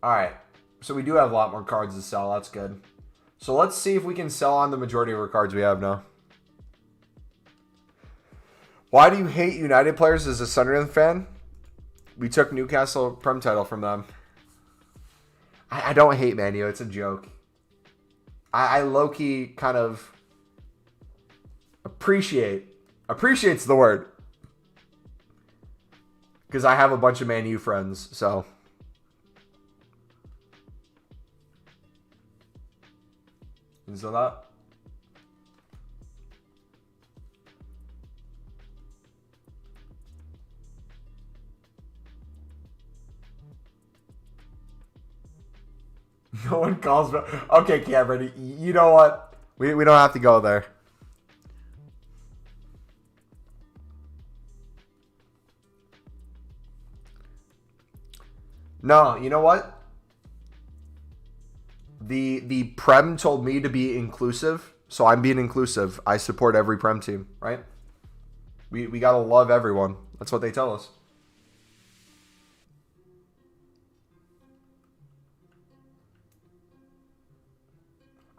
Alright. So we do have a lot more cards to sell. That's good. So let's see if we can sell on the majority of our cards we have now. Why do you hate United players as a Sunderland fan? We took Newcastle Prem title from them. I don't hate Man U. It's a joke. I low-key kind of appreciate. Appreciate's the word. Because I have a bunch of Man U friends, so. And so that. No one calls me. Okay, Cameron, you know what? We don't have to go there. No, you know what? The Prem told me to be inclusive, so I'm being inclusive. I support every Prem team, right? We gotta love everyone. That's what they tell us.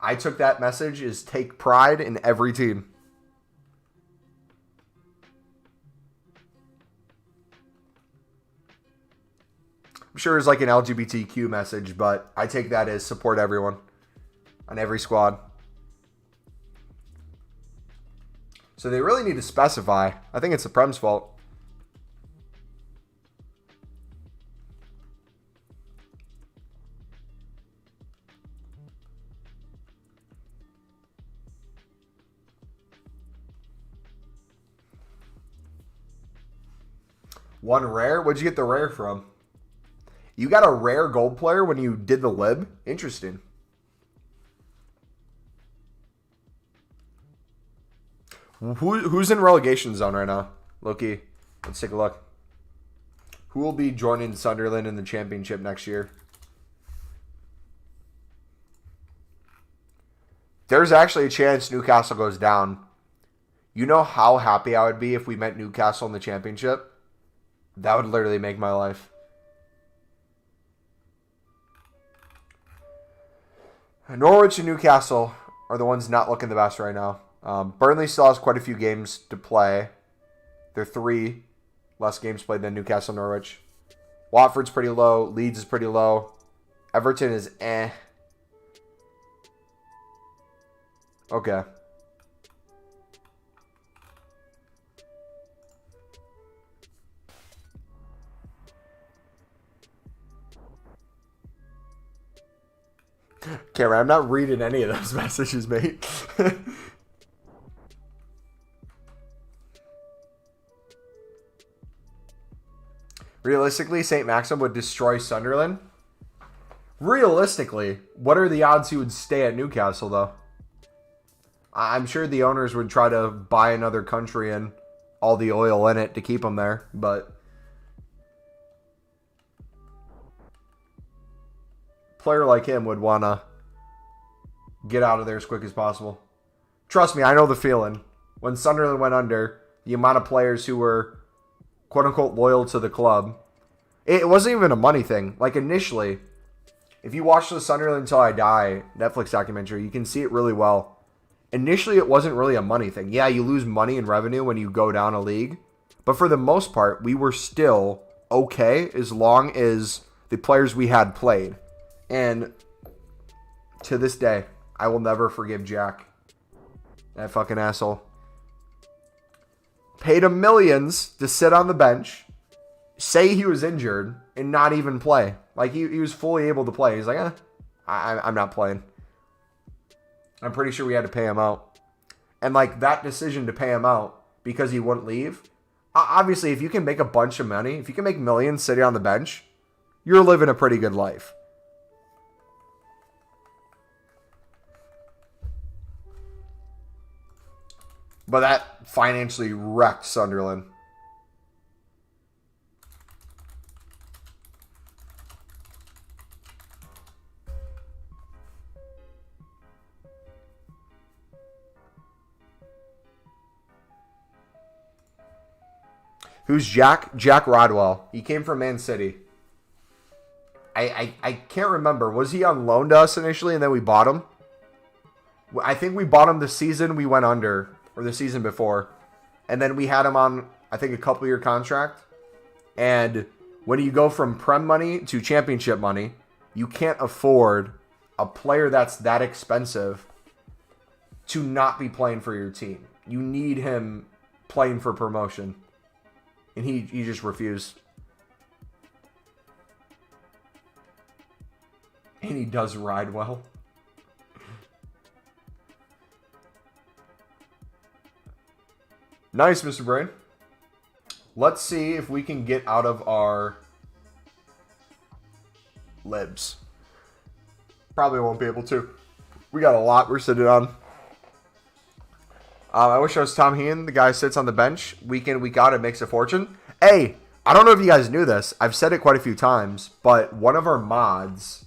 I took that message as take pride in every team. I'm sure it's like an LGBTQ message, but I take that as support everyone. on every squad. So they really need to specify. I think it's the Prem's fault. One rare? Where'd you get the rare from? You got a rare gold player when you did the lib? Interesting. Who's in relegation zone right now? Loki, let's take a look. Who will be joining Sunderland in the championship next year? There's actually a chance Newcastle goes down. You know how happy I would be if we met Newcastle in the championship? That would literally make my life. Norwich and Newcastle are the ones not looking the best right now. Burnley still has quite a few games to play. They're 3 less games played than Newcastle and Norwich. Watford's pretty low. Leeds is pretty low. Everton is eh. Okay. Cameron, I'm not reading any of those messages, mate. Realistically, St. Maxim would destroy Sunderland. Realistically, what are the odds he would stay at Newcastle, though? I'm sure the owners would try to buy another country and all the oil in it to keep him there, but a player like him would want to get out of there as quick as possible. Trust me, I know the feeling. When Sunderland went under, the amount of players who were quote-unquote loyal to the club, it wasn't even a money thing. Like, initially, if you watch the Sunderland Until I Die Netflix documentary, you can see it really well. Initially, it wasn't really a money thing. Yeah, you lose money and revenue when you go down a league, but for the most part, we were still okay as long as the players we had played. And to this day, I will never forgive Jack. That fucking asshole. Paid him millions to sit on the bench, say he was injured, and not even play. Like, he was fully able to play. He's like, I'm not playing. I'm pretty sure we had to pay him out. And, like, that decision to pay him out because he wouldn't leave, obviously, if you can make a bunch of money, if you can make millions sitting on the bench, you're living a pretty good life. But that financially wrecked Sunderland. Who's Jack? Jack Rodwell. He came from Man City. I can't remember. Was he on loan to us initially and then we bought him? I think we bought him the season we went under. Or the season before. And then we had him on, I think, a couple-year contract. And when you go from Prem money to championship money, you can't afford a player that's that expensive to not be playing for your team. You need him playing for promotion. And he just refused. And he does ride well. Nice, Mr. Brain. Let's see if we can get out of our libs. Probably won't be able to. We got a lot we're sitting on. I wish I was Tom Hean. The guy sits on the bench week in, week out, and makes a fortune. Hey, I don't know if you guys knew this. I've said it quite a few times, but one of our mods,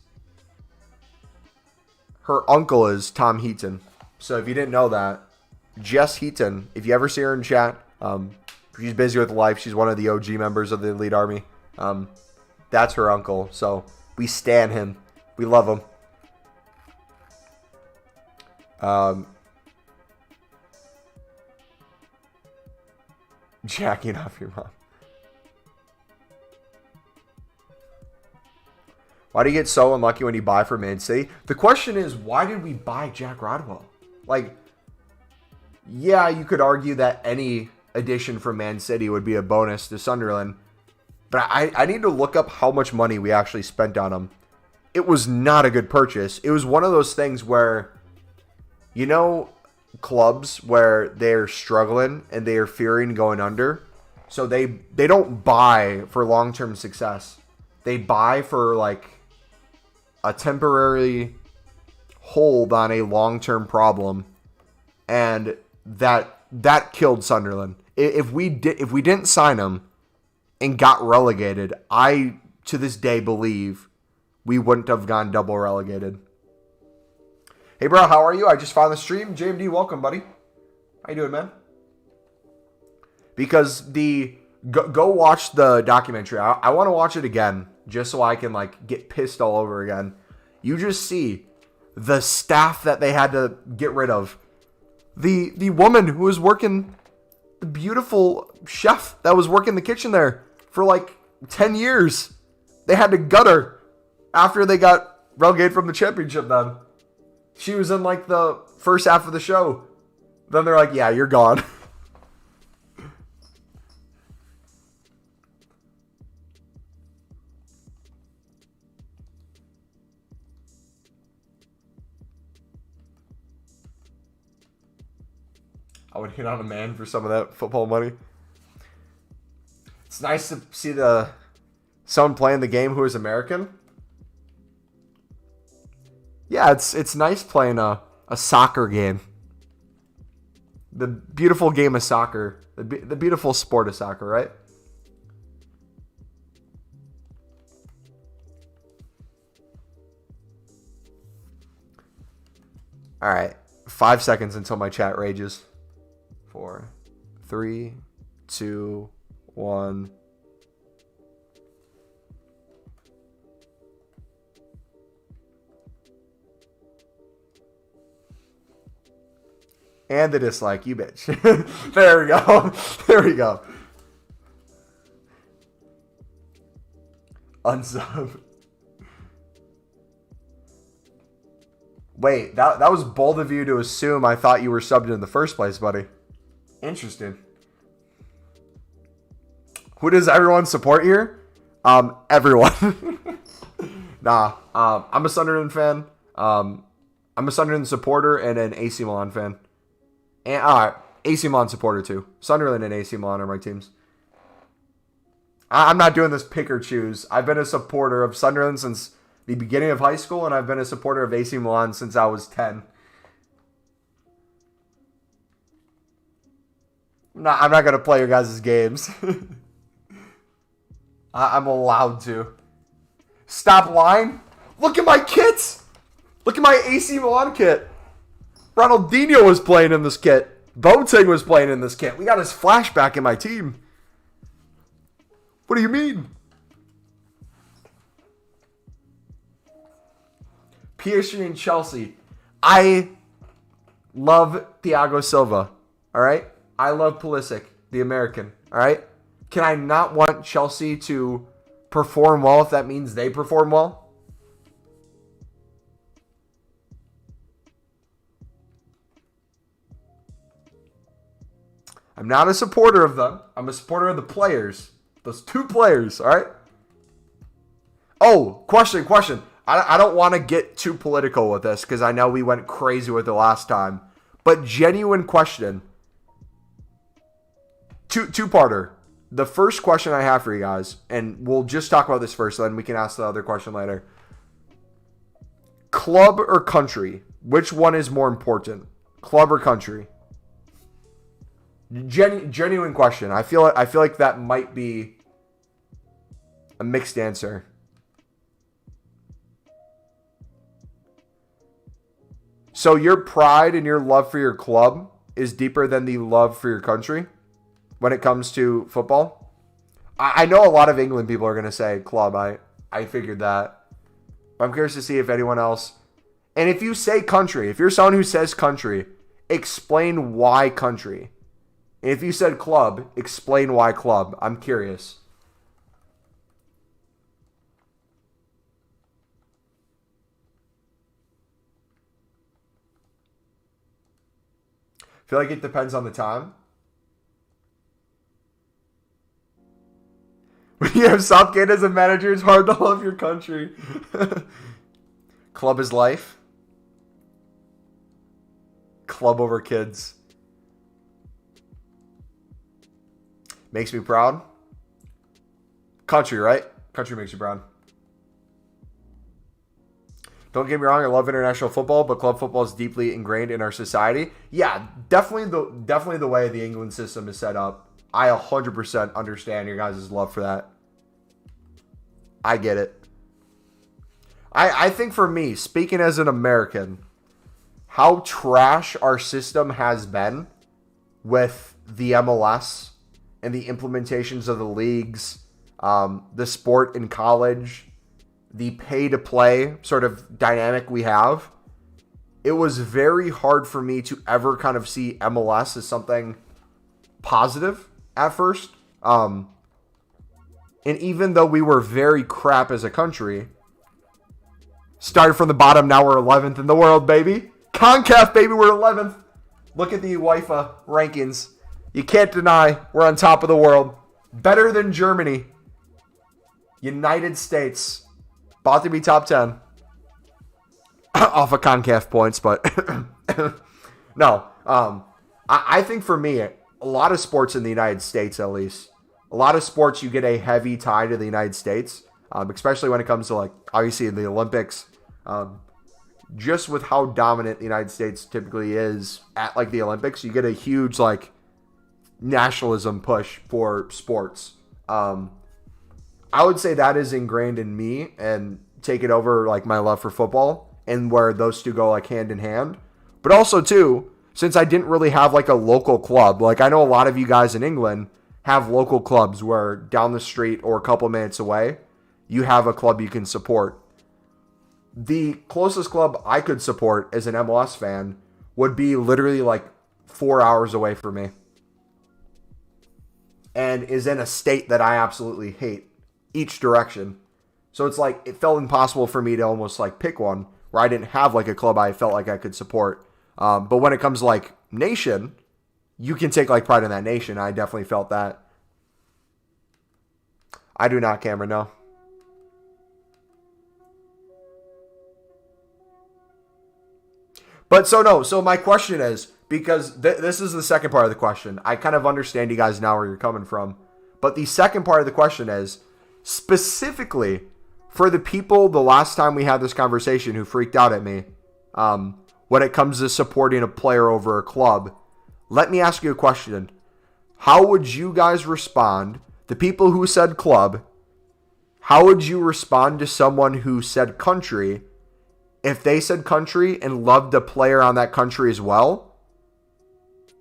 her uncle is Tom Heaton. So if you didn't know that, Jess Heaton, if you ever see her in chat, she's busy with life. She's one of the OG members of the Elite Army. That's her uncle. So we stan him. We love him. Jacking off your mom. Why do you get so unlucky when you buy for Man City? The question is, why did we buy Jack Rodwell? Like, yeah, you could argue that any addition from Man City would be a bonus to Sunderland. But I need to look up how much money we actually spent on him. It was not a good purchase. It was one of those things where, you know, clubs where they're struggling and they are fearing going under. So they don't buy for long-term success. They buy for like a temporary hold on a long-term problem, and that killed Sunderland. If we didn't sign him and got relegated, I to this day believe we wouldn't have gone double relegated. Hey bro, how are you? I just found the stream. JMD, welcome, buddy. How you doing, man? Because go watch the documentary. I want to watch it again just so I can like get pissed all over again. You just see the staff that they had to get rid of. The woman who was working, the beautiful chef that was working the kitchen there for like 10 years. They had to gut her after they got relegated from the championship then. She was in like the first half of the show. Then they're like, yeah, you're gone. I would hit on a man for some of that football money. It's nice to see someone playing the game who is American. Yeah, it's nice playing a soccer game. The beautiful game of soccer. The beautiful sport of soccer, right? All right. 5 seconds until my chat rages. 4, 3, 2, 1. And the dislike, you bitch. There we go. There we go. Unsub. Wait, that was bold of you to assume I thought you were subbed in the first place, buddy. Interesting. Who does everyone support here? Everyone. Nah, I'm a Sunderland fan. I'm a Sunderland supporter and an AC Milan fan. And AC Milan supporter too. Sunderland and AC Milan are my teams. I'm not doing this pick or choose. I've been a supporter of Sunderland since the beginning of high school, and I've been a supporter of AC Milan since I was 10. I'm not going to play your guys' games. I'm allowed to. Stop lying. Look at my kits. Look at my AC Milan kit. Ronaldinho was playing in this kit. Boateng was playing in this kit. We got his flashback in my team. What do you mean? PSG and Chelsea. I love Thiago Silva. All right? I love Pulisic, the American. All right? Can I not want Chelsea to perform well if that means they perform well? I'm not a supporter of them. I'm a supporter of the players. Those two players, all right? Oh, question. I don't want to get too political with this because I know we went crazy with it last time. But genuine question. Two-parter. The first question I have for you guys, and we'll just talk about this first, then we can ask the other question later. Club or country? Which one is more important? Club or country? Genuine question. I feel like that might be a mixed answer. So your pride and your love for your club is deeper than the love for your country when it comes to football? I know a lot of England people are going to say club. I figured that. But I'm curious to see if anyone else. And if you say country, if you're someone who says country, explain why country. And if you said club, explain why club. I'm curious. feel like it depends on the time. When you have Southgate as a manager, it's hard to love your country. Club is life. Club over kids. Makes me proud. Country, right? Country makes you proud. Don't get me wrong, I love international football, but club football is deeply ingrained in our society. Yeah, definitely the way the England system is set up. I 100% understand your guys' love for that. I get it. I think for me, speaking as an American, how trash our system has been with the MLS and the implementations of the leagues, the sport in college, the pay-to-play sort of dynamic we have, it was very hard for me to ever kind of see MLS as something positive at first. And even though we were very crap as a country, started from the bottom, now we're 11th in the world, baby. CONCACAF, baby, we're 11th. Look at the UEFA rankings. You can't deny we're on top of the world. Better than Germany. United States. About to be top 10. Off of CONCACAF points, but no. I think for me, a lot of sports in the United States, at least, a lot of sports you get a heavy tie to the United States, especially when it comes to, like, obviously the Olympics. Just with how dominant the United States typically is at, like, the Olympics, you get a huge, like, nationalism push for sports. I would say that is ingrained in me and take it over, like, my love for football and where those two go, like, hand in hand. But also, too, since I didn't really have, like, a local club, like, I know a lot of you guys in England have local clubs where down the street or a couple minutes away, you have a club you can support. The closest club I could support as an MLS fan would be literally like 4 hours away from me and is in a state that I absolutely hate each direction. So it's like it felt impossible for me to almost like pick one where I didn't have like a club I felt like I could support. But when it comes to like nation, you can take like pride in that nation. I definitely felt that. I do not, Cameron, no. But so my question is, because this is the second part of the question. I kind of understand you guys now where you're coming from. But the second part of the question is, specifically for the people the last time we had this conversation who freaked out at me when it comes to supporting a player over a club, let me ask you a question. How would you guys respond, the people who said club, how would you respond to someone who said country if they said country and loved a player on that country as well?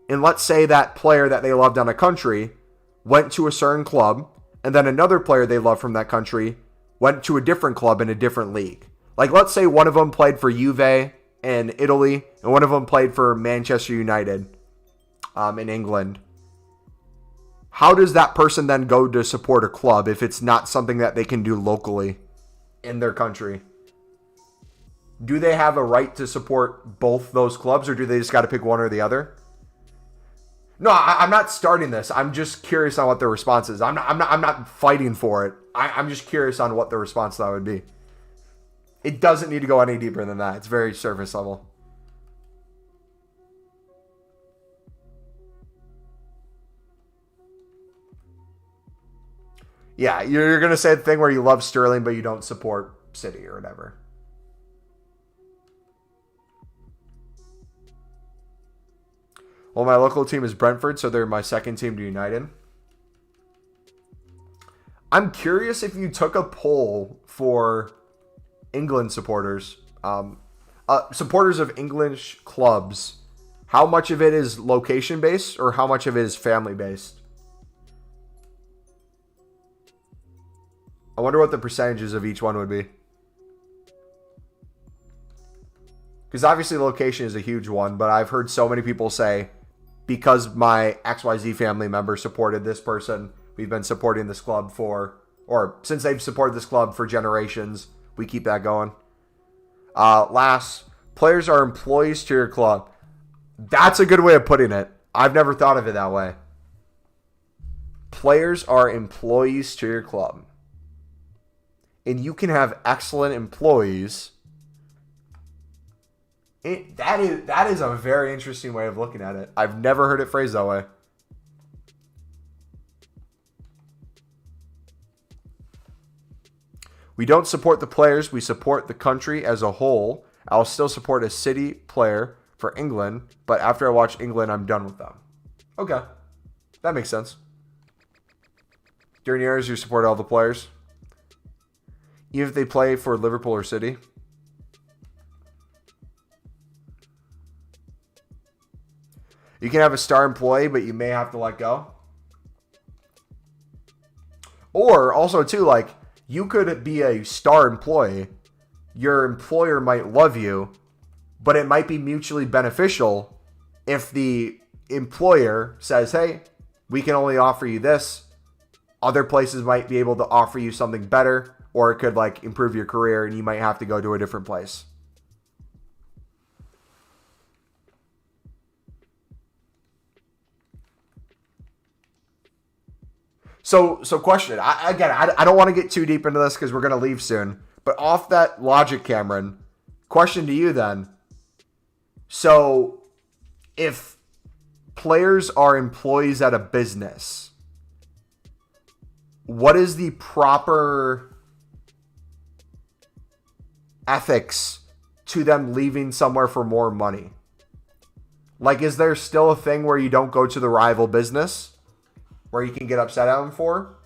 And let's say that player that they loved on a country went to a certain club, and then another player they loved from that country went to a different club in a different league. Like, let's say one of them played for Juve in Italy, and one of them played for Manchester United in England. How does that person then go to support a club if it's not something that they can do locally in their country? Do they have a right to support both those clubs, or do they just got to pick one or the other? No, I'm not starting this. I'm just curious on what the response is. I'm not fighting for it. I'm just curious on what the response to that would be. It doesn't need to go any deeper than that. It's very surface level. Yeah, you're going to say the thing where you love Sterling, but you don't support City or whatever. Well, my local team is Brentford, so they're my second team to United. I'm curious if you took a poll for England supporters, supporters of English clubs, how much of it is location-based or how much of it is family-based? I wonder what the percentages of each one would be. Because obviously location is a huge one, but I've heard so many people say, because my XYZ family member supported this person, we've been supporting this club since they've supported this club for generations, we keep that going. Last, players are employees to your club. That's a good way of putting it. I've never thought of it that way. Players are employees to your club. And you can have excellent employees. That is a very interesting way of looking at it. I've never heard it phrased that way. We don't support the players. We support the country as a whole. I'll still support a City player for England, but after I watch England, I'm done with them. Okay. That makes sense. During years, you support all the players. Even if they play for Liverpool or City. You can have a star employee, but you may have to let go. Or also, too, like, you could be a star employee. Your employer might love you, but it might be mutually beneficial if the employer says, hey, we can only offer you this. Other places might be able to offer you something better, or it could like improve your career and you might have to go to a different place. So question. I don't want to get too deep into this because we're going to leave soon. But off that logic, Cameron, question to you then. So if players are employees at a business, what is the proper ethics to them leaving somewhere for more money? Like, is there still a thing where you don't go to the rival business where you can get upset at them for?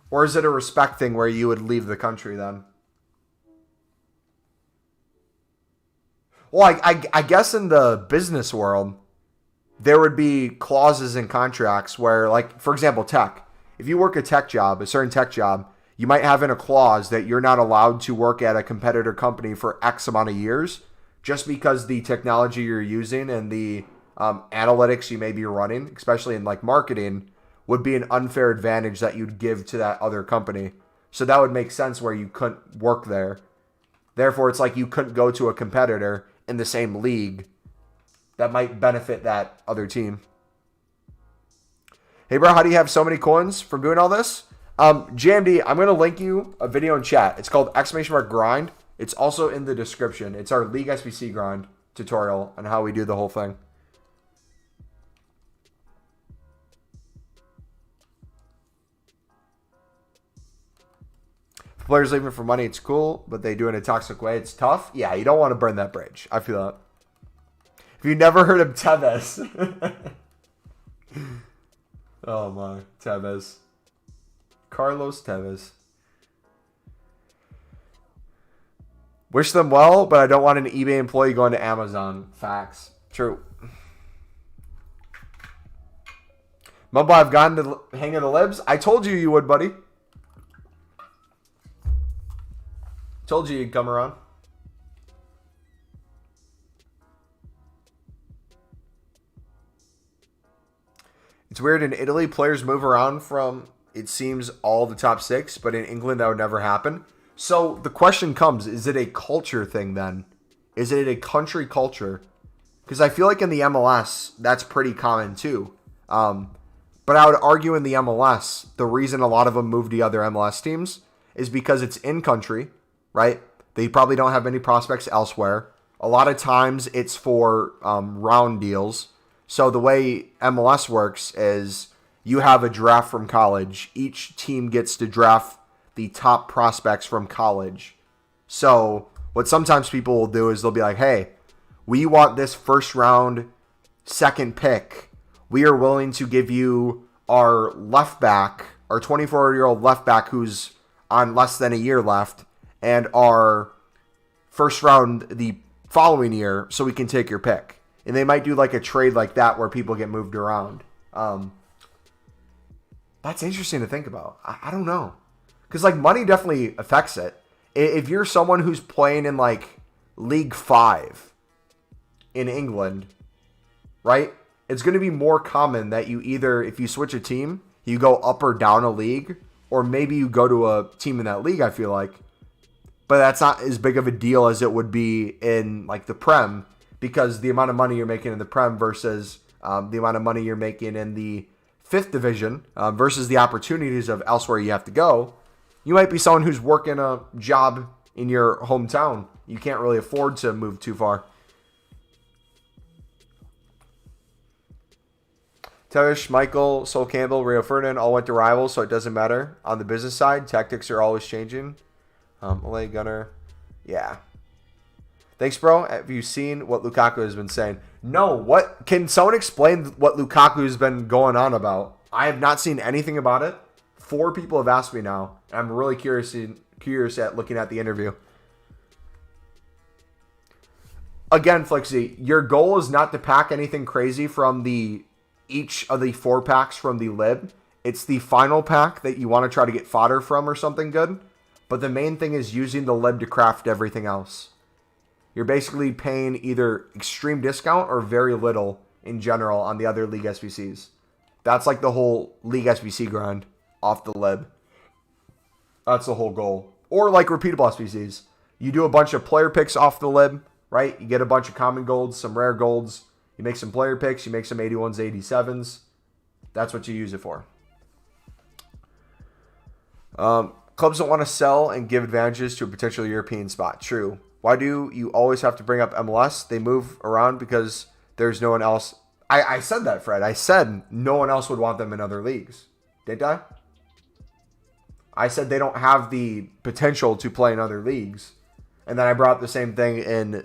Or is it a respect thing where you would leave the country then? Well, I guess in the business world, there would be clauses in contracts where, like, for example, tech. If you work a tech job, a certain tech job, you might have in a clause that you're not allowed to work at a competitor company for X amount of years just because the technology you're using and the analytics you may be running, especially in like marketing, would be an unfair advantage that you'd give to that other company. So that would make sense where you couldn't work there. Therefore, it's like you couldn't go to a competitor in the same league that might benefit that other team. Hey, bro, how do you have so many coins from doing all this? JMD, I'm going to link you a video in chat. It's called !grind. It's also in the description. It's our League SBC grind tutorial on how we do the whole thing. If players leaving for money, it's cool, but they do it in a toxic way. It's tough. Yeah, you don't want to burn that bridge. I feel that. If you never heard of Tevez. Oh my, Tevez. Carlos Tevez. Wish them well, but I don't want an eBay employee going to Amazon. Facts. True. Mumbo, I've gotten to hang of the libs. I told you would, buddy. Told you you'd come around. It's weird, in Italy, players move around from, it seems, all the top six, but in England, that would never happen. So the question comes, is it a culture thing then? Is it a country culture? Because I feel like in the MLS, that's pretty common too. But I would argue in the MLS, the reason a lot of them move to other MLS teams is because it's in country, right? They probably don't have many prospects elsewhere. A lot of times it's for round deals. So the way MLS works is you have a draft from college. Each team gets to draft the top prospects from college. So what sometimes people will do is they'll be like, hey, we want this first round, second pick. We are willing to give you our left back, our 24-year-old left back who's on less than a year left, and our first round the following year so we can take your pick. And they might do like a trade like that where people get moved around. That's interesting to think about. I don't know. Because like money definitely affects it. If you're someone who's playing in like League 5 in England, right? It's going to be more common that you either, if you switch a team, you go up or down a league, or maybe you go to a team in that league, I feel like. But that's not as big of a deal as it would be in like the Prem, because the amount of money you're making in the Prem versus the amount of money you're making in the 5th division versus the opportunities of elsewhere you have to go. You might be someone who's working a job in your hometown. You can't really afford to move too far. Tevish, Michael, Sol Campbell, Rio Ferdinand all went to Rivals, so it doesn't matter. On the business side, tactics are always changing. Ole Gunner. Yeah. Thanks, bro. Have you seen what Lukaku has been saying? No. What? Can someone explain what Lukaku has been going on about? I have not seen anything about it. 4 people have asked me now. I'm really curious at looking at the interview. Again, Flixie, your goal is not to pack anything crazy from each of the 4 packs from the lib. It's the final pack that you want to try to get fodder from or something good. But the main thing is using the lib to craft everything else. You're basically paying either extreme discount or very little in general on the other League SBCs. That's like the whole League SBC grind off the lib. That's the whole goal. Or like repeatable SBCs. You do a bunch of player picks off the lib, right? You get a bunch of common golds, some rare golds. You make some player picks. You make some 81s, 87s. That's what you use it for. Clubs don't want to sell and give advantages to a potential European spot. True. Why do you always have to bring up MLS? They move around because there's no one else. I said that, Fred. I said no one else would want them in other leagues. Didn't I? I said they don't have the potential to play in other leagues. And then I brought up the same thing in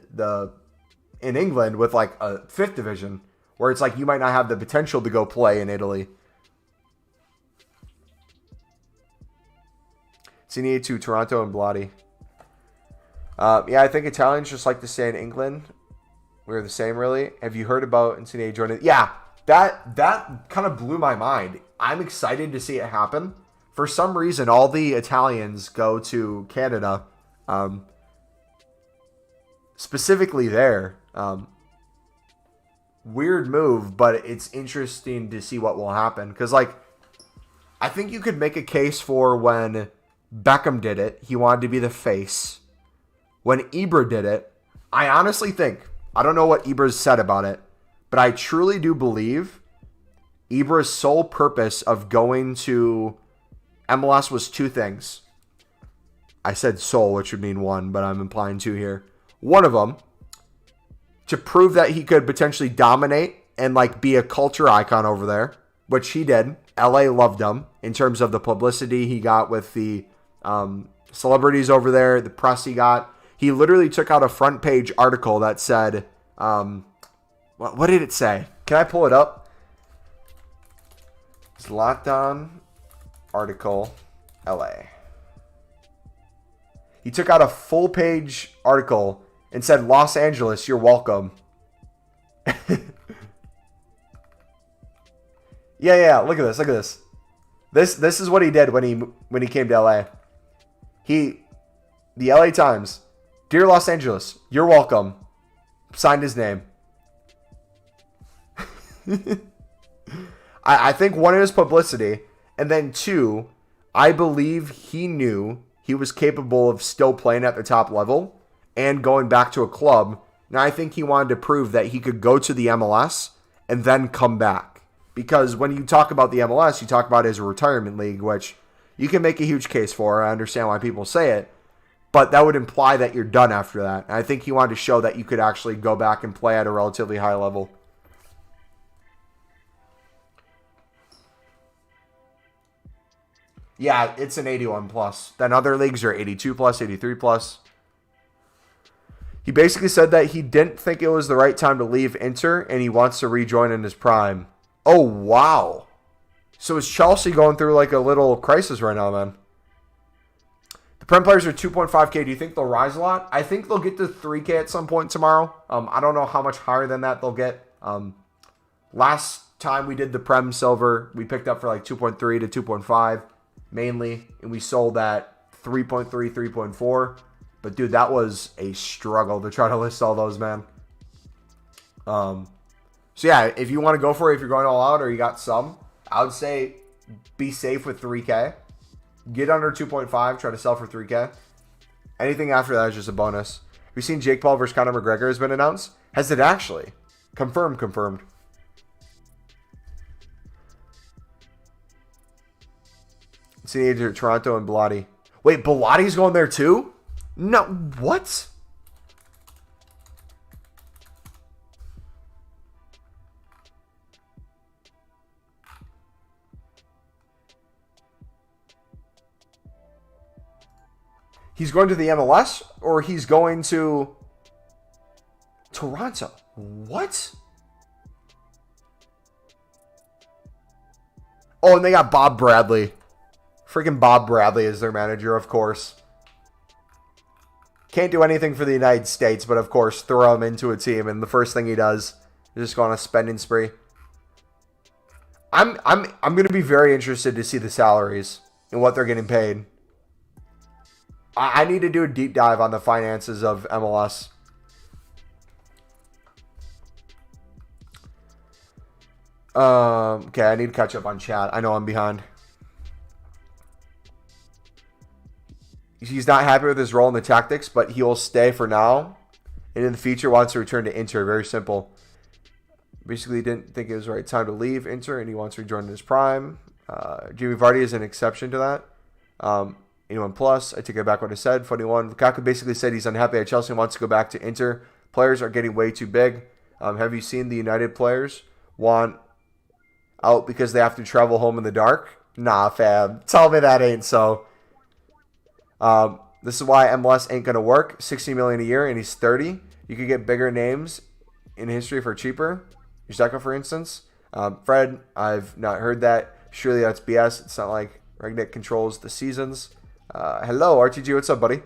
England with like a 5th division, where it's like you might not have the potential to go play in Italy. Sini to Toronto and Blotti. Yeah, I think Italians just like to stay in England. We're the same, really. Have you heard about Insigne joining? Yeah, that kind of blew my mind. I'm excited to see it happen. For some reason, all the Italians go to Canada, specifically there. Weird move, but it's interesting to see what will happen. Because, like, I think you could make a case for when Beckham did it, he wanted to be the face. When Ibra did it, I honestly think, I don't know what Ibra's said about it, but I truly do believe Ibra's sole purpose of going to MLS was 2 things. I said sole, which would mean 1, but I'm implying 2 here. One of them, to prove that he could potentially dominate and like be a culture icon over there, which he did. LA loved him in terms of the publicity he got with the celebrities over there, the press he got. He literally took out a front page article that said, what did it say? Can I pull it up? Zlatan article, LA. He took out a full page article and said, Los Angeles, you're welcome. Yeah, look at this. This is what he did when he came to LA. The LA Times, Dear Los Angeles, you're welcome. Signed his name. I think 1 is publicity, and then 2, I believe he knew he was capable of still playing at the top level and going back to a club. Now I think he wanted to prove that he could go to the MLS and then come back. Because when you talk about the MLS, you talk about it as a retirement league, which you can make a huge case for. I understand why people say it. But that would imply that you're done after that. And I think he wanted to show that you could actually go back and play at a relatively high level. Yeah, it's an 81 plus. Then other leagues are 82 plus, 83 plus. He basically said that he didn't think it was the right time to leave Inter and he wants to rejoin in his prime. Oh, wow. So is Chelsea going through like a little crisis right now, man? The Prem players are 2.5K. Do you think they'll rise a lot? I think they'll get to 3K at some point tomorrow. I don't know how much higher than that they'll get. Last time we did the Prem Silver, we picked up for like 2.3 to 2.5 mainly. And we sold at 3.3, 3.4. But dude, that was a struggle to try to list all those, man. So yeah, if you want to go for it, if you're going all out or you got some, I would say be safe with 3K. Get under 2.5, try to sell for 3K. Anything after that is just a bonus. Have you seen Jake Paul versus Conor McGregor has been announced? Has it actually? Confirmed. See either Toronto and Bellotti. Wait, Bellotti's going there too? No, what? He's going to the MLS or he's going to Toronto? What? Oh, and they got Bob Bradley. Freaking Bob Bradley is their manager, of course. Can't do anything for the United States, but of course, throw him into a team, and the first thing he does is just go on a spending spree. I'm going to be very interested to see the salaries and what they're getting paid. I need to do a deep dive on the finances of MLS. Okay, I need to catch up on chat. I know I'm behind. He's not happy with his role in the tactics, but he will stay for now. And in the future, wants to return to Inter. Very simple. Basically, he didn't think it was the right time to leave Inter, and he wants to rejoin in his prime. Jimmy Vardy is an exception to that. Anyone plus, I take it back what I said. Funny one. Lukaku basically said he's unhappy at Chelsea and wants to go back to Inter. Players are getting way too big. Have you seen the United players want out because they have to travel home in the dark? Nah, fam. Tell me that ain't so. This is why MLS ain't going to work. $60 million a year, and he's 30. You could get bigger names in history for cheaper. Yusaka, for instance. Fred, I've not heard that. Surely that's BS. It's not like Ragnick controls the seasons. Hello, RTG. What's up, buddy?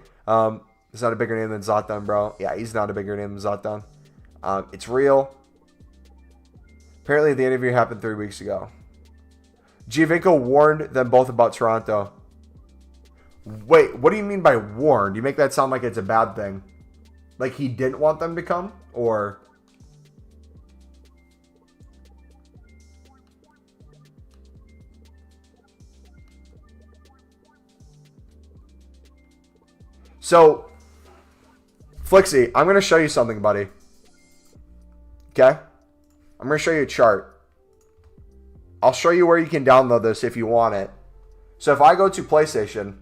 He's not a bigger name than Zlatan, bro. Yeah, he's not a bigger name than Zlatan. It's real. Apparently, the interview happened 3 weeks ago. Giovinco warned them both about Toronto. Wait, what do you mean by warned? You make that sound like it's a bad thing. Like he didn't want them to come? Or... So, Flixie, I'm going to show you something, buddy. Okay? I'm going to show you a chart. I'll show you where you can download this if you want it. So if I go to PlayStation,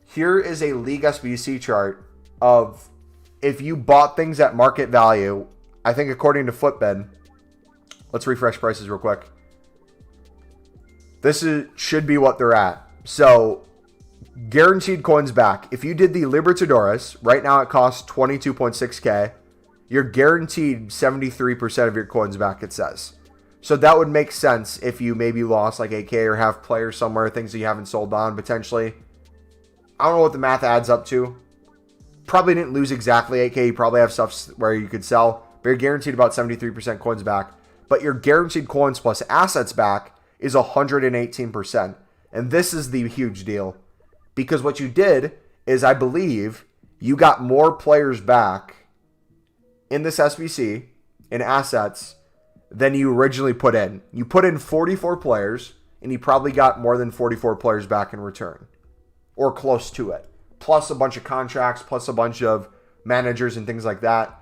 here is a League SBC chart of if you bought things at market value, I think according to Footbin. Let's refresh prices real quick. This should be what they're at. So... guaranteed coins back. If you did the Libertadores, right now it costs 22.6k. You're guaranteed 73% of your coins back, it says. So that would make sense if you maybe lost like 8k or have players somewhere, things that you haven't sold on potentially. I don't know what the math adds up to. Probably didn't lose exactly 8k. You probably have stuff where you could sell, but you're guaranteed about 73% coins back. But your guaranteed coins plus assets back is 118%. And this is the huge deal. Because what you did is, I believe, you got more players back in this SBC, in assets, than you originally put in. You put in 44 players, and you probably got more than 44 players back in return. Or close to it. Plus a bunch of contracts, plus a bunch of managers and things like that.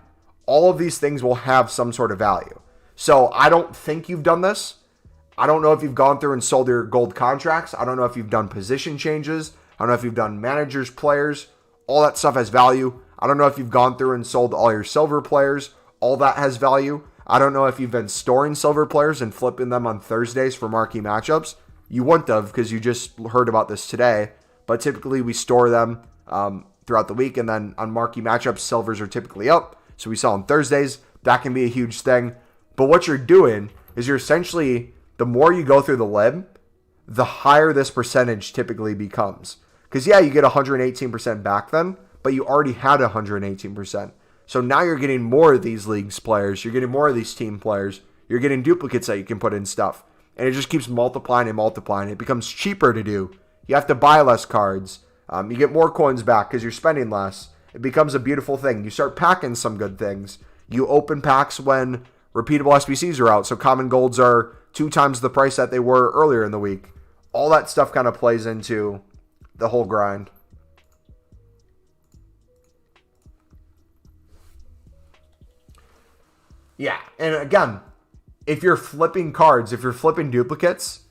All of these things will have some sort of value. So I don't think you've done this. I don't know if you've gone through and sold your gold contracts. I don't know if you've done position changes. I don't know if you've done managers, players. All that stuff has value. I don't know if you've gone through and sold all your silver players. All that has value. I don't know if you've been storing silver players and flipping them on Thursdays for marquee matchups. You wouldn't have because you just heard about this today. But typically we store them throughout the week. And then on marquee matchups, silvers are typically up. So we sell on Thursdays. That can be a huge thing. But what you're doing is you're essentially, the more you go through the lib, the higher this percentage typically becomes. Because, yeah, you get 118% back then, but you already had 118%. So now you're getting more of these leagues players. You're getting more of these team players. You're getting duplicates that you can put in stuff. And it just keeps multiplying and multiplying. It becomes cheaper to do. You have to buy less cards. You get more coins back because you're spending less. It becomes a beautiful thing. You start packing some good things. You open packs when Repeatable SBCs are out, so common golds are 2 times the price that they were earlier in the week. All that stuff kind of plays into the whole grind. Yeah, and again, if you're flipping cards, if you're flipping duplicates,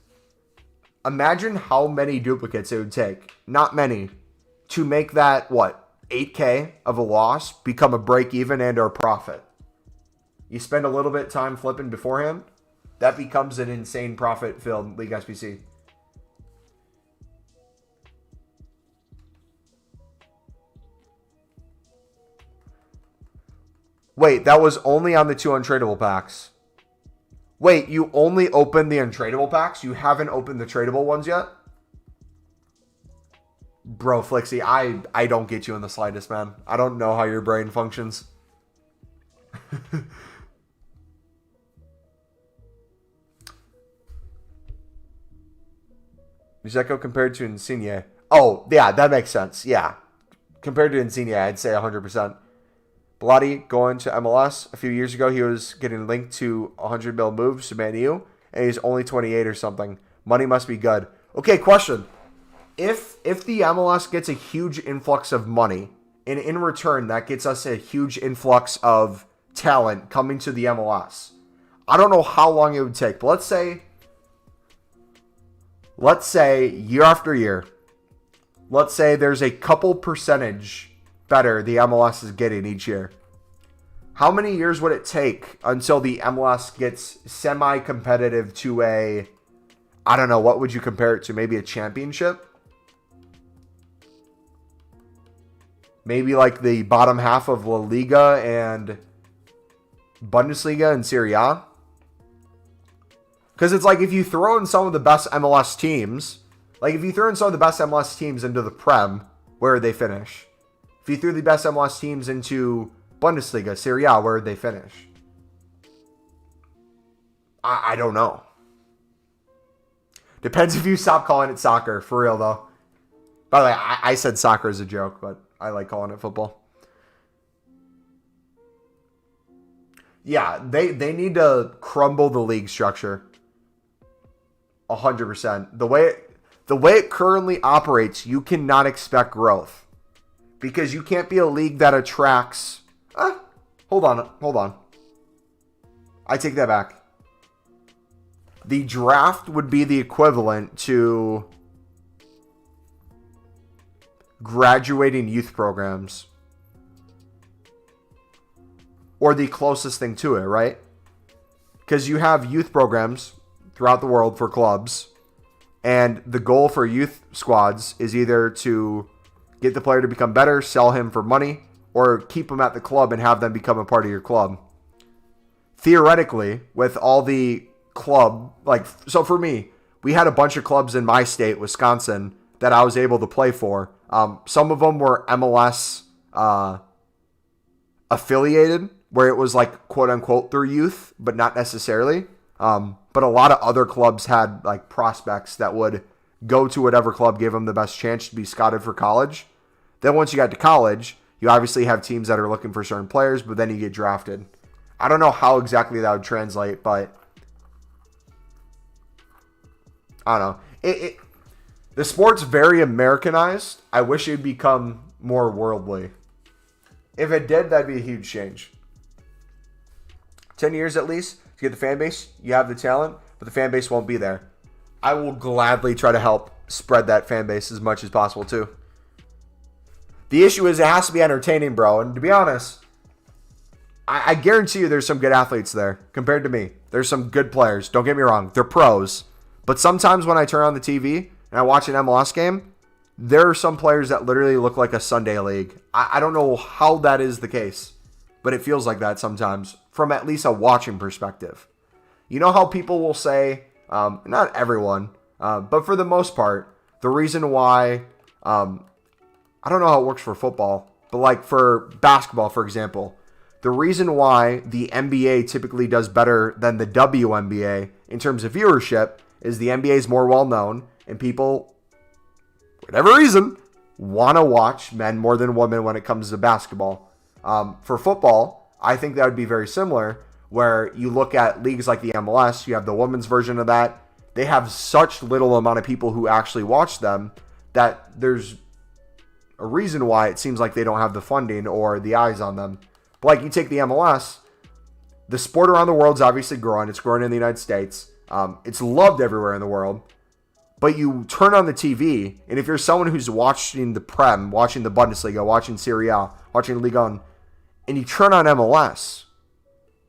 imagine how many duplicates it would take, not many, to make that, 8K of a loss become a break even and or profit. You spend a little bit of time flipping beforehand, that becomes an insane profit-filled League SBC. Wait, that was only on the 2 untradeable packs. Wait, you only opened the untradeable packs? You haven't opened the tradable ones yet? Bro, Flixie, I don't get you in the slightest, man. I don't know how your brain functions. Dzeko compared to Insigne. Oh, yeah, that makes sense. Yeah. Compared to Insigne, I'd say 100%. Blotti going to MLS. A few years ago, he was getting linked to 100 mil moves to Man U, and he's only 28 or something. Money must be good. Okay, question. If the MLS gets a huge influx of money, and in return, that gets us a huge influx of talent coming to the MLS, I don't know how long it would take, but let's say year after year, let's say there's a couple percentage better the MLS is getting each year. How many years would it take until the MLS gets semi-competitive to a, I don't know, what would you compare it to? Maybe a championship? Maybe like the bottom half of La Liga and Bundesliga and Serie A? Because it's like if you throw in some of the best MLS teams, like if you throw in some of the best MLS teams into the Prem, where would they finish? If you threw the best MLS teams into Bundesliga, Serie A, where would they finish? I don't know. Depends if you stop calling it soccer, for real though. By the way, I said soccer as a joke, but I like calling it football. Yeah, they need to crumble the league structure. 100%. The way it currently operates, you cannot expect growth. Because you can't be a league that attracts... Hold on. I take that back. The draft would be the equivalent to graduating youth programs. Or the closest thing to it, right? Because you have youth programs throughout the world for clubs. And the goal for youth squads is either to get the player to become better, sell him for money, or keep him at the club and have them become a part of your club. Theoretically, with all the club, so for me, we had a bunch of clubs in my state, Wisconsin, that I was able to play for. Some of them were MLS affiliated, where it was like quote unquote through youth, but not necessarily. But a lot of other clubs had like prospects that would go to whatever club gave them the best chance to be scouted for college. Then once you got to college, you obviously have teams that are looking for certain players, but then you get drafted. I don't know how exactly that would translate, but I don't know. The sport's very Americanized. I wish it would become more worldly. If it did, that'd be a huge change. 10 years at least to get the fan base. You have the talent, but the fan base won't be there. I will gladly try to help spread that fan base as much as possible too. The issue is it has to be entertaining, bro. And to be honest, I guarantee you there's some good athletes there compared to me. There's some good players. Don't get me wrong. They're pros. But sometimes when I turn on the TV and I watch an MLS game, there are some players that literally look like a Sunday league. I don't know how that is the case, but it feels like that sometimes from at least a watching perspective. You know how people will say, not everyone, but for the most part, the reason why, I don't know how it works for football, but like for basketball, for example, the reason why the NBA typically does better than the WNBA in terms of viewership is the NBA is more well-known and people, for whatever reason, want to watch men more than women when it comes to basketball. For football, I think that would be very similar, where you look at leagues like the MLS, you have the women's version of that. They have such little amount of people who actually watch them that there's a reason why it seems like they don't have the funding or the eyes on them. But like you take the MLS, the sport around the world is obviously growing. It's growing in the United States. It's loved everywhere in the world. But you turn on the TV, and if you're someone who's watching the Prem, watching the Bundesliga, watching Serie A, watching Ligue 1, and you turn on MLS,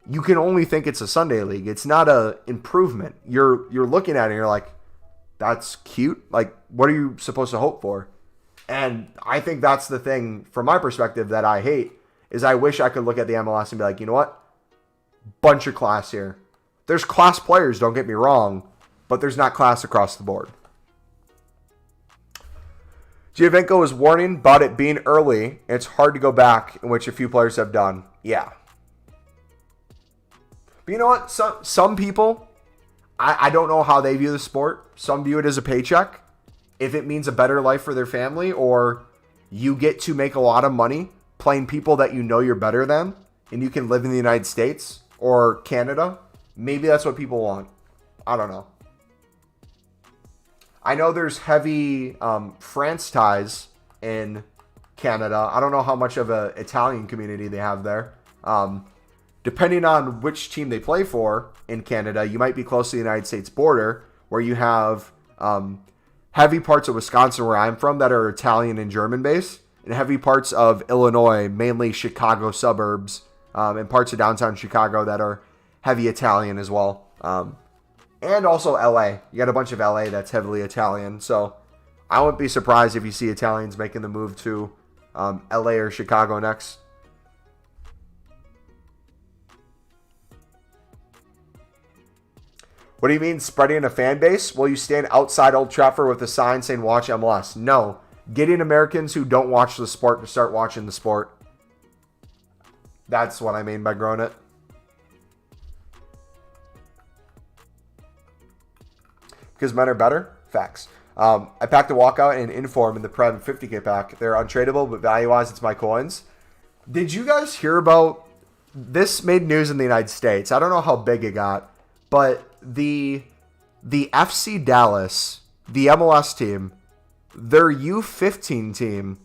you can only think it's a Sunday league. It's not a improvement. You're looking at it and you're like, that's cute. Like, what are you supposed to hope for? And I think that's the thing from my perspective that I hate is I wish I could look at the MLS and be like, you know what? Bunch of class here. There's class players, don't get me wrong, but there's not class across the board. Giovinco is warning about it being early. It's hard to go back, in which a few players have done. Yeah. But you know what? Some people, I don't know how they view the sport. Some view it as a paycheck. If it means a better life for their family, or you get to make a lot of money playing people that you know you're better than, and you can live in the United States or Canada, maybe that's what people want. I don't know. I know there's heavy France ties in Canada. I don't know how much of an Italian community they have there. Depending on which team they play for in Canada, you might be close to the United States border, where you have heavy parts of Wisconsin, where I'm from, that are Italian and German based, and heavy parts of Illinois, mainly Chicago suburbs, and parts of downtown Chicago that are heavy Italian as well. And also LA. You got a bunch of LA that's heavily Italian. So I wouldn't be surprised if you see Italians making the move to LA or Chicago next. What do you mean spreading a fan base? Will you stand outside Old Trafford with a sign saying watch MLS? No. Getting Americans who don't watch the sport to start watching the sport. That's what I mean by growing it. Because men are better? Facts. I packed a walkout and Inform in the Prem 50k pack. They're untradeable, but value-wise, it's my coins. Did you guys hear about... This made news in the United States. I don't know how big it got, but the FC Dallas, the MLS team, their U15 team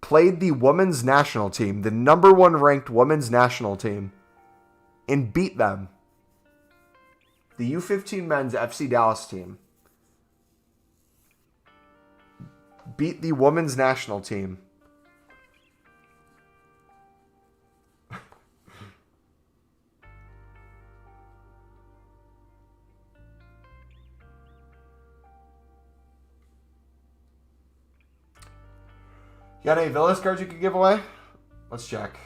played the women's national team, the number one ranked women's national team, and beat them. The U15 men's FC Dallas team beat the women's national team. You got any Villas cards you could give away? Let's check.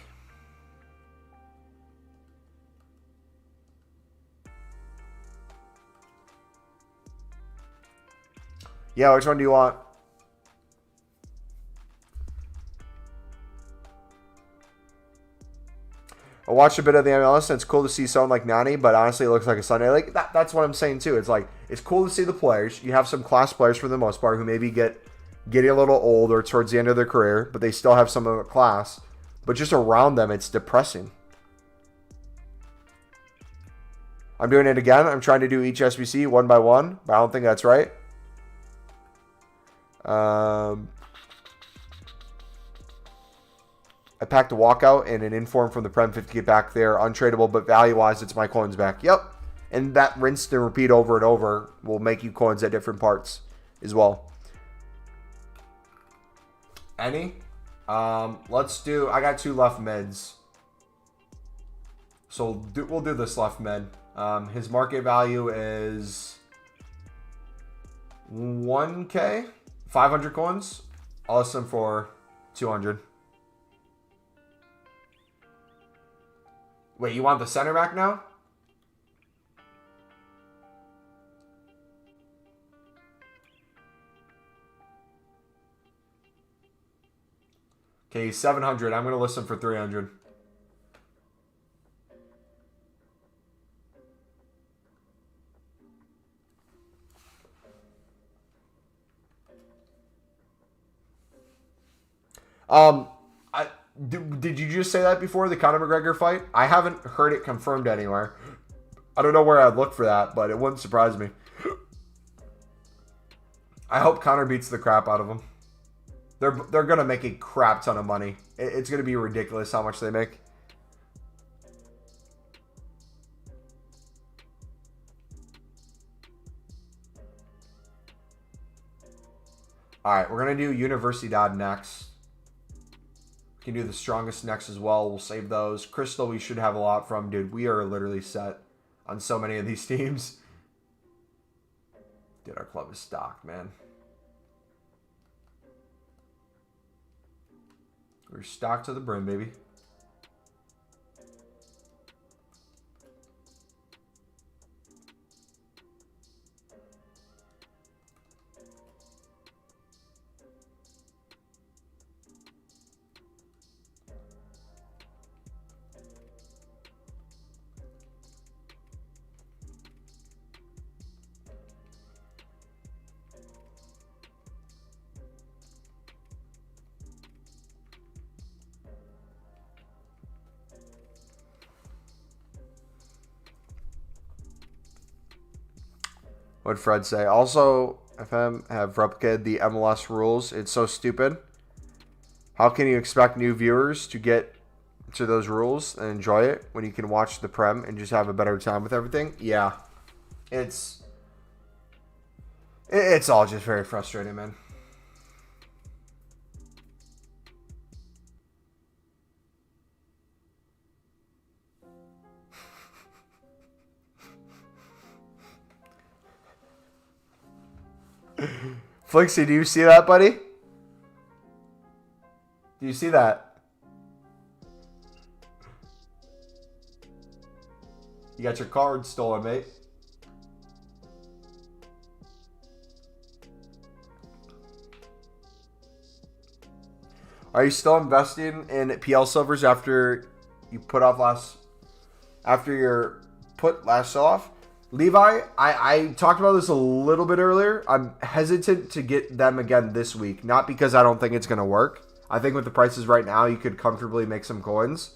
Yeah, which one do you want? I watched a bit of the MLS, and it's cool to see someone like Nani, but honestly, it looks like a Sunday. Like that's what I'm saying too. It's like it's cool to see the players. You have some class players for the most part who maybe getting a little old or towards the end of their career, but they still have some of the class. But just around them, it's depressing. I'm doing it again. I'm trying to do each SBC one by one, but I don't think that's right. I packed a walkout and an Inform from the Prem 50k back there. Untradeable, but value-wise, it's my coins back. Yep. And that rinse and repeat over and over will make you coins at different parts as well. Any? Let's do... I got two left mids. So we'll do this left mid. His market value is 1k, 500 coins. I'll list him for 200. Wait, you want the center back now? Okay, 700. I'm going to list him for 300. Did you just say that before the Conor McGregor fight? I haven't heard it confirmed anywhere. I don't know where I'd look for that, but it wouldn't surprise me. I hope Conor beats the crap out of him. They're gonna make a crap ton of money. It's gonna be ridiculous how much they make. All right, we're gonna do Universidad next. We can do the strongest next as well. We'll save those. Crystal, we should have a lot from, dude. We are literally set on so many of these teams. Dude, our club is stocked, man. We're stocked to the brim, baby. What'd Fred say? Also, FM have replicated the MLS rules. It's so stupid. How can you expect new viewers to get to those rules and enjoy it when you can watch the Prem and just have a better time with everything? Yeah. It's all just very frustrating, man. Flixie, do you see that, buddy? Do you see that? You got your card stolen, mate. Are you still investing in PL silvers after you put off last sell off? Levi, I talked about this a little bit earlier. I'm hesitant to get them again this week. Not because I don't think it's going to work. I think with the prices right now, you could comfortably make some coins.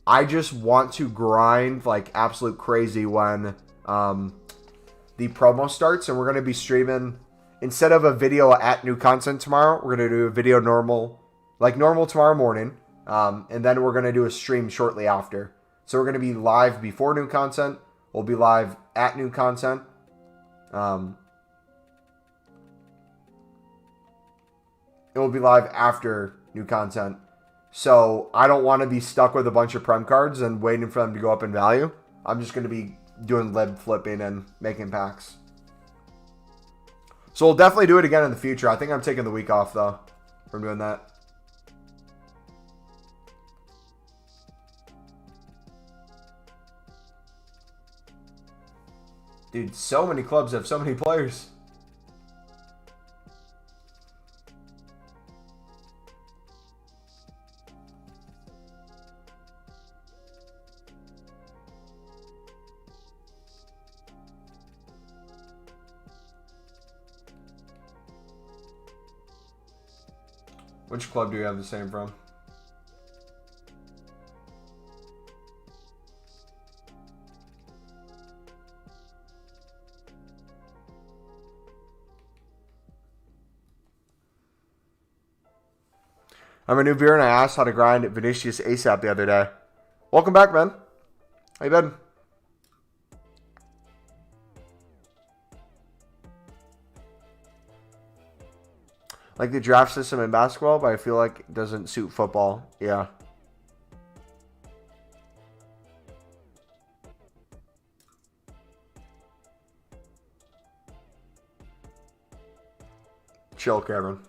I just want to grind like absolute crazy when the promo starts. And we're going to be streaming, instead of a video at new content tomorrow, we're going to do a video normal tomorrow morning. And then we're going to do a stream shortly after. So we're going to be live before new content. We'll be live at new content. It will be live after new content. So I don't want to be stuck with a bunch of Prem cards and waiting for them to go up in value. I'm just going to be doing lib flipping and making packs. So we'll definitely do it again in the future. I think I'm taking the week off, though, from doing that. Dude, so many clubs have so many players. Which club do you have the same from? I'm a new viewer and I asked how to grind Vinicius ASAP the other day. Welcome back, man. How you been? Like the draft system in basketball, but I feel like it doesn't suit football. Yeah. Chill, Kevin.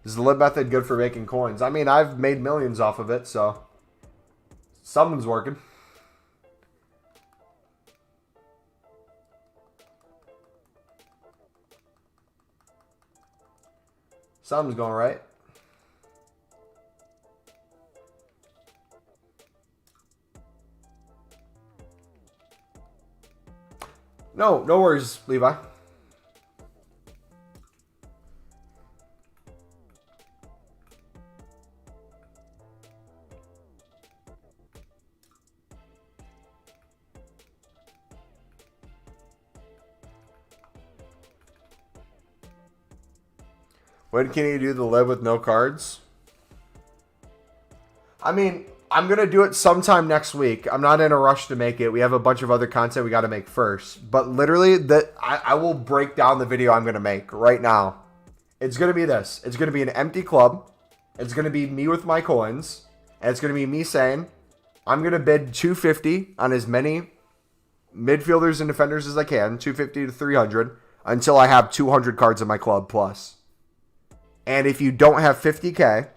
Is the lib method good for making coins? I mean, I've made millions off of it, so something's working. Something's going right. No worries, Levi. When can you do the live with no cards? I mean, I'm going to do it sometime next week. I'm not in a rush to make it. We have a bunch of other content we got to make first. But literally, I will break down the video I'm going to make right now. It's going to be this. It's going to be an empty club. It's going to be me with my coins. And it's going to be me saying, I'm going to bid 250 on as many midfielders and defenders as I can. 250 to 300 until I have 200 cards in my club plus. And if you don't have 50K,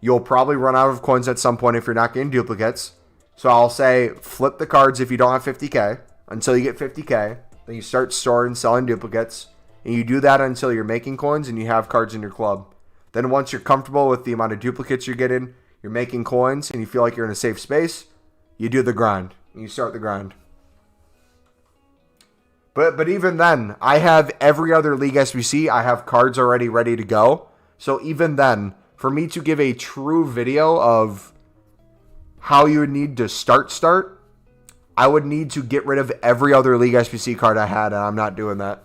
you'll probably run out of coins at some point if you're not getting duplicates. So I'll say flip the cards if you don't have 50K until you get 50K. Then you start storing and selling duplicates. And you do that until you're making coins and you have cards in your club. Then once you're comfortable with the amount of duplicates you're getting, you're making coins, and you feel like you're in a safe space, you do the grind. You start the grind. But even then, I have every other league SBC. I have cards already ready to go. So even then, for me to give a true video of how you would need to start, I would need to get rid of every other league SBC card I had, and I'm not doing that.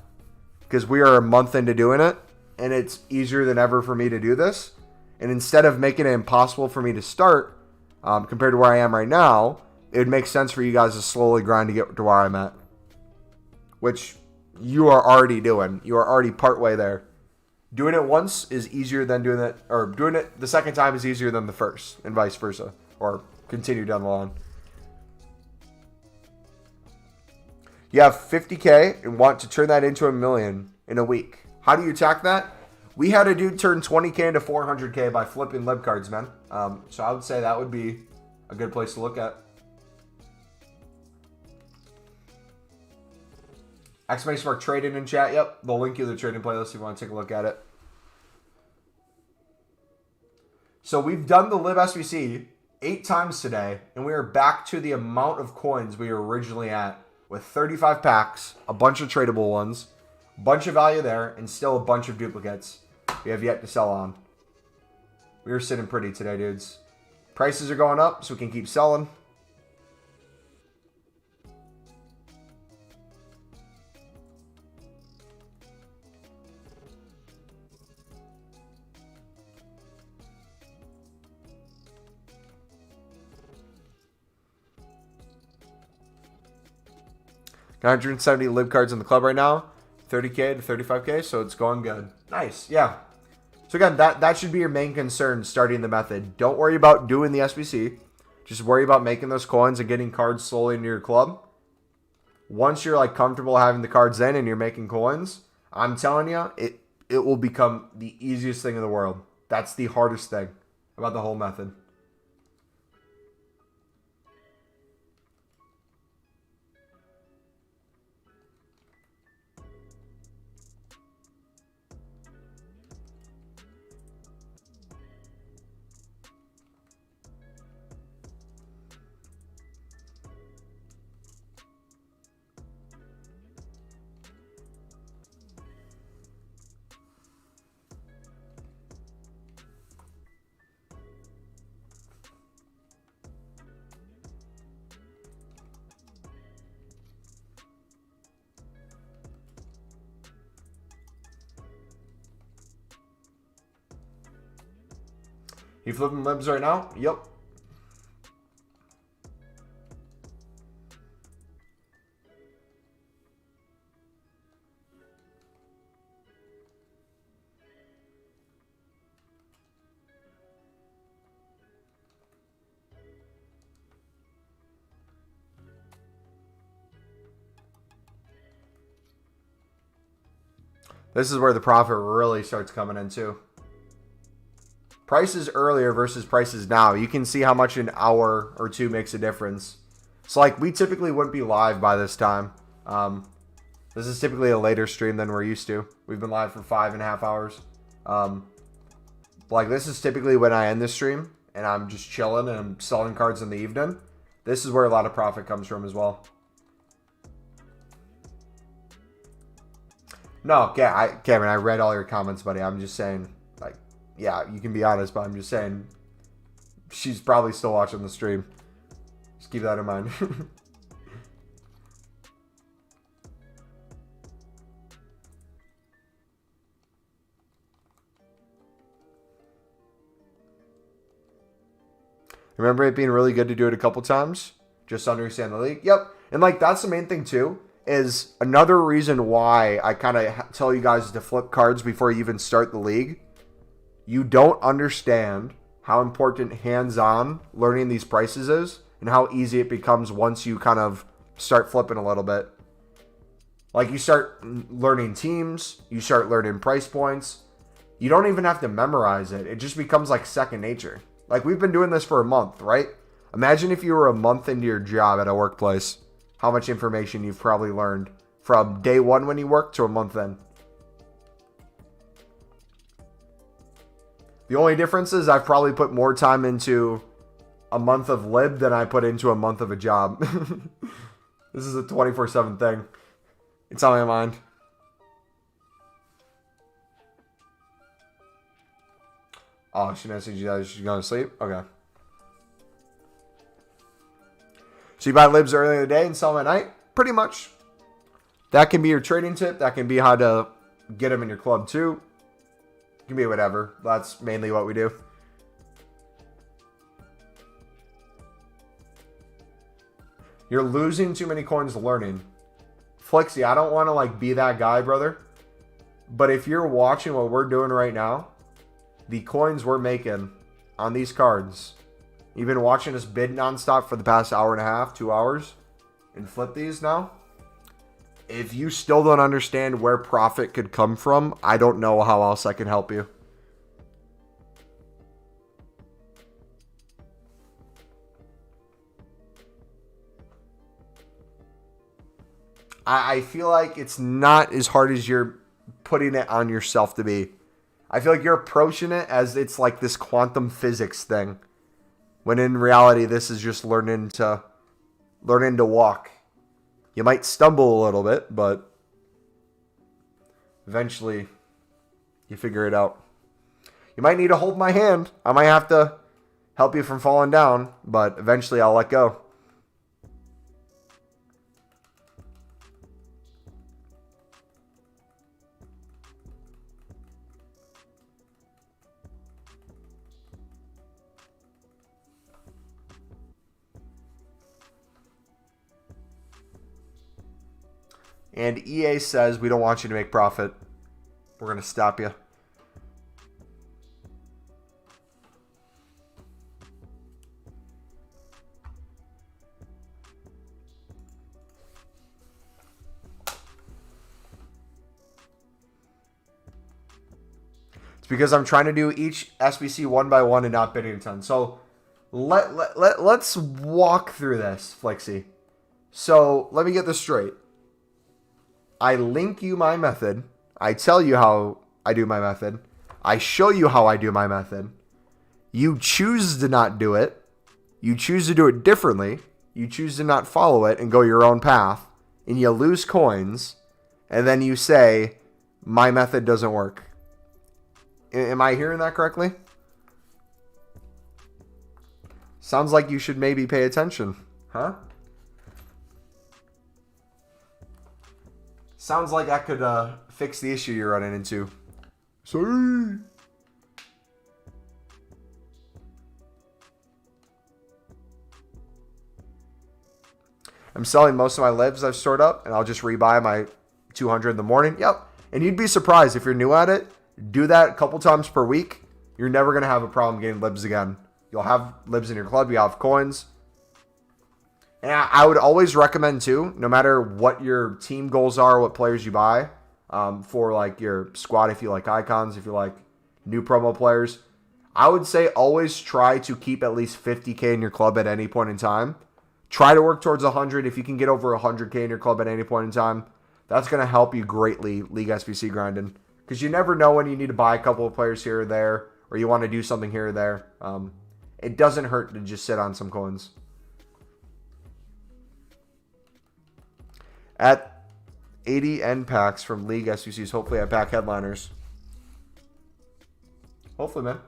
Because we are a month into doing it, and it's easier than ever for me to do this. And instead of making it impossible for me to start, compared to where I am right now, it would make sense for you guys to slowly grind to get to where I'm at. Which you are already doing. You are already partway there. Doing it once is easier than doing it, or doing it the second time is easier than the first, and vice versa. Or continue down the line. You have 50K and want to turn that into $1 million in a week. How do you attack that? We had a dude turn 20K into 400K by flipping lib cards, man. So I would say that would be a good place to look at. Exclamation mark trading in chat. Yep, they'll link you the trading playlist if you want to take a look at it. So we've done the live SBC 8 times today, and we are back to the amount of coins we were originally at, with 35 packs, a bunch of tradable ones, a bunch of value there, and still a bunch of duplicates we have yet to sell on. We are sitting pretty today, dudes. Prices are going up, so we can keep selling. Got 170 lib cards in the club right now. 30K to 35K, so it's going good. Nice, yeah. So again, that should be your main concern starting the method. Don't worry about doing the SBC. Just worry about making those coins and getting cards slowly into your club. Once you're like comfortable having the cards in and you're making coins, I'm telling you, it will become the easiest thing in the world. That's the hardest thing about the whole method. You flipping libs right now? Yep. This is where the profit really starts coming in too. Prices earlier versus prices now. You can see how much an hour or two makes a difference. So like we typically wouldn't be live by this time. This is typically a later stream than we're used to. We've been live for 5.5 hours. Like this is typically when I end the stream and I'm just chilling and I'm selling cards in the evening. This is where a lot of profit comes from as well. No, yeah, Cameron, I read all your comments, buddy. I'm just saying, like, yeah, you can be honest, but I'm just saying she's probably still watching the stream. Just keep that in mind. Remember it being really good to do it a couple times? Just to understand the league? Yep. And like that's the main thing too, is another reason why I kind of tell you guys to flip cards before you even start the league. You don't understand how important hands-on learning these prices is and how easy it becomes once you kind of start flipping a little bit. Like you start learning teams, you start learning price points. You don't even have to memorize it. It just becomes like second nature. Like we've been doing this for a month, right? Imagine if you were a month into your job at a workplace, how much information you've probably learned from day one when you work to a month in. The only difference is I've probably put more time into a month of lib than I put into a month of a job. This is a 24/7 thing. It's on my mind. Oh, she messaged you guys she's going to sleep? Okay. So you buy libs early in the day and sell them at night? Pretty much. That can be your trading tip. That can be how to get them in your club too. It can be whatever. That's mainly what we do. You're losing too many coins learning. Flexi, I don't want to like be that guy, brother. But if you're watching what we're doing right now, the coins we're making on these cards, you've been watching us bid nonstop for the past hour and a half, 2 hours, and flip these now. If you still don't understand where profit could come from, I don't know how else I can help you. I feel like it's not as hard as you're putting it on yourself to be. I feel like you're approaching it as it's like this quantum physics thing, when in reality, this is just learning to walk. You might stumble a little bit, but eventually you figure it out. You might need to hold my hand. I might have to help you from falling down, but eventually I'll let go. And EA says, we don't want you to make profit. We're going to stop you. It's because I'm trying to do each SBC one by one and not bidding a ton. So let's walk through this, Flexi. So let me get this straight. I link you my method. I tell you how I do my method. I show you how I do my method. You choose to not do it. You choose to do it differently. You choose to not follow it and go your own path. And you lose coins. And then you say, my method doesn't work. Am I hearing that correctly? Sounds like you should maybe pay attention. Huh? Sounds like I could fix the issue you're running into. Sorry. I'm selling most of my libs I've stored up, and I'll just rebuy my 200 in the morning. Yep. And you'd be surprised if you're new at it. Do that a couple times per week. You're never going to have a problem getting libs again. You'll have libs in your club. You have coins. And I would always recommend too, no matter what your team goals are, what players you buy, for like your squad, if you like icons, if you like new promo players, I would say always try to keep at least 50K in your club at any point in time. Try to work towards 100. If you can get over 100K in your club at any point in time, that's going to help you greatly League SBC grinding. Because you never know when you need to buy a couple of players here or there, or you want to do something here or there. It doesn't hurt to just sit on some coins. At 80 end packs from League SBCs. Hopefully I pack headliners. Hopefully, man.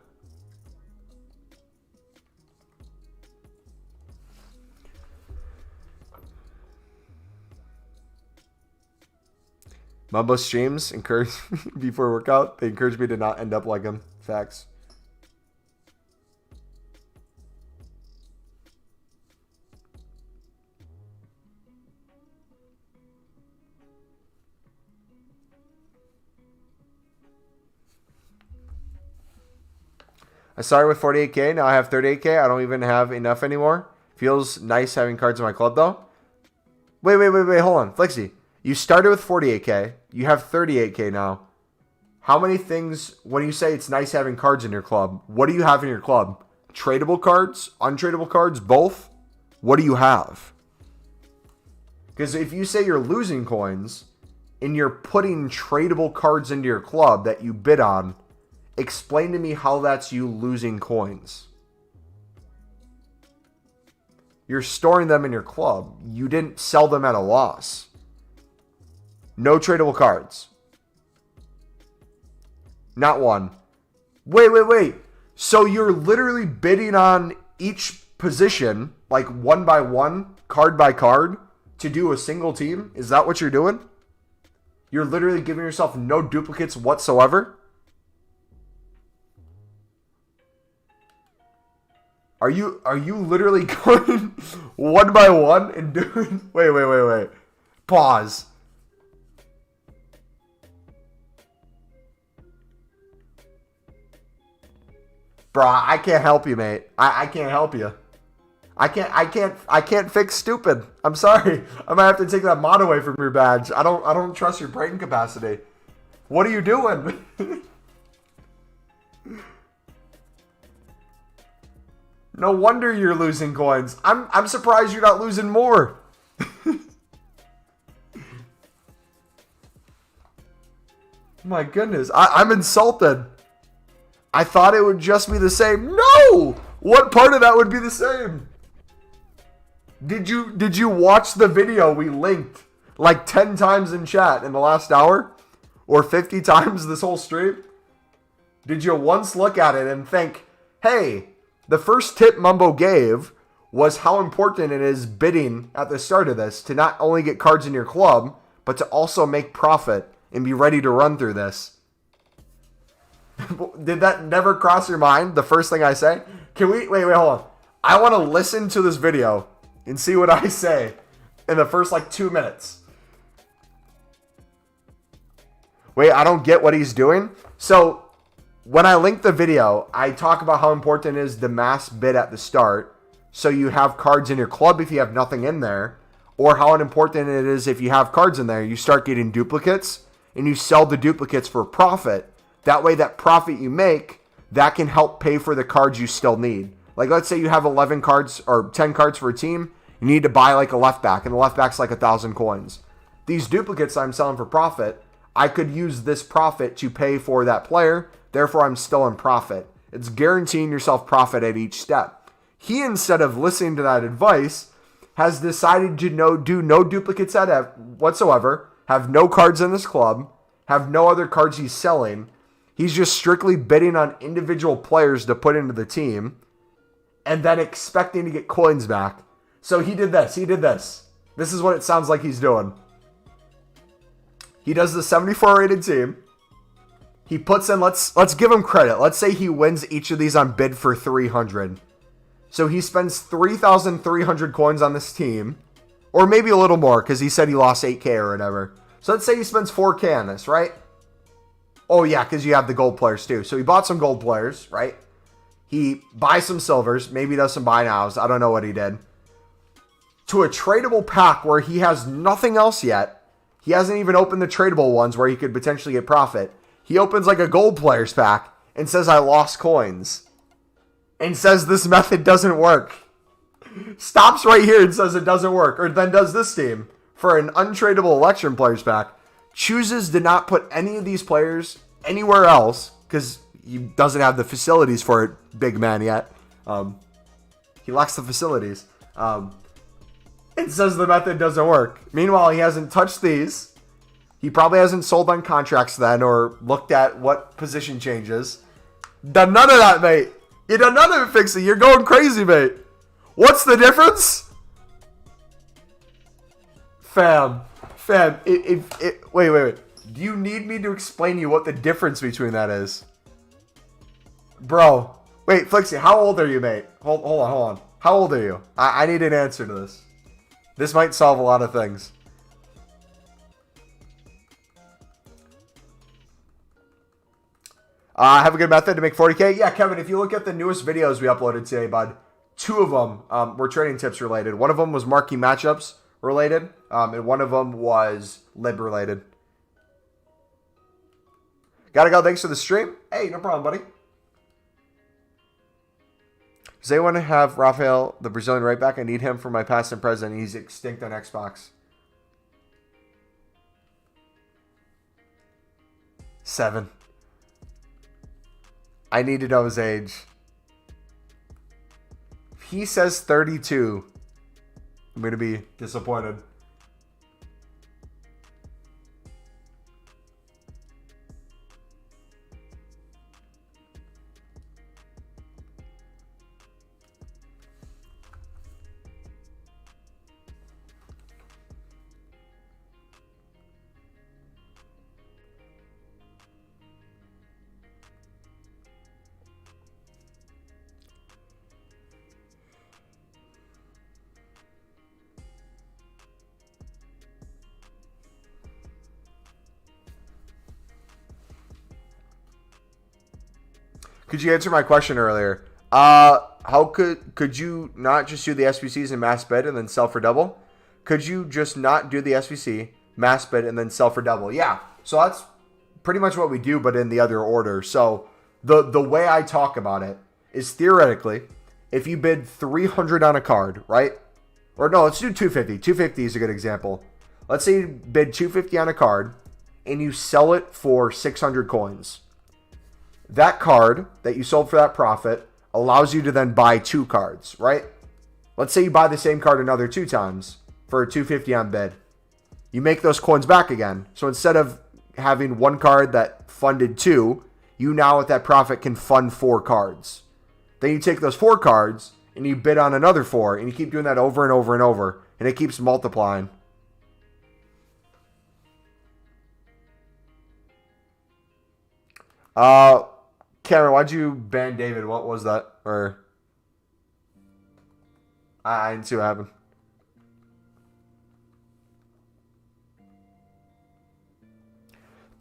Mumbo streams encourage before workout. They encourage me to not end up like him. Facts. I started with 48K. Now I have 38K. I don't even have enough anymore. Feels nice having cards in my club, though. Wait. Hold on. Flexi, you started with 48K. You have 38K now. How many things, when you say it's nice having cards in your club, what do you have in your club? Tradable cards? Untradeable cards? Both? What do you have? Because if you say you're losing coins and you're putting tradable cards into your club that you bid on, explain to me how that's you losing coins. You're storing them in your club. You didn't sell them at a loss. No tradable cards. Not one. Wait. So you're literally bidding on each position, like one by one, card by card, to do a single team? Is that what you're doing? You're literally giving yourself no duplicates whatsoever? Are you literally going one by one and doing... Wait. Pause. Bruh, I can't help you, mate. I can't help you. I can't fix stupid. I'm sorry. I might have to take that mod away from your badge. I don't trust your brain capacity. What are you doing? No wonder you're losing coins. I'm surprised you're not losing more. My goodness. I'm insulted. I thought it would just be the same. No! What part of that would be the same? Did you watch the video we linked like 10 times in chat in the last hour? Or 50 times this whole stream? Did you once look at it and think, hey, the first tip Mumbo gave was how important it is bidding at the start of this to not only get cards in your club, but to also make profit and be ready to run through this. Did that never cross your mind, the first thing I say? Can we... Wait, hold on. I want to listen to this video and see what I say in the first, 2 minutes. Wait, I don't get what he's doing. So, when I link the video, I talk about how important it is to mass bid at the start so you have cards in your club if you have nothing in there, or how important it is if you have cards in there, you start getting duplicates and you sell the duplicates for profit. That way, that profit you make, that can help pay for the cards you still need. Like, let's say you have 11 cards or 10 cards for a team. You need to buy a left back, and the left back's 1,000 coins. These duplicates I'm selling for profit, I could use this profit to pay for that player. Therefore, I'm still in profit. It's guaranteeing yourself profit at each step. He, instead of listening to that advice, has decided to do no duplicates whatsoever, have no cards in this club, have no other cards he's selling. He's just strictly bidding on individual players to put into the team and then expecting to get coins back. So he did this. This is what it sounds like he's doing. He does the 74 rated team. He puts in, let's give him credit. Let's say he wins each of these on bid for 300. So he spends 3,300 coins on this team, or maybe a little more because he said he lost 8K or whatever. So let's say he spends 4K on this, right? Oh, yeah, because you have the gold players, too. So he bought some gold players, right? He buys some silvers. Maybe he does some buy nows. I don't know what he did. To a tradable pack where he has nothing else yet. He hasn't even opened the tradable ones where he could potentially get profit. He opens a gold players pack and says, I lost coins. And says this method doesn't work. Stops right here and says it doesn't work. Or then does this team for an untradeable election players pack. Chooses to not put any of these players anywhere else because he doesn't have the facilities for it, big man, yet. He lacks the facilities. It says the method doesn't work. Meanwhile, he hasn't touched these. He probably hasn't sold on contracts then or looked at what position changes. Done none of that, mate. You done none of it, Fixie. You're going crazy, mate. What's the difference? Fam. Wait. Do you need me to explain to you what the difference between that is? Bro. Wait, Flixie, how old are you, mate? Hold on. How old are you? I need an answer to this. This might solve a lot of things. Have a good method to make 40K. Yeah, Kevin, if you look at the newest videos we uploaded today, bud, 2 of them were trading tips related. One of them was marquee matchups related, and one of them was lib related. Gotta go. Thanks for the stream. Hey, no problem, buddy. Does anyone have Rafael, the Brazilian right back? I need him for my past and present. He's extinct on Xbox. 7. I need to know his age. If he says 32, I'm going to be disappointed. Could you answer my question earlier? How could you not just do the SBCs and mass bid and then sell for double? Could you just not do the SBC, mass bid, and then sell for double? Yeah. So that's pretty much what we do, but in the other order. So the way I talk about it is theoretically, if you bid 300 on a card, right? Or no, let's do 250. 250 is a good example. Let's say you bid 250 on a card and you sell it for 600 coins. That card that you sold for that profit allows you to then buy 2 cards, right? Let's say you buy the same card another 2 times for a 250 on bid. You make those coins back again. So instead of having 1 card that funded 2, you now with that profit can fund 4 cards. Then you take those 4 cards and you bid on another 4, and you keep doing that over and over and over, and it keeps multiplying. Cameron, why'd you ban David? What was that? Or I didn't see what happened.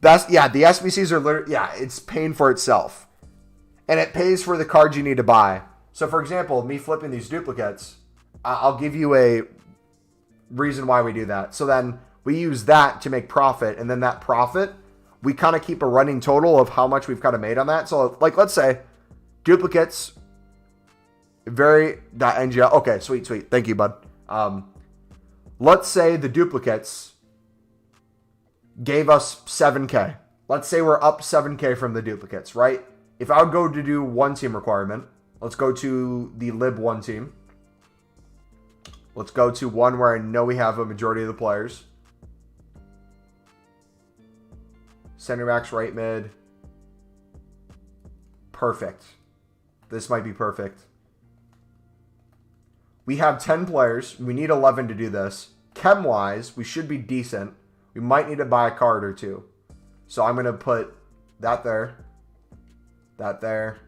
The SBCs are literally, it's paying for itself. And it pays for the cards you need to buy. So for example, me flipping these duplicates, I'll give you a reason why we do that. So then we use that to make profit, and then that profit, we kind of keep a running total of how much we've kind of made on that. So like, let's say duplicates, very.ngl. Okay, sweet. Thank you, bud. Let's say the duplicates gave us 7K. Let's say we're up 7K from the duplicates, right? If I would go to do 1 team requirement, let's go to the lib 1 team. Let's go to one where I know we have a majority of the players. Center backs, right mid. Perfect. This might be perfect. We have 10 players. We need 11 to do this. Chem-wise, we should be decent. We might need to buy a card or 2. So I'm going to put that there. That there.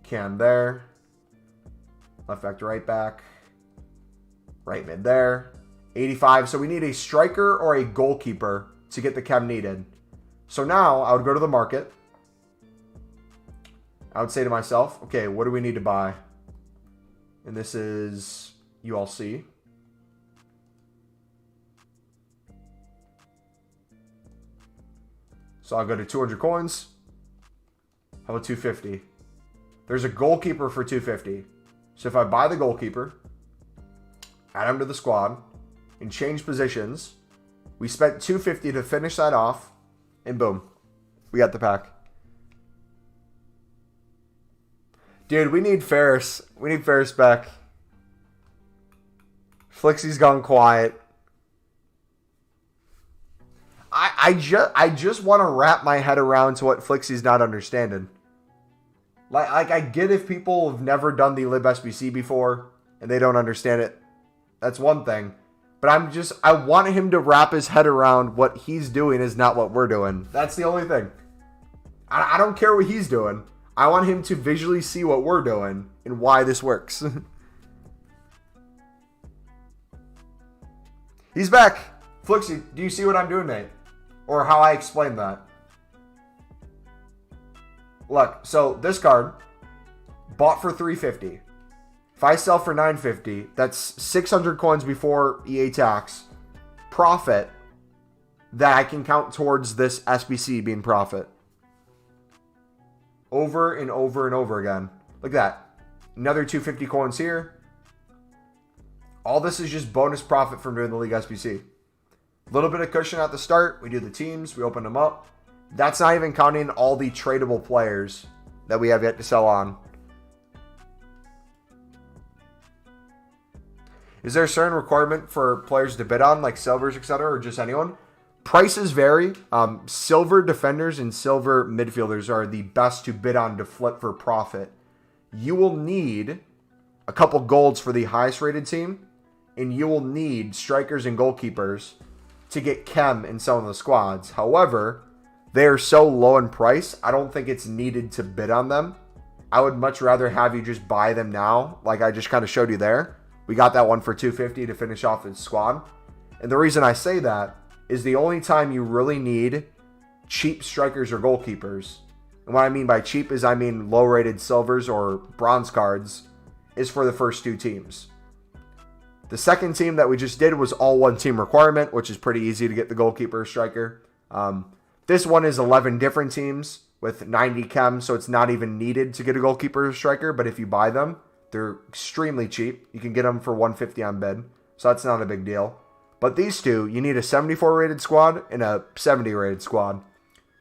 Cam there. Left back to right back. Right mid there. 85. So we need a striker or a goalkeeper to get the chem needed. So now I would go to the market. I would say to myself, okay, what do we need to buy? And this is ULC. So I'll go to 200 coins. How about 250? There's a goalkeeper for 250. So if I buy the goalkeeper, add him to the squad, and change positions, we spent 250 to finish that off, and boom, we got the pack. Dude, we need Ferris. We need Ferris back. Flixie's gone quiet. I just want to wrap my head around to what Flixie's not understanding. Like I get if people have never done the lib SBC before and they don't understand it. That's one thing. But I want him to wrap his head around what he's doing is not what we're doing. That's the only thing. I don't care what he's doing. I want him to visually see what we're doing and why this works. He's back. Flixie, do you see what I'm doing, mate? Or how I explain that? look, so this card, bought for $350. If I sell for $950, that's 600 coins before EA tax. Profit that I can count towards this SBC being profit. Over and over and over again. Look at that. Another 250 coins here. All this is just bonus profit from doing the League SBC. A little bit of cushion at the start. We do the teams. We open them up. That's not even counting all the tradable players that we have yet to sell on. Is there a certain requirement for players to bid on, like silvers, etc., or just anyone? Prices vary. Silver defenders and silver midfielders are the best to bid on to flip for profit. You will need a couple golds for the highest rated team, and you will need strikers and goalkeepers to get chem in some of the squads. However, they are so low in price, I don't think it's needed to bid on them. I would much rather have you just buy them now, like I just kind of showed you there. We got that one for $250 to finish off his squad. And the reason I say that is the only time you really need cheap strikers or goalkeepers. And what I mean by cheap is I mean low-rated silvers or bronze cards is for the first two teams. The second team that we just did was all one team requirement, which is pretty easy to get the goalkeeper or striker. This one is 11 different teams with 90 chem, so it's not even needed to get a goalkeeper or striker. But if you buy them, they're extremely cheap. You can get them for $150 on bid, so that's not a big deal. But these two, you need a 74 rated squad and a 70 rated squad.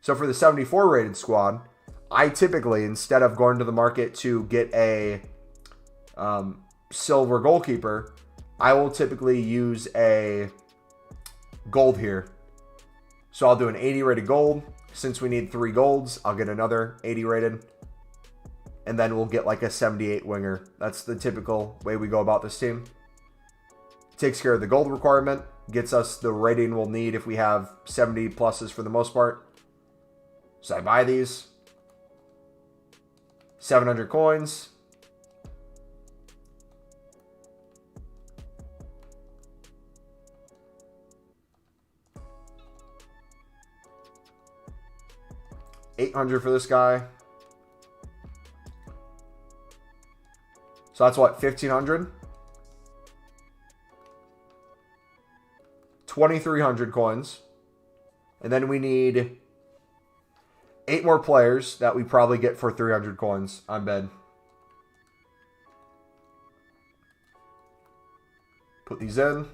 So for the 74 rated squad, I typically, instead of going to the market to get a silver goalkeeper, I will typically use a gold here. So I'll do an 80 rated gold. Since we need 3 golds, I'll get another 80 rated. And then we'll get like a 78 winger. That's the typical way we go about this team. Takes care of the gold requirement. Gets us the rating we'll need if we have 70 pluses for the most part. So I buy these. 700 coins. $800 for this guy. So that's what, 1,500? 2,300 coins. And then we need 8 more players that we probably get for 300 coins on bid. Put these in.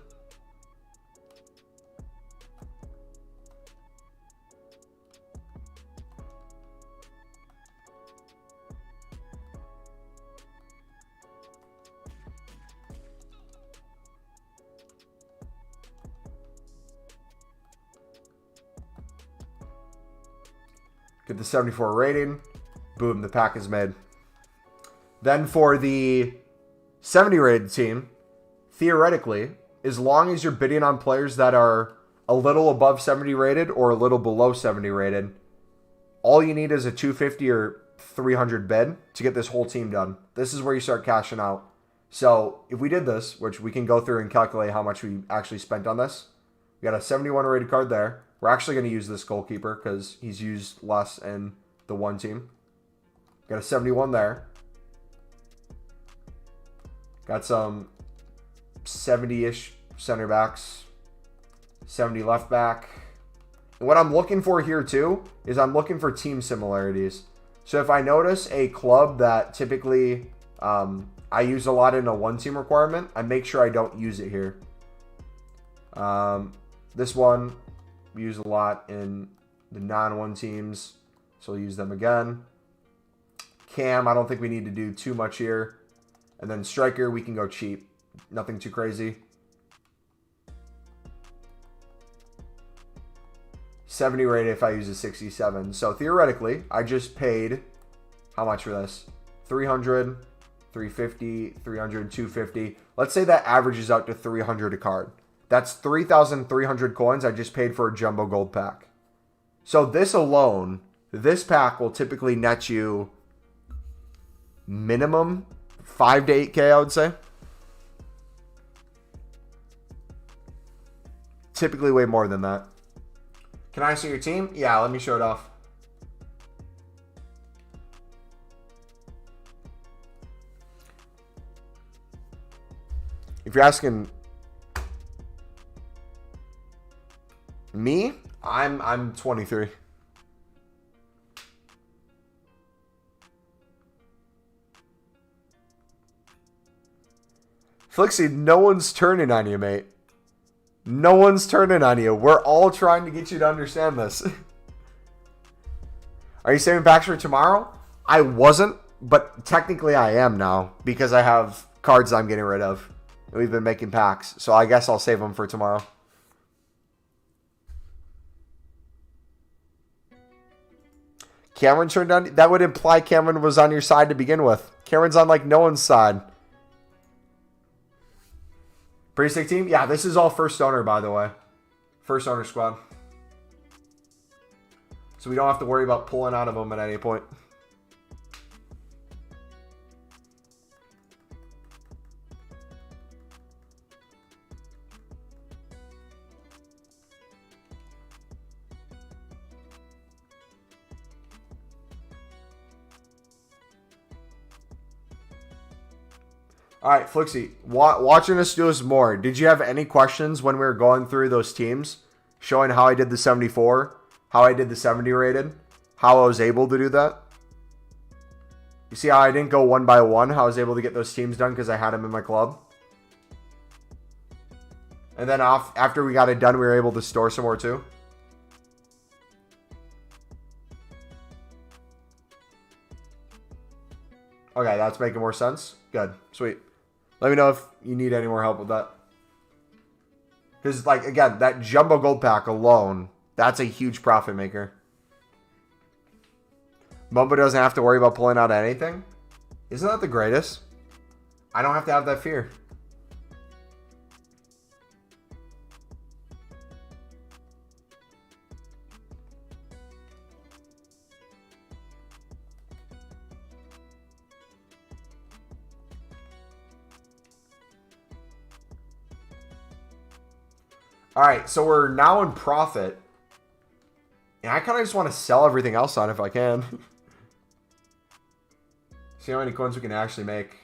Get the 74 rating. Boom, the pack is made. Then for the 70 rated team, theoretically, as long as you're bidding on players that are a little above 70 rated or a little below 70 rated, all you need is a 250 or 300 bid to get this whole team done. This is where you start cashing out. So if we did this, which we can go through and calculate how much we actually spent on this. We got a 71 rated card there. We're actually going to use this goalkeeper because he's used less in the one team. Got a 71 there. Got some 70-ish center backs. 70 left back. And what I'm looking for here too is I'm looking for team similarities. So if I notice a club that typically I use a lot in a one team requirement, I make sure I don't use it here. This one we use a lot in the non-one teams, so we'll use them again. Cam, I don't think we need to do too much here. And then striker, we can go cheap. Nothing too crazy. 70 rated if I use a 67. So theoretically, I just paid, how much for this? 300, 350, 300, 250. Let's say that averages out to 300 a card. That's 3,300 coins I just paid for a jumbo gold pack. So this alone, this pack will typically net you minimum 5 to 8K, I would say. Typically way more than that. Can I see your team? Yeah, let me show it off. If you're asking me, I'm 23. Flixie, no one's turning on you, mate. No one's turning on you. We're all trying to get you to understand this. Are you saving packs for tomorrow? I wasn't, but technically I am now because I have cards I'm getting rid of. And we've been making packs, so I guess I'll save them for tomorrow. Cameron turned on. That would imply Cameron was on your side to begin with. Cameron's on like no one's side. Pretty sick team? Yeah, this is all first owner, by the way. First owner squad. So we don't have to worry about pulling out of them at any point. All right, Flixie, watching us do this more, did you have any questions when we were going through those teams, showing how I did the 74, how I did the 70 rated, how I was able to do that? You see how I didn't go one by one, how I was able to get those teams done because I had them in my club? And then after we got it done, we were able to store some more too. Okay, that's making more sense. Good, sweet. Let me know if you need any more help with that. Because, like, again, that jumbo gold pack alone, that's a huge profit maker. Mumbo doesn't have to worry about pulling out anything. Isn't that the greatest? I don't have to have that fear. All right, so we're now in profit. And I kind of just want to sell everything else on if I can. See how many coins we can actually make.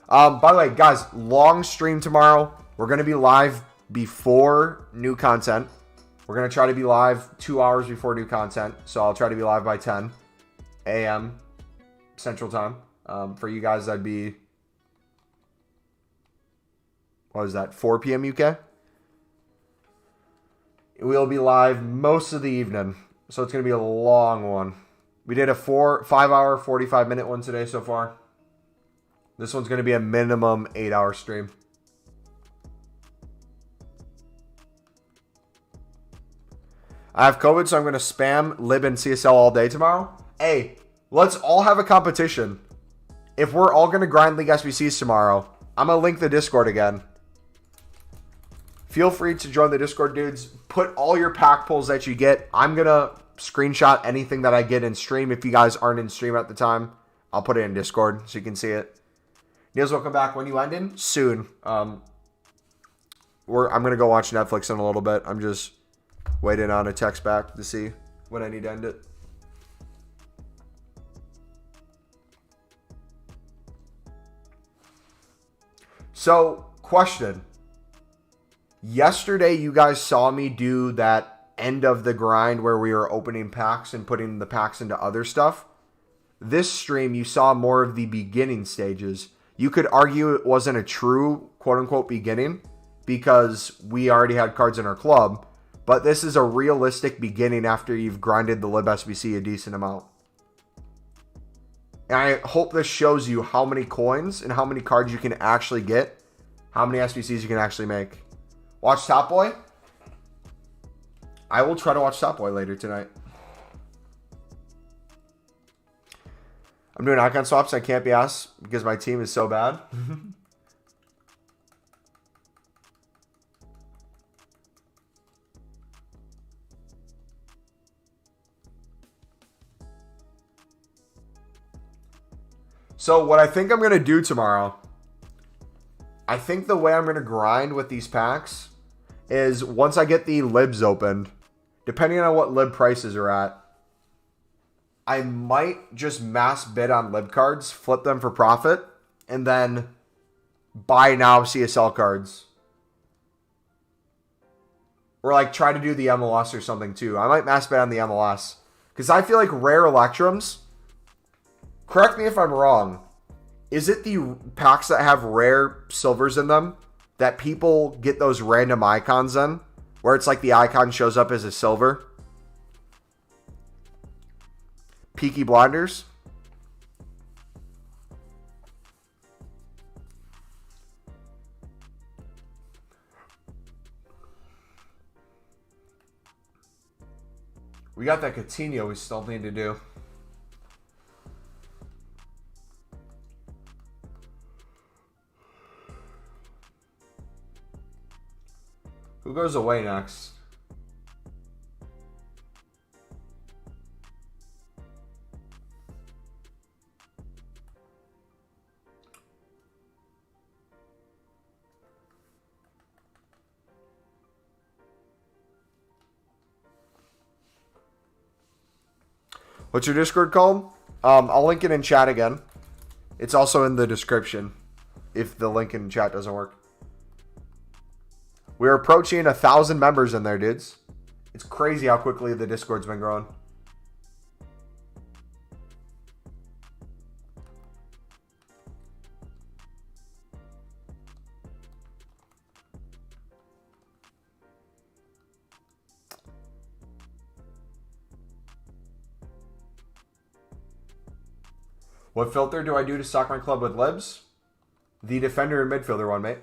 By the way, guys, long stream tomorrow. We're going to be live before new content. We're going to try to be live 2 hours before new content. So I'll try to be live by 10 a.m. Central Time. For you guys, that'd be... What is that? 4 p.m. UK? We'll be live most of the evening. So it's going to be a long one. We did a 5 hour, 45 minute one today so far. This one's going to be a minimum 8 hour stream. I have COVID, so I'm going to spam Lib and CSL all day tomorrow. Hey, let's all have a competition. If we're all going to grind League SBCs tomorrow, I'm going to link the Discord again. Feel free to join the Discord, dudes. Put all your pack pulls that you get. I'm going to screenshot anything that I get in stream. If you guys aren't in stream at the time, I'll put it in Discord so you can see it. Niels, welcome back. When you end in? Soon. I'm going to go watch Netflix in a little bit. I'm just waiting on a text back to see when I need to end it. So, question. Yesterday, you guys saw me do that end of the grind where we were opening packs and putting the packs into other stuff. This stream, you saw more of the beginning stages. You could argue it wasn't a true quote-unquote beginning because we already had cards in our club, but this is a realistic beginning after you've grinded the Lib SBC a decent amount. And I hope this shows you how many coins and how many cards you can actually get, how many SBCs you can actually make. Watch Top Boy? I will try to watch Top Boy later tonight. I'm doing icon swaps. I can't be asked because my team is so bad. So what I think I'm going to do tomorrow, I think the way I'm going to grind with these packs is once I get the libs opened, depending on what lib prices are at, I might just mass bid on lib cards, flip them for profit, and then buy now CSL cards. Or like try to do the MLS or something too. I might mass bid on the MLS. Because I feel like rare Electrums, correct me if I'm wrong, is it the packs that have rare silvers in them that people get those random icons in? Where it's like the icon shows up as a silver? Peaky Blinders. We got that Coutinho we still need to do. Who goes away next? What's your Discord called? I'll link it in chat again. It's also in the description if the link in chat doesn't work. We're approaching 1,000 members in there, dudes. It's crazy how quickly the Discord's been growing. What filter do I do to stock my club with libs? The defender and midfielder one, mate.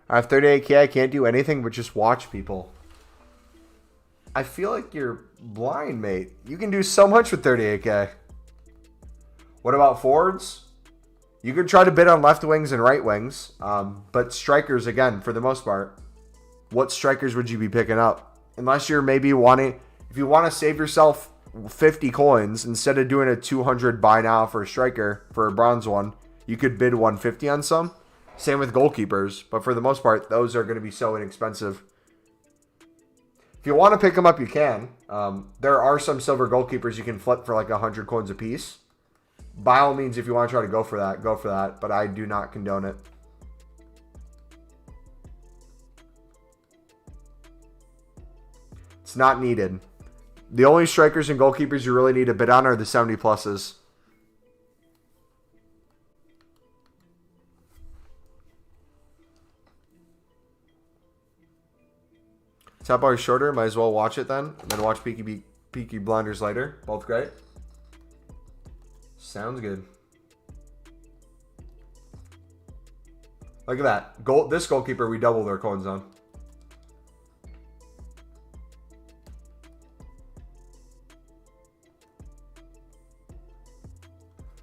I have 38K. I can't do anything but just watch people. I feel like you're blind, mate. You can do so much with 38K. What about forwards? You could try to bid on left wings and right wings. But strikers, again, for the most part, what strikers would you be picking up? Unless you're maybe wanting... If you want to save yourself 50 coins, instead of doing a 200 buy now for a striker, for a bronze one, you could bid 150 on some. Same with goalkeepers, but for the most part, those are going to be so inexpensive. If you want to pick them up, you can. There are some silver goalkeepers you can flip for like 100 coins a piece. By all means, if you want to try to go for that, but I do not condone it. It's not needed. The only strikers and goalkeepers you really need to bid on are the 70 pluses. Top bar is shorter. Might as well watch it then. And then watch Peaky Blinders later. Both great. Sounds good. Look at that. This goalkeeper, we doubled our coins on.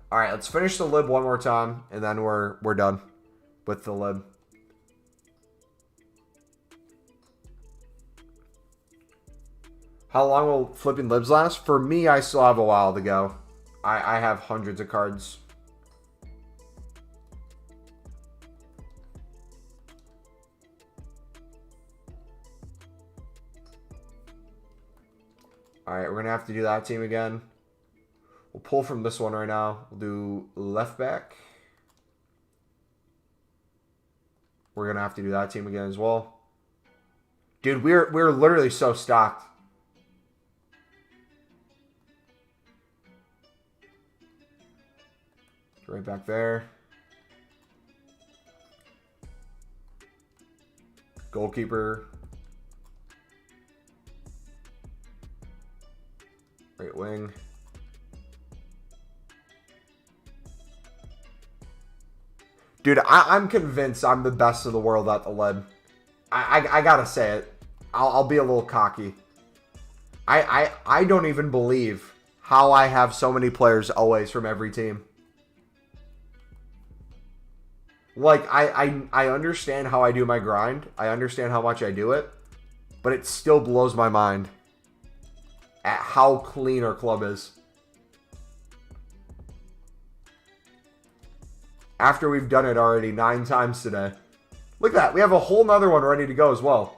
All right, let's finish the lib one more time, and then we're done with the lib. How long will flipping libs last? For me, I still have a while to go. I have hundreds of cards. All right, we're going to have to do that team again. We'll pull from this one right now. We'll do left back. We're going to have to do that team again as well. Dude, we're literally so stocked. Right back there. Goalkeeper. Right wing. Dude, I'm convinced I'm the best of the world at the lib. I gotta say it. I'll be a little cocky. I don't even believe how I have so many players always from every team. Like, I understand how I do my grind. I understand how much I do it. But it still blows my mind at how clean our club is. After we've done it already 9 times today. Look at that. We have a whole nother one ready to go as well.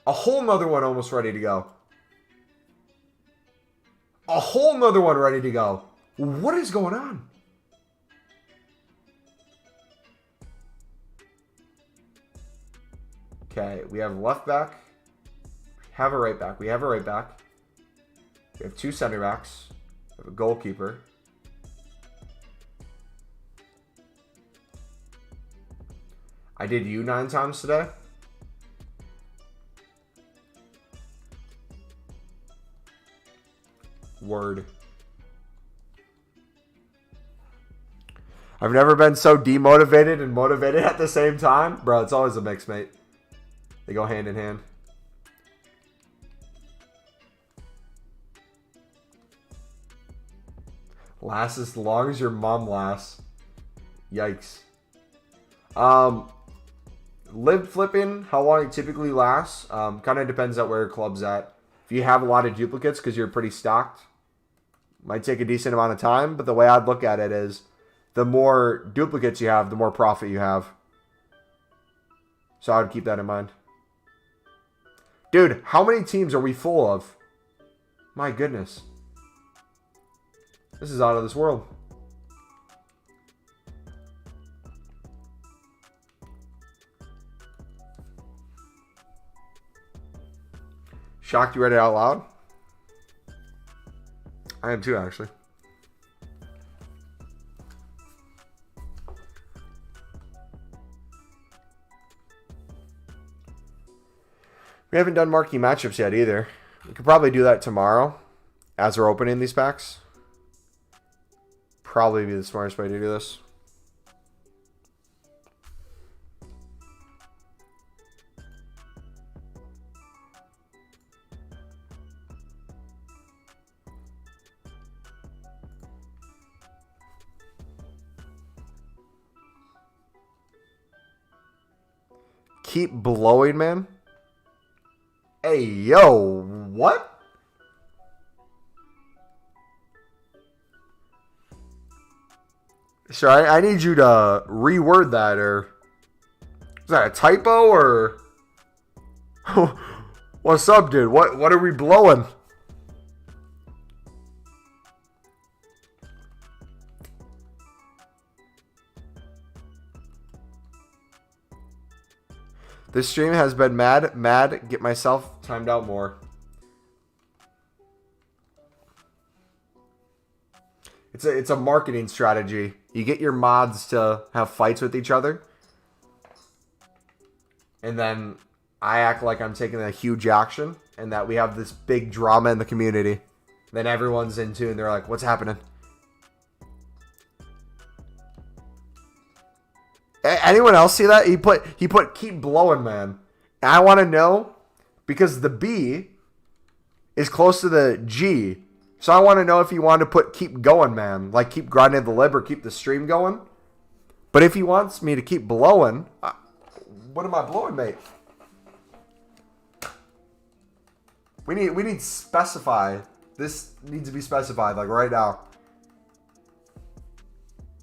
A whole nother one almost ready to go. A whole nother one ready to go. What is going on? Okay, we have left back. We have a right back. We have a right back. We have 2 center backs. We have a goalkeeper. I did you 9 times today. Word. I've never been so demotivated and motivated at the same time. Bro, it's always a mix, mate. They go hand in hand. Lasts as long as your mom lasts. Yikes. Live flipping, how long it typically lasts, kind of depends on where your club's at. If you have a lot of duplicates because you're pretty stocked, might take a decent amount of time, but the way I'd look at it is the more duplicates you have, the more profit you have. So I would keep that in mind. Dude, how many teams are we full of? My goodness. This is out of this world. Shocked you read it out loud? I am too, actually. We haven't done marquee matchups yet either. We could probably do that tomorrow as we're opening these packs. Probably be the smartest way to do this. Keep blowing, man. Hey, yo, what? Sure, I need you to reword that, or is that a typo, or what's up, dude? What are we blowing? This stream has been mad. Get myself timed out more. It's a marketing strategy. You get your mods to have fights with each other. And then I act like I'm taking a huge action and that we have this big drama in the community. Then everyone's in tune. They're like, what's happening? Anyone else see that? He put keep blowing, man. And I want to know because the B is close to the G. So I want to know if he wanted to put keep going, man. Like keep grinding the lib or keep the stream going. But if he wants me to keep blowing, what am I blowing, mate? We need specify. This needs to be specified like right now.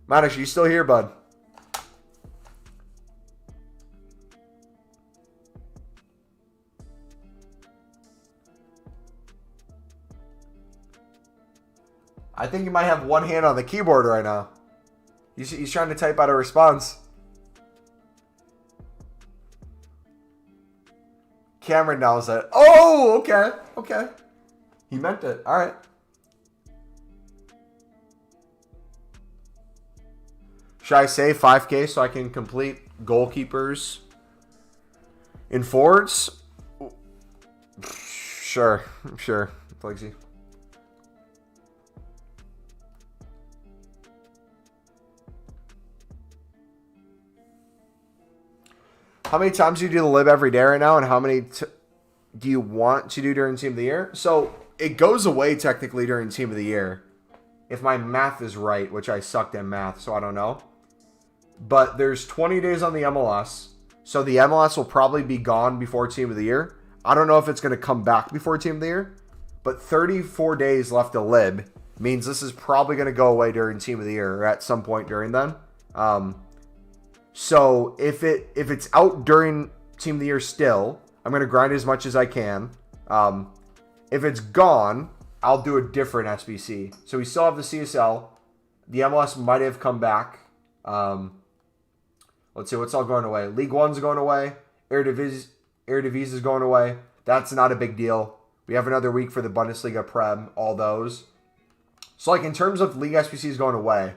Manish, you still here, bud? I think he might have one hand on the keyboard right now. He's trying to type out a response. Cameron knows it. Oh, okay. Okay. He meant it. All right. Should I say 5K so I can complete goalkeepers in forwards? Sure. Flegsy. How many times do you do the lib every day right now, and how many do you want to do during Team of the Year? So it goes away technically during Team of the Year. if my math is right, which I sucked at math, so I don't know. But there's 20 days on the MLS, so the MLS will probably be gone before Team of the Year. I don't know if it's going to come back before Team of the Year, but 34 days left to lib means this is probably going to go away during Team of the Year or at some point during then. So if it's out during Team of the Year still, I'm going to grind as much as I can. If it's gone, I'll do a different SBC. So we still have the CSL. The MLS might have come back. Let's see, what's all going away? League One's going away. Eredivisie is going away. That's not a big deal. We have another week for the Bundesliga Prem, all those. So, like, in terms of League SBCs going away,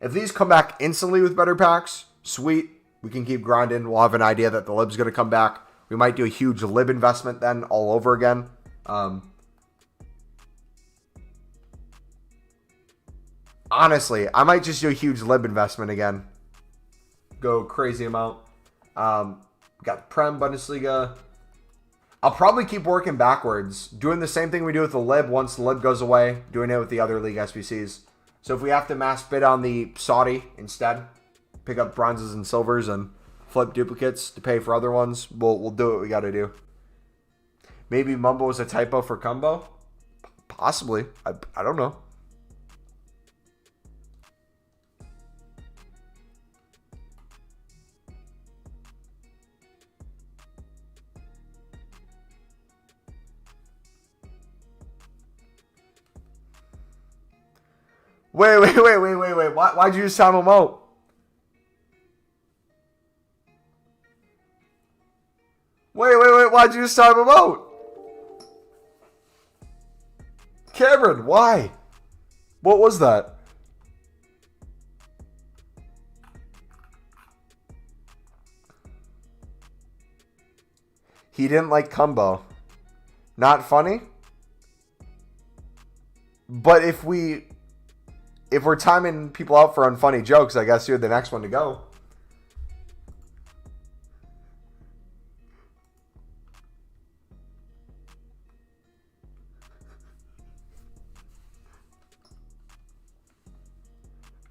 if these come back instantly with better packs, sweet. We can keep grinding. We'll have an idea that the lib's going to come back. We might do a huge lib investment then all over again. Honestly, I might just do a huge lib investment again. Go crazy amount. Got Prem, Bundesliga. I'll probably keep working backwards. Doing the same thing we do with the lib once the lib goes away. Doing it with the other league SBCs. So if we have to mass bid on the Saudi instead, pick up bronzes and silvers and flip duplicates to pay for other ones, we'll do what we got to do. Maybe Mumbo was a typo for combo? Possibly. I don't know. Wait. Why'd you just time him out? Wait. Why'd you just time him out? Cameron, why? What was that? He didn't like combo. Not funny? But if we're timing people out for unfunny jokes, I guess you're the next one to go.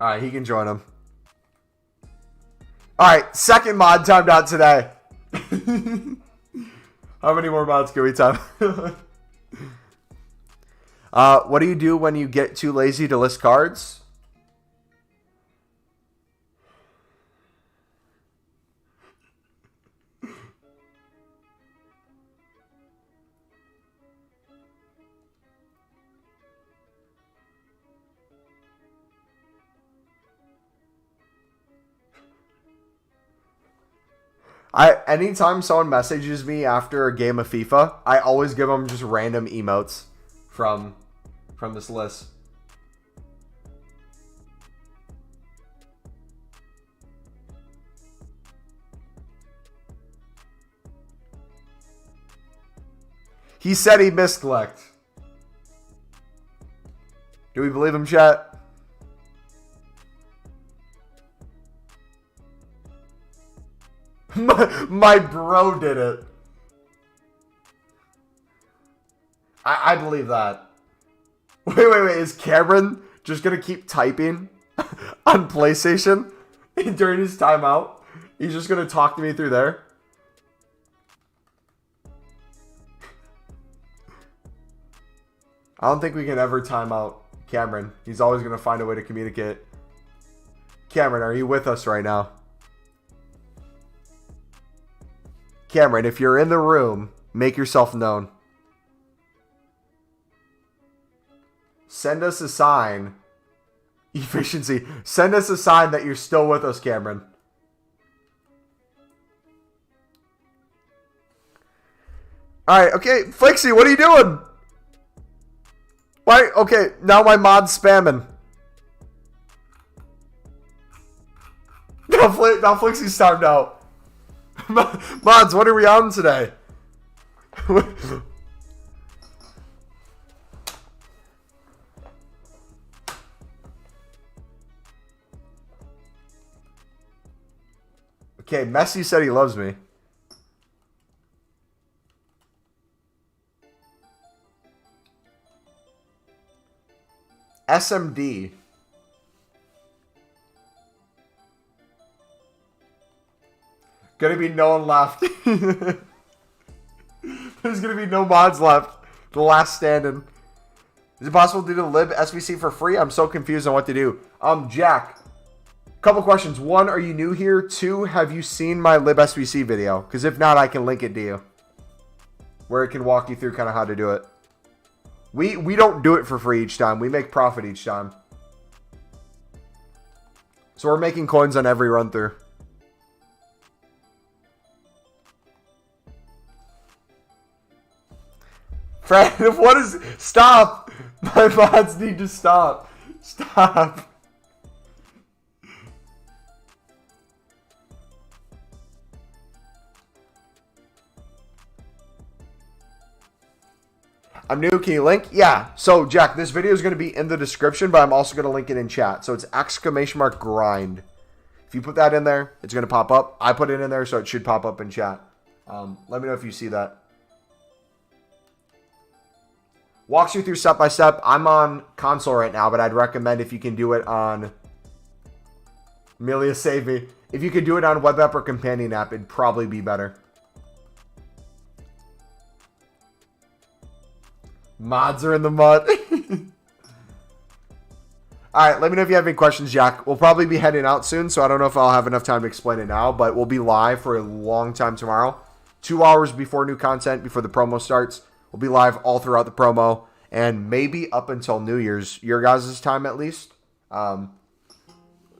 All right, he can join him. All right, second mod timed out today. How many more mods can we time? What do you do when you get too lazy to list cards? Anytime someone messages me after a game of FIFA, I always give them just random emotes from this list. He said he misclicked. Do we believe him, chat? My bro did it. I believe that. Wait. Is Cameron just going to keep typing on PlayStation during his timeout? He's just going to talk to me through there? I don't think we can ever time out Cameron. He's always going to find a way to communicate. Cameron, are you with us right now? Cameron, if you're in the room, make yourself known. Send us a sign. Efficiency. Send us a sign that you're still with us, Cameron. Alright, okay. Flixie, what are you doing? Why? Okay, now my mod's spamming. Now Flixie's timed out. Mods, what are we on today? Okay, Messi said he loves me. SMD. Gonna be no one left. There's gonna be no mods left. The last standing. Is it possible to do the lib SBC for free? I'm so confused on what to do. Jack, couple questions. One, are you new here? Two, have you seen my lib SBC video? Because if not, I can link it to you, where it can walk you through kind of how to do it. We don't do it for free each time. We make profit each time. So we're making coins on every run through. Fred, what is... Stop! My mods need to stop. Stop. I'm new. Can you link? Yeah. So, Jack, this video is going to be in the description, but I'm also going to link it in chat. So, it's !grind. If you put that in there, it's going to pop up. I put it in there, so it should pop up in chat. Let me know if you see that. Walks you through step by step. I'm on console right now, but I'd recommend if you can do it on... Amelia, save me. If you could do it on web app or companion app, it'd probably be better. Mods are in the mud. Alright, let me know if you have any questions, Jack. We'll probably be heading out soon, so I don't know if I'll have enough time to explain it now, but we'll be live for a long time tomorrow. 2 hours before new content, before the promo starts. We'll be live all throughout the promo, and maybe up until New Year's, your guys' time at least.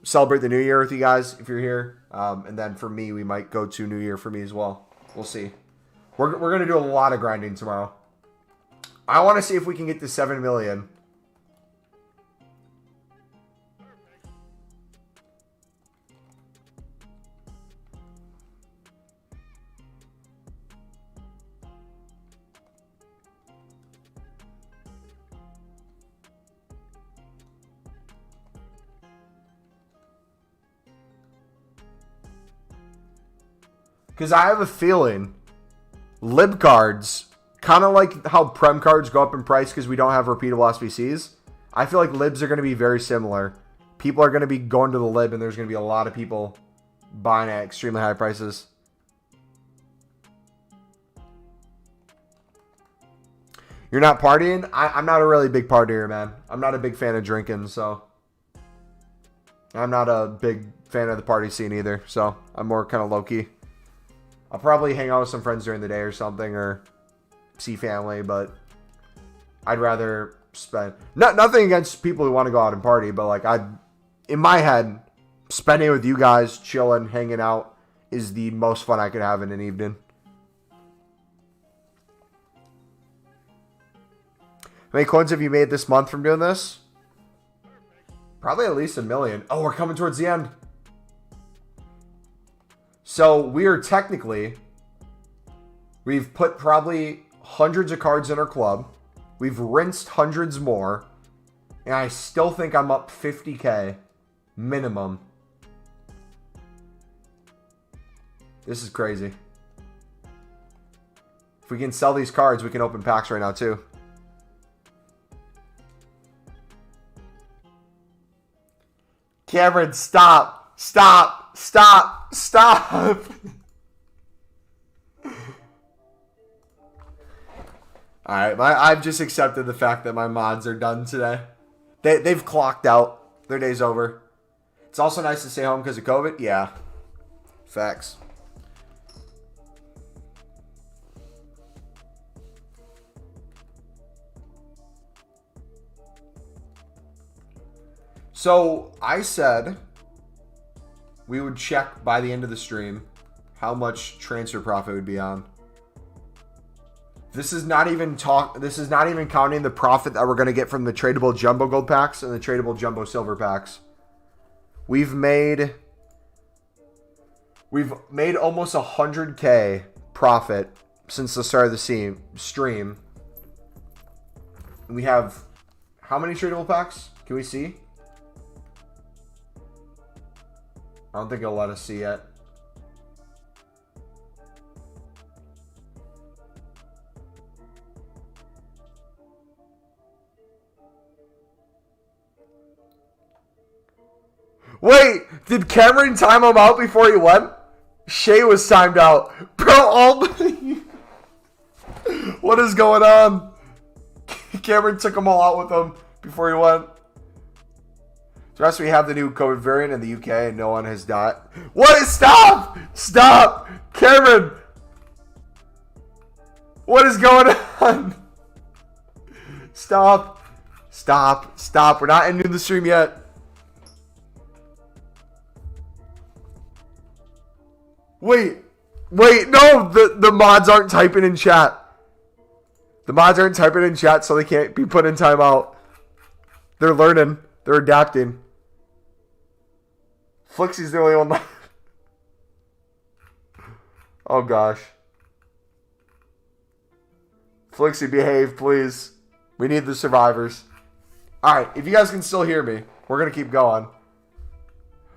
Celebrate the New Year with you guys if you're here. And then for me, we might go to New Year for me as well. We'll see. We're going to do a lot of grinding tomorrow. I want to see if we can get to 7 million. Because I have a feeling lib cards, kind of like how prem cards go up in price because we don't have repeatable SBCs, I feel like libs are going to be very similar. People are going to be going to the lib, and there's going to be a lot of people buying at extremely high prices. You're not partying? I'm not a really big partier, man. I'm not a big fan of drinking, so... I'm not a big fan of the party scene either, so I'm more kind of low-key. I'll probably hang out with some friends during the day or something, or see family, but I'd rather spend... Nothing against people who want to go out and party, but like in my head, spending with you guys, chilling, hanging out, is the most fun I could have in an evening. How many coins have you made this month from doing this? Probably at least 1 million. Oh, we're coming towards the end. So we are technically, we've put probably hundreds of cards in our club. We've rinsed hundreds more. And I still think I'm up 50K minimum. This is crazy. If we can sell these cards, we can open packs right now too. Cameron, stop. Stop. Stop. Stop. Alright, I've just accepted the fact that my mods are done today. They've clocked out. Their day's over. It's also nice to stay home because of COVID. Yeah. Facts. So, I said we would check by the end of the stream how much transfer profit would be on. This is not even counting the profit that we're going to get from the tradable jumbo gold packs and the tradable jumbo silver packs. We've made almost 100K profit since the start of the stream. And we have how many tradable packs? Can we see? I don't think it'll let us see yet. Wait, did Cameron time him out before he went? Shea was timed out. Bro, what is going on? Cameron took them all out with him before he went. So as we have the new COVID variant in the UK and no one has died. What is, stop! Stop! Cameron! What is going on? Stop. Stop. Stop. We're not ending the stream yet. Wait. Wait. No. The mods aren't typing in chat. The mods aren't typing in chat, so they can't be put in timeout. They're learning. They're adapting. Flixie's the only one left. Oh, gosh. Flixie, behave, please. We need the survivors. Alright, if you guys can still hear me, we're going to keep going.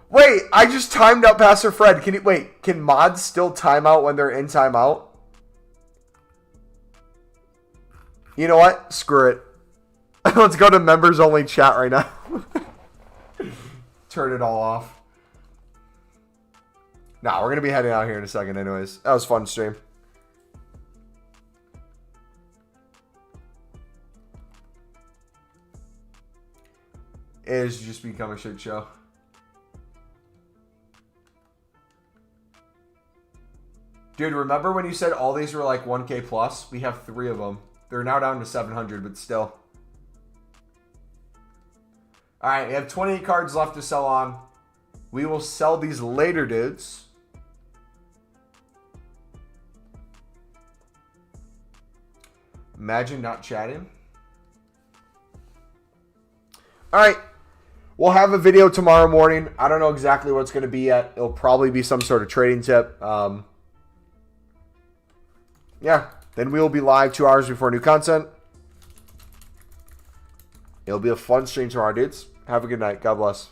Wait, I just timed out Pastor Fred. Can mods still time out when they're in timeout? You know what? Screw it. Let's go to members only chat right now. Turn it all off. Nah, we're going to be heading out here in a second anyways. That was a fun stream. It has just become a shit show. Dude, remember when you said all these were like 1K plus? We have 3 of them. They're now down to 700, but still. Alright, we have 28 cards left to sell on. We will sell these later, dudes. Imagine not chatting. Alright. We'll have a video tomorrow morning. I don't know exactly what it's going to be yet. It'll probably be some sort of trading tip. Yeah. Then we will be live 2 hours before new content. It'll be a fun stream tomorrow, dudes. Have a good night. God bless.